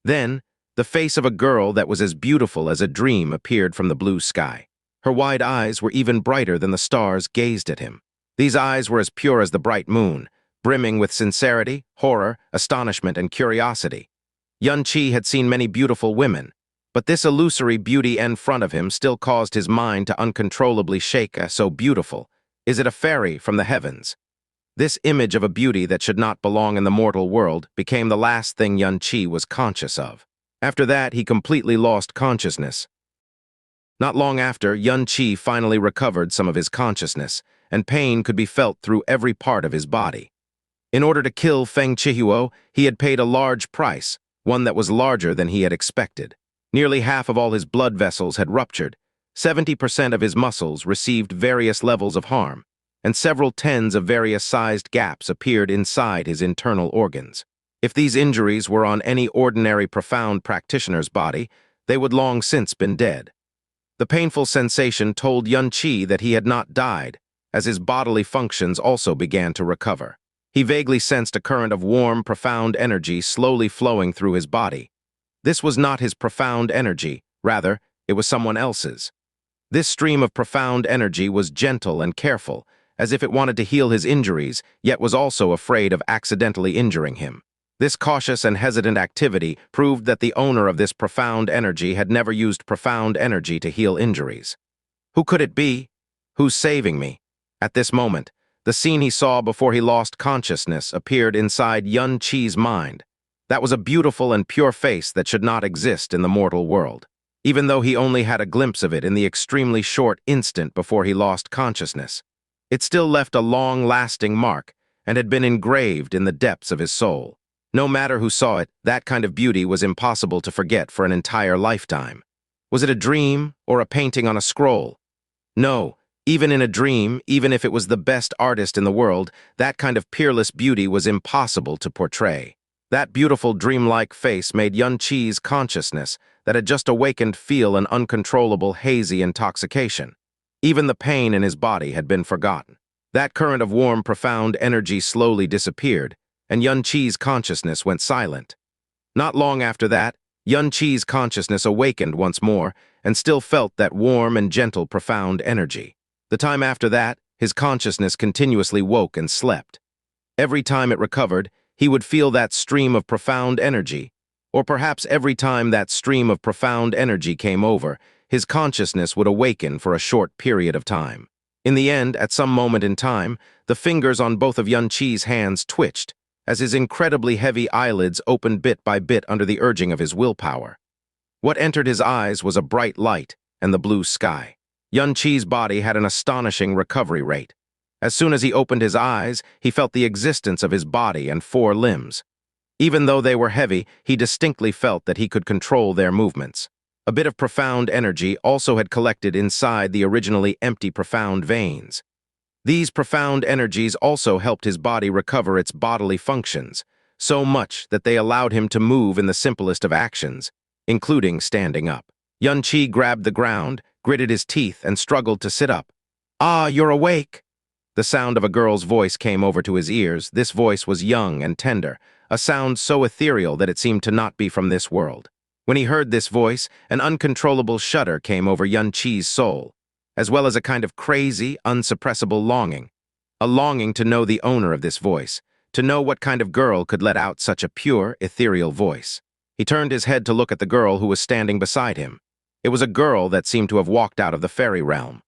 Then, the face of a girl that was as beautiful as a dream appeared from the blue sky. Her wide eyes were even brighter than the stars gazed at him. These eyes were as pure as the bright moon, brimming with sincerity, horror, astonishment, and curiosity. Xianxia had seen many beautiful women, but this illusory beauty in front of him still caused his mind to uncontrollably shake. So beautiful. Is it a fairy from the heavens? This image of a beauty that should not belong in the mortal world became the last thing Xianxia was conscious of. After that, he completely lost consciousness. Not long after, Xianxia finally recovered some of his consciousness, and pain could be felt through every part of his body. In order to kill Feng Xue'er, he had paid a large price, one that was larger than he had expected. Nearly half of all his blood vessels had ruptured, 70% of his muscles received various levels of harm, and several tens of various-sized gaps appeared inside his internal organs. If these injuries were on any ordinary profound practitioner's body, they would long since been dead. The painful sensation told Xianxia that he had not died, as his bodily functions also began to recover. He vaguely sensed a current of warm, profound energy slowly flowing through his body. This was not his profound energy, rather, it was someone else's. This stream of profound energy was gentle and careful, as if it wanted to heal his injuries, yet was also afraid of accidentally injuring him. This cautious and hesitant activity proved that the owner of this profound energy had never used profound energy to heal injuries. Who could it be? Who's saving me? At this moment, the scene he saw before he lost consciousness appeared inside Xianxia's mind. That was a beautiful and pure face that should not exist in the mortal world, even though he only had a glimpse of it in the extremely short instant before he lost consciousness. It still left a long-lasting mark and had been engraved in the depths of his soul. No matter who saw it, that kind of beauty was impossible to forget for an entire lifetime. Was it a dream or a painting on a scroll? No, even in a dream, even if it was the best artist in the world, that kind of peerless beauty was impossible to portray. That beautiful dreamlike face made Xianxia's consciousness that had just awakened feel an uncontrollable hazy intoxication. Even the pain in his body had been forgotten. That current of warm, profound energy slowly disappeared, and Xianxia's consciousness went silent. Not long after that, Xianxia's consciousness awakened once more and still felt that warm and gentle profound energy. The time after that, his consciousness continuously woke and slept. Every time it recovered, he would feel that stream of profound energy, or perhaps every time that stream of profound energy came over, his consciousness would awaken for a short period of time. In the end, at some moment in time, the fingers on both of Xianxia's hands twitched, as his incredibly heavy eyelids opened bit by bit under the urging of his willpower. What entered his eyes was a bright light and the blue sky. Xianxia's body had an astonishing recovery rate. As soon as he opened his eyes, he felt the existence of his body and 4 limbs. Even though they were heavy, he distinctly felt that he could control their movements. A bit of profound energy also had collected inside the originally empty profound veins. These profound energies also helped his body recover its bodily functions, so much that they allowed him to move in the simplest of actions, including standing up. Xianxia grabbed the ground, gritted his teeth, and struggled to sit up. "Ah, you're awake!" The sound of a girl's voice came over to his ears. This voice was young and tender, a sound so ethereal that it seemed to not be from this world. When he heard this voice, an uncontrollable shudder came over Xianxia's soul, as well as a kind of crazy, unsuppressible longing. A longing to know the owner of this voice, to know what kind of girl could let out such a pure, ethereal voice. He turned his head to look at the girl who was standing beside him. It was a girl that seemed to have walked out of the fairy realm.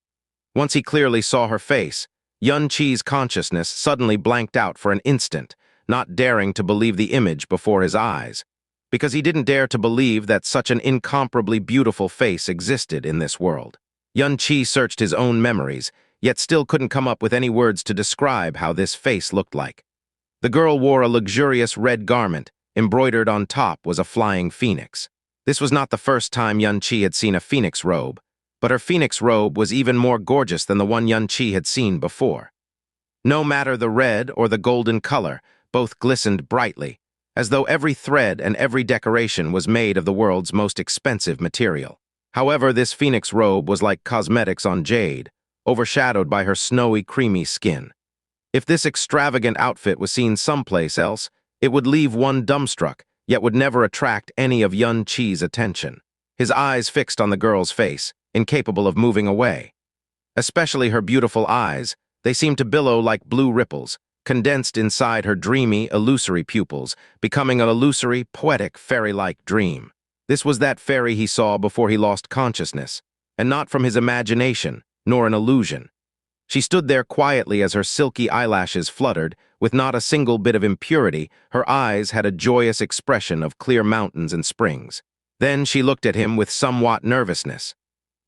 Once he clearly saw her face, Xianxia's consciousness suddenly blanked out for an instant, not daring to believe the image before his eyes, because he didn't dare to believe that such an incomparably beautiful face existed in this world. Xianxia searched his own memories, yet still couldn't come up with any words to describe how this face looked like. The girl wore a luxurious red garment. Embroidered on top was a flying phoenix. This was not the first time Xianxia had seen a phoenix robe, but her phoenix robe was even more gorgeous than the one Xianxia had seen before. No matter the red or the golden color, both glistened brightly, as though every thread and every decoration was made of the world's most expensive material. However, this phoenix robe was like cosmetics on jade, overshadowed by her snowy, creamy skin. If this extravagant outfit was seen someplace else, it would leave one dumbstruck, yet would never attract any of Xianxia's attention. His eyes fixed on the girl's face, incapable of moving away. Especially her beautiful eyes, they seemed to billow like blue ripples, condensed inside her dreamy, illusory pupils, becoming an illusory, poetic, fairy-like dream. This was that fairy he saw before he lost consciousness, and not from his imagination, nor an illusion. She stood there quietly as her silky eyelashes fluttered, with not a single bit of impurity. Her eyes had a joyous expression of clear mountains and springs. Then she looked at him with somewhat nervousness.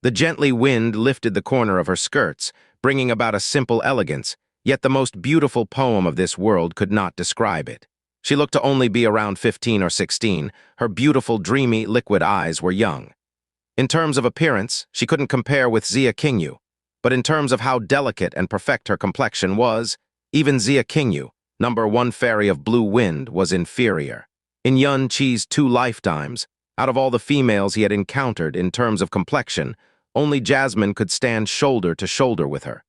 The gently wind lifted the corner of her skirts, bringing about a simple elegance, yet the most beautiful poem of this world could not describe it. She looked to only be around 15 or 16. Her beautiful, dreamy, liquid eyes were young. In terms of appearance, she couldn't compare with Xianxia, but in terms of how delicate and perfect her complexion was, even Xianxia, #1 fairy of blue wind, was inferior. In Xianxia's 2 lifetimes, out of all the females he had encountered in terms of complexion, only Jasmine could stand shoulder to shoulder with her.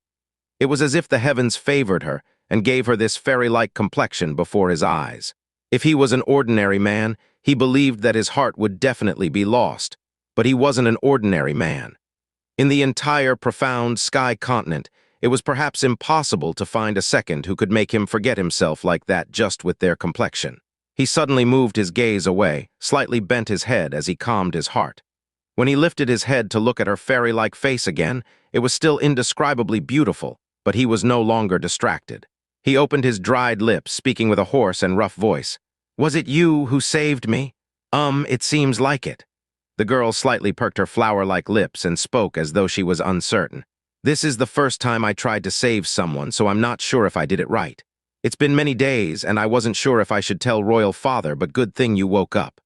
It was as if the heavens favored her and gave her this fairy-like complexion before his eyes. If he was an ordinary man, he believed that his heart would definitely be lost, but he wasn't an ordinary man. In the entire profound sky continent, it was perhaps impossible to find a second who could make him forget himself like that just with their complexion. He suddenly moved his gaze away, slightly bent his head as he calmed his heart. When he lifted his head to look at her fairy-like face again, it was still indescribably beautiful, but he was no longer distracted. He opened his dried lips, speaking with a hoarse and rough voice. "Was it you who saved me?" It seems like it." The girl slightly perked her flower-like lips and spoke as though she was uncertain. "This is the first time I tried to save someone, so I'm not sure if I did it right. It's been many days, and I wasn't sure if I should tell Royal Father, but good thing you woke up."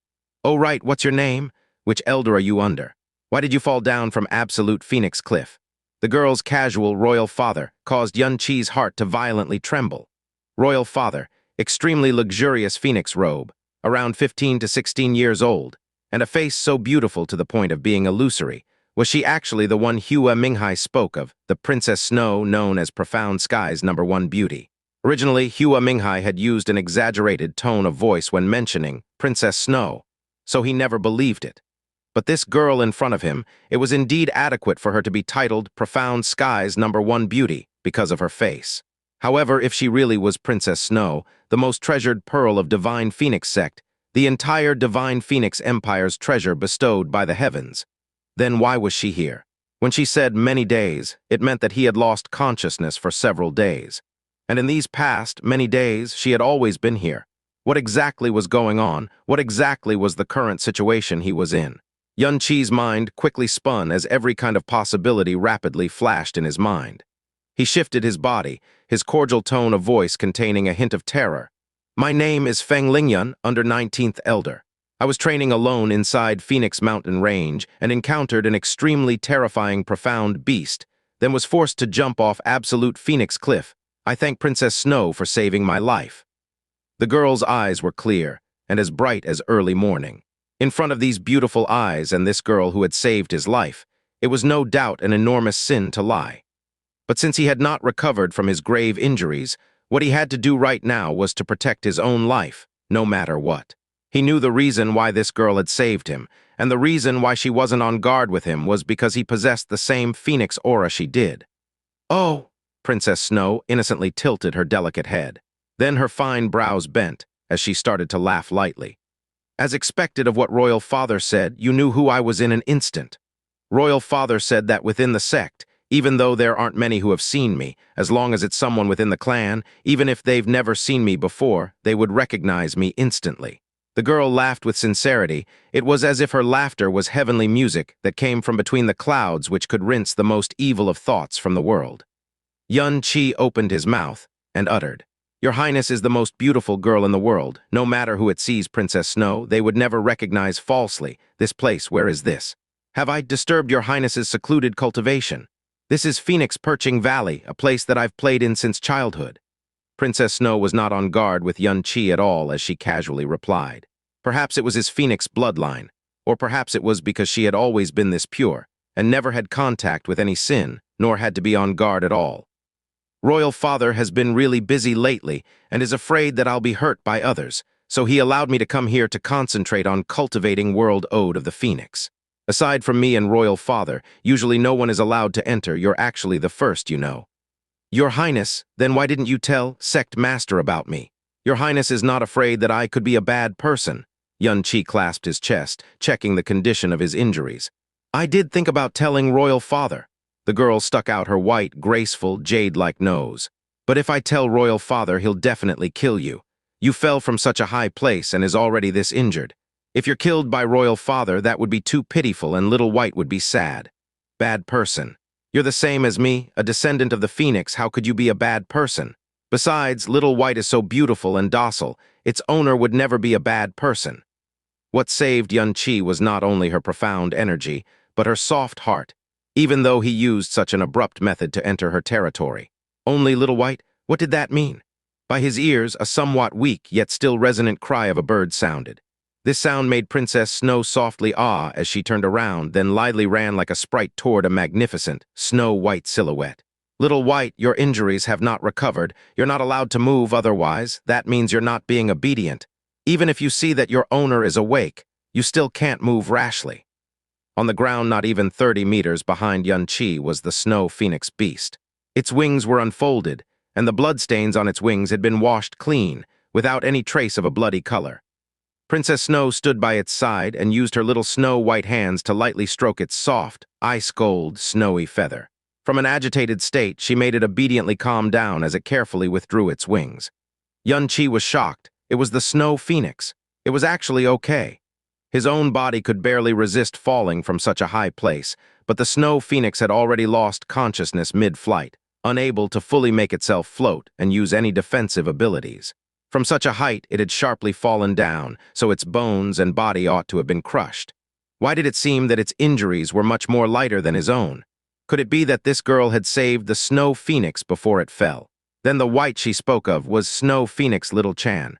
"Oh right, what's your name? Which elder are you under? Why did you fall down from Absolute Phoenix Cliff?" The girl's casual Royal Father caused Xianxia's heart to violently tremble. Royal Father, extremely luxurious phoenix robe, around 15 to 16 years old, and a face so beautiful to the point of being illusory. Was she actually the one Hua Minghai spoke of, the Princess Snow known as Profound Sky's #1 beauty? Originally, Hua Minghai had used an exaggerated tone of voice when mentioning Princess Snow, so he never believed it. But this girl in front of him, it was indeed adequate for her to be titled Profound Sky's #1 beauty because of her face. However, if she really was Princess Snow, the most treasured pearl of Divine Phoenix sect, the entire Divine Phoenix Empire's treasure bestowed by the heavens, then why was she here? When she said many days, it meant that he had lost consciousness for several days. And in these past many days, she had always been here. What exactly was going on? What exactly was the current situation he was in? Xianxia's mind quickly spun as every kind of possibility rapidly flashed in his mind. He shifted his body, his cordial tone of voice containing a hint of terror. "My name is Feng Lingyan, under 19th Elder. I was training alone inside Phoenix Mountain Range and encountered an extremely terrifying profound beast, then was forced to jump off Absolute Phoenix Cliff. I thank Princess Snow for saving my life." The girl's eyes were clear and as bright as early morning. In front of these beautiful eyes and this girl who had saved his life, it was no doubt an enormous sin to lie. But since he had not recovered from his grave injuries, what he had to do right now was to protect his own life, no matter what. He knew the reason why this girl had saved him, and the reason why she wasn't on guard with him was because he possessed the same phoenix aura she did. "Oh!" Princess Snow innocently tilted her delicate head. Then her fine brows bent as she started to laugh lightly. "As expected of what Royal Father said, you knew who I was in an instant. Royal Father said that within the sect, even though there aren't many who have seen me, as long as it's someone within the clan, even if they've never seen me before, they would recognize me instantly." The girl laughed with sincerity. It was as if her laughter was heavenly music that came from between the clouds which could rinse the most evil of thoughts from the world. Xianxia opened his mouth and uttered, Your Highness is the most beautiful girl in the world. No matter who it sees Princess Snow, they would never recognize falsely. This place, where is this? Have I disturbed your Highness's secluded cultivation? This is Phoenix Perching Valley, a place that I've played in since childhood. Princess Snow was not on guard with Xianxia at all as she casually replied. Perhaps it was his Phoenix bloodline, or perhaps it was because she had always been this pure, and never had contact with any sin, nor had to be on guard at all. Royal Father has been really busy lately and is afraid that I'll be hurt by others, so he allowed me to come here to concentrate on cultivating World Ode of the Phoenix. Aside from me and Royal Father, usually no one is allowed to enter. You're actually the first, you know. Your Highness, then why didn't you tell Sect Master about me? Your Highness is not afraid that I could be a bad person. Xianxia clasped his chest, checking the condition of his injuries. I did think about telling Royal Father. The girl stuck out her white, graceful, jade-like nose. But if I tell Royal Father, he'll definitely kill you. You fell from such a high place and is already this injured. If you're killed by Royal Father, that would be too pitiful and Little White would be sad. Bad person. You're the same as me, a descendant of the Phoenix. How could you be a bad person? Besides, Little White is so beautiful and docile, its owner would never be a bad person. What saved Xianxia was not only her profound energy, but her soft heart, even though he used such an abrupt method to enter her territory. Only Little White? What did that mean? By his ears, a somewhat weak yet still resonant cry of a bird sounded. This sound made Princess Snow softly awe as she turned around, then lithely ran like a sprite toward a magnificent, snow-white silhouette. Little White, your injuries have not recovered. You're not allowed to move otherwise. That means you're not being obedient. Even if you see that your owner is awake, you still can't move rashly. On the ground not even 30 meters behind Xianxia was the snow phoenix beast. Its wings were unfolded, and the bloodstains on its wings had been washed clean, without any trace of a bloody color. Princess Snow stood by its side and used her little snow-white hands to lightly stroke its soft, ice-cold, snowy feather. From an agitated state, she made it obediently calm down as it carefully withdrew its wings. Xianxia was shocked. It was the snow phoenix. It was actually okay. His own body could barely resist falling from such a high place, but the snow phoenix had already lost consciousness mid-flight, unable to fully make itself float and use any defensive abilities. From such a height, it had sharply fallen down, so its bones and body ought to have been crushed. Why did it seem that its injuries were much more lighter than his own? Could it be that this girl had saved the snow phoenix before it fell? Then the white she spoke of was Snow Phoenix Little Chan.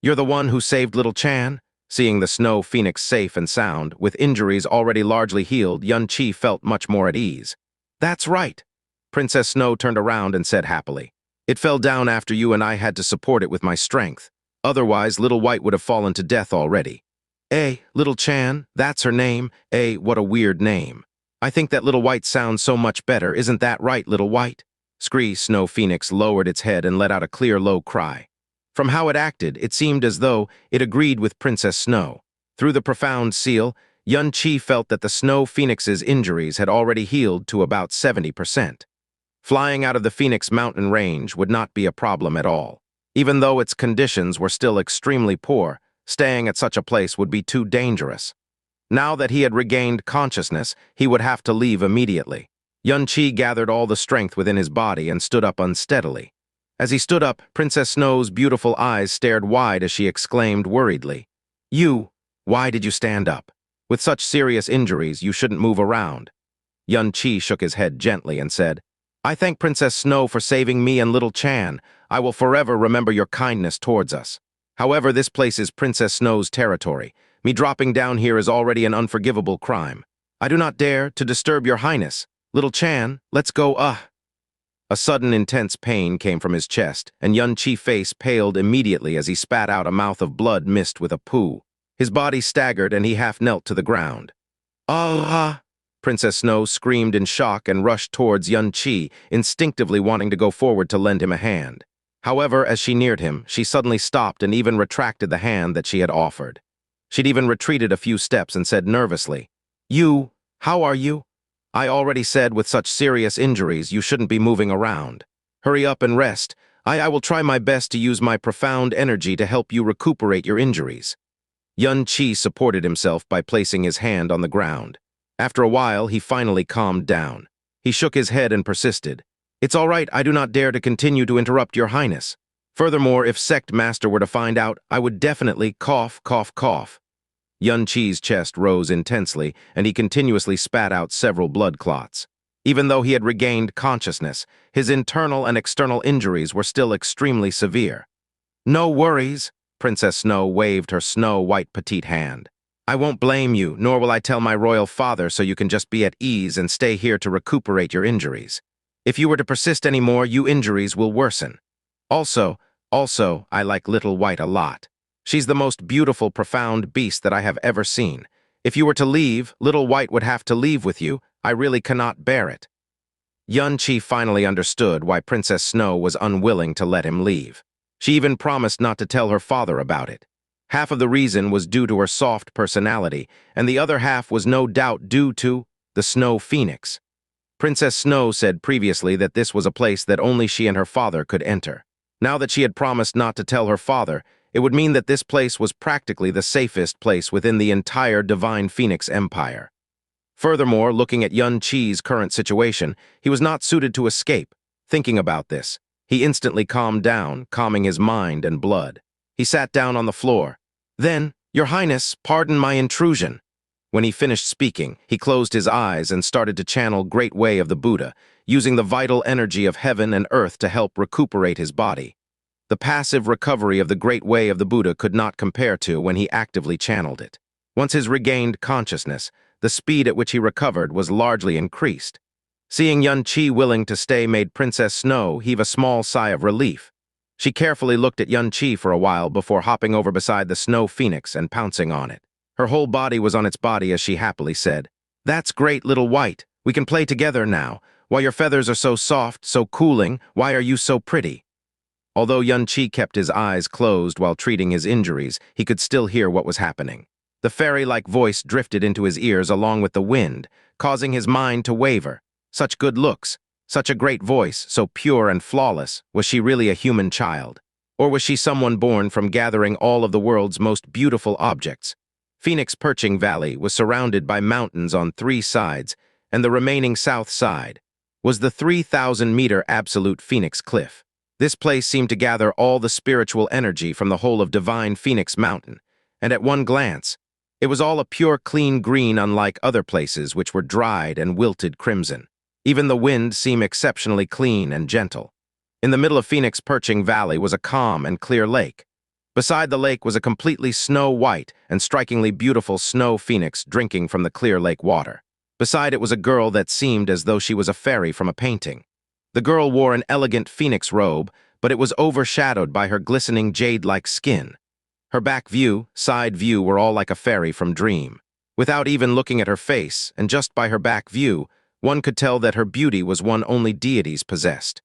You're the one who saved Little Chan? Seeing the snow phoenix safe and sound, with injuries already largely healed, Xianxia felt much more at ease. That's right. Princess Snow turned around and said happily. It fell down after you and I had to support it with my strength. Otherwise, Little White would have fallen to death already. Little Chan, that's her name. What a weird name. I think that Little White sounds so much better. Isn't that right, Little White? Scree Snow Phoenix lowered its head and let out a clear, low cry. From how it acted, it seemed as though it agreed with Princess Snow. Through the profound seal, Xianxia felt that the Snow Phoenix's injuries had already healed to about 70%. Flying out of the Phoenix mountain range would not be a problem at all. Even though its conditions were still extremely poor, staying at such a place would be too dangerous. Now that he had regained consciousness, he would have to leave immediately. Xianxia gathered all the strength within his body and stood up unsteadily. As he stood up, Princess Snow's beautiful eyes stared wide as she exclaimed worriedly, why did you stand up? With such serious injuries, you shouldn't move around. Xianxia shook his head gently and said, I thank Princess Snow for saving me and Little Chan. I will forever remember your kindness towards us. However, this place is Princess Snow's territory. Me dropping down here is already an unforgivable crime. I do not dare to disturb your highness. Little Chan, let's go, A sudden intense pain came from his chest, and Xianxia's face paled immediately as he spat out a mouth of blood mixed with a poo. His body staggered and he half knelt to the ground. Princess Snow screamed in shock and rushed towards Xianxia, instinctively wanting to go forward to lend him a hand. However, as she neared him, she suddenly stopped and even retracted the hand that she had offered. She'd even retreated a few steps and said nervously, how are you? I already said with such serious injuries you shouldn't be moving around. Hurry up and rest. I will try my best to use my profound energy to help you recuperate your injuries. Xianxia supported himself by placing his hand on the ground. After a while, he finally calmed down. He shook his head and persisted. It's all right, I do not dare to continue to interrupt your highness. Furthermore, if sect master were to find out, I would definitely cough, cough, cough. Qi's chest rose intensely, and he continuously spat out several blood clots. Even though he had regained consciousness, his internal and external injuries were still extremely severe. No worries, Princess Snow waved her snow-white petite hand. I won't blame you, nor will I tell my royal father, so you can just be at ease and stay here to recuperate your injuries. If you were to persist any more, your injuries will worsen. Also, I like Little White a lot. She's the most beautiful, profound beast that I have ever seen. If you were to leave, Little White would have to leave with you. I really cannot bear it. Qian finally understood why Princess Snow was unwilling to let him leave. She even promised not to tell her father about it. Half of the reason was due to her soft personality, and the other half was no doubt due to the Snow Phoenix. Princess Snow said previously that this was a place that only she and her father could enter. Now that she had promised not to tell her father, it would mean that this place was practically the safest place within the entire Divine Phoenix Empire. Furthermore, looking at Qi's current situation, he was not suited to escape. Thinking about this, he instantly calmed down, calming his mind and blood. He sat down on the floor. Then, Your Highness, pardon my intrusion. When he finished speaking, he closed his eyes and started to channel Great Way of the Buddha, using the vital energy of heaven and earth to help recuperate his body. The passive recovery of the Great Way of the Buddha could not compare to when he actively channeled it. Once his regained consciousness, the speed at which he recovered was largely increased. Seeing Qian willing to stay made Princess Snow heave a small sigh of relief. She carefully looked at Qian for a while before hopping over beside the Snow Phoenix and pouncing on it. Her whole body was on its body as she happily said, "That's great, Little White. We can play together now. While your feathers are so soft, so cooling, why are you so pretty?" Although Qian kept his eyes closed while treating his injuries, he could still hear what was happening. The fairy-like voice drifted into his ears along with the wind, causing his mind to waver. Such good looks, such a great voice, so pure and flawless. Was she really a human child? Or was she someone born from gathering all of the world's most beautiful objects? Phoenix Perching Valley was surrounded by mountains on 3 sides, and the remaining south side was the 3,000-meter absolute Phoenix Cliff. This place seemed to gather all the spiritual energy from the whole of Divine Phoenix Mountain, and at one glance, it was all a pure, clean green unlike other places which were dried and wilted crimson. Even the wind seemed exceptionally clean and gentle. In the middle of Phoenix Perching Valley was a calm and clear lake. Beside the lake was a completely snow-white and strikingly beautiful snow phoenix drinking from the clear lake water. Beside it was a girl that seemed as though she was a fairy from a painting. The girl wore an elegant phoenix robe, but it was overshadowed by her glistening jade-like skin. Her back view, side view were all like a fairy from Dream. Without even looking at her face, and just by her back view, one could tell that her beauty was one only deities possessed.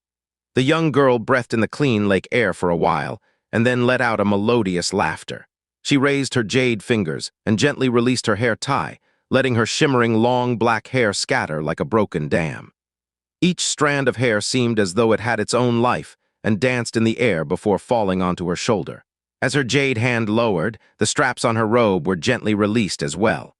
The young girl breathed in the clean lake air for a while, and then let out a melodious laughter. She raised her jade fingers and gently released her hair tie, letting her shimmering long black hair scatter like a broken dam. Each strand of hair seemed as though it had its own life and danced in the air before falling onto her shoulder. As her jade hand lowered, the straps on her robe were gently released as well.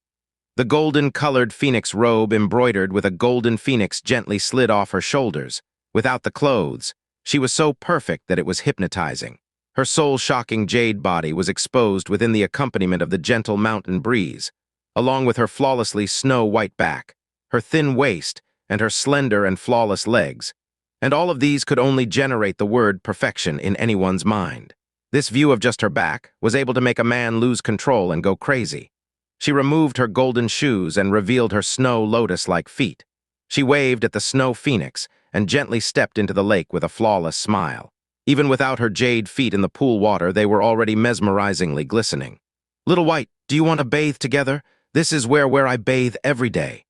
The golden-colored phoenix robe embroidered with a golden phoenix gently slid off her shoulders. Without the clothes, she was so perfect that it was hypnotizing. Her soul-shocking jade body was exposed within the accompaniment of the gentle mountain breeze, along with her flawlessly snow-white back, her thin waist, and her slender and flawless legs. And all of these could only generate the word perfection in anyone's mind. This view of just her back was able to make a man lose control and go crazy. She removed her golden shoes and revealed her snow lotus-like feet. She waved at the snow phoenix and gently stepped into the lake with a flawless smile. Even without her jade feet in the pool water, they were already mesmerizingly glistening. "Little White, do you want to bathe together? This is where I bathe every day."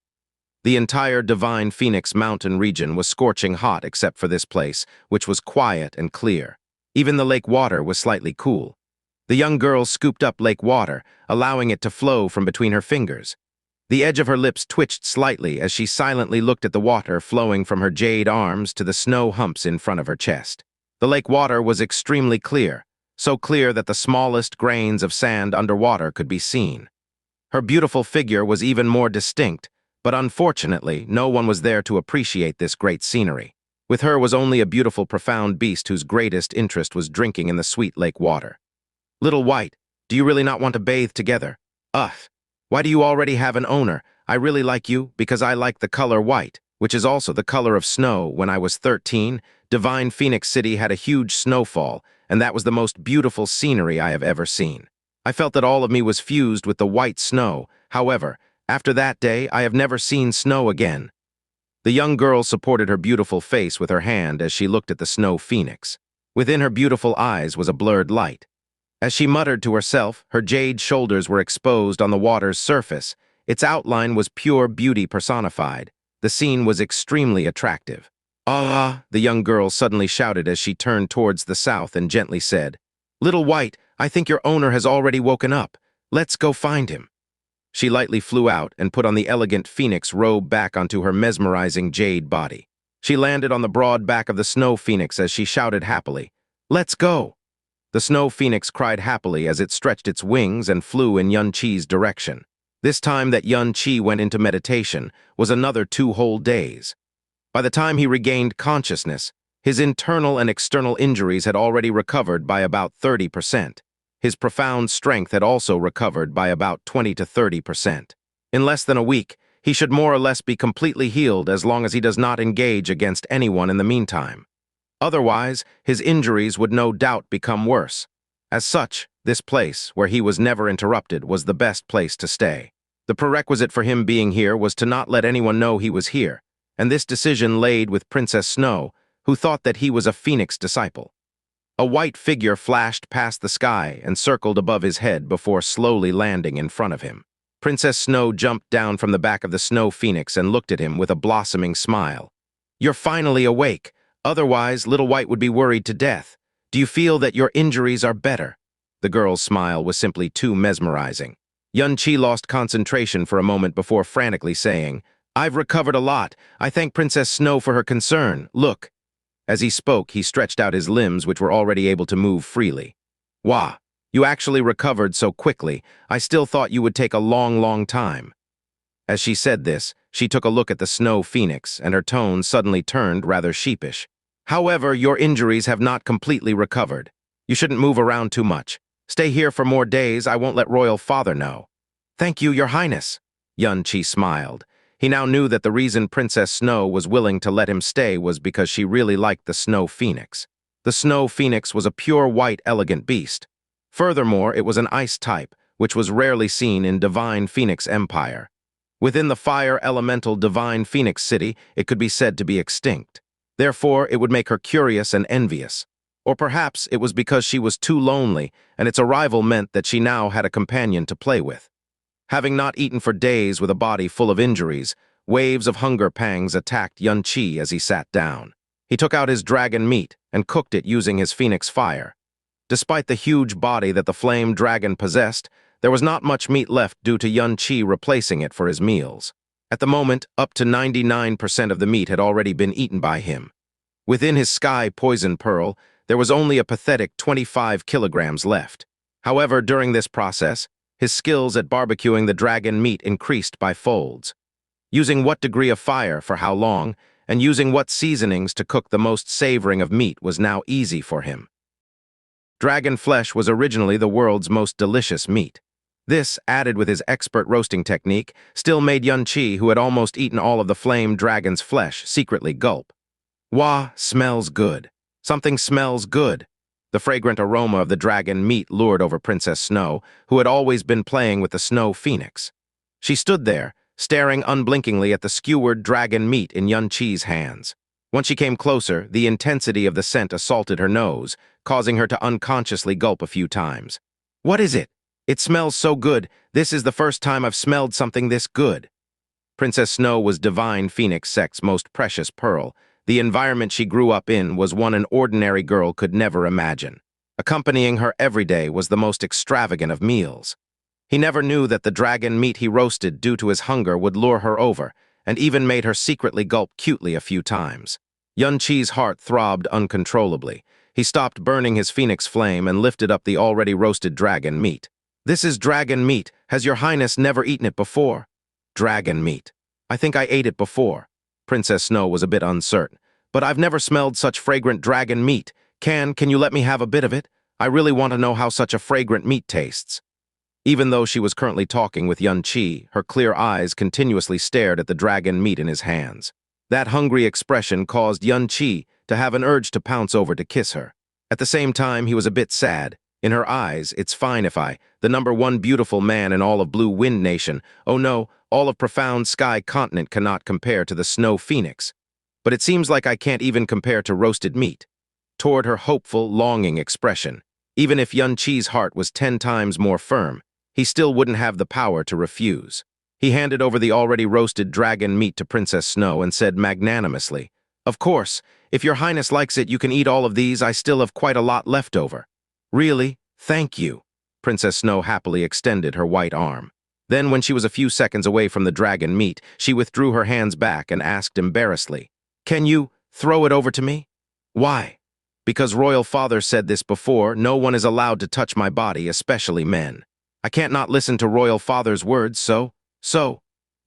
The entire Divine Phoenix Mountain region was scorching hot except for this place, which was quiet and clear. Even the lake water was slightly cool. The young girl scooped up lake water, allowing it to flow from between her fingers. The edge of her lips twitched slightly as she silently looked at the water flowing from her jade arms to the snow humps in front of her chest. The lake water was extremely clear, so clear that the smallest grains of sand underwater could be seen. Her beautiful figure was even more distinct, but unfortunately, no one was there to appreciate this great scenery. With her was only a beautiful, profound beast whose greatest interest was drinking in the sweet lake water. Little White, do you really not want to bathe together? Ugh. Why do you already have an owner? I really like you because I like the color white, which is also the color of snow. When I was 13, Divine Phoenix City had a huge snowfall, and that was the most beautiful scenery I have ever seen. I felt that all of me was fused with the white snow. However, after that day, I have never seen snow again. The young girl supported her beautiful face with her hand as she looked at the snow phoenix. Within her beautiful eyes was a blurred light. As she muttered to herself, her jade shoulders were exposed on the water's surface. Its outline was pure beauty personified. The scene was extremely attractive. "Ah!" the young girl suddenly shouted as she turned towards the south and gently said, "Little White, I think your owner has already woken up. Let's go find him." She lightly flew out and put on the elegant phoenix robe back onto her mesmerizing jade body. She landed on the broad back of the snow phoenix as she shouted happily, "Let's go!" The snow phoenix cried happily as it stretched its wings and flew in Xianxi's direction. This time that Xianxi went into meditation was another 2 whole days. By the time he regained consciousness, his internal and external injuries had already recovered by about 30%. His profound strength had also recovered by about 20 to 30%. In less than a week, he should more or less be completely healed as long as he does not engage against anyone in the meantime. Otherwise, his injuries would no doubt become worse. As such, this place, where he was never interrupted, was the best place to stay. The prerequisite for him being here was to not let anyone know he was here, and this decision laid with Princess Snow, who thought that he was a phoenix disciple. A white figure flashed past the sky and circled above his head before slowly landing in front of him. Princess Snow jumped down from the back of the snow phoenix and looked at him with a blossoming smile. "You're finally awake. Otherwise, Little White would be worried to death. Do you feel that your injuries are better?" The girl's smile was simply too mesmerizing. Xianxi lost concentration for a moment before frantically saying, "I've recovered a lot. I thank Princess Snow for her concern. Look." As he spoke, he stretched out his limbs, which were already able to move freely. "Wah, you actually recovered so quickly. I still thought you would take a long, long time." As she said this, she took a look at the snow phoenix, and her tone suddenly turned rather sheepish. "However, your injuries have not completely recovered. You shouldn't move around too much. Stay here for more days. I won't let Royal Father know." "Thank you, Your Highness." Xianxi smiled. He now knew that the reason Princess Snow was willing to let him stay was because she really liked the snow phoenix. The snow phoenix was a pure white, elegant beast. Furthermore, it was an ice type, which was rarely seen in Divine Phoenix Empire. Within the fire elemental Divine Phoenix City, it could be said to be extinct. Therefore, it would make her curious and envious. Or perhaps it was because she was too lonely, and its arrival meant that she now had a companion to play with. Having not eaten for days with a body full of injuries, waves of hunger pangs attacked Xianxi as he sat down. He took out his dragon meat and cooked it using his phoenix fire. Despite the huge body that the flame dragon possessed, there was not much meat left due to Xianxi replacing it for his meals. At the moment, up to 99% of the meat had already been eaten by him. Within his sky poison pearl, there was only a pathetic 25 kilograms left. However, during this process, his skills at barbecuing the dragon meat increased by folds. Using what degree of fire for how long, and using what seasonings to cook the most savoring of meat was now easy for him. Dragon flesh was originally the world's most delicious meat. This, added with his expert roasting technique, still made Xianxi, who had almost eaten all of the flame dragon's flesh, secretly gulp. "Wah, smells good. Something smells good." The fragrant aroma of the dragon meat lured over Princess Snow, who had always been playing with the snow phoenix. She stood there, staring unblinkingly at the skewered dragon meat in Xianxi's hands. Once she came closer, the intensity of the scent assaulted her nose, causing her to unconsciously gulp a few times. "What is it? It smells so good. This is the first time I've smelled something this good." Princess Snow was Divine Phoenix Sect's most precious pearl. The environment she grew up in was one an ordinary girl could never imagine. Accompanying her every day was the most extravagant of meals. He never knew that the dragon meat he roasted due to his hunger would lure her over, and even made her secretly gulp cutely a few times. Xianxi's heart throbbed uncontrollably. He stopped burning his phoenix flame and lifted up the already roasted dragon meat. "This is dragon meat. Has your highness never eaten it before?" "Dragon meat. I think I ate it before." Princess Snow was a bit uncertain, but I've never smelled such fragrant dragon meat. Can you let me have a bit of it? I really want to know how such a fragrant meat tastes." Even though she was currently talking with Xianxia, her clear eyes continuously stared at the dragon meat in his hands. That hungry expression caused Xianxia to have an urge to pounce over to kiss her. At the same time, he was a bit sad. In her eyes, it's fine if the #1 beautiful man in all of Blue Wind Nation, oh no, all of Profound Sky Continent cannot compare to the Snow Phoenix. But it seems like I can't even compare to roasted meat. Toward her hopeful, longing expression, even if Xianxia's heart was 10 times more firm, he still wouldn't have the power to refuse. He handed over the already roasted dragon meat to Princess Snow and said magnanimously, "Of course, if your highness likes it, you can eat all of these. I still have quite a lot left over." "Really? Thank you." Princess Snow happily extended her white arm. Then, when she was a few seconds away from the dragon meat, she withdrew her hands back and asked embarrassedly, "Can you throw it over to me?" "Why?" "Because Royal Father said this before, no one is allowed to touch my body, especially men. I can't not listen to Royal Father's words, so...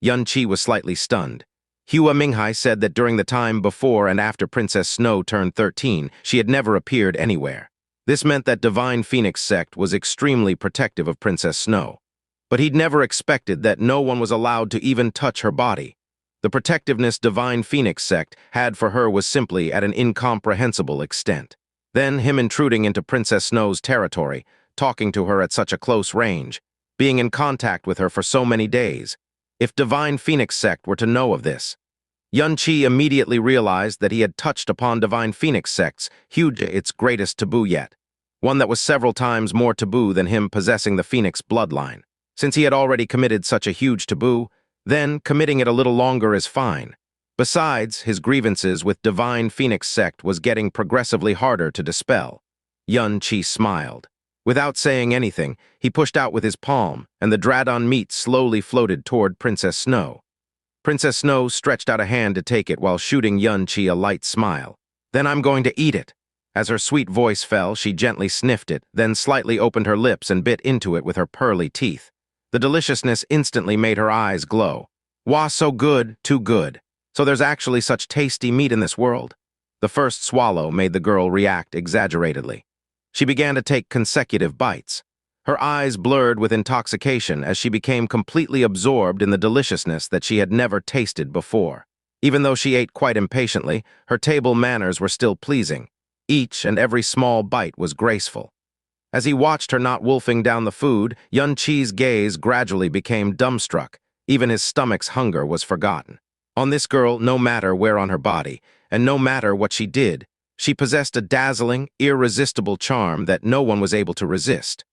Xianxia was slightly stunned. Hua Minghai said that during the time before and after Princess Snow turned 13, she had never appeared anywhere. This meant that Divine Phoenix sect was extremely protective of Princess Snow. But he'd never expected that no one was allowed to even touch her body. The protectiveness Divine Phoenix sect had for her was simply at an incomprehensible extent. Then him intruding into Princess Snow's territory, talking to her at such a close range, being in contact with her for so many days. If Divine Phoenix sect were to know of this, Xianxia immediately realized that he had touched upon Divine Phoenix sect's its greatest taboo yet, one that was several times more taboo than him possessing the Phoenix bloodline. Since he had already committed such a huge taboo, then committing it a little longer is fine. Besides, his grievances with Divine Phoenix sect was getting progressively harder to dispel. Xianxia smiled. Without saying anything, he pushed out with his palm, and the dragon meat slowly floated toward Princess Snow. Princess Snow stretched out a hand to take it while shooting Xianxia a light smile. "Then I'm going to eat it." As her sweet voice fell, she gently sniffed it, then slightly opened her lips and bit into it with her pearly teeth. The deliciousness instantly made her eyes glow. "Wah, so good, too good. So there's actually such tasty meat in this world?" The first swallow made the girl react exaggeratedly. She began to take consecutive bites. Her eyes blurred with intoxication as she became completely absorbed in the deliciousness that she had never tasted before. Even though she ate quite impatiently, her table manners were still pleasing. Each and every small bite was graceful. As he watched her not wolfing down the food, Xianxia's gaze gradually became dumbstruck. Even his stomach's hunger was forgotten. On this girl, no matter where on her body, and no matter what she did, she possessed a dazzling, irresistible charm that no one was able to resist.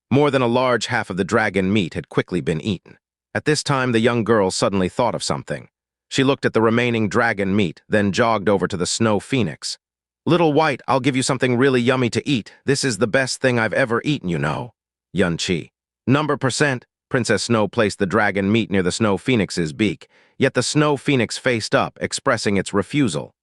More than a large half of the dragon meat had quickly been eaten. At this time, the young girl suddenly thought of something. She looked at the remaining dragon meat, then jogged over to the Snow Phoenix. "Little White, I'll give you something really yummy to eat. This is the best thing I've ever eaten, you know." Xianxia. "%." Princess Snow placed the dragon meat near the Snow Phoenix's beak, yet the Snow Phoenix faced up, expressing its refusal.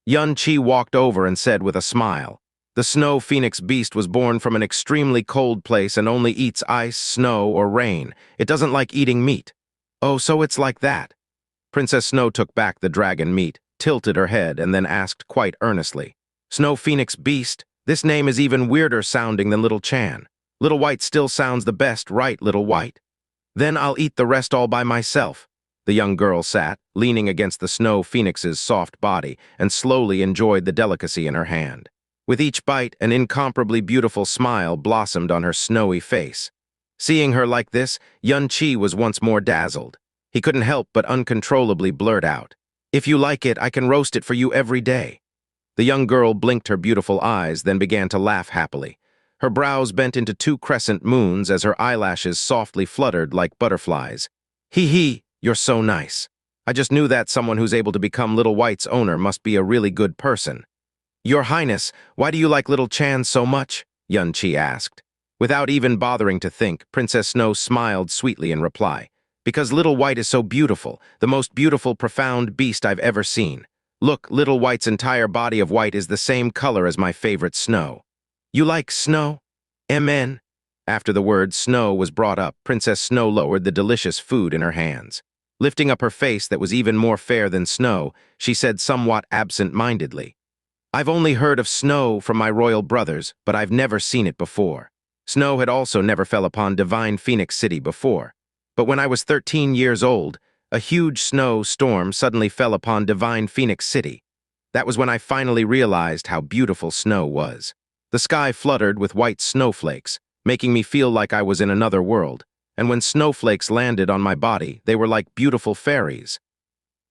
Xianxia walked over and said with a smile, "The Snow Phoenix beast was born from an extremely cold place and only eats ice, snow, or rain. It doesn't like eating meat." "Oh, so it's like that." Princess Snow took back the dragon meat, tilted her head, and then asked quite earnestly, "Snow Phoenix beast, this name is even weirder sounding than Little Chan. Little White still sounds the best, right, Little White?" "Then I'll eat the rest all by myself." The young girl sat, leaning against the Snow Phoenix's soft body, and slowly enjoyed the delicacy in her hand. With each bite, an incomparably beautiful smile blossomed on her snowy face. Seeing her like this, Xianxia was once more dazzled. He couldn't help but uncontrollably blurt out, "If you like it, I can roast it for you every day." The young girl blinked her beautiful eyes, then began to laugh happily. Her brows bent into 2 crescent moons as her eyelashes softly fluttered like butterflies. "Hee, you're so nice. I just knew that someone who's able to become Little White's owner must be a really good person." "Your Highness, why do you like Little Chan so much?" Xianxia asked. Without even bothering to think, Princess Snow smiled sweetly in reply. "Because Little White is so beautiful, the most beautiful, profound beast I've ever seen. Look, Little White's entire body of white is the same color as my favorite snow." "You like snow?" "Mn." After the word snow was brought up, Princess Snow lowered the delicious food in her hands. Lifting up her face that was even more fair than snow, she said somewhat absent-mindedly, "I've only heard of snow from my royal brothers, but I've never seen it before. Snow had also never fell upon divine Phoenix City before. But when I was 13 years old, a huge snow storm suddenly fell upon divine Phoenix City. That was when I finally realized how beautiful snow was. The sky fluttered with white snowflakes, making me feel like I was in another world, and when snowflakes landed on my body, they were like beautiful fairies.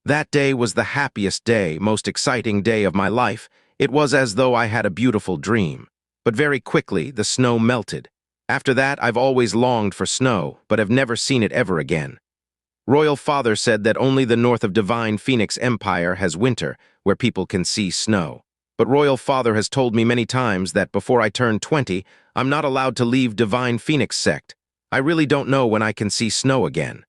That day was the happiest day, most exciting day of my life. It was as though I had a beautiful dream. But very quickly, the snow melted. After that, I've always longed for snow, but have never seen it ever again. Royal Father said that only the north of Divine Phoenix Empire has winter, where people can see snow. But Royal Father has told me many times that before I turn 20, I'm not allowed to leave Divine Phoenix Sect. I really don't know when I can see snow again."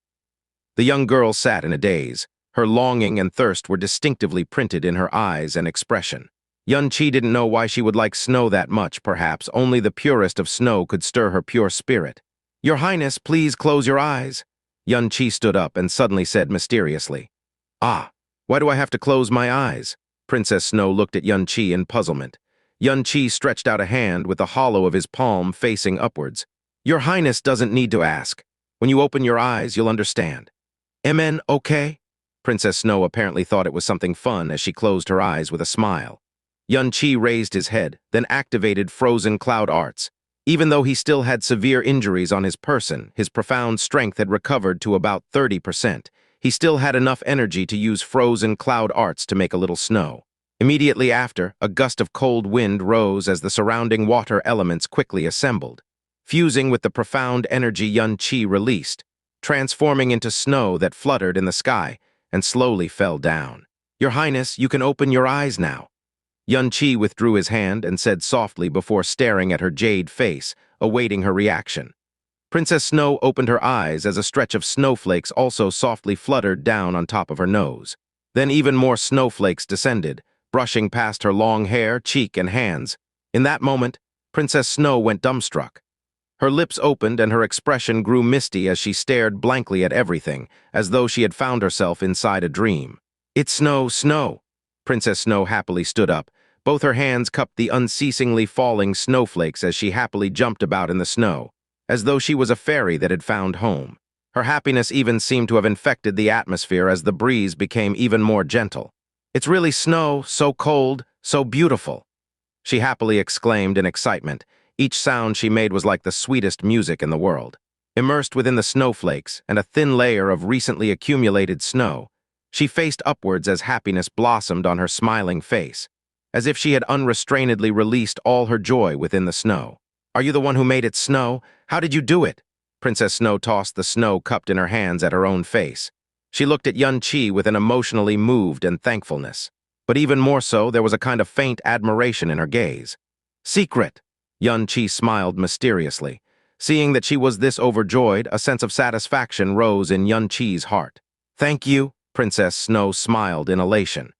The young girl sat in a daze. Her longing and thirst were distinctively printed in her eyes and expression. Xianxia didn't know why she would like snow that much, perhaps. Only the purest of snow could stir her pure spirit. "Your Highness, please close your eyes." Xianxia stood up and suddenly said mysteriously, "Ah, why do I have to close my eyes?" Princess Snow looked at Xianxia in puzzlement. Xianxia stretched out a hand with the hollow of his palm facing upwards. "Your Highness doesn't need to ask. When you open your eyes, you'll understand." "Amen, okay?" Princess Snow apparently thought it was something fun as she closed her eyes with a smile. Xianxia raised his head, then activated frozen cloud arts. Even though he still had severe injuries on his person, his profound strength had recovered to about 30%. He still had enough energy to use frozen cloud arts to make a little snow. Immediately after, a gust of cold wind rose as the surrounding water elements quickly assembled, fusing with the profound energy Xianxia released, transforming into snow that fluttered in the sky and slowly fell down. "Your Highness, you can open your eyes now." Xianxia withdrew his hand and said softly before staring at her jade face, awaiting her reaction. Princess Snow opened her eyes as a stretch of snowflakes also softly fluttered down on top of her nose. Then even more snowflakes descended, brushing past her long hair, cheek, and hands. In that moment, Princess Snow went dumbstruck. Her lips opened and her expression grew misty as she stared blankly at everything, as though she had found herself inside a dream. "It's snow, snow!" Princess Snow happily stood up. Both her hands cupped the unceasingly falling snowflakes as she happily jumped about in the snow, as though she was a fairy that had found home. Her happiness even seemed to have infected the atmosphere as the breeze became even more gentle. "It's really snow, so cold, so beautiful!" she happily exclaimed in excitement. Each sound she made was like the sweetest music in the world. Immersed within the snowflakes and a thin layer of recently accumulated snow, she faced upwards as happiness blossomed on her smiling face, as if she had unrestrainedly released all her joy within the snow. "Are you the one who made it snow? How did you do it?" Princess Snow tossed the snow cupped in her hands at her own face. She looked at Xianxia with an emotionally moved and thankfulness. But even more so, there was a kind of faint admiration in her gaze. "Secret!" Xianxia smiled mysteriously. Seeing that she was this overjoyed, a sense of satisfaction rose in Xianxia's heart. "Thank you," Princess Snow smiled in elation.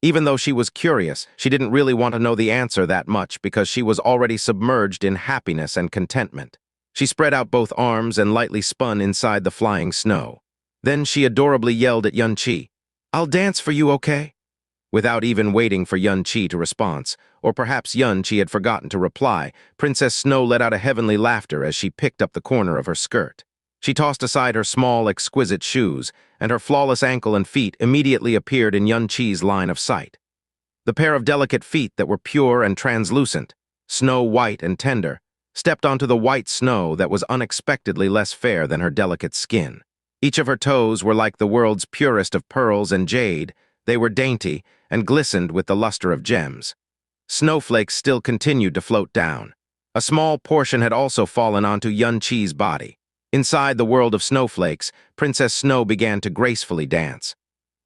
Even though she was curious, she didn't really want to know the answer that much because she was already submerged in happiness and contentment. She spread out both arms and lightly spun inside the flying snow. Then she adorably yelled at Xianxia, "I'll dance for you, okay?" Without even waiting for Xianxia to respond, or perhaps Xianxia had forgotten to reply, Princess Snow let out a heavenly laughter as she picked up the corner of her skirt. She tossed aside her small, exquisite shoes, and her flawless ankle and feet immediately appeared in Xianxia's line of sight. The pair of delicate feet that were pure and translucent, snow-white and tender, stepped onto the white snow that was unexpectedly less fair than her delicate skin. Each of her toes were like the world's purest of pearls and jade. They were dainty and glistened with the luster of gems. Snowflakes still continued to float down. A small portion had also fallen onto Xianxia's body. Inside the world of snowflakes, Princess Snow began to gracefully dance.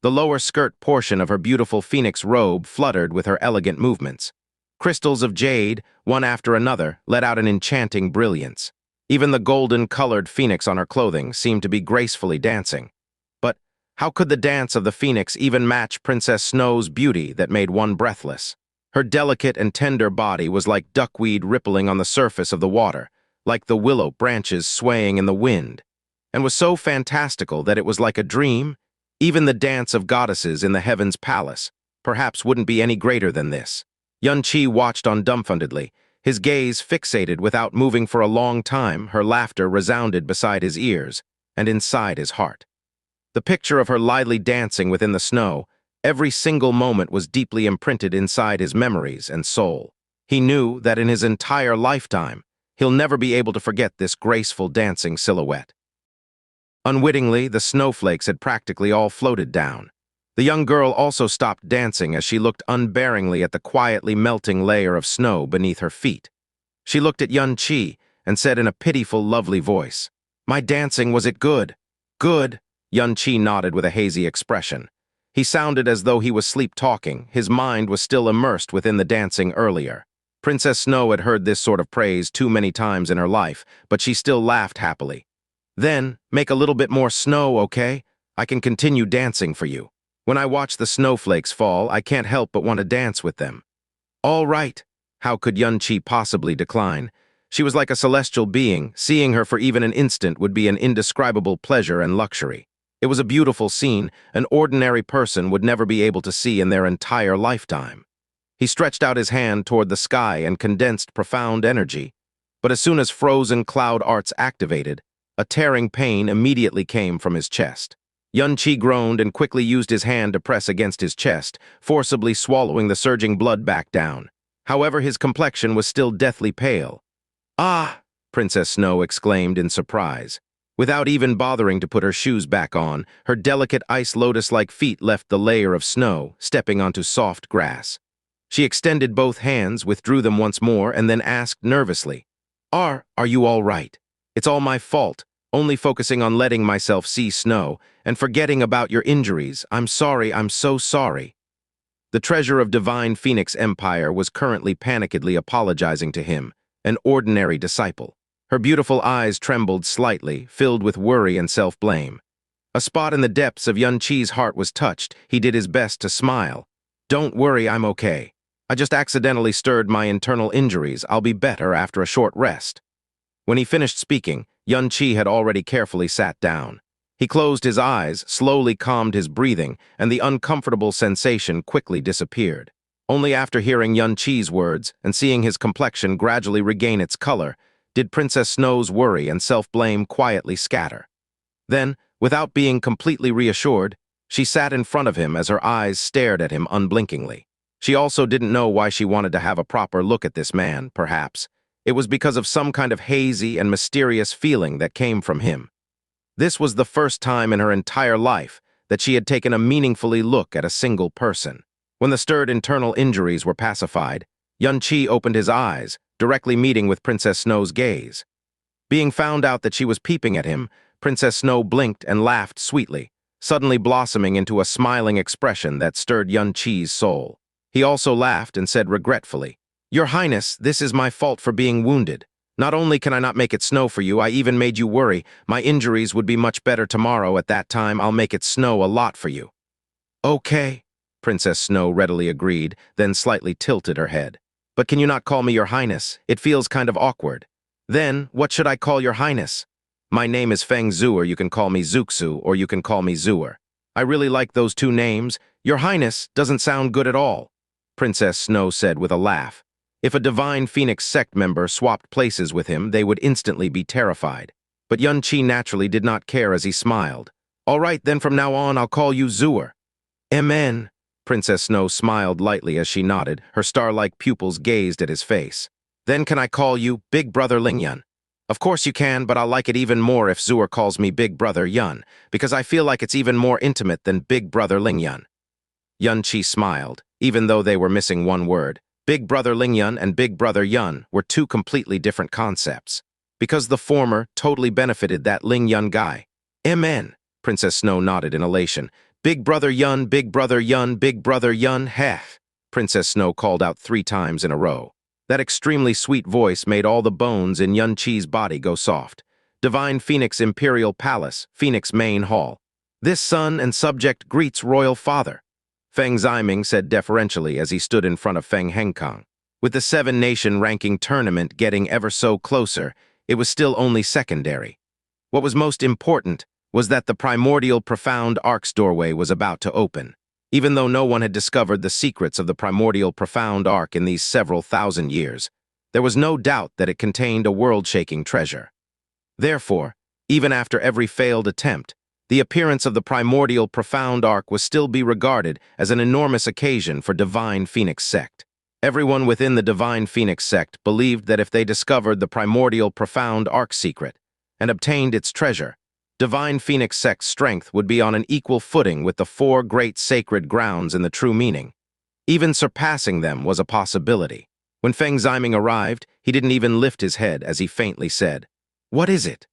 The lower skirt portion of her beautiful phoenix robe fluttered with her elegant movements. Crystals of jade, one after another, let out an enchanting brilliance. Even the golden-colored phoenix on her clothing seemed to be gracefully dancing. But how could the dance of the phoenix even match Princess Snow's beauty that made one breathless? Her delicate and tender body was like duckweed rippling on the surface of the water, like the willow branches swaying in the wind. and was so fantastical that it was like a dream. Even the dance of goddesses in the heavens palace perhaps wouldn't be any greater than this. Xianxia watched on dumbfoundedly, his gaze fixated without moving for a long time. Her laughter resounded beside his ears and inside his heart. The picture of her lively dancing within the snow, every single moment was deeply imprinted inside his memories and soul. He knew that in his entire lifetime, he'll never be able to forget this graceful dancing silhouette. Unwittingly, the snowflakes had practically all floated down. The young girl also stopped dancing as she looked unbearingly at the quietly melting layer of snow beneath her feet. She looked at Xianxia and said in a pitiful, lovely voice, "My dancing, was it good?" "Good," Xianxia nodded with a hazy expression. He sounded as though he was sleep-talking. His mind was still immersed within the dancing earlier. Princess Snow had heard this sort of praise too many times in her life, but she still laughed happily. "Then, make a little bit more snow, okay? I can continue dancing for you. When I watch the snowflakes fall, I can't help but want to dance with them." "All right." How could Xianxia possibly decline? She was like a celestial being. Seeing her for even an instant would be an indescribable pleasure and luxury. It was a beautiful scene an ordinary person would never be able to see in their entire lifetime. He stretched out his hand toward the sky and condensed profound energy. But as soon as frozen cloud arts activated, a tearing pain immediately came from his chest. Xianxia groaned and quickly used his hand to press against his chest, forcibly swallowing the surging blood back down. However, his complexion was still deathly pale. "Ah!" Princess Snow exclaimed in surprise. Without even bothering to put her shoes back on, her delicate ice lotus-like feet left the layer of snow, stepping onto soft grass. She extended both hands, withdrew them once more, and then asked nervously, Are you all right? It's all my fault, only focusing on letting myself see snow, and forgetting about your injuries. I'm sorry, I'm so sorry." The treasure of Divine Phoenix Empire was currently panikedly apologizing to him, an ordinary disciple. Her beautiful eyes trembled slightly, filled with worry and self-blame. A spot in the depths of Xianxia's heart was touched. He did his best to smile. "Don't worry, I'm okay. I just accidentally stirred my internal injuries. I'll be better after a short rest." When he finished speaking, Xianxia had already carefully sat down. He closed his eyes, slowly calmed his breathing, and the uncomfortable sensation quickly disappeared. Only after hearing Xianxia's words and seeing his complexion gradually regain its color, did Princess Snow's worry and self-blame quietly scatter. Then, without being completely reassured, she sat in front of him as her eyes stared at him unblinkingly. She also didn't know why she wanted to have a proper look at this man, perhaps. It was because of some kind of hazy and mysterious feeling that came from him. This was the first time in her entire life that she had taken a meaningfully look at a single person. When the stirred internal injuries were pacified, Xianxia opened his eyes, directly meeting with Princess Snow's gaze. Being found out that she was peeping at him, Princess Snow blinked and laughed sweetly, suddenly blossoming into a smiling expression that stirred Xianxia's soul. He also laughed and said regretfully, "Your Highness, this is my fault for being wounded. Not only can I not make it snow for you, I even made you worry. My injuries would be much better tomorrow. At that time, I'll make it snow a lot for you." "Okay," Princess Snow readily agreed, then slightly tilted her head. "But can you not call me Your Highness? It feels kind of awkward." "Then, what should I call Your Highness?" "My name is Feng Xue'er. You can call me Zuxu, or you can call me Xue'er. I really like those two names. Your Highness doesn't sound good at all," Princess Snow said with a laugh. If a Divine Phoenix sect member swapped places with him, they would instantly be terrified. But Xianxia naturally did not care as he smiled. "All right, then from now on I'll call you Xue'er." "Amen." Princess Snow smiled lightly as she nodded. Her star-like pupils gazed at his face. "Then can I call you Big Brother Lingyun?" "Of course you can, but I'll like it even more if Xue'er calls me Big Brother Yun, because I feel like it's even more intimate than Big Brother Lingyun." Xianxia smiled, even though they were missing one word. Big Brother Lingyun and Big Brother Yun were two completely different concepts, because the former totally benefited that Lingyun guy. "Amen," Princess Snow nodded in elation. "Big Brother Yun, Big Brother Yun, Big Brother Yun, heh," Princess Snow called out 3 times in a row. That extremely sweet voice made all the bones in Xianxia's body go soft. Divine Phoenix Imperial Palace, Phoenix Main Hall. "This son and subject greets Royal Father," Feng Ziming said deferentially as he stood in front of Feng Hengkang. With the 7-nation ranking tournament getting ever so closer, it was still only secondary. What was most important was that the primordial profound ark's doorway was about to open. Even though no one had discovered the secrets of the primordial profound ark in these several thousand years, there was no doubt that it contained a world-shaking treasure. Therefore, even after every failed attempt, the appearance of the primordial profound ark was still be regarded as an enormous occasion for Divine Phoenix sect. Everyone within the Divine Phoenix sect believed that if they discovered the primordial profound ark secret and obtained its treasure, Divine Phoenix sect's strength would be on an equal footing with the four great sacred grounds in the true meaning. Even surpassing them was a possibility. When Feng Xue'er arrived, he didn't even lift his head as he faintly said, "What is it?"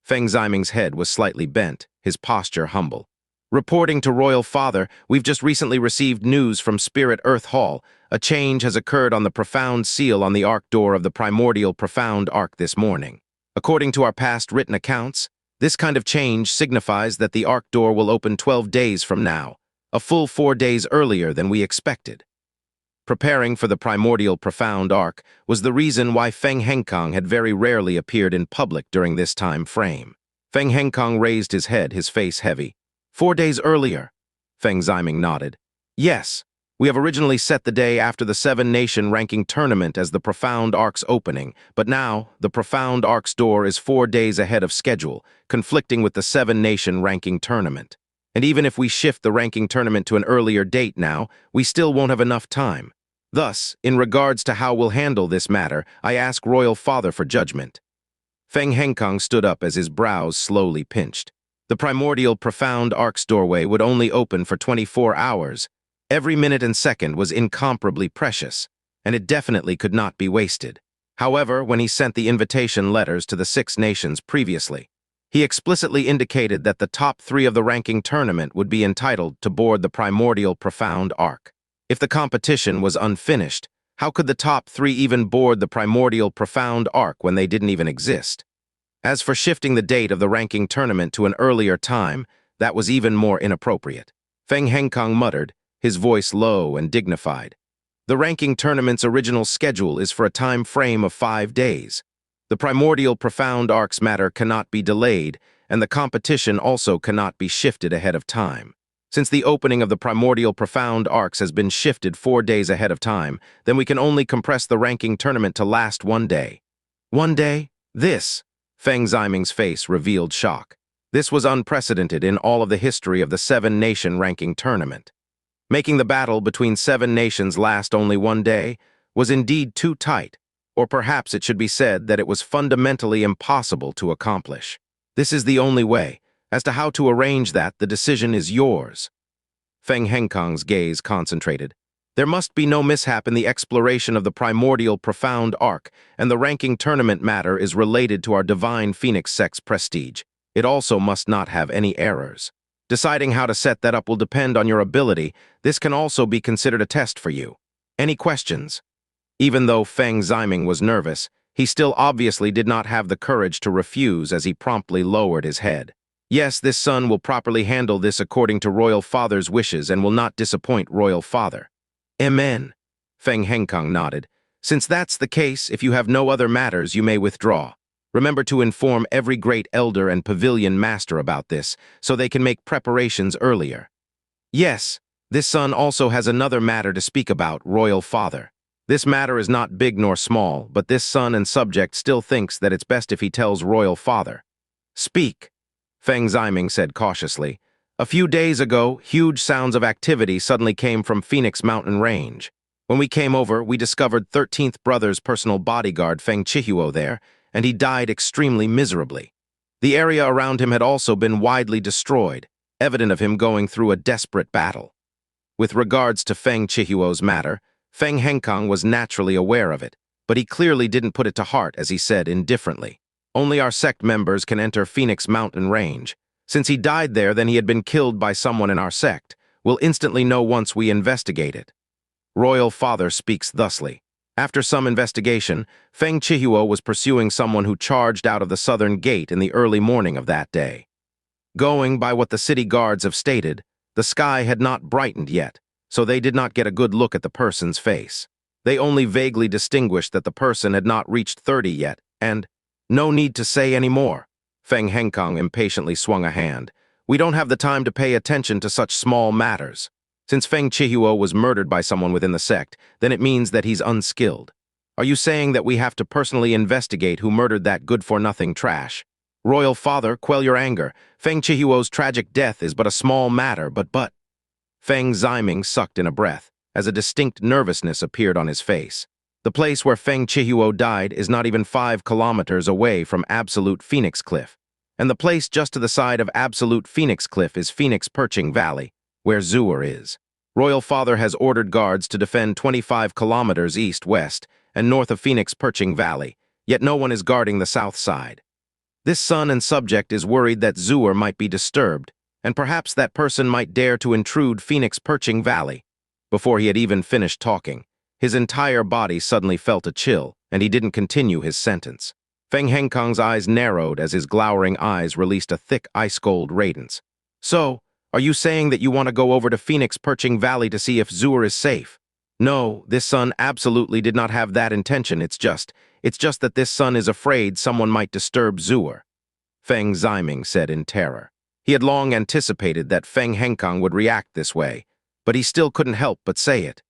Feng Xue'er's head was slightly bent, his posture humble. "Reporting to Royal Father, we've just recently received news from Spirit Earth Hall. A change has occurred on the profound seal on the ark door of the primordial profound ark this morning. According to our past written accounts, this kind of change signifies that the ark door will open 12 days from now, a full 4 days earlier than we expected." Preparing for the primordial profound ark was the reason why Feng Henkang had very rarely appeared in public during this time frame. Feng Henkang raised his head, his face heavy. 4 days earlier. Feng Xue'er nodded. "Yes, we have originally set the day after the seven-nation ranking tournament as the profound ark's opening, but now the profound ark's door is 4 days ahead of schedule, conflicting with the seven-nation ranking tournament. And even if we shift the ranking tournament to an earlier date now, we still won't have enough time. Thus, in regards to how we'll handle this matter, I ask Royal Father for judgment." Feng Henkang stood up as his brows slowly pinched. The primordial profound ark's doorway would only open for 24 hours. Every minute and second was incomparably precious, and it definitely could not be wasted. However, when he sent the invitation letters to the 6 nations previously, he explicitly indicated that the top 3 of the ranking tournament would be entitled to board the primordial profound ark. If the competition was unfinished, how could the top 3 even board the primordial profound ark when they didn't even exist? As for shifting the date of the ranking tournament to an earlier time, that was even more inappropriate. Feng Henkang muttered, his voice low and dignified. "The ranking tournament's original schedule is for a time frame of 5 days. The primordial profound ark's matter cannot be delayed, and the competition also cannot be shifted ahead of time. Since the opening of the primordial profound arks has been shifted 4 days ahead of time, then we can only compress the ranking tournament to last 1 day." "1 day? This?" Feng Xue'er's face revealed shock. This was unprecedented in all of the history of the 7-nation ranking tournament. Making the battle between 7 nations last only 1 day was indeed too tight, or perhaps it should be said that it was fundamentally impossible to accomplish. This is the only way. As to how to arrange that, the decision is yours. Feng Henkang's gaze concentrated. There must be no mishap in the exploration of the primordial profound ark, and the ranking tournament matter is related to our Divine Phoenix sect's prestige. It also must not have any errors. Deciding how to set that up will depend on your ability. This can also be considered a test for you. Any questions?" Even though Feng Xue'er was nervous, he still obviously did not have the courage to refuse as he promptly lowered his head. "Yes, this son will properly handle this according to Royal Father's wishes and will not disappoint Royal Father." "Amen." Feng Henkang nodded. "Since that's the case, if you have no other matters, you may withdraw. Remember to inform every great elder and pavilion master about this, so they can make preparations earlier." "Yes, this son also has another matter to speak about, Royal Father. This matter is not big nor small, but this son and subject still thinks that it's best if he tells Royal Father." "Speak," Feng Xue'er said cautiously. "A few days ago, huge sounds of activity suddenly came from Phoenix Mountain Range. When we came over, we discovered 13th Brother's personal bodyguard Feng Xue'er there, and he died extremely miserably. The area around him had also been widely destroyed, evident of him going through a desperate battle. With regards to Feng Xue'er's matter, Feng Henkang was naturally aware of it, but he clearly didn't put it to heart as he said indifferently. "Only our sect members can enter Phoenix Mountain Range. Since he died there, then he had been killed by someone in our sect. We'll instantly know once we investigate it." Royal Father speaks thusly. After some investigation, Feng Xue'er was pursuing someone who charged out of the southern gate in the early morning of that day. Going by what the city guards have stated, the sky had not brightened yet, so they did not get a good look at the person's face. They only vaguely distinguished that the person had not reached 30 yet, and no need to say any more. Feng Henkang impatiently swung a hand. We don't have the time to pay attention to such small matters. Since Feng Xue'er was murdered by someone within the sect, then it means that he's unskilled. Are you saying that we have to personally investigate who murdered that good-for-nothing trash? Royal Father, quell your anger. Feng Xue'er's tragic death is but a small matter, but... Feng Ziming sucked in a breath, as a distinct nervousness appeared on his face. The place where Feng Xue'er died is not even 5 kilometers away from Absolute Phoenix Cliff, and the place just to the side of Absolute Phoenix Cliff is Phoenix Perching Valley, where Xue'er is. Royal Father has ordered guards to defend 25 kilometers east-west and north of Phoenix Perching Valley, yet no one is guarding the south side. This son and subject is worried that Xue'er might be disturbed, and perhaps that person might dare to intrude Phoenix Perching Valley. Before he had even finished talking, his entire body suddenly felt a chill, and he didn't continue his sentence. Feng Henkang's eyes narrowed as his glowering eyes released a thick ice-cold radiance. So, are you saying that you want to go over to Phoenix Perching Valley to see if Xue'er is safe? No, this son absolutely did not have that intention. It's just that this son is afraid someone might disturb Xue'er. Feng Ziming said in terror. He had long anticipated that Feng Henkang would react this way, but he still couldn't help but say it.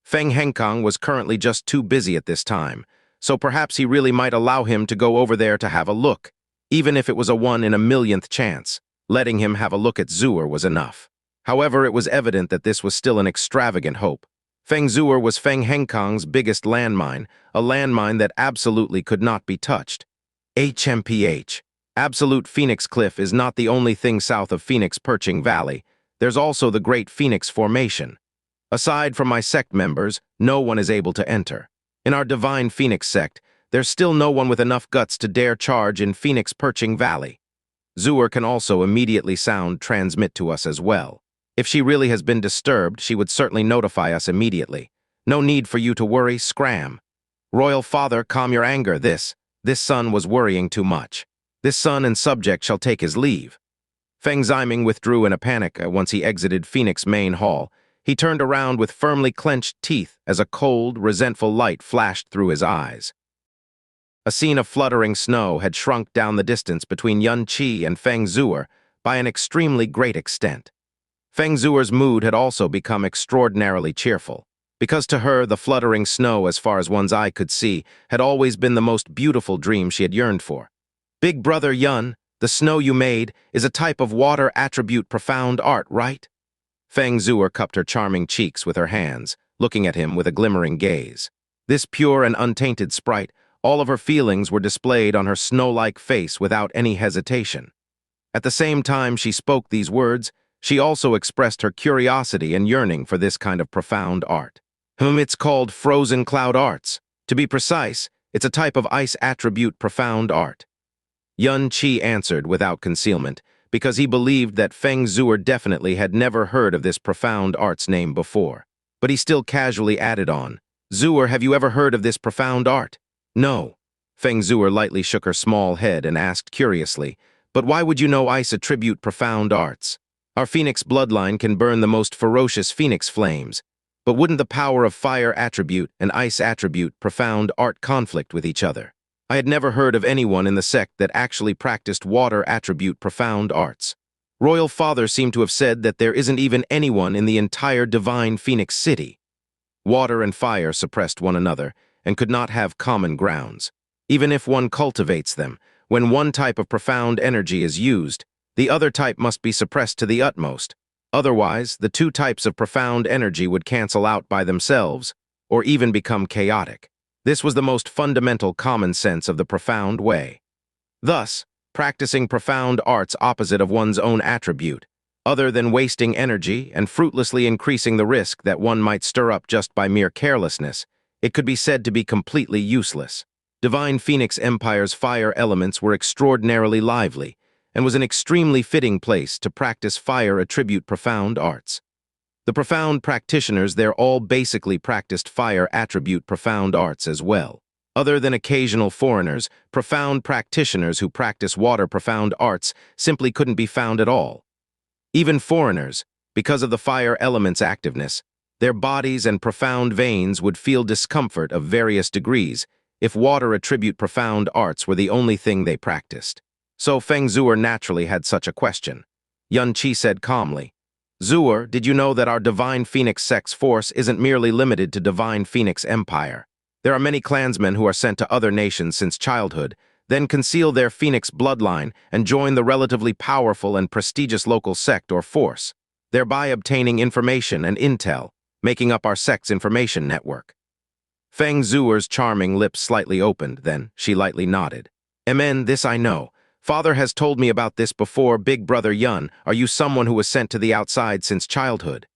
Feng Henkang was currently just too busy at this time, so perhaps he really might allow him to go over there to have a look, even if it was a 1 in a millionth chance. Letting him have a look at Xue'er was enough. However, it was evident that this was still an extravagant hope. Feng Xue'er was Feng Henkang's biggest landmine, a landmine that absolutely could not be touched. HMPH. Absolute Phoenix Cliff is not the only thing south of Phoenix Perching Valley. There's also the Great Phoenix Formation. Aside from my sect members, no one is able to enter. In our Divine Phoenix sect, there's still no one with enough guts to dare charge in Phoenix Perching Valley. Xue'er can also immediately transmit to us as well. If she really has been disturbed, she would certainly notify us immediately. No need for you to worry, scram. Royal Father, calm your anger. This son was worrying too much. This son and subject shall take his leave. Feng Ziming withdrew in a panic once he exited Phoenix Main Hall. He turned around with firmly clenched teeth as a cold, resentful light flashed through his eyes. A scene of fluttering snow had shrunk down the distance between Xianxia and Feng Xue'er by an extremely great extent. Feng Xue'er's mood had also become extraordinarily cheerful, because to her the fluttering snow as far as one's eye could see had always been the most beautiful dream she had yearned for. Big brother Yun, the snow you made is a type of water attribute profound art, right? Feng Xue'er cupped her charming cheeks with her hands, looking at him with a glimmering gaze. This pure and untainted sprite, all of her feelings were displayed on her snow-like face without any hesitation. At the same time she spoke these words, she also expressed her curiosity and yearning for this kind of profound art. It's called frozen cloud arts. To be precise, it's a type of ice attribute profound art. Yun Qi answered without concealment, because he believed that Feng Xue'er definitely had never heard of this profound art's name before. But he still casually added on, Xue'er, have you ever heard of this profound art? No. Feng Xue'er lightly shook her small head and asked curiously, but why would you know ice attribute profound arts? Our phoenix bloodline can burn the most ferocious phoenix flames, but wouldn't the power of fire attribute and ice attribute profound art conflict with each other? I had never heard of anyone in the sect that actually practiced water attribute profound arts. Royal Father seemed to have said that there isn't even anyone in the entire Divine Phoenix City. Water and fire suppressed one another and could not have common grounds. Even if one cultivates them, when one type of profound energy is used, the other type must be suppressed to the utmost. Otherwise, the two types of profound energy would cancel out by themselves, or even become chaotic. This was the most fundamental common sense of the profound way. Thus, practicing profound arts opposite of one's own attribute, other than wasting energy and fruitlessly increasing the risk that one might stir up just by mere carelessness, it could be said to be completely useless. Divine Phoenix Empire's fire elements were extraordinarily lively, and was an extremely fitting place to practice fire attribute profound arts. The profound practitioners there all basically practiced fire attribute profound arts as well. Other than occasional foreigners, profound practitioners who practice water profound arts simply couldn't be found at all. Even foreigners, because of the fire element's activeness, their bodies and profound veins would feel discomfort of various degrees if water attribute profound arts were the only thing they practiced. So Feng Xue'er naturally had such a question. Xianxia said calmly, "Xue'er, did you know that our Divine Phoenix Sect's force isn't merely limited to Divine Phoenix Empire? There are many clansmen who are sent to other nations since childhood, then conceal their Phoenix bloodline and join the relatively powerful and prestigious local sect or force, thereby obtaining information and intel, making up our sect's information network." Feng Xue'er's charming lips slightly opened, then she lightly nodded. "Amen, this I know. Father has told me about this before. Big brother Yun, are you someone who was sent to the outside since childhood?"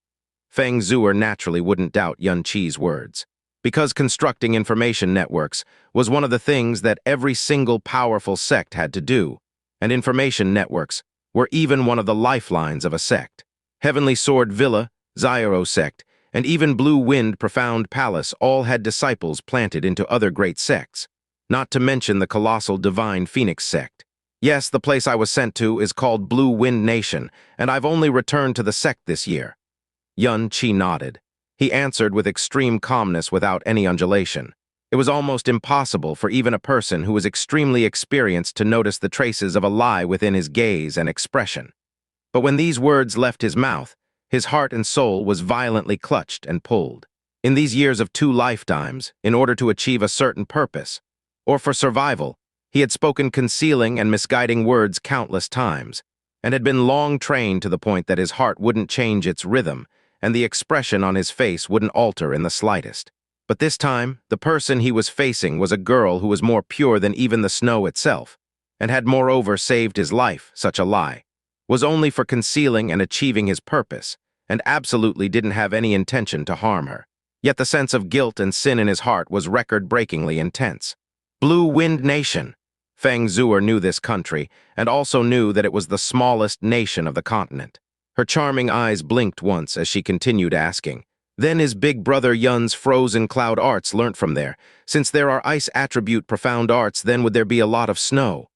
Feng Xue'er naturally wouldn't doubt Xianxia's words, because constructing information networks was one of the things that every single powerful sect had to do, and information networks were even one of the lifelines of a sect. Heavenly Sword Villa, Xiaoro sect, and even Blue Wind Profound Palace all had disciples planted into other great sects, not to mention the colossal Divine Phoenix sect. Yes, the place I was sent to is called Blue Wind Nation, and I've only returned to the sect this year. Xianxia nodded. He answered with extreme calmness without any undulation. It was almost impossible for even a person who was extremely experienced to notice the traces of a lie within his gaze and expression. But when these words left his mouth, his heart and soul was violently clutched and pulled. In these years of 2 lifetimes, in order to achieve a certain purpose, or for survival, he had spoken concealing and misguiding words countless times, and had been long trained to the point that his heart wouldn't change its rhythm, and the expression on his face wouldn't alter in the slightest. But this time, the person he was facing was a girl who was more pure than even the snow itself, and had moreover saved his life. Such a lie was only for concealing and achieving his purpose, and absolutely didn't have any intention to harm her. Yet the sense of guilt and sin in his heart was record-breakingly intense. Blue Wind Nation. Feng Xue'er knew this country, and also knew that it was the smallest nation of the continent. Her charming eyes blinked once as she continued asking, "Then is Big Brother Yun's frozen cloud arts learnt from there? Since there are ice attribute profound arts, then would there be a lot of snow?"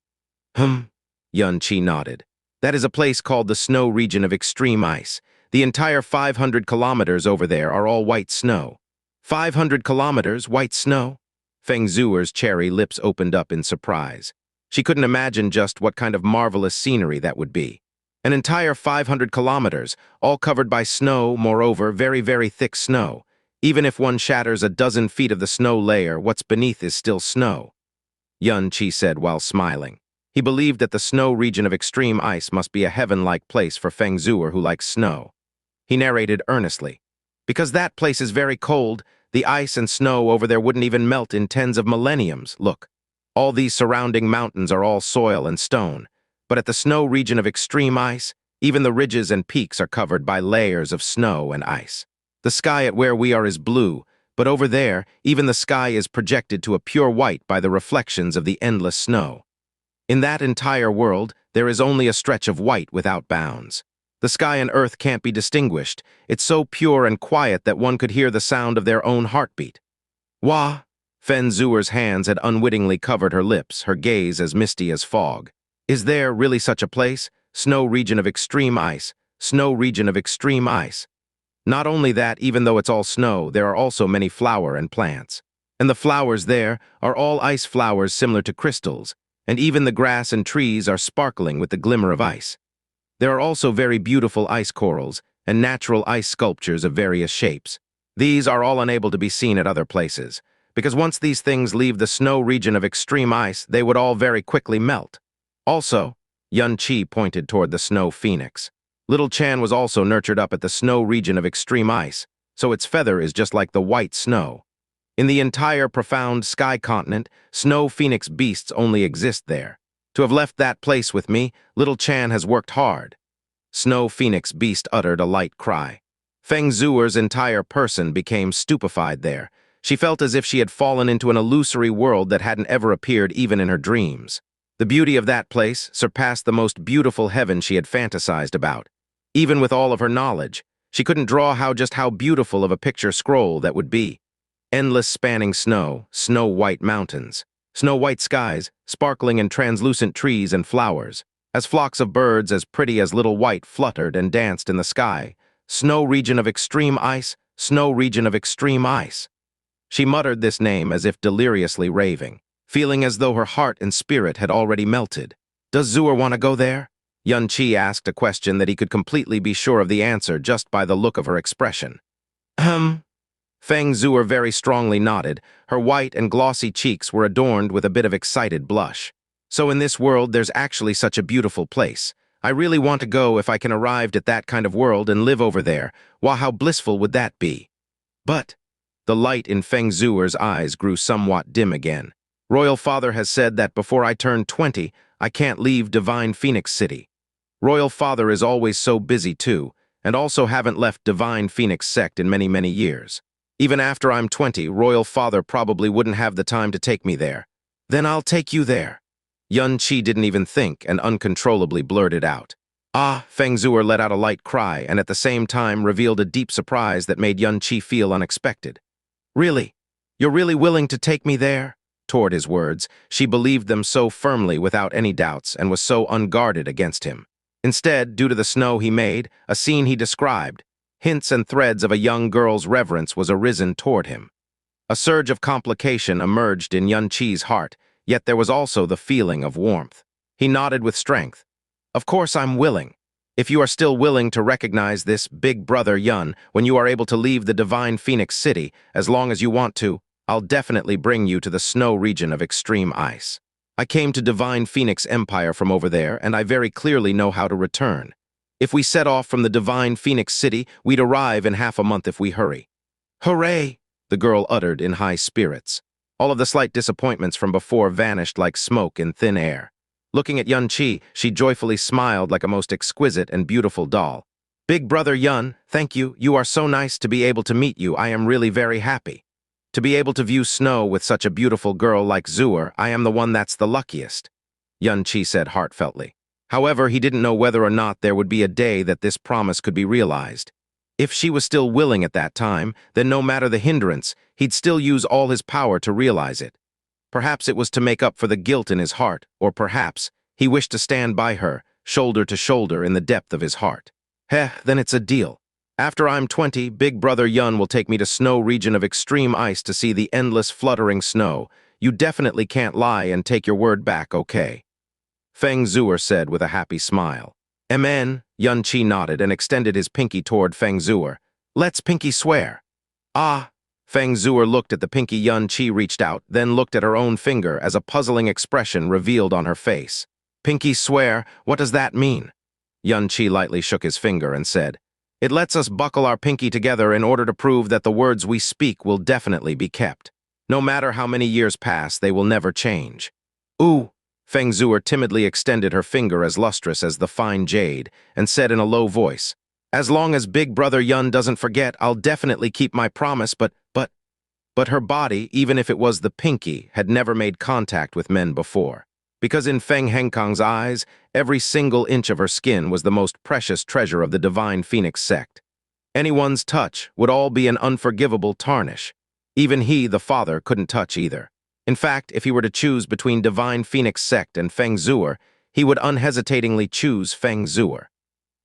Xianxia nodded. "That is a place called the snow region of extreme ice. The entire 500 kilometers over there are all white snow." 500 kilometers, white snow? Feng Xue'er's cherry lips opened up in surprise. She couldn't imagine just what kind of marvelous scenery that would be. An entire 500 kilometers, all covered by snow, moreover, very, very thick snow. Even if one shatters a dozen feet of the snow layer, what's beneath is still snow. Xianxia said while smiling. He believed that the snow region of extreme ice must be a heaven-like place for Feng Xue'er who likes snow. He narrated earnestly, "Because that place is very cold, the ice and snow over there wouldn't even melt in tens of millenniums. Look, all these surrounding mountains are all soil and stone, but at the snow region of extreme ice, even the ridges and peaks are covered by layers of snow and ice. The sky at where we are is blue, but over there, even the sky is projected to a pure white by the reflections of the endless snow. In that entire world, there is only a stretch of white without bounds. The sky and earth can't be distinguished. It's so pure and quiet that one could hear the sound of their own heartbeat." "Wah!" Feng Xue'er's hands had unwittingly covered her lips, her gaze as misty as fog. "Is there really such a place? Snow region of extreme ice. Snow region of extreme ice. Not only that, even though it's all snow, there are also many flower and plants. And the flowers there are all ice flowers similar to crystals, and even the grass and trees are sparkling with the glimmer of ice. There are also very beautiful ice corals and natural ice sculptures of various shapes. These are all unable to be seen at other places, because once these things leave the snow region of extreme ice, they would all very quickly melt. Also," Xianxia pointed toward the snow phoenix. "Little Chan was also nurtured up at the snow region of extreme ice, so its feather is just like the white snow. In the entire profound sky continent, snow phoenix beasts only exist there. To have left that place with me, little Chan has worked hard." Snow phoenix beast uttered a light cry. Feng Xue'er's entire person became stupefied there. She felt as if she had fallen into an illusory world that hadn't ever appeared even in her dreams. The beauty of that place surpassed the most beautiful heaven she had fantasized about. Even with all of her knowledge, she couldn't draw how beautiful of a picture scroll that would be. Endless spanning snow, snow-white mountains, snow-white skies, sparkling and translucent trees and flowers, as flocks of birds as pretty as little white fluttered and danced in the sky. Snow region of extreme ice, snow region of extreme ice. She muttered this name as if deliriously raving, feeling as though her heart and spirit had already melted. Does Xu'er want to go there? Xianxia asked a question that he could completely be sure of the answer just by the look of her expression. Feng Xue'er very strongly nodded. Her white and glossy cheeks were adorned with a bit of excited blush. So in this world, there's actually such a beautiful place. I really want to go if I can arrive at that kind of world and live over there. Wow, how blissful would that be? But the light in Feng Xue'er's eyes grew somewhat dim again. Royal Father has said that before I turn 20, I can't leave Divine Phoenix City. Royal Father is always so busy too, and also haven't left Divine Phoenix Sect in many, many years. Even after I'm 20, Royal Father probably wouldn't have the time to take me there. Then I'll take you there. Xianxia didn't even think and uncontrollably blurted out. Ah, Feng Xue'er let out a light cry and at the same time revealed a deep surprise that made Xianxia feel unexpected. Really? You're really willing to take me there? Toward his words, she believed them so firmly without any doubts and was so unguarded against him. Instead, due to the snow he made, a scene he described, hints and threads of a young girl's reverence was arisen toward him. A surge of complication emerged in Xianxia's heart, yet there was also the feeling of warmth. He nodded with strength. Of course I'm willing. If you are still willing to recognize this big brother Yun when you are able to leave the Divine Phoenix City, as long as you want to, I'll definitely bring you to the snow region of extreme ice. I came to Divine Phoenix Empire from over there, and I very clearly know how to return. If we set off from the Divine Phoenix City, we'd arrive in half a month if we hurry. Hooray! The girl uttered in high spirits. All of the slight disappointments from before vanished like smoke in thin air. Looking at Xianxia, she joyfully smiled like a most exquisite and beautiful doll. Big brother Yun, thank you. You are so nice to be able to meet you. I am really very happy. To be able to view snow with such a beautiful girl like Xu'er, I am the one that's the luckiest, Xianxia said heartfeltly. However, he didn't know whether or not there would be a day that this promise could be realized. If she was still willing at that time, then no matter the hindrance, he'd still use all his power to realize it. Perhaps it was to make up for the guilt in his heart, or perhaps he wished to stand by her, shoulder to shoulder in the depth of his heart. Then it's a deal. After I'm 20, Big Brother Yun will take me to snow region of extreme ice to see the endless fluttering snow. You definitely can't lie and take your word back, okay? Feng Xue'er said with a happy smile. Amen, Xianxia nodded and extended his pinky toward Feng Xue'er. Let's pinky swear. Ah, Feng Xue'er looked at the pinky Xianxia reached out, then looked at her own finger as a puzzling expression revealed on her face. Pinky swear, what does that mean? Xianxia lightly shook his finger and said, It lets us buckle our pinky together in order to prove that the words we speak will definitely be kept. No matter how many years pass, they will never change. Ooh, Feng Xue'er timidly extended her finger as lustrous as the fine jade and said in a low voice, As long as Big Brother Yun doesn't forget, I'll definitely keep my promise, but her body, even if it was the pinky, had never made contact with men before. Because in Feng Hengkang's eyes, every single inch of her skin was the most precious treasure of the Divine Phoenix Sect. Anyone's touch would all be an unforgivable tarnish. Even he, the father, couldn't touch either. In fact, if he were to choose between Divine Phoenix Sect and Feng Xue'er, he would unhesitatingly choose Feng Xue'er.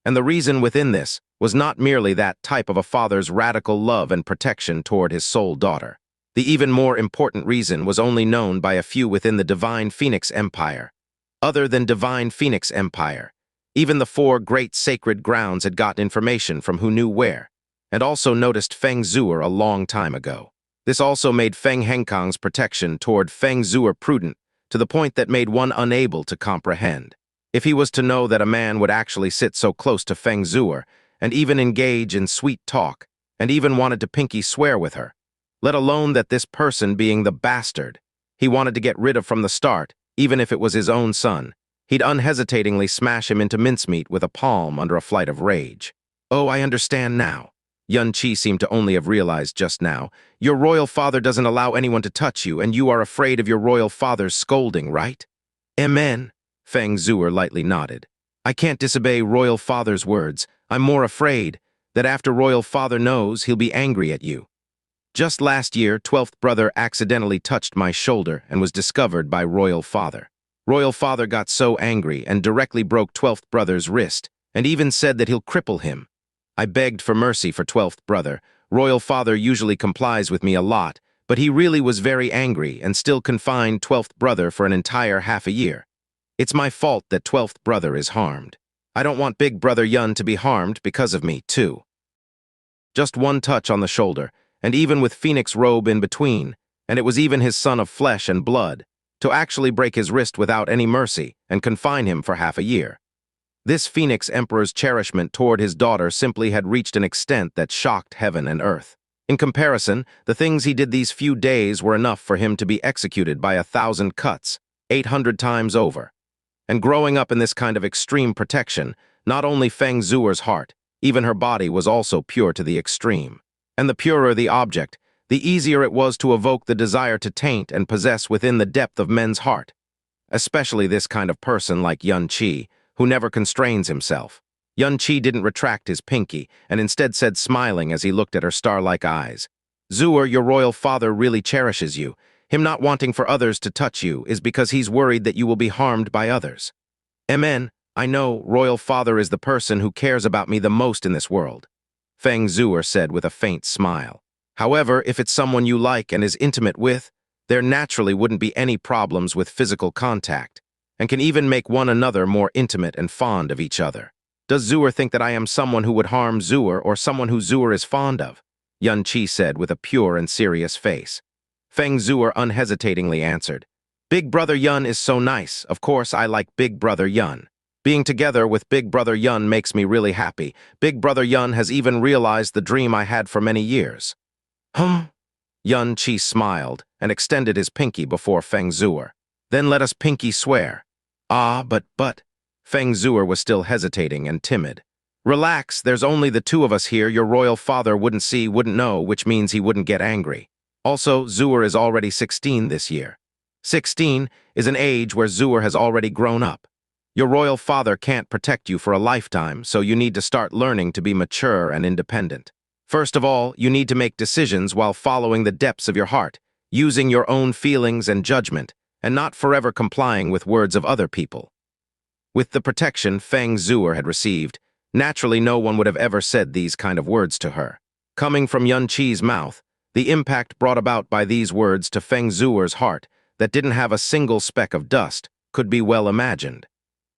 And the reason within this was not merely that type of a father's radical love and protection toward his sole daughter. The even more important reason was only known by a few within the Divine Phoenix Empire. Other than Divine Phoenix Empire, even the 4 great sacred grounds had gotten information from who knew where, and also noticed Feng Xue'er a long time ago. This also made Feng Hengkang's protection toward Feng Xue'er prudent, to the point that made one unable to comprehend. If he was to know that a man would actually sit so close to Feng Xue'er, and even engage in sweet talk, and even wanted to pinky swear with her, let alone that this person being the bastard he wanted to get rid of from the start, even if it was his own son, he'd unhesitatingly smash him into mincemeat with a palm under a flight of rage. Oh, I understand now. Xianxia seemed to only have realized just now. Your royal father doesn't allow anyone to touch you, and you are afraid of your royal father's scolding, right? Amen. Feng Xue'er lightly nodded. I can't disobey royal father's words. I'm more afraid that after royal father knows, he'll be angry at you. Just last year, 12th brother accidentally touched my shoulder and was discovered by royal father. Royal father got so angry and directly broke 12th brother's wrist, and even said that he'll cripple him. I begged for mercy for 12th brother. Royal father usually complies with me a lot, but he really was very angry and still confined 12th brother for an entire half a year. It's my fault that 12th brother is harmed. I don't want big brother Yun to be harmed because of me, too. Just one touch on the shoulder, and even with Phoenix robe in between, and it was even his son of flesh and blood, to actually break his wrist without any mercy and confine him for half a year. This Phoenix Emperor's cherishment toward his daughter simply had reached an extent that shocked heaven and earth. In comparison, the things he did these few days were enough for him to be executed by 1,000 cuts, 800 times over. And growing up in this kind of extreme protection, not only Feng Xue'er's heart, even her body was also pure to the extreme. And the purer the object, the easier it was to evoke the desire to taint and possess within the depth of men's heart. Especially this kind of person like Xianxia, who never constrains himself. Xianxia didn't retract his pinky, and instead said, smiling as he looked at her star-like eyes, "Xue'er, your royal father really cherishes you. Him not wanting for others to touch you is because he's worried that you will be harmed by others. Amen. I know royal father is the person who cares about me the most in this world," Feng Xue'er said with a faint smile. "However, if it's someone you like and is intimate with, there naturally wouldn't be any problems with physical contact, and can even make one another more intimate and fond of each other. Does Xue'er think that I am someone who would harm Xue'er or someone who Xue'er is fond of?" Xianxia said with a pure and serious face. Feng Xue'er unhesitatingly answered, "Big brother Yun is so nice. Of course, I like big brother Yun. Being together with big brother Yun makes me really happy. Big brother Yun has even realized the dream I had for many years." Xianxia smiled and extended his pinky before Feng Xue'er. "Then let us pinky swear." "Ah, but," Feng Xue'er was still hesitating and timid. "Relax, there's only the two of us here. Your royal father wouldn't see, wouldn't know, which means he wouldn't get angry. Also, Xue'er is already 16 this year. 16 is an age where Xue'er has already grown up. Your royal father can't protect you for a lifetime, so you need to start learning to be mature and independent. First of all, you need to make decisions while following the depths of your heart, using your own feelings and judgment, and not forever complying with words of other people." With the protection Feng Xue'er had received, naturally no one would have ever said these kind of words to her. Coming from Xianxia's mouth, the impact brought about by these words to Feng Xue'er's heart, that didn't have a single speck of dust, could be well imagined.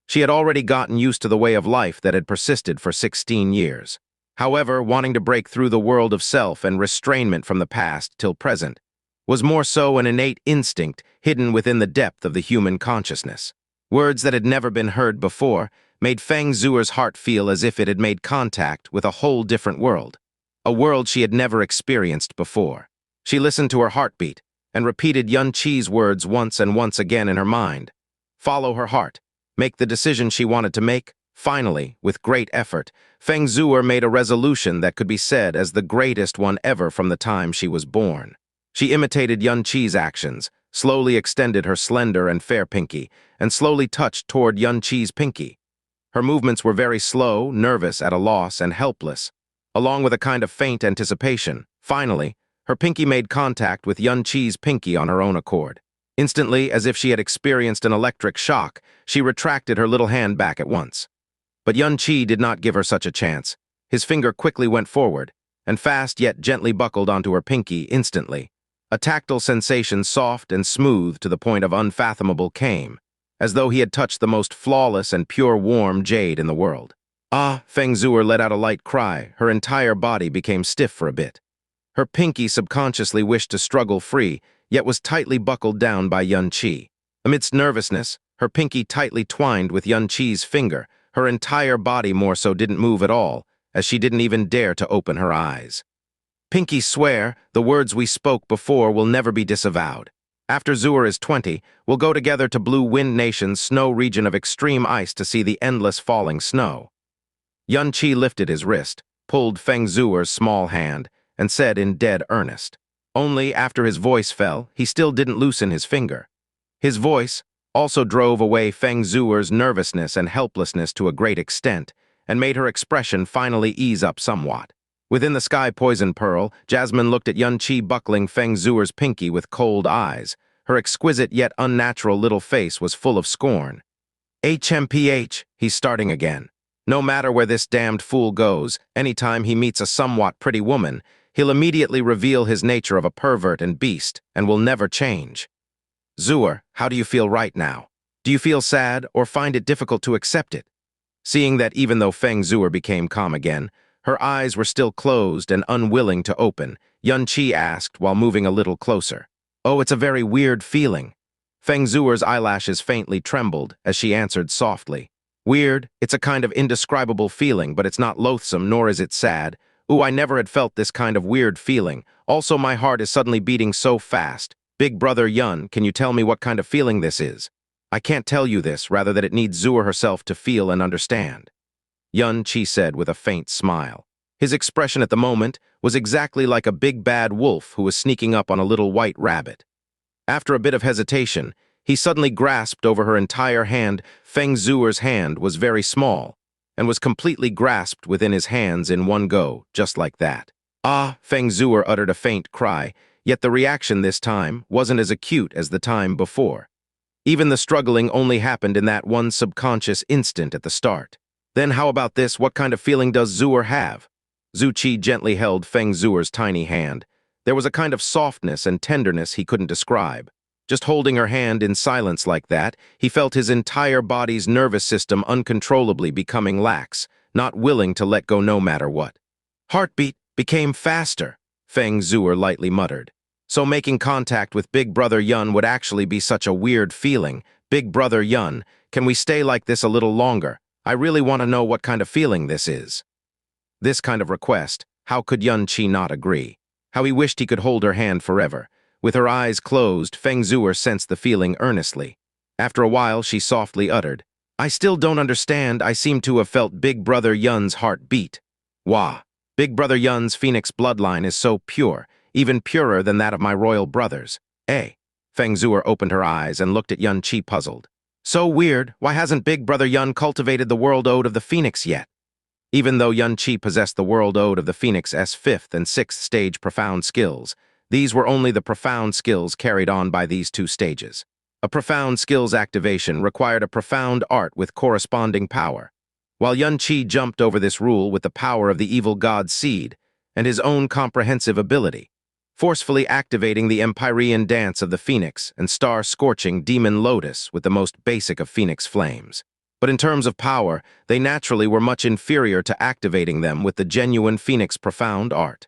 She had already gotten used to the way of life that had persisted for 16 years. However, wanting to break through the world of self and restrainment from the past till present was more so an innate instinct hidden within the depth of the human consciousness. Words that had never been heard before made Feng Xue'er's heart feel as if it had made contact with a whole different world, a world she had never experienced before. She listened to her heartbeat and repeated Xianxia's words once and once again in her mind. Follow her heart, make the decision she wanted to make. Finally, with great effort, Feng Xue'er made a resolution that could be said as the greatest one ever from the time she was born. She imitated Xianxia's actions, slowly extended her slender and fair pinky, and slowly touched toward Xianxia's pinky. Her movements were very slow, nervous, at a loss, and helpless, along with a kind of faint anticipation. Finally, her pinky made contact with Xianxia's pinky on her own accord. Instantly, as if she had experienced an electric shock, she retracted her little hand back at once. But Xianxia did not give her such a chance. His finger quickly went forward, and fast yet gently buckled onto her pinky instantly. A tactile sensation, soft and smooth to the point of unfathomable, came, as though he had touched the most flawless and pure warm jade in the world. "Ah!" Feng Xue'er let out a light cry. Her entire body became stiff for a bit. Her pinky subconsciously wished to struggle free, yet was tightly buckled down by Xianxia. Amidst nervousness, her pinky tightly twined with Xianxia's finger. Her entire body more so didn't move at all, as she didn't even dare to open her eyes. "Pinky swear, the words we spoke before will never be disavowed. After Xue'er is 20, we'll go together to Blue Wind Nation's snow region of extreme ice to see the endless falling snow." Xianxia lifted his wrist, pulled Feng Xue'er's small hand, and said in dead earnest. Only after his voice fell, he still didn't loosen his finger. His voice also drove away Feng Xue'er's nervousness and helplessness to a great extent, and made her expression finally ease up somewhat. Within the sky poison pearl, Jasmine looked at Xianxia buckling Feng Xue'er's pinky with cold eyes. Her exquisite yet unnatural little face was full of scorn. "HMPH, he's starting again. No matter where this damned fool goes, anytime he meets a somewhat pretty woman, he'll immediately reveal his nature of a pervert and beast, and will never change. Xue'er, how do you feel right now?" Do you feel sad or find it difficult to accept it? Seeing that even though Feng Xue'er became calm again, her eyes were still closed and unwilling to open, Xianxia asked while moving a little closer. Oh, it's a very weird feeling. Feng Xue'er's eyelashes faintly trembled as she answered softly. Weird, it's a kind of indescribable feeling, but it's not loathsome, nor is it sad. Ooh, I never had felt this kind of weird feeling. Also, my heart is suddenly beating so fast. Big brother Yun, can you tell me what kind of feeling this is? I can't tell you this, rather that it needs Xue'er herself to feel and understand. Xianxia said with a faint smile. His expression at the moment was exactly like a big bad wolf who was sneaking up on a little white rabbit. After a bit of hesitation, he suddenly grasped over her entire hand. Feng Xue'er's hand was very small, and was completely grasped within his hands in one go, just like that. Ah, Feng Xue'er uttered a faint cry, yet the reaction this time wasn't as acute as the time before. Even the struggling only happened in that one subconscious instant at the start. Then how about this? What kind of feeling does Xue'er have? Zhu Qi gently held Feng Xue'er's tiny hand. There was a kind of softness and tenderness he couldn't describe. Just holding her hand in silence like that, he felt his entire body's nervous system uncontrollably becoming lax, not willing to let go no matter what. Heartbeat became faster, Feng Xue'er lightly muttered. So making contact with Big Brother Yun would actually be such a weird feeling. Big Brother Yun, can we stay like this a little longer? I really want to know what kind of feeling this is. This kind of request, how could Xianxia not agree? How he wished he could hold her hand forever. With her eyes closed, Feng Xue'er sensed the feeling earnestly. After a while, she softly uttered, I still don't understand. I seem to have felt Big Brother Yun's heart beat. Wah! Big Brother Yun's phoenix bloodline is so pure, even purer than that of my royal brothers. Eh? Feng Xue'er opened her eyes and looked at Xianxia puzzled. So weird, why hasn't Big Brother Yun cultivated the World Ode of the Phoenix yet? Even though Xianxia possessed the World Ode of the Phoenix's fifth and sixth stage profound skills, these were only the profound skills carried on by these two stages. A profound skills activation required a profound art with corresponding power. While Xianxia jumped over this rule with the power of the evil god Seed and his own comprehensive ability, forcefully activating the Empyrean dance of the Phoenix and star-scorching Demon Lotus with the most basic of Phoenix flames. But in terms of power, they naturally were much inferior to activating them with the genuine Phoenix profound art.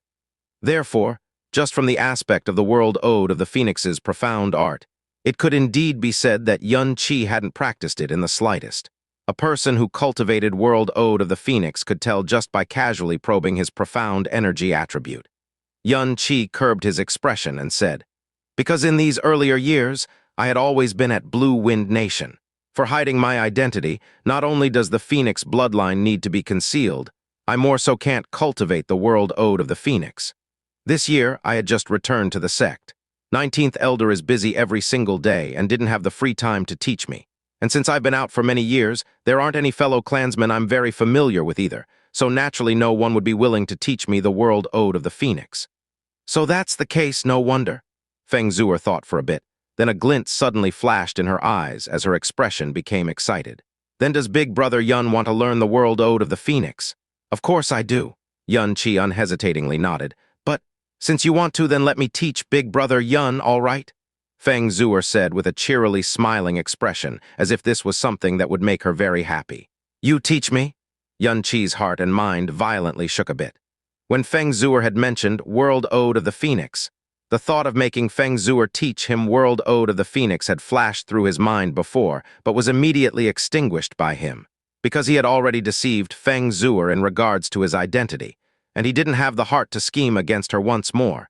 Therefore, just from the aspect of the World Ode of the Phoenix's profound art, it could indeed be said that Xianxia hadn't practiced it in the slightest. A person who cultivated World Ode of the Phoenix could tell just by casually probing his profound energy attribute. Xianxia curbed his expression and said, Because in these earlier years, I had always been at Blue Wind Nation. For hiding my identity, not only does the Phoenix bloodline need to be concealed, I more so can't cultivate the World Ode of the Phoenix. This year, I had just returned to the sect. 19th Elder is busy every single day and didn't have the free time to teach me. And since I've been out for many years, there aren't any fellow clansmen I'm very familiar with either, so naturally no one would be willing to teach me the World Ode of the Phoenix. So that's the case, no wonder. Feng Xue'er thought for a bit. Then a glint suddenly flashed in her eyes as her expression became excited. Then does Big Brother Yun want to learn the World Ode of the Phoenix? Of course I do. Xianxia unhesitatingly nodded. But, since you want to, then let me teach Big Brother Yun, all right? Feng Xue'er said with a cheerily smiling expression, as if this was something that would make her very happy. You teach me? Xianxia's heart and mind violently shook a bit. When Feng Xue'er had mentioned World Ode of the Phoenix, the thought of making Feng Xue'er teach him World Ode of the Phoenix had flashed through his mind before, but was immediately extinguished by him, because he had already deceived Feng Xue'er in regards to his identity, and he didn't have the heart to scheme against her once more,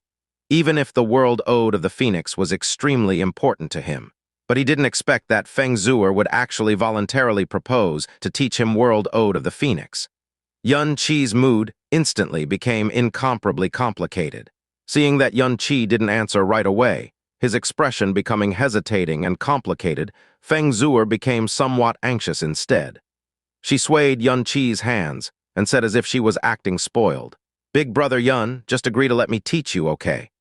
even if the World Ode of the Phoenix was extremely important to him. But he didn't expect that Feng Xue'er would actually voluntarily propose to teach him World Ode of the Phoenix. Xianxia's mood instantly became incomparably complicated. Seeing that Xianxia didn't answer right away, his expression becoming hesitating and complicated, Feng Xue'er became somewhat anxious instead. She swayed Xianxia's hands and said as if she was acting spoiled, Big Brother Yun, just agree to let me teach you, okay?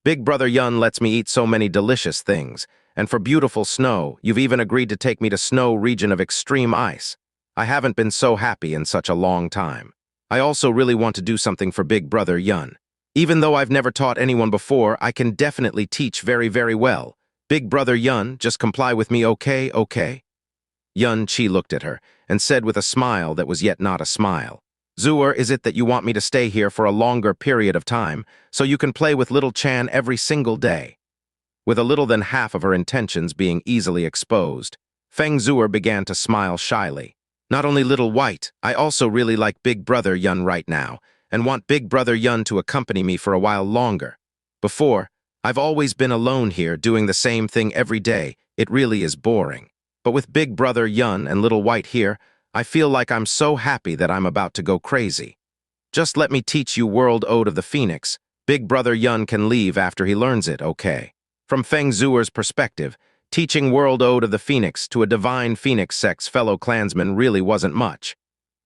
Big Brother Yun lets me eat so many delicious things, and for beautiful snow, you've even agreed to take me to snow region of extreme ice. I haven't been so happy in such a long time. I also really want to do something for Big Brother Yun. Even though I've never taught anyone before, I can definitely teach very, very well. Big Brother Yun, just comply with me, okay? Xianxia looked at her and said with a smile that was yet not a smile, "Xu'er, is it that you want me to stay here for a longer period of time so you can play with little Chan every single day?" With a little than half of her intentions being easily exposed, Feng Xue'er began to smile shyly. "Not only little white, I also really like Big Brother Yun right now, and want Big Brother Yun to accompany me for a while longer. Before, I've always been alone here doing the same thing every day. It really is boring. But with Big Brother Yun and little white here, I feel like I'm so happy that I'm about to go crazy. Just let me teach you World Ode of the Phoenix. Big Brother Yun can leave after he learns it, okay?" From Feng Xue'er's perspective, teaching World Ode of the Phoenix to a divine Phoenix sex fellow clansman really wasn't much,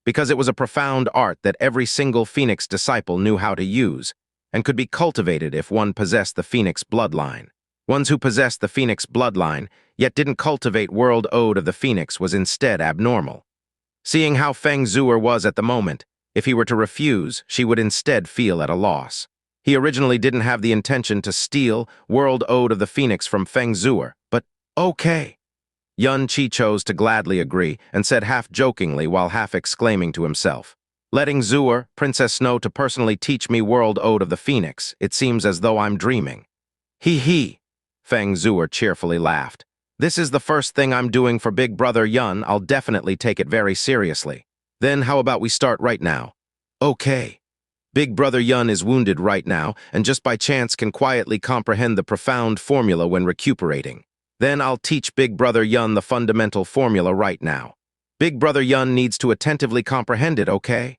because it was a profound art that every single Phoenix disciple knew how to use, and could be cultivated if one possessed the Phoenix bloodline. Ones who possessed the Phoenix bloodline, yet didn't cultivate World Ode of the Phoenix was instead abnormal. Seeing how Feng Xue'er was at the moment, if he were to refuse, she would instead feel at a loss. He originally didn't have the intention to steal World Ode of the Phoenix from Feng Xue'er, but okay. Xianxia chose to gladly agree and said half-jokingly while half-exclaiming to himself, "Letting Xu'er, Princess Snow, to personally teach me World Ode of the Phoenix, it seems as though I'm dreaming." "Hee." Feng Xue'er cheerfully laughed. "This is the first thing I'm doing for Big Brother Yun. I'll definitely take it very seriously. Then how about we start right now?" "Okay." Big Brother Yun is wounded right now, and just by chance can quietly comprehend the profound formula when recuperating. Then I'll teach Big Brother Yun the fundamental formula right now. Big Brother Yun needs to attentively comprehend it, okay?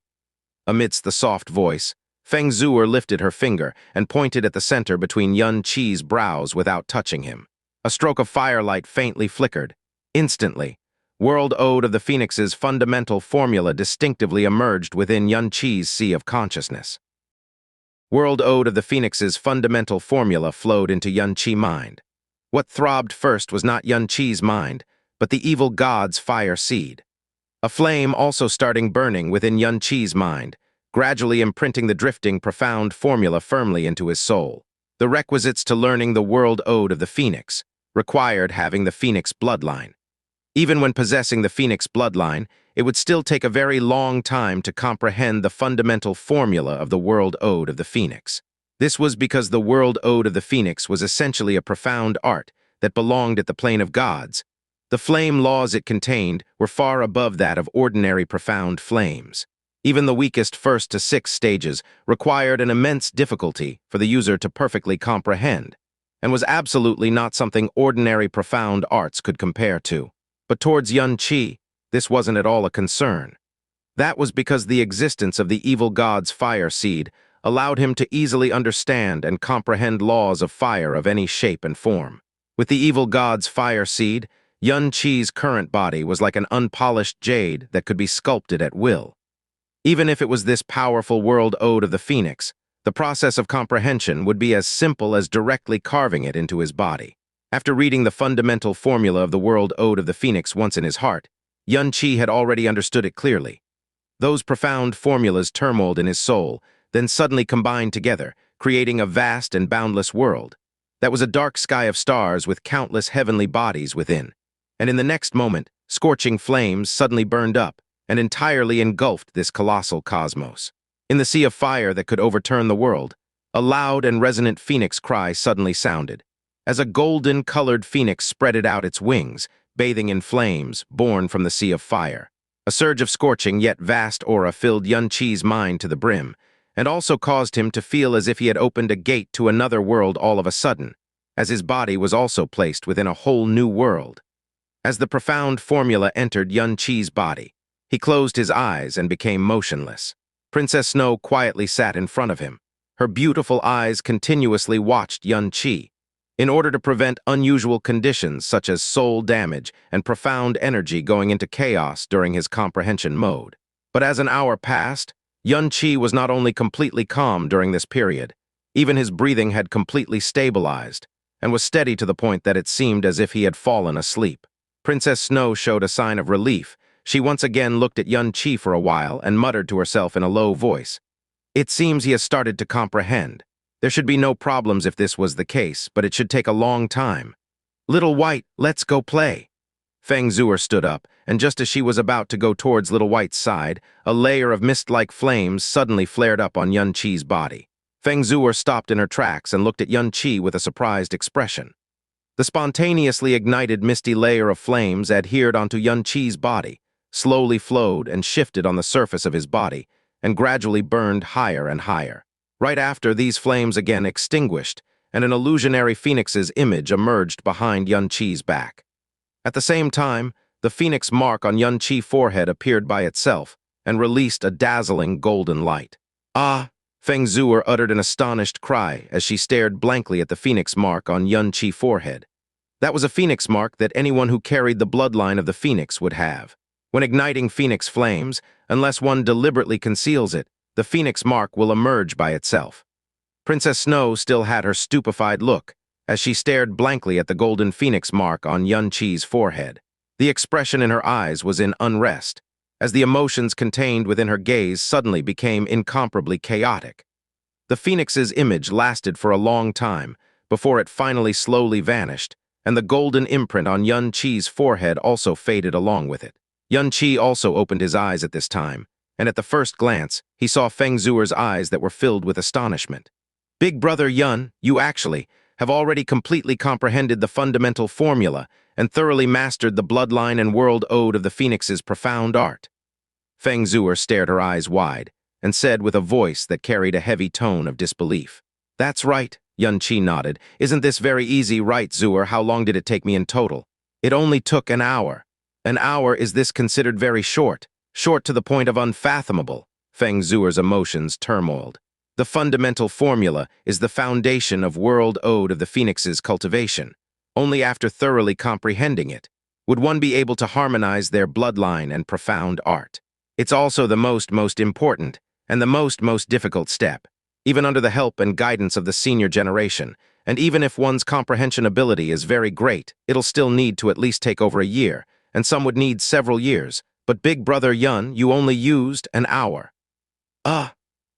Amidst the soft voice, Feng Xue'er lifted her finger and pointed at the center between Xianxia's brows without touching him. A stroke of firelight faintly flickered. Instantly, World Ode of the Phoenix's fundamental formula distinctively emerged within Xianxia's sea of consciousness. World Ode of the Phoenix's fundamental formula flowed into Xianxia's mind. What throbbed first was not Xianxia's mind, but the evil god's fire seed. A flame also starting burning within Xianxia's mind, gradually imprinting the drifting, profound formula firmly into his soul. The requisites to learning the World Ode of the Phoenix required having the Phoenix bloodline. Even when possessing the Phoenix bloodline, it would still take a very long time to comprehend the fundamental formula of the World Ode of the Phoenix. This was because the World Ode of the Phoenix was essentially a profound art that belonged at the plane of gods. The flame laws it contained were far above that of ordinary profound flames. Even the weakest first to sixth stages required an immense difficulty for the user to perfectly comprehend, and was absolutely not something ordinary profound arts could compare to. But towards Xianxia, this wasn't at all a concern. That was because the existence of the evil god's fire seed allowed him to easily understand and comprehend laws of fire of any shape and form. With the evil god's fire seed, Xianxia's current body was like an unpolished jade that could be sculpted at will. Even if it was this powerful World Ode of the Phoenix, the process of comprehension would be as simple as directly carving it into his body. After reading the fundamental formula of the World Ode of the Phoenix once in his heart, Xianxia had already understood it clearly. Those profound formulas turmoiled in his soul, then suddenly combined together, creating a vast and boundless world. That was a dark sky of stars with countless heavenly bodies within. And in the next moment, scorching flames suddenly burned up and entirely engulfed this colossal cosmos. In the sea of fire that could overturn the world, a loud and resonant phoenix cry suddenly sounded. As a golden-colored phoenix spreaded out its wings, bathing in flames, born from the sea of fire. A surge of scorching yet vast aura filled Xianxia's mind to the brim, and also caused him to feel as if he had opened a gate to another world all of a sudden, as his body was also placed within a whole new world. As the profound formula entered Xianxia's body, he closed his eyes and became motionless. Princess Snow quietly sat in front of him. Her beautiful eyes continuously watched Xianxia. In order to prevent unusual conditions such as soul damage and profound energy going into chaos during his comprehension mode. But as an hour passed, Xianxia was not only completely calm during this period, even his breathing had completely stabilized and was steady to the point that it seemed as if he had fallen asleep. Princess Snow showed a sign of relief. She once again looked at Xianxia for a while and muttered to herself in a low voice, "It seems he has started to comprehend. There should be no problems if this was the case, but it should take a long time. Little White, let's go play." Feng Xue'er stood up, and just as she was about to go towards Little White's side, a layer of mist-like flames suddenly flared up on Xianxi's body. Feng Xue'er stopped in her tracks and looked at Xianxi with a surprised expression. The spontaneously ignited misty layer of flames adhered onto Xianxi's body, slowly flowed and shifted on the surface of his body, and gradually burned higher and higher. Right after, these flames again extinguished, and an illusionary phoenix's image emerged behind Xianxi's back. At the same time, the phoenix mark on Xianxi's forehead appeared by itself and released a dazzling golden light. "Ah!" Feng Xue'er uttered an astonished cry as she stared blankly at the phoenix mark on Xianxi's forehead. That was a phoenix mark that anyone who carried the bloodline of the phoenix would have. When igniting phoenix flames, unless one deliberately conceals it, the phoenix mark will emerge by itself. Princess Snow still had her stupefied look as she stared blankly at the golden phoenix mark on Xianxi's forehead. The expression in her eyes was in unrest, as the emotions contained within her gaze suddenly became incomparably chaotic. The phoenix's image lasted for a long time before it finally slowly vanished, and the golden imprint on Xianxi's forehead also faded along with it. Xianxi also opened his eyes at this time, and at the first glance, he saw Feng Xue'er's eyes that were filled with astonishment. "Big brother Yun, you actually have already completely comprehended the fundamental formula and thoroughly mastered the bloodline and world ode of the phoenix's profound art." Feng Xue'er stared her eyes wide and said with a voice that carried a heavy tone of disbelief. "That's right," Xianxi nodded. "Isn't this very easy, right, Xue'er? How long did it take me in total?" "It only took an hour." "An hour? Is this considered very short? Short to the point of unfathomable?" Feng Xue'er's emotions turmoiled. "The fundamental formula is the foundation of world ode of the phoenix's cultivation. Only after thoroughly comprehending it would one be able to harmonize their bloodline and profound art. It's also the most important and the most difficult step, even under the help and guidance of the senior generation. And even if one's comprehension ability is very great, it'll still need to at least take over a year, and some would need several years. But Big Brother Yun, you only used an hour."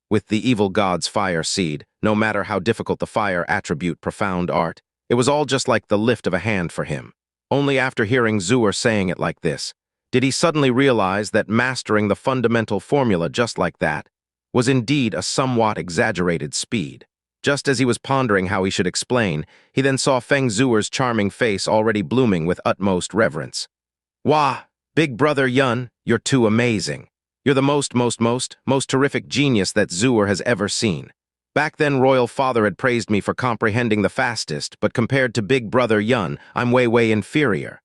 With the evil god's fire seed, no matter how difficult the fire attribute profound art, it was all just like the lift of a hand for him. Only after hearing Xue'er saying it like this, did he suddenly realize that mastering the fundamental formula just like that was indeed a somewhat exaggerated speed. Just as he was pondering how he should explain, he then saw Feng Xue'er's charming face already blooming with utmost reverence. "Wah, Big Brother Yun, you're too amazing. You're the most terrific genius that Xue'er has ever seen. Back then, Royal Father had praised me for comprehending the fastest, but compared to Big Brother Yun, I'm way inferior."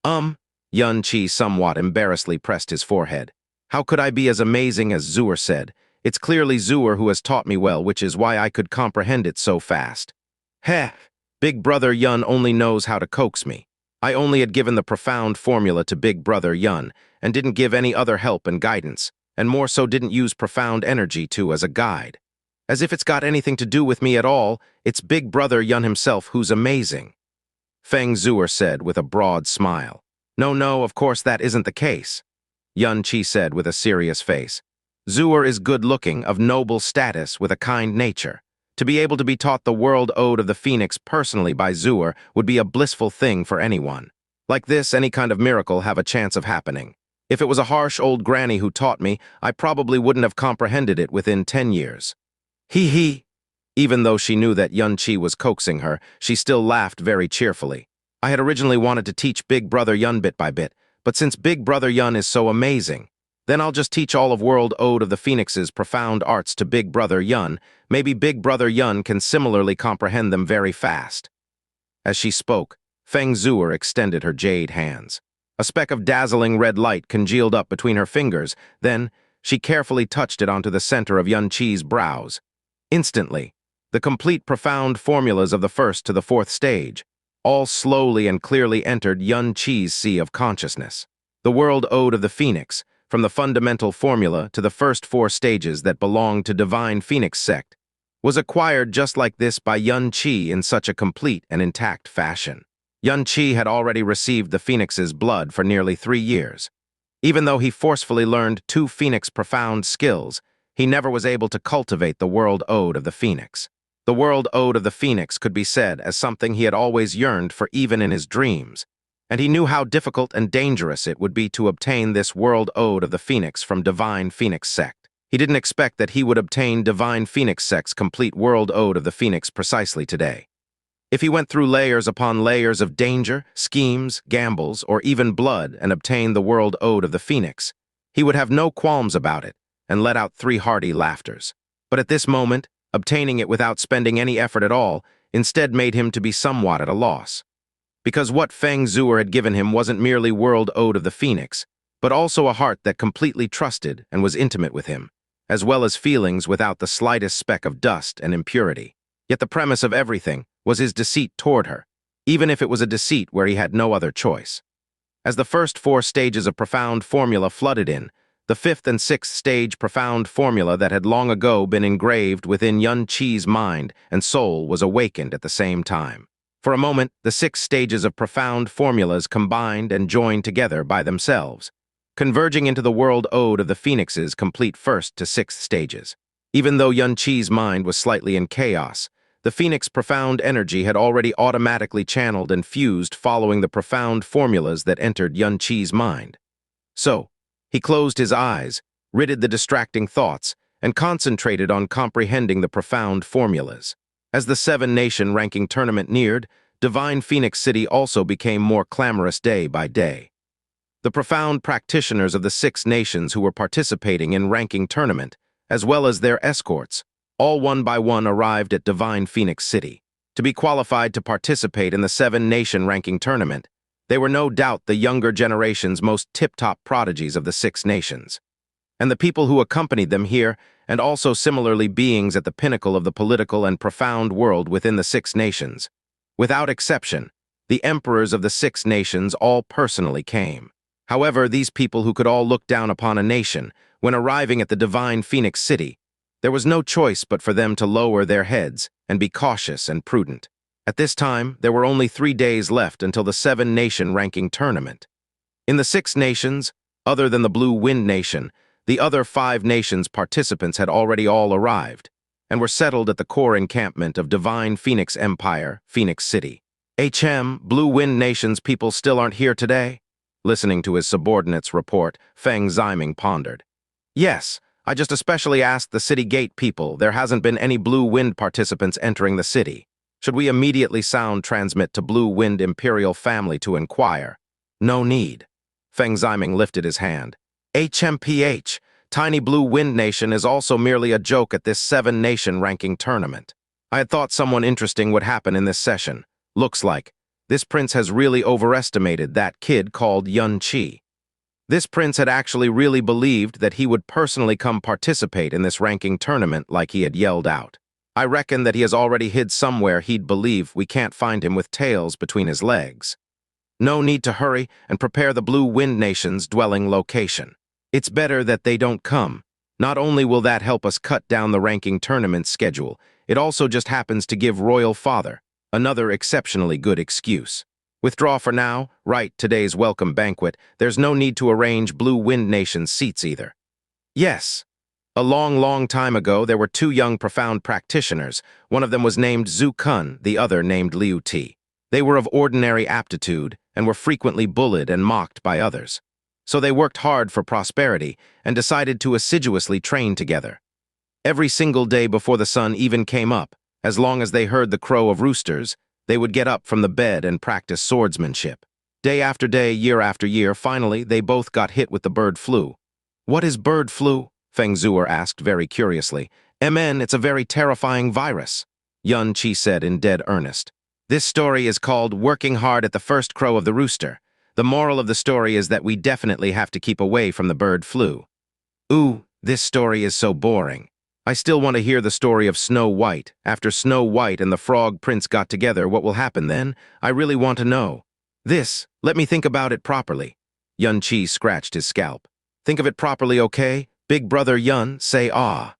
Xianxi somewhat embarrassedly pressed his forehead. "How could I be as amazing as Xue'er said? It's clearly Xue'er who has taught me well, which is why I could comprehend it so fast." "Heh, Big Brother Yun only knows how to coax me. I only had given the profound formula to Big Brother Yun, and didn't give any other help and guidance, and more so didn't use profound energy too as a guide. As if it's got anything to do with me at all, it's Big Brother Yun himself who's amazing." Feng Xue'er said with a broad smile. No, of course that isn't the case," Xianxi said with a serious face. "Xue'er is good-looking, of noble status, with a kind nature. To be able to be taught the world ode of the phoenix personally by Xue'er would be a blissful thing for anyone. Like this, any kind of miracle have a chance of happening. If it was a harsh old granny who taught me, I probably wouldn't have comprehended it within 10 years. He. Even though she knew that Xianxi was coaxing her, she still laughed very cheerfully. "I had originally wanted to teach Big Brother Yun bit by bit, but since Big Brother Yun is so amazing, then I'll just teach all of World Ode of the Phoenix's profound arts to Big Brother Yun. Maybe Big Brother Yun can similarly comprehend them very fast." As she spoke, Feng Xue'er extended her jade hands. A speck of dazzling red light congealed up between her fingers. Then, she carefully touched it onto the center of Xianxi's brows. Instantly, the complete profound formulas of the first to the fourth stage all slowly and clearly entered Xianxi's sea of consciousness. The World Ode of the Phoenix, from the fundamental formula to the first 4 stages that belonged to Divine Phoenix sect, was acquired just like this by Xianxi in such a complete and intact fashion. Xianxi had already received the Phoenix's blood for nearly 3 years. Even though he forcefully learned 2 Phoenix profound skills, he never was able to cultivate the World Ode of the Phoenix. The World Ode of the Phoenix could be said as something he had always yearned for even in his dreams. and he knew how difficult and dangerous it would be to obtain this world ode of the Phoenix from Divine Phoenix Sect. He didn't expect that he would obtain Divine Phoenix Sect's complete world ode of the Phoenix precisely today. If he went through layers upon layers of danger, schemes, gambles, or even blood and obtained the world ode of the Phoenix, he would have no qualms about it and let out 3 hearty laughters. But at this moment, obtaining it without spending any effort at all instead made him to be somewhat at a loss. Because what Feng Xue'er had given him wasn't merely world ode of the Phoenix, but also a heart that completely trusted and was intimate with him, as well as feelings without the slightest speck of dust and impurity. Yet the premise of everything was his deceit toward her, even if it was a deceit where he had no other choice. As the first 4 stages of profound formula flooded in, the 5th and 6th stage profound formula that had long ago been engraved within Xianxia's mind and soul was awakened at the same time. For a moment, the 6 stages of profound formulas combined and joined together by themselves, converging into the world ode of the Phoenix's complete 1st to 6th stages. Even though Xianxia's mind was slightly in chaos, the Phoenix profound energy had already automatically channeled and fused following the profound formulas that entered Xianxia's mind. So, he closed his eyes, ridded the distracting thoughts, and concentrated on comprehending the profound formulas. As the 7-nation ranking tournament neared, Divine Phoenix City also became more clamorous day by day. The profound practitioners of the 6 nations who were participating in ranking tournament, as well as their escorts, all one by one arrived at Divine Phoenix City. To be qualified to participate in the 7-nation ranking tournament, they were no doubt the younger generation's most tip-top prodigies of the 6 nations. And the people who accompanied them here, and also similarly beings at the pinnacle of the political and profound world within the 6 nations. Without exception, the emperors of the 6 nations all personally came. However, these people who could all look down upon a nation, when arriving at the Divine Phoenix City, there was no choice but for them to lower their heads and be cautious and prudent. At this time, there were only 3 days left until the 7-nation ranking tournament. In the 6 nations, other than the Blue Wind Nation, the other 5 nations participants had already all arrived and were settled at the core encampment of Divine Phoenix Empire, Phoenix City. Blue Wind Nation's people still aren't here today? Listening to his subordinate's report, Feng Xue'er pondered. Yes, I just especially asked the city gate people. There hasn't been any Blue Wind participants entering the city. Should we immediately sound transmit to Blue Wind Imperial family to inquire? No need. Feng Xue'er lifted his hand. HMPH, Tiny Blue Wind Nation is also merely a joke at this 7-nation ranking tournament. I had thought someone interesting would happen in this session. Looks like this prince has really overestimated that kid called Xianxia. This prince had actually really believed that he would personally come participate in this ranking tournament like he had yelled out. I reckon that he has already hid somewhere he'd believe we can't find him with tails between his legs. No need to hurry and prepare the Blue Wind Nation's dwelling location. It's better that they don't come. Not only will that help us cut down the ranking tournament schedule, it also just happens to give Royal Father another exceptionally good excuse. Withdraw for now, write today's welcome banquet. There's no need to arrange Blue Wind Nation's seats either. Yes. A long time ago, there were 2 young profound practitioners. One of them was named Zhu Kun, the other named Liu Ti. They were of ordinary aptitude and were frequently bullied and mocked by others. So they worked hard for prosperity and decided to assiduously train together. Every single day before the sun even came up, as long as they heard the crow of roosters, they would get up from the bed and practice swordsmanship. Day after day, year after year, finally, they both got hit with the bird flu. What is bird flu? Feng Xue'er asked very curiously. It's a very terrifying virus, Xianxia said in dead earnest. This story is called Working Hard at the First Crow of the Rooster. The moral of the story is that we definitely have to keep away from the bird flu. Ooh, this story is so boring. I still want to hear the story of Snow White. After Snow White and the Frog Prince got together, what will happen then? I really want to know. Let me think about it properly. Xianxia scratched his scalp. Think of it properly, okay? Big brother Yun, say ah.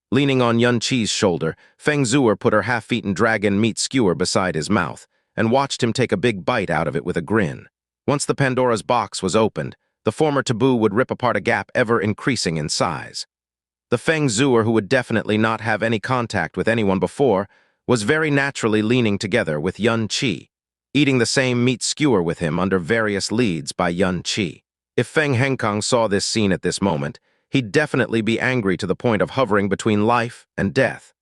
Leaning on Xianxia's shoulder, Feng Xue'er put her half-eaten dragon meat skewer beside his mouth and watched him take a big bite out of it with a grin. Once the Pandora's box was opened, the former taboo would rip apart a gap ever increasing in size. The Feng Xue'er, who would definitely not have any contact with anyone before, was very naturally leaning together with Xianxia. eating the same meat skewer with him under various leads by Xianxia. If Feng Hengkang saw this scene at this moment, he'd definitely be angry to the point of hovering between life and death.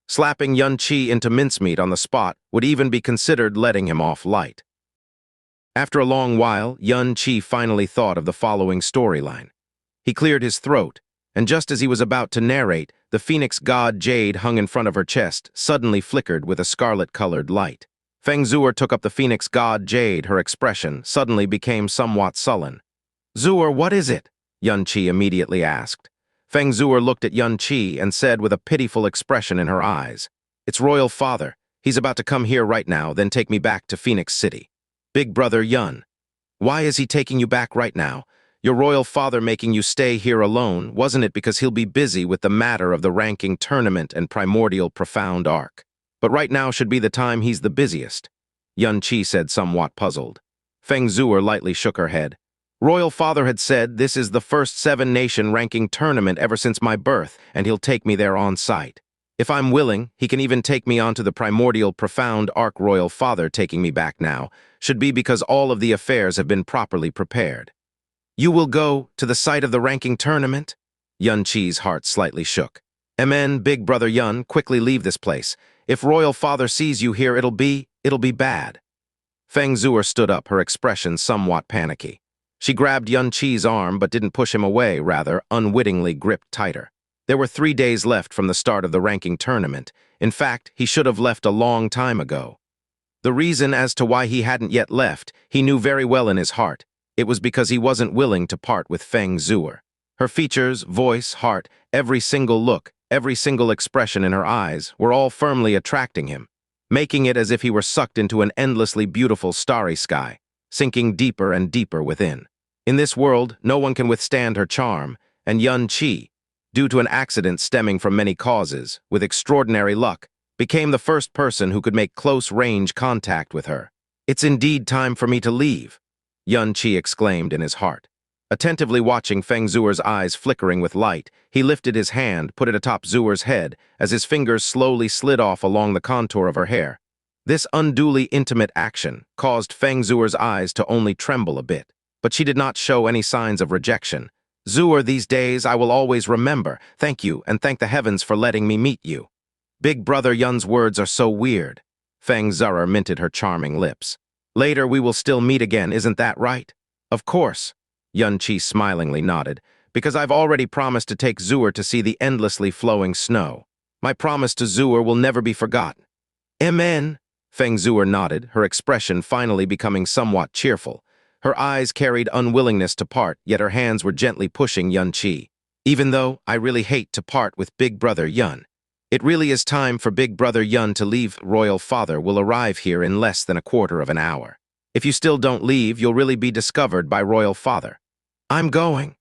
Slapping Xianxia into mincemeat on the spot would even be considered letting him off light. After a long while, Xianxia finally thought of the following storyline. He cleared his throat, and just as he was about to narrate, the phoenix God Jade hung in front of her chest suddenly flickered with a scarlet-colored light. Feng Xue'er took up the phoenix God Jade. Her expression suddenly became somewhat sullen. "Xue'er, what is it?" Xianxia immediately asked. Feng Xue'er looked at Xianxia and said with a pitiful expression in her eyes, "It's Royal Father. He's about to come here right now, then take me back to Phoenix City." "Big Brother Yun, why is he taking you back right now? Your Royal Father making you stay here alone, wasn't it because he'll be busy with the matter of the ranking tournament and primordial profound arc? But right now should be the time he's the busiest," Xianxia said, somewhat puzzled. Feng Xue'er lightly shook her head. "Royal Father had said this is the first 7-nation ranking tournament ever since my birth, and he'll take me there on site. If I'm willing, he can even take me onto the primordial profound arc. Royal Father taking me back now should be because all of the affairs have been properly prepared." "You will go to the site of the ranking tournament?" Xianxia's heart slightly shook. "Amen, Big Brother Yun, quickly leave this place. If Royal Father sees you here, it'll be bad." Feng Xue'er stood up, her expression somewhat panicky. She grabbed Xianxia's arm but didn't push him away, rather, unwittingly gripped tighter. There were 3 days left from the start of the ranking tournament. In fact, he should have left a long time ago. The reason as to why he hadn't yet left, he knew very well in his heart. It was because he wasn't willing to part with Feng Xue'er. Her features, voice, heart, every single look, every single expression in her eyes were all firmly attracting him, making it as if he were sucked into an endlessly beautiful starry sky, sinking deeper and deeper within. In this world, no one can withstand her charm, and Xianxia, due to an accident stemming from many causes, with extraordinary luck, became the first person who could make close-range contact with her. "It's indeed time for me to leave," Xianxia exclaimed in his heart. Attentively watching Feng Xue'er's eyes flickering with light, he lifted his hand, put it atop Xue'er's head, as his fingers slowly slid off along the contour of her hair. This unduly intimate action caused Feng Xue'er's eyes to only tremble a bit, but she did not show any signs of rejection. "Xue'er, these days I will always remember. Thank you, and thank the heavens for letting me meet you." "Big Brother Yun's words are so weird." Feng Xue'er minted her charming lips. "Later we will still meet again, isn't that right?" "Of course," Xianxia smilingly nodded, "because I've already promised to take Xue'er to see the endlessly flowing snow. My promise to Xue'er will never be forgotten." "Amen," Feng Xue'er nodded, her expression finally becoming somewhat cheerful. Her eyes carried unwillingness to part, yet her hands were gently pushing Xianxia. "Even though I really hate to part with Big Brother Yun, it really is time for Big Brother Yun to leave. Royal Father will arrive here in less than a quarter of an hour. If you still don't leave, you'll really be discovered by Royal Father." "I'm going."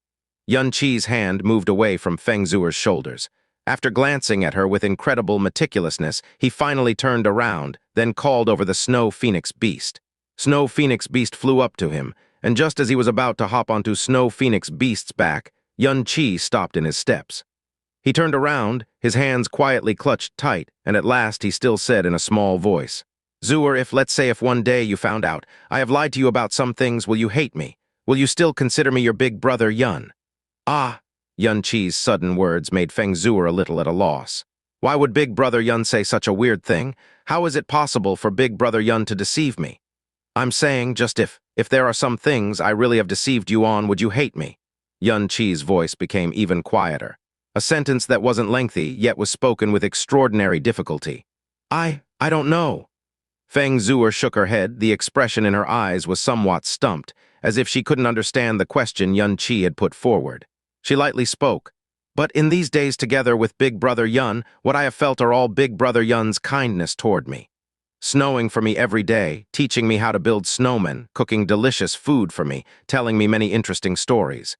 Xianxia's hand moved away from Feng Xue'er's shoulders. After glancing at her with incredible meticulousness, he finally turned around, then called over the Snow Phoenix Beast. Snow Phoenix Beast flew up to him, and just as he was about to hop onto Snow Phoenix Beast's back, Xianxia stopped in his steps. He turned around, his hands quietly clutched tight, and at last he still said in a small voice, "Xue'er, let's say if one day you found out I have lied to you about some things, will you hate me? Will you still consider me your Big Brother Yun?" "Ah," Xianxia's sudden words made Feng Xue'er a little at a loss. Why would Big Brother Yun say such a weird thing? How is it possible for Big Brother Yun to deceive me? "I'm saying, just if there are some things I really have deceived you on, would you hate me?" Xianxia's voice became even quieter. A sentence that wasn't lengthy, yet was spoken with extraordinary difficulty. I don't know." Feng Xue'er shook her head. The expression in her eyes was somewhat stumped, as if she couldn't understand the question Xianxia had put forward. She lightly spoke, "But in these days together with Big Brother Yun, what I have felt are all Big Brother Yun's kindness toward me. Snowing for me every day, teaching me how to build snowmen, cooking delicious food for me, telling me many interesting stories.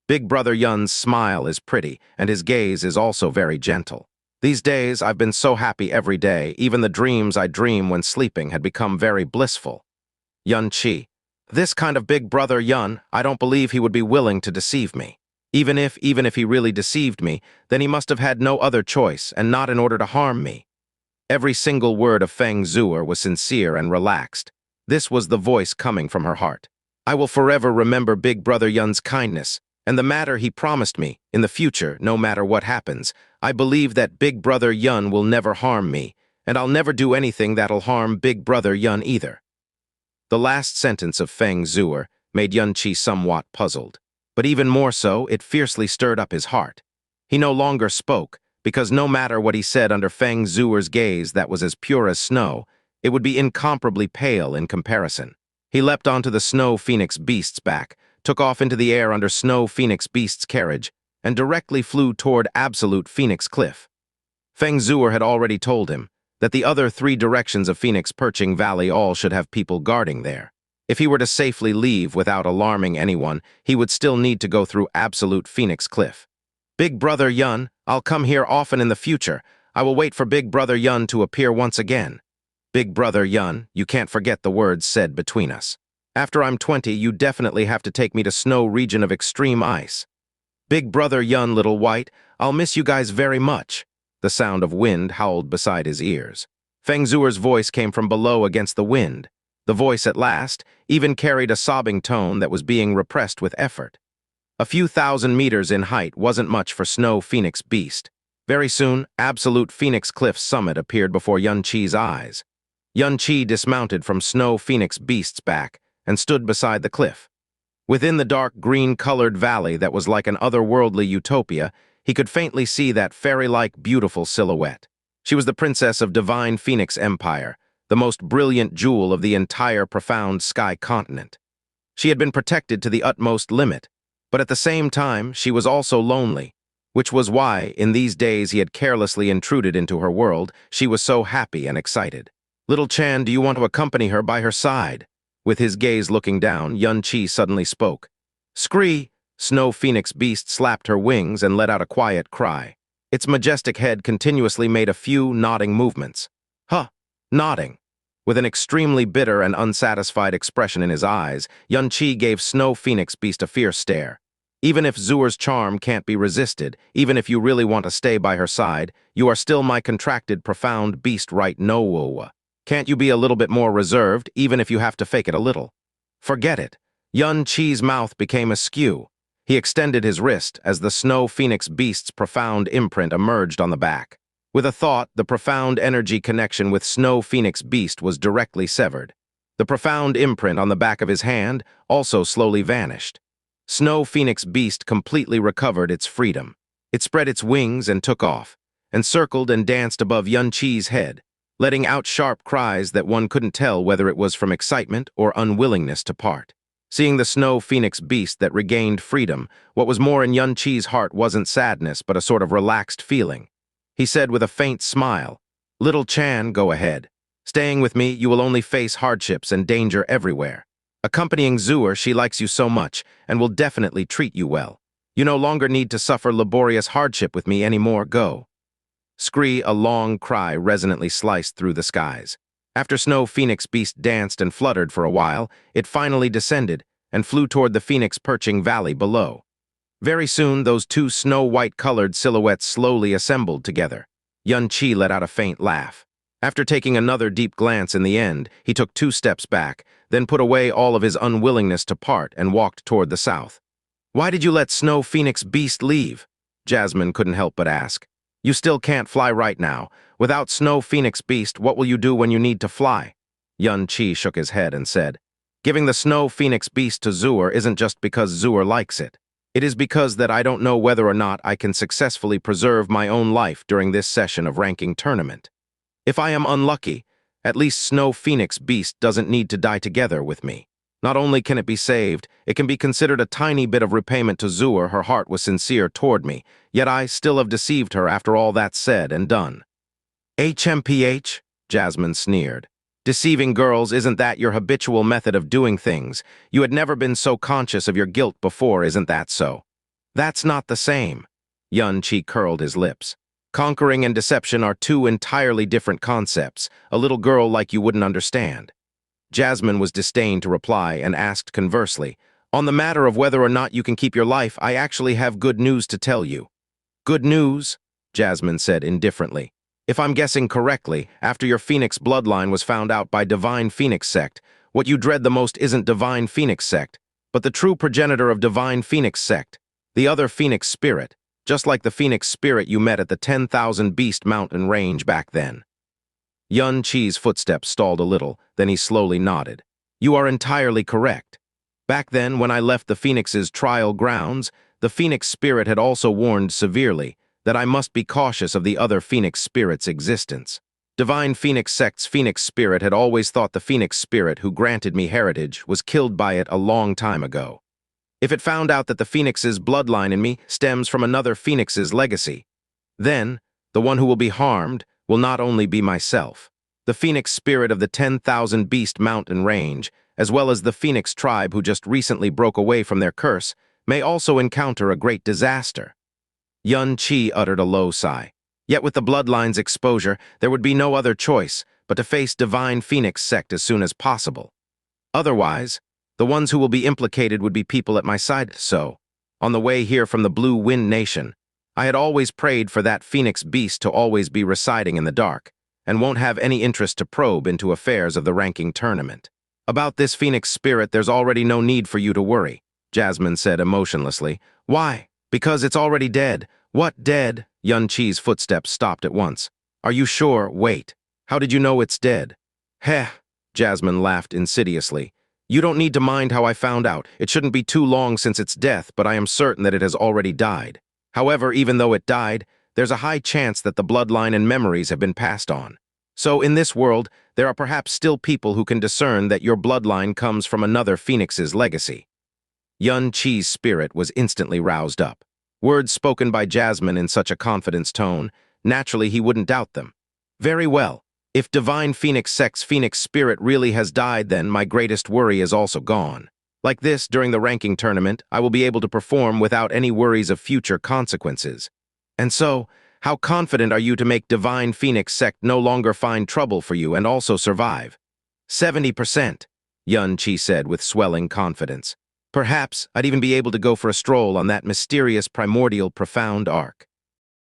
Big Brother Yun's smile is pretty, and his gaze is also very gentle. These days, I've been so happy every day, even the dreams I dream when sleeping had become very blissful." "Xianxia, this kind of Big Brother Yun, I don't believe he would be willing to deceive me. Even if he really deceived me, then he must have had no other choice, and not in order to harm me." Every single word of Feng Xue'er was sincere and relaxed. This was the voice coming from her heart. I will forever remember Big Brother Yun's kindness, and the matter he promised me. In the future, no matter what happens, I believe that Big Brother Yun will never harm me, and I'll never do anything that'll harm Big Brother Yun either. The last sentence of Feng Xue'er made Xianxia somewhat puzzled, but even more so, it fiercely stirred up his heart. He no longer spoke, because no matter what he said under Feng Xue'er's gaze that was as pure as snow, it would be incomparably pale in comparison. He leapt onto the Snow Phoenix Beast's back, took off into the air under Snow Phoenix Beast's carriage, and directly flew toward Absolute Phoenix Cliff. Feng Xue'er had already told him that the other 3 directions of Phoenix Perching Valley all should have people guarding there. If he were to safely leave without alarming anyone, he would still need to go through Absolute Phoenix Cliff. Big Brother Yun, I'll come here often in the future. I will wait for Big Brother Yun to appear once again. Big Brother Yun, you can't forget the words said between us. After I'm 20, you definitely have to take me to snow region of extreme ice. Big Brother Yun, little white, I'll miss you guys very much. The sound of wind howled beside his ears. Feng Xue'er's voice came from below against the wind. The voice at last even carried a sobbing tone that was being repressed with effort. A few thousand meters in height wasn't much for Snow Phoenix Beast. Very soon, Absolute Phoenix Cliff's summit appeared before Xianxia's eyes. Xianxia dismounted from Snow Phoenix Beast's back and stood beside the cliff. Within the dark green-colored valley that was like an otherworldly utopia, he could faintly see that fairy-like beautiful silhouette. She was the princess of Divine Phoenix Empire, the most brilliant jewel of the entire profound sky continent. She had been protected to the utmost limit, but at the same time, she was also lonely, which was why, in these days he had carelessly intruded into her world, she was so happy and excited. Little Chan, do you want to accompany her by her side? With his gaze looking down, Xianxia suddenly spoke. Scree! Snow Phoenix Beast slapped her wings and let out a quiet cry. Its majestic head continuously made a few nodding movements. Huh! Nodding. With an extremely bitter and unsatisfied expression in his eyes, Xianxia gave Snow Phoenix Beast a fierce stare. Even if Xue'er's charm can't be resisted, even if you really want to stay by her side, you are still my contracted, profound beast, right? No. Can't you be a little bit more reserved, even if you have to fake it a little? Forget it. Xianxia's mouth became askew. He extended his wrist as the Snow Phoenix Beast's profound imprint emerged on the back. With a thought, the profound energy connection with Snow Phoenix Beast was directly severed. The profound imprint on the back of his hand also slowly vanished. Snow Phoenix Beast completely recovered its freedom. It spread its wings and took off, and circled and danced above Xianxia's head, letting out sharp cries that one couldn't tell whether it was from excitement or unwillingness to part. Seeing the Snow Phoenix Beast that regained freedom, what was more in Xianxia's heart wasn't sadness but a sort of relaxed feeling. He said with a faint smile, Little Chan, go ahead. Staying with me, you will only face hardships and danger everywhere. Accompanying Xue'er, she likes you so much and will definitely treat you well. You no longer need to suffer laborious hardship with me anymore, go. Scree, a long cry resonantly sliced through the skies. After Snow Phoenix Beast danced and fluttered for a while, it finally descended and flew toward the Phoenix Perching Valley below. Very soon, those 2 snow-white-colored silhouettes slowly assembled together. Xianxia let out a faint laugh. After taking another deep glance in the end, he took 2 steps back, then put away all of his unwillingness to part and walked toward the south. Why did you let Snow Phoenix Beast leave? Jasmine couldn't help but ask. You still can't fly right now. Without Snow Phoenix Beast, what will you do when you need to fly? Xianxia shook his head and said, Giving the Snow Phoenix Beast to Xue'er isn't just because Xue'er likes it. It is because that I don't know whether or not I can successfully preserve my own life during this session of ranking tournament. If I am unlucky, at least Snow Phoenix Beast doesn't need to die together with me. Not only can it be saved, it can be considered a tiny bit of repayment to Xue'er. Her heart was sincere toward me, yet I still have deceived her after all that's said and done. HMPH? Jasmine sneered. Deceiving girls, isn't that your habitual method of doing things? You had never been so conscious of your guilt before, isn't that so? That's not the same. Xianxia curled his lips. Conquering and deception are 2 entirely different concepts. A little girl like you wouldn't understand. Jasmine was disdained to reply and asked conversely, On the matter of whether or not you can keep your life, I actually have good news to tell you. Good news? Jasmine said indifferently. If I'm guessing correctly, after your Phoenix bloodline was found out by Divine Phoenix Sect, what you dread the most isn't Divine Phoenix Sect, but the true progenitor of Divine Phoenix Sect, the other Phoenix Spirit, just like the Phoenix Spirit you met at the 10,000 Beast Mountain range back then. Yun Qi's footsteps stalled a little, then he slowly nodded. You are entirely correct. Back then, when I left the Phoenix's trial grounds, the Phoenix Spirit had also warned severely that I must be cautious of the other Phoenix Spirit's existence. Divine Phoenix Sect's Phoenix Spirit had always thought the Phoenix Spirit who granted me heritage was killed by it a long time ago. If it found out that the Phoenix's bloodline in me stems from another Phoenix's legacy, then the one who will be harmed will not only be myself, the Phoenix Spirit of the 10,000 Beast Mountain range, as well as the Phoenix tribe who just recently broke away from their curse, may also encounter a great disaster. Yun Qi uttered a low sigh. Yet with the bloodline's exposure, there would be no other choice but to face Divine Phoenix Sect as soon as possible. Otherwise, the ones who will be implicated would be people at my side. So, on the way here from the Blue Wind Nation, I had always prayed for that Phoenix beast to always be residing in the dark, and won't have any interest to probe into affairs of the ranking tournament. About this Phoenix Spirit, there's already no need for you to worry, Jasmine said emotionlessly. Why? Because it's already dead. What dead? Yun Qi's footsteps stopped at once. Are you sure? Wait. How did you know it's dead? Heh, Jasmine laughed insidiously. You don't need to mind how I found out. It shouldn't be too long since its death, but I am certain that it has already died. However, even though it died, there's a high chance that the bloodline and memories have been passed on. So in this world, there are perhaps still people who can discern that your bloodline comes from another Phoenix's legacy. Yun Qi's spirit was instantly roused up. Words spoken by Jasmine in such a confidence tone, naturally he wouldn't doubt them. Very well. If Divine Phoenix Sect's Phoenix Spirit really has died, then my greatest worry is also gone. Like this, during the ranking tournament, I will be able to perform without any worries of future consequences. And so, how confident are you to make Divine Phoenix Sect no longer find trouble for you and also survive? 70%, Yun Qi said with swelling confidence. Perhaps I'd even be able to go for a stroll on that mysterious primordial profound arc.